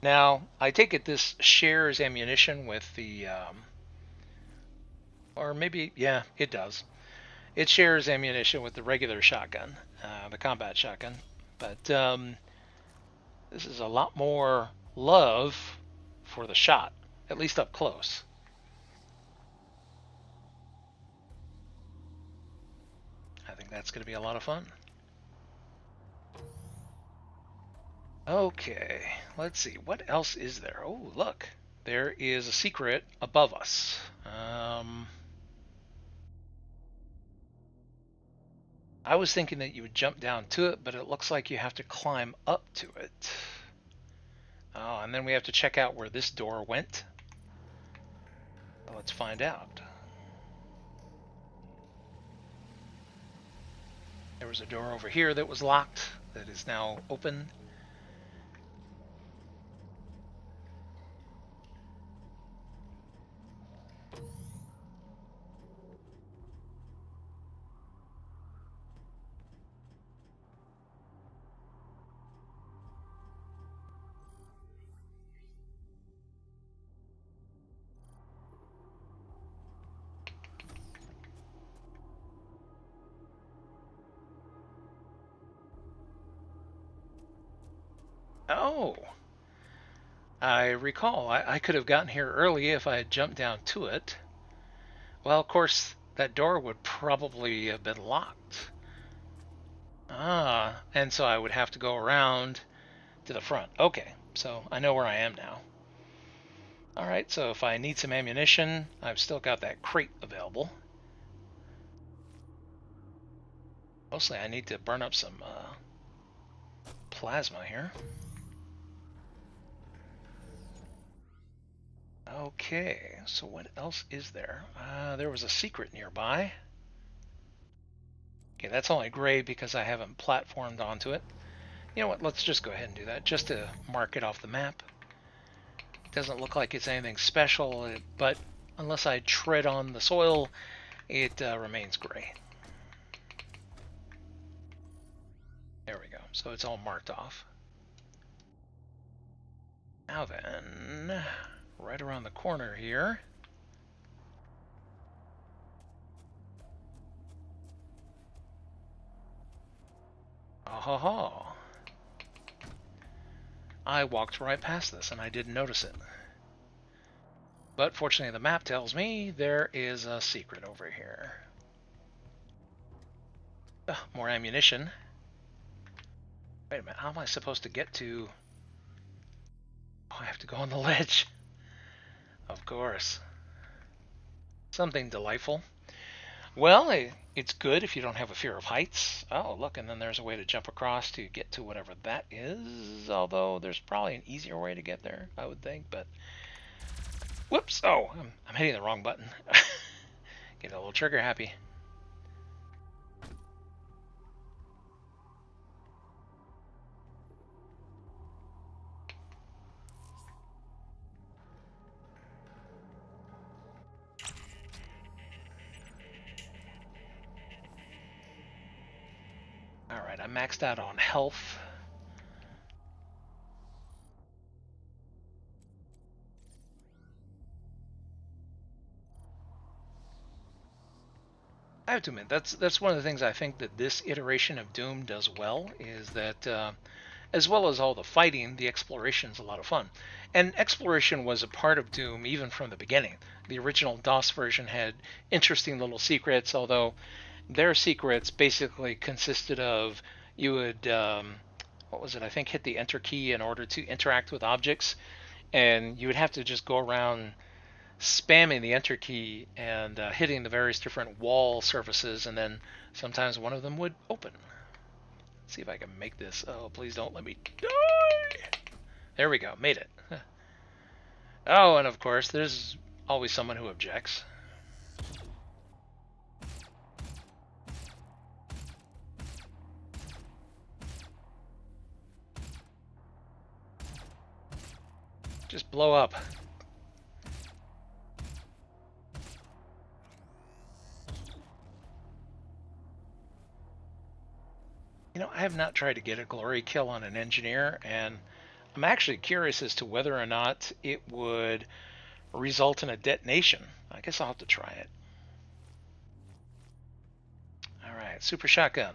Now, I take it this shares ammunition with the... or maybe, yeah, it does. It shares ammunition with the regular shotgun, the combat shotgun. But this is a lot more love for the shot, at least up close. I think that's going to be a lot of fun. Okay, let's see. What else is there? Oh, look. There is a secret above us. I was thinking that you would jump down to it, but it looks like you have to climb up to it. Oh, and then we have to check out where this door went. Well, let's find out. There was a door over here that was locked that is now open. Oh, I recall. I could have gotten here early if I had jumped down to it. Well, of course, that door would probably have been locked. Ah, and so I would have to go around to the front. Okay, so I know where I am now. Alright, so if I need some ammunition, I've still got that crate available. Mostly I need to burn up some plasma here. Okay, so what else is there? There was a secret nearby. Okay, that's only gray because I haven't platformed onto it. You know what, let's just go ahead and do that, just to mark it off the map. It doesn't look like it's anything special, but unless I tread on the soil, it remains gray. There we go, so it's all marked off. Now then, right around the corner here. Oh, I walked right past this and I didn't notice it. But fortunately the map tells me there is a secret over here. More ammunition. Wait a minute, how am I supposed to get to... Oh, I have to go on the ledge. Of course. Something delightful. Well, it's good if you don't have a fear of heights. Oh, look, and then there's a way to jump across to get to whatever that is. Although there's probably an easier way to get there, I would think. But whoops! Oh, I'm hitting the wrong button. Get a little trigger happy. Alright, I maxed out on health. I have to admit, that's one of the things I think that this iteration of Doom does well, is that as well as all the fighting, the exploration is a lot of fun. And exploration was a part of Doom even from the beginning. The original DOS version had interesting little secrets, although their secrets basically consisted of you would what was it? I think hit the enter key in order to interact with objects, and you would have to just go around spamming the enter key and hitting the various different wall surfaces, and then sometimes one of them would open. Let's see if I can make this. Oh, please don't let me die. There we go, made it. Oh, and of course, there's always someone who objects. Just blow up. You know, I have not tried to get a glory kill on an engineer, and I'm actually curious as to whether or not it would result in a detonation. I guess I'll have to try it. Alright, super shotgun.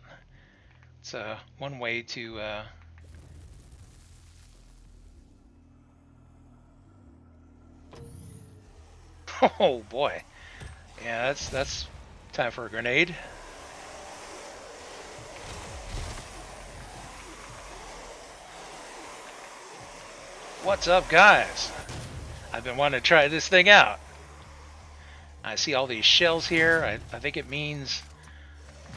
It's one way to oh boy. Yeah, that's time for a grenade. What's up, guys? I've been wanting to try this thing out. I see all these shells here. I think it means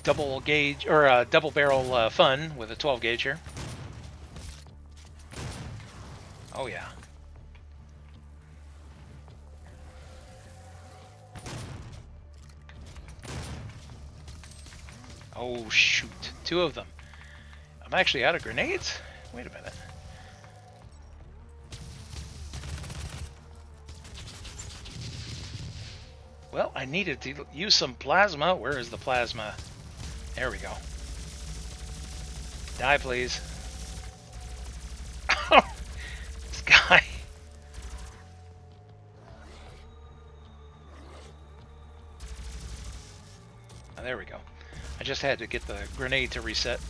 double gauge or double barrel fun with a 12 gauge here. Oh yeah. Oh shoot, 2 of them. I'm actually out of grenades? Wait a minute. Well, I needed to use some plasma. Where is the plasma? There we go. Die, please. This guy. Oh, there we go. I just had to get the grenade to reset.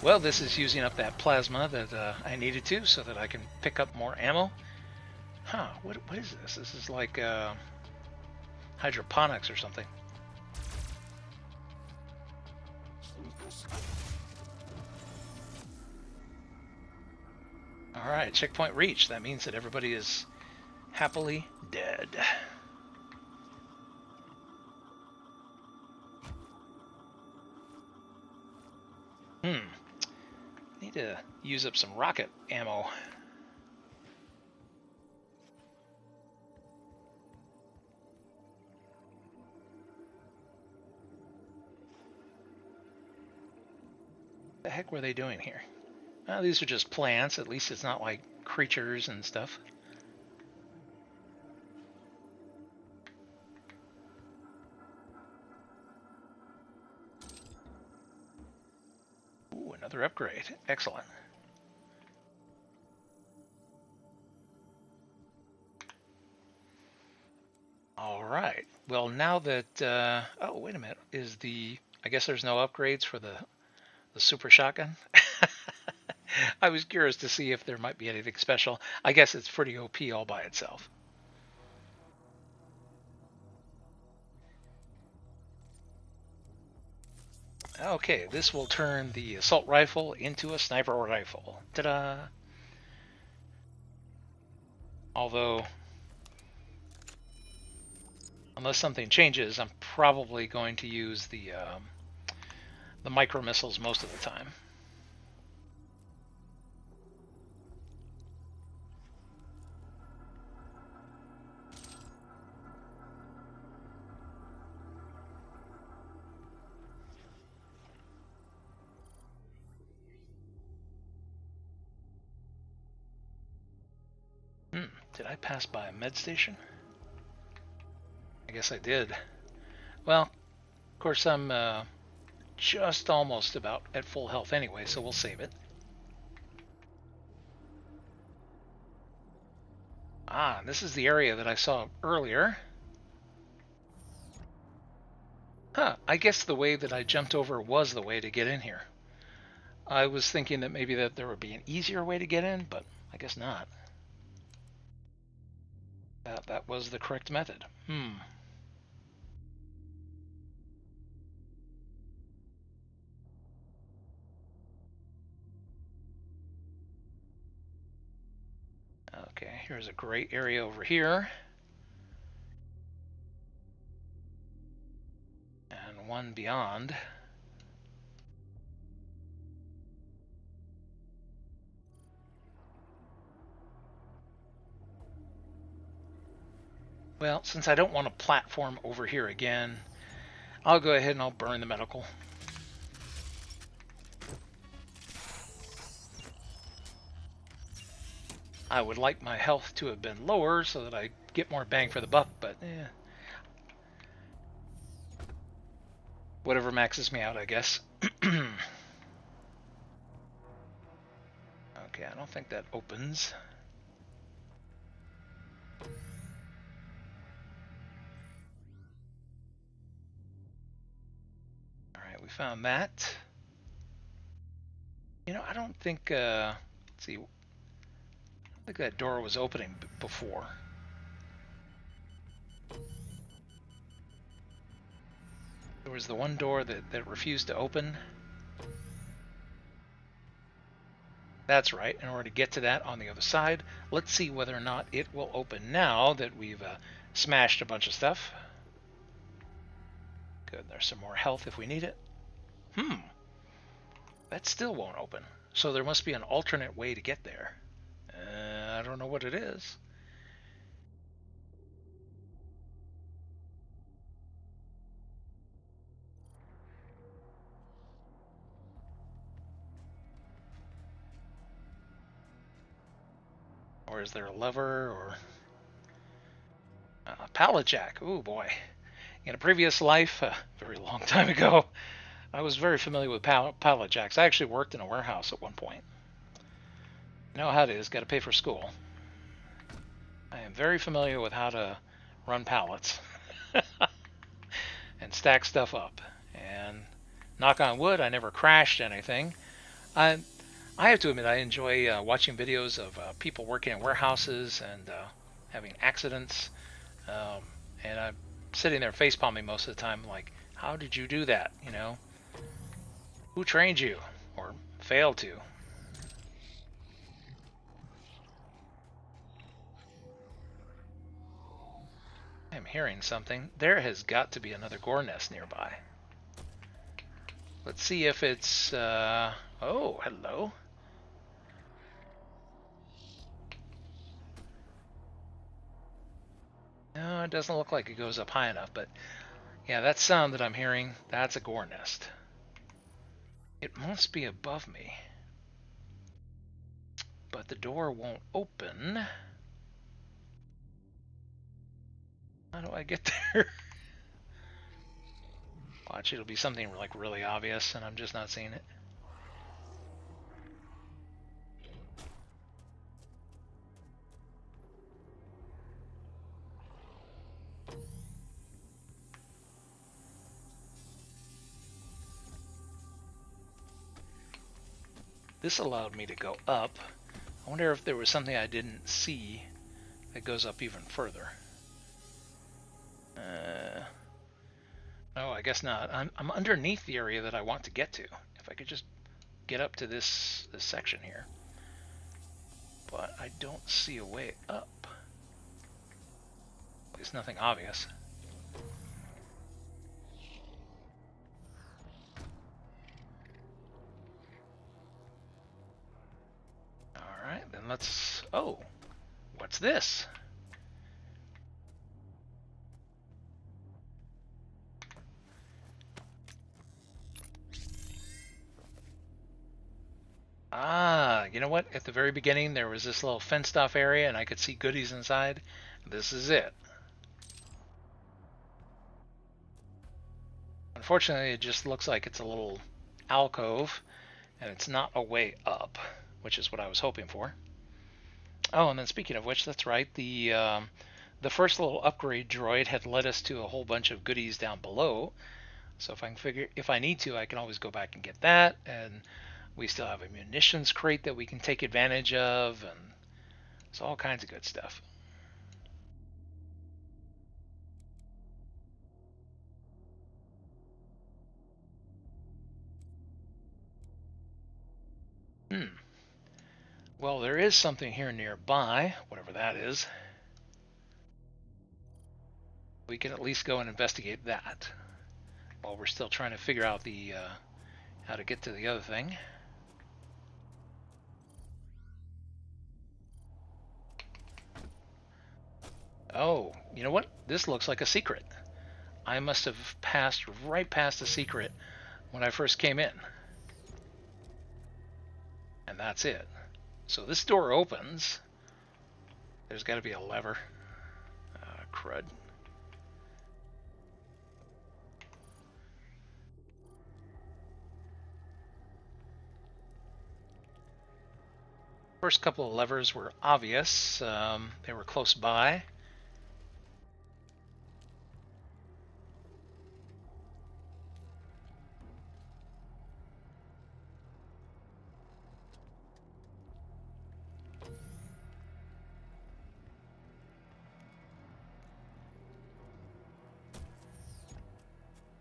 Well, this is using up that plasma that I needed to so that I can pick up more ammo. Huh, what is this? This is like hydroponics or something. Alright, checkpoint reached. That means that everybody is happily dead. Need to use up some rocket ammo. What the heck were they doing here? These are just plants. At least it's not like creatures and stuff. Ooh, another upgrade. Excellent. All right. Well, now that oh, wait a minute. I guess there's no upgrades for the super shotgun. I was curious to see if there might be anything special. I guess it's pretty OP all by itself. Okay, this will turn the assault rifle into a sniper rifle. Ta-da! Although, unless something changes, I'm probably going to use the micro missiles most of the time. Did I pass by a med station? I guess I did. Well, of course I'm just almost about at full health anyway, so we'll save it. Ah, this is the area that I saw earlier. Huh, I guess the way that I jumped over was the way to get in here. I was thinking that maybe that there would be an easier way to get in, but I guess not. That was the correct method. Okay, here's a great area over here. And one beyond. Well, since I don't want to platform over here again, I'll go ahead and I'll burn the medical. I would like my health to have been lower so that I get more bang for the buck, but whatever maxes me out, I guess. Okay, I don't think that opens. Alright, we found that. You know, I don't think, let's see, I think that door was opening before. There was the one door that refused to open. That's right, in order to get to that on the other side, let's see whether or not it will open now that we've smashed a bunch of stuff. Good, there's some more health if we need it. That still won't open. So there must be an alternate way to get there. I don't know what it is. Or is there a lever or a pallet jack? Oh boy. In a previous life, a very long time ago, I was very familiar with pallet jacks. I actually worked in a warehouse at one point. You know how it is, got to pay for school. I am very familiar with how to run pallets and stack stuff up. And knock on wood, I never crashed anything. I have to admit, I enjoy watching videos of people working in warehouses and having accidents. And I'm sitting there face palming most of the time, like, how did you do that? You know, who trained you or failed to? I'm hearing something. There has got to be another gore nest nearby. Let's see if it's, oh, hello. No, it doesn't look like it goes up high enough, but yeah, that sound that I'm hearing, that's a gore nest. It must be above me. But the door won't open. How do I get there? Watch, it'll be something like really obvious and I'm just not seeing it. This allowed me to go up. I wonder if there was something I didn't see that goes up even further. Oh, I guess not. I'm underneath the area that I want to get to. If I could just get up to this section here. But I don't see a way up. At least nothing obvious. Alright, then let's... Oh, what's this? Ah, you know what? At the very beginning, there was this little fenced-off area, and I could see goodies inside. This is it. Unfortunately, it just looks like it's a little alcove, and it's not a way up, which is what I was hoping for. Oh, and then speaking of which, that's right. The first little upgrade droid had led us to a whole bunch of goodies down below. So if I need to, I can always go back and get that. And We still have a munitions crate that we can take advantage of, and it's all kinds of good stuff. Well, there is something here nearby, whatever that is. We can at least go and investigate that while we're still trying to figure out the how to get to the other thing. Oh, you know what? This looks like a secret. I must have passed right past the secret when I first came in. And that's it. So this door opens. There's got to be a lever. Crud. First couple of levers were obvious. They were close by.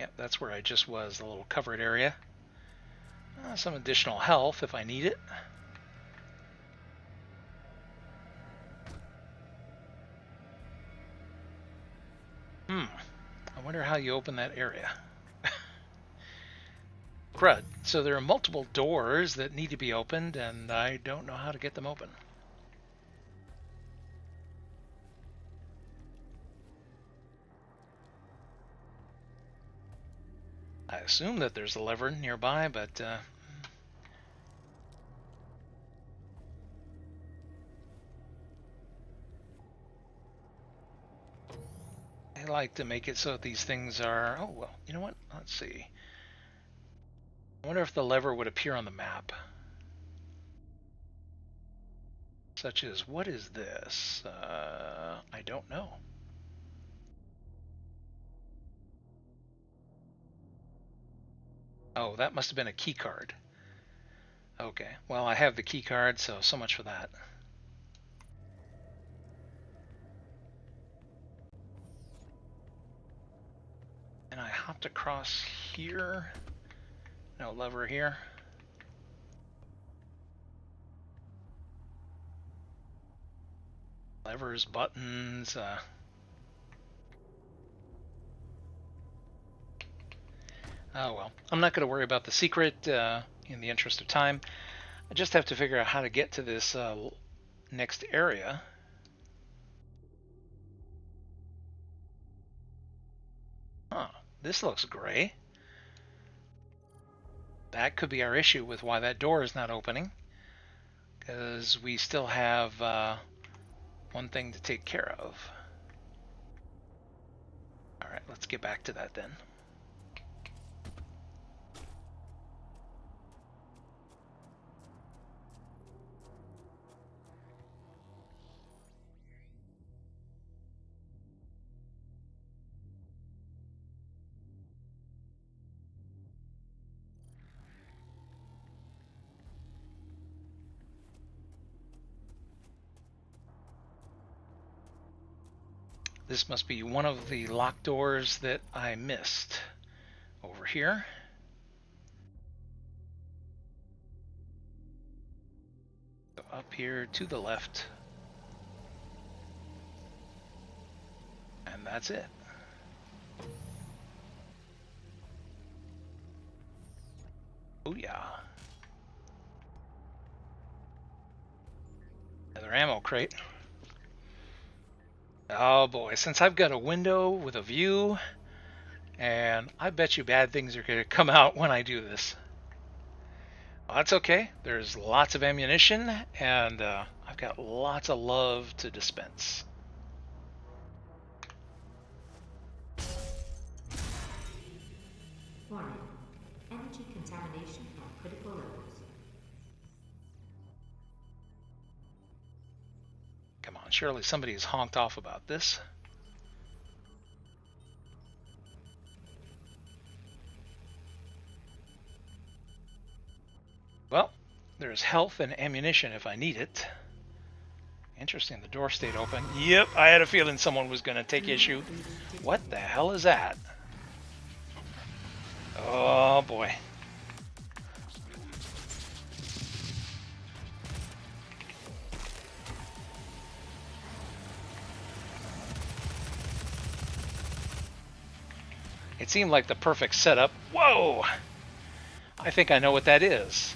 Yep, that's where I just was, the little covered area. Some additional health if I need it. I wonder how you open that area. Crud. So there are multiple doors that need to be opened, and I don't know how to get them open. I assume that there's a lever nearby, but I like to make it so that these things are... Oh, well, you know what? Let's see. I wonder if the lever would appear on the map. Such as, what is this? I don't know. Oh, that must have been a key card. Okay, well, I have the key card, so much for that. And I hopped across here. No lever here. Levers, buttons. Oh well, I'm not going to worry about the secret in the interest of time. I just have to figure out how to get to this next area. Huh, this looks gray. That could be our issue with why that door is not opening. Because we still have one thing to take care of. Alright, let's get back to that then. This must be one of the locked doors that I missed over here. So up here to the left. And that's it. Booyah. Another ammo crate. Oh boy, since I've got a window with a view, and I bet you bad things are going to come out when I do this. Well, that's okay. There's lots of ammunition, and I've got lots of love to dispense. Warning. Energy contamination at critical levels. Come on, surely somebody has honked off about this. Well, there's health and ammunition if I need it. Interesting, the door stayed open. Yep, I had a feeling someone was going to take issue. What the hell is that? Oh boy. It seemed like the perfect setup. Whoa! I think I know what that is.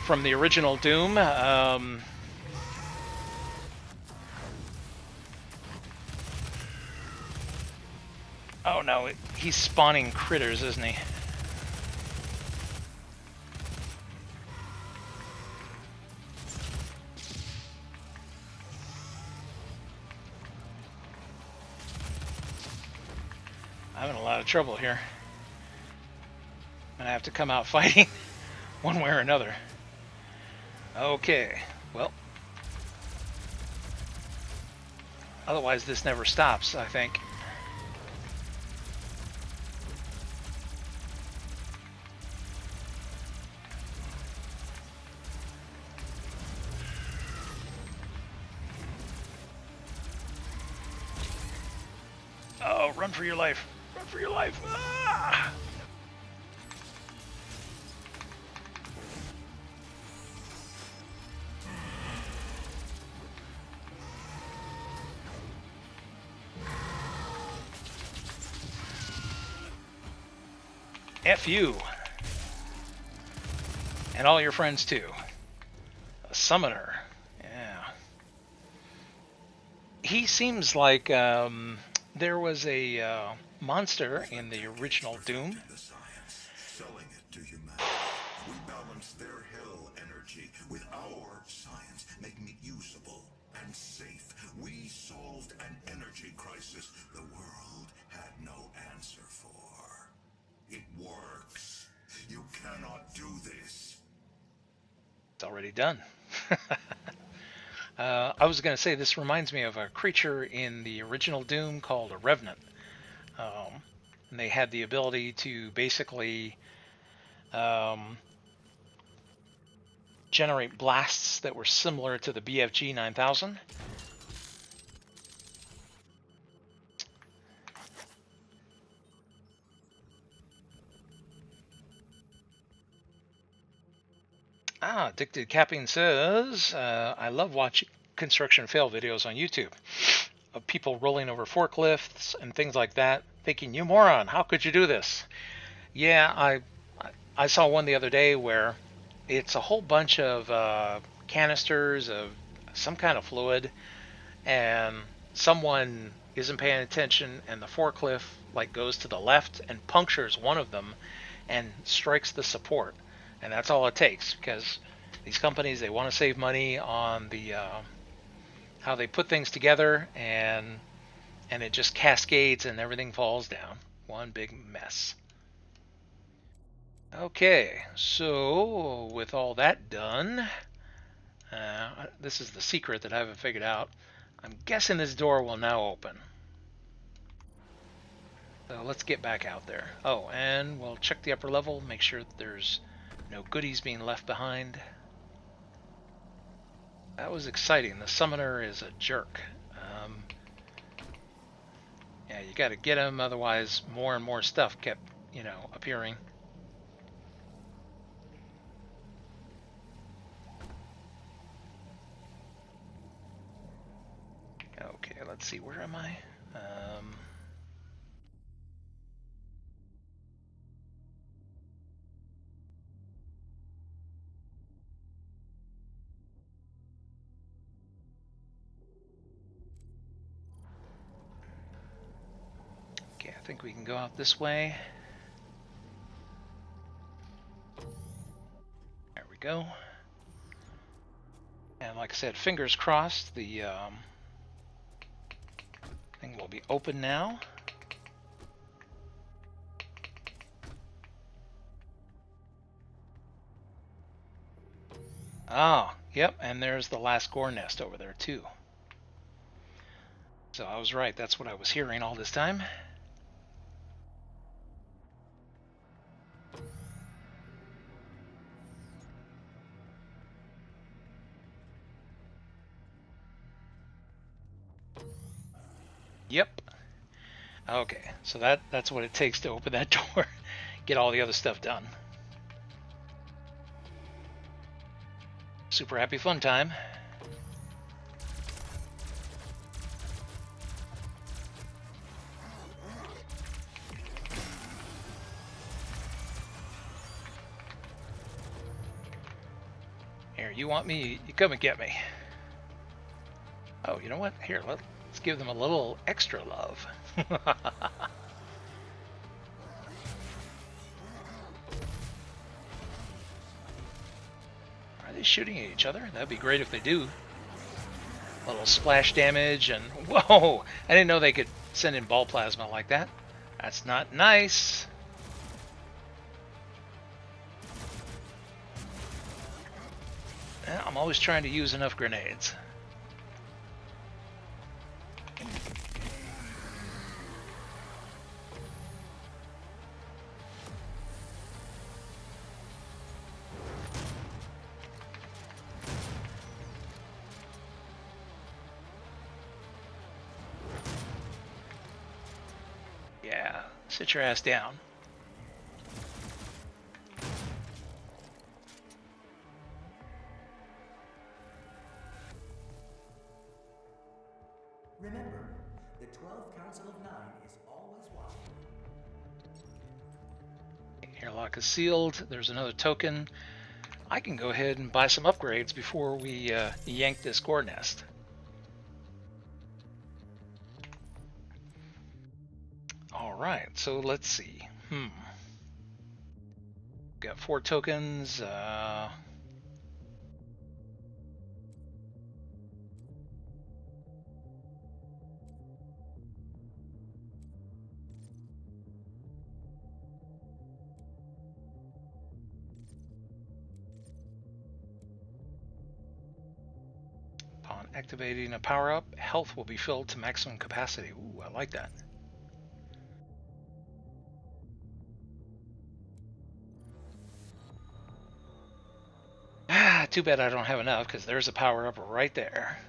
From the original Doom. Oh no, he's spawning critters, isn't he? I'm in a lot of trouble here. I'm gonna have to come out fighting one way or another. Okay, well. Otherwise this never stops, I think. Oh, run for your life. Run for your life. Ah! F you. And all your friends too. A summoner. Yeah. He seems like there was a monster in the original Doom. Selling it to humanity. We balance their hell energy with our science, making it usable and safe. We solved an energy crisis the world had no answer for. It works. You cannot do this. It's already done. I was going to say this reminds me of a creature in the original Doom called a Revenant. And they had the ability to basically generate blasts that were similar to the BFG 9000. Addicted Capping says, I love watching construction fail videos on YouTube of people rolling over forklifts and things like that, thinking, you moron, how could you do this? Yeah, I saw one the other day where it's a whole bunch of canisters of some kind of fluid, and someone isn't paying attention, and the forklift like goes to the left and punctures one of them and strikes the support. And that's all it takes, because these companies, they want to save money on the how they put things together, and it just cascades and everything falls down. One big mess. Okay, so with all that done, this is the secret that I haven't figured out. I'm guessing this door will now open. So let's get back out there. Oh, and we'll check the upper level, make sure that there's no goodies being left behind. That was exciting. The summoner is a jerk. Yeah, you gotta get him, otherwise more and more stuff kept, appearing. Okay, let's see, where am I? Okay, I think we can go out this way. There we go. And like I said, fingers crossed, the thing will be open now. Oh, yep, and there's the last gore nest over there too. So I was right, that's what I was hearing all this time. Okay, so that's what it takes to open that door. Get all the other stuff done. Super happy fun time. Here, you want me? You come and get me. Oh, you know what? Here, let's give them a little extra love. Are they shooting at each other? That'd be great if they do. A little splash damage and whoa! I didn't know they could send in ball plasma like that. That's not nice. I'm always trying to use enough grenades. Yeah, sit your ass down. Remember, the 12 Council of Nine is always watching. Airlock is sealed. There's another token. I can go ahead and buy some upgrades before we yank this core nest. Alright, so let's see. Got 4 tokens. Upon activating a power-up, health will be filled to maximum capacity. Ooh, I like that. Too bad I don't have enough, because there's a power-up right there.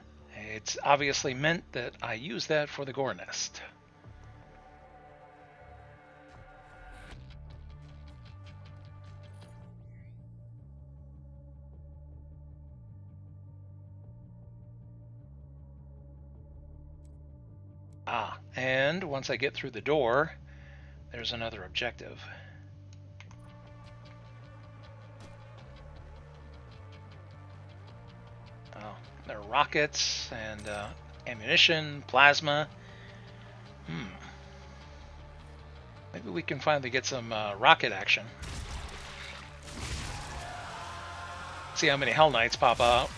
It's obviously meant that I use that for the gore nest. And once I get through the door, there's another objective. Oh, there are rockets and ammunition, plasma. Maybe we can finally get some rocket action. See how many Hell Knights pop out.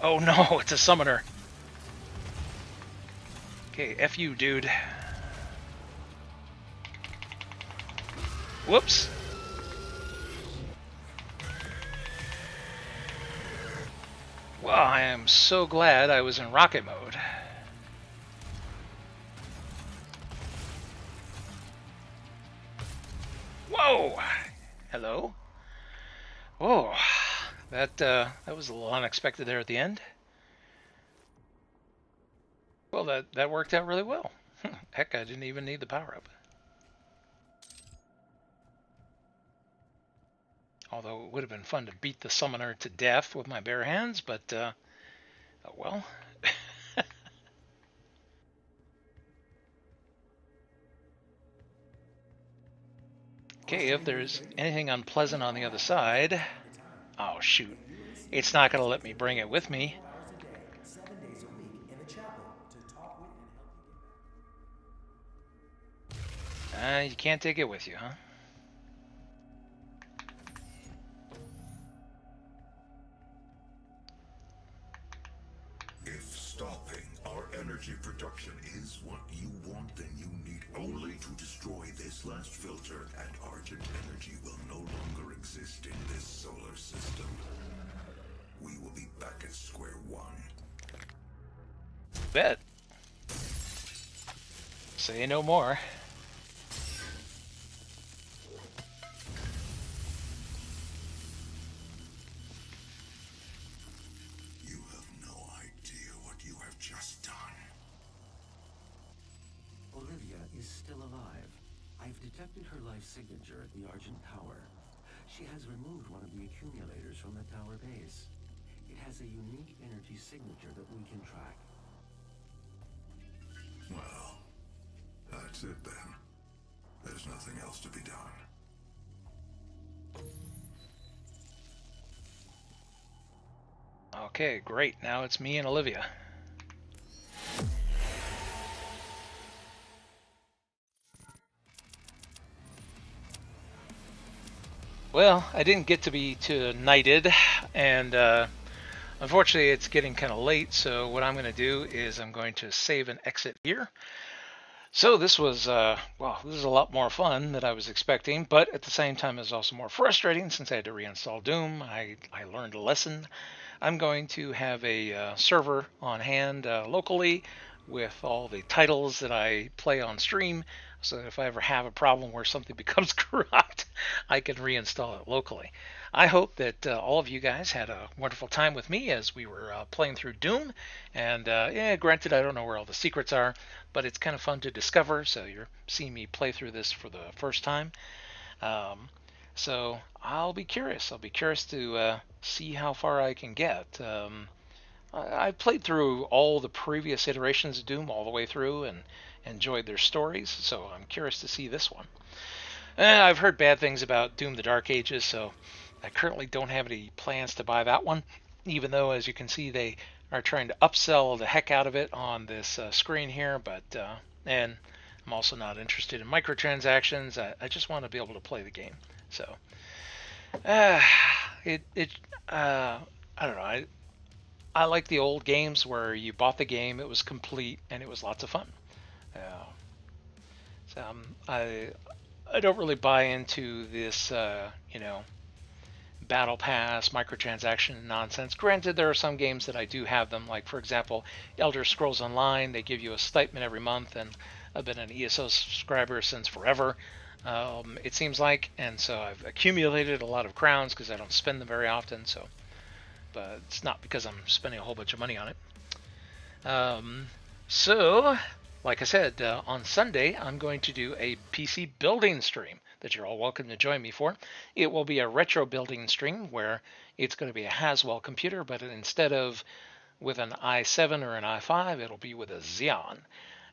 Oh no, it's a summoner. Okay, F you, dude. Whoops. Well, I am so glad I was in rocket mode. Whoa! Hello? Whoa. That was a little unexpected there at the end. Well, that worked out really well. Heck, I didn't even need the power-up. Although it would have been fun to beat the summoner to death with my bare hands, but, oh well. Okay, if there's anything unpleasant on the other side... Oh, shoot. It's not going to let me bring it with me. You can't take it with you, huh? If stopping our energy production is what you want, then you need only to destroy this last filter, and Argent energy will no longer exist in this solar system. We will be back at square one. Bet. Say no more. You have no idea what you have just done. Olivia is still alive. I've detected her life signature at the Argent Tower. She has removed one of the accumulators from the tower base. It has a unique energy signature that we can track. Well, that's it then. There's nothing else to be done. Okay, great. Now it's me and Olivia. Well, I didn't get to be knighted, and unfortunately it's getting kind of late, so what I'm going to do is I'm going to save and exit here. So this was, well, this is a lot more fun than I was expecting, but at the same time it's also more frustrating since I had to reinstall Doom. I learned a lesson. I'm going to have a server on hand locally with all the titles that I play on stream, so that if I ever have a problem where something becomes corrupt, I can reinstall it locally. I hope that all of you guys had a wonderful time with me as we were playing through Doom. And yeah, granted, I don't know where all the secrets are, but it's kind of fun to discover. So you're seeing me play through this for the first time. So I'll be curious. I'll be curious to see how far I can get. I played through all the previous iterations of Doom all the way through and enjoyed their stories, so I'm curious to see this one. I've heard bad things about Doom the Dark Ages, so I currently don't have any plans to buy that one, even though, as you can see, they are trying to upsell the heck out of it on this screen here, but and I'm also not interested in microtransactions. I just want to be able to play the game. So I don't know. I like the old games where you bought the game, it was complete, and it was lots of fun. So I don't really buy into this, battle pass microtransaction nonsense. Granted, there are some games that I do have them, like for example, Elder Scrolls Online. They give you a stipend every month, and I've been an ESO subscriber since forever. It seems like, and so I've accumulated a lot of crowns because I don't spend them very often. So, but it's not because I'm spending a whole bunch of money on it. So, like I said, on Sunday, I'm going to do a PC building stream that you're all welcome to join me for. It will be a retro building stream where it's going to be a Haswell computer, but instead of with an i7 or an i5, it'll be with a Xeon.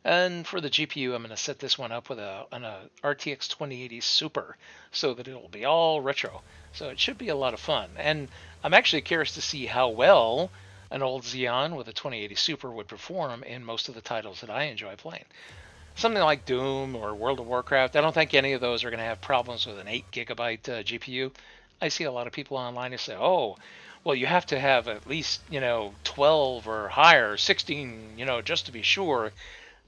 And for the GPU, I'm going to set this one up with an RTX 2080 Super so that it'll be all retro. So it should be a lot of fun. And I'm actually curious to see how well an old Xeon with a 2080 Super would perform in most of the titles that I enjoy playing. Something like Doom or World of Warcraft, I don't think any of those are going to have problems with an 8 GB GPU. I see a lot of people online who say, oh, well, you have to have at least, 12 or higher, 16, just to be sure.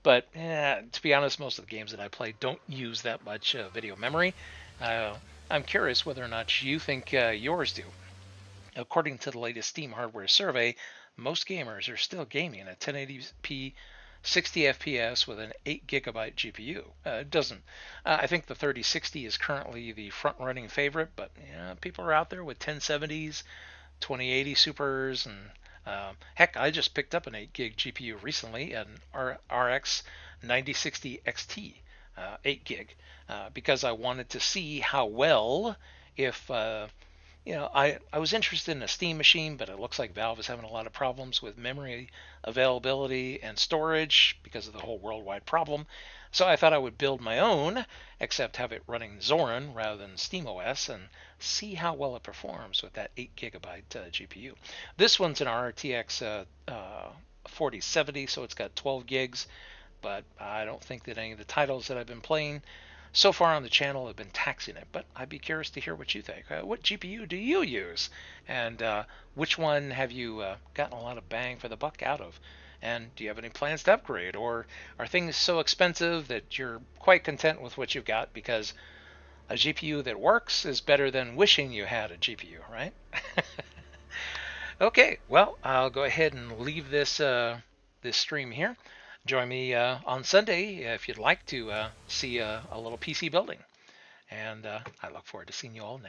But to be honest, most of the games that I play don't use that much video memory. I'm curious whether or not you think yours do. According to the latest Steam hardware survey, most gamers are still gaming at 1080p 60 FPS with an 8 GB GPU. It doesn't. I think the 3060 is currently the front-running favorite, but people are out there with 1070s, 2080 Supers, and heck, I just picked up an 8 gig GPU recently, an RX 9060 XT 8 gig, because I wanted to see how well if I was interested in a Steam machine, but it looks like Valve is having a lot of problems with memory availability and storage because of the whole worldwide problem. So I thought I would build my own, except have it running Zorin rather than SteamOS, and see how well it performs with that 8 GB GPU. This one's an RTX 4070, so it's got 12 gigs, but I don't think that any of the titles that I've been playing so far on the channel have been taxing it, but I'd be curious to hear what you think. What GPU do you use? And which one have you gotten a lot of bang for the buck out of? And do you have any plans to upgrade? Or are things so expensive that you're quite content with what you've got because a GPU that works is better than wishing you had a GPU, right? Okay, well, I'll go ahead and leave this stream here. Join me on Sunday if you'd like to see a little PC building. And I look forward to seeing you all next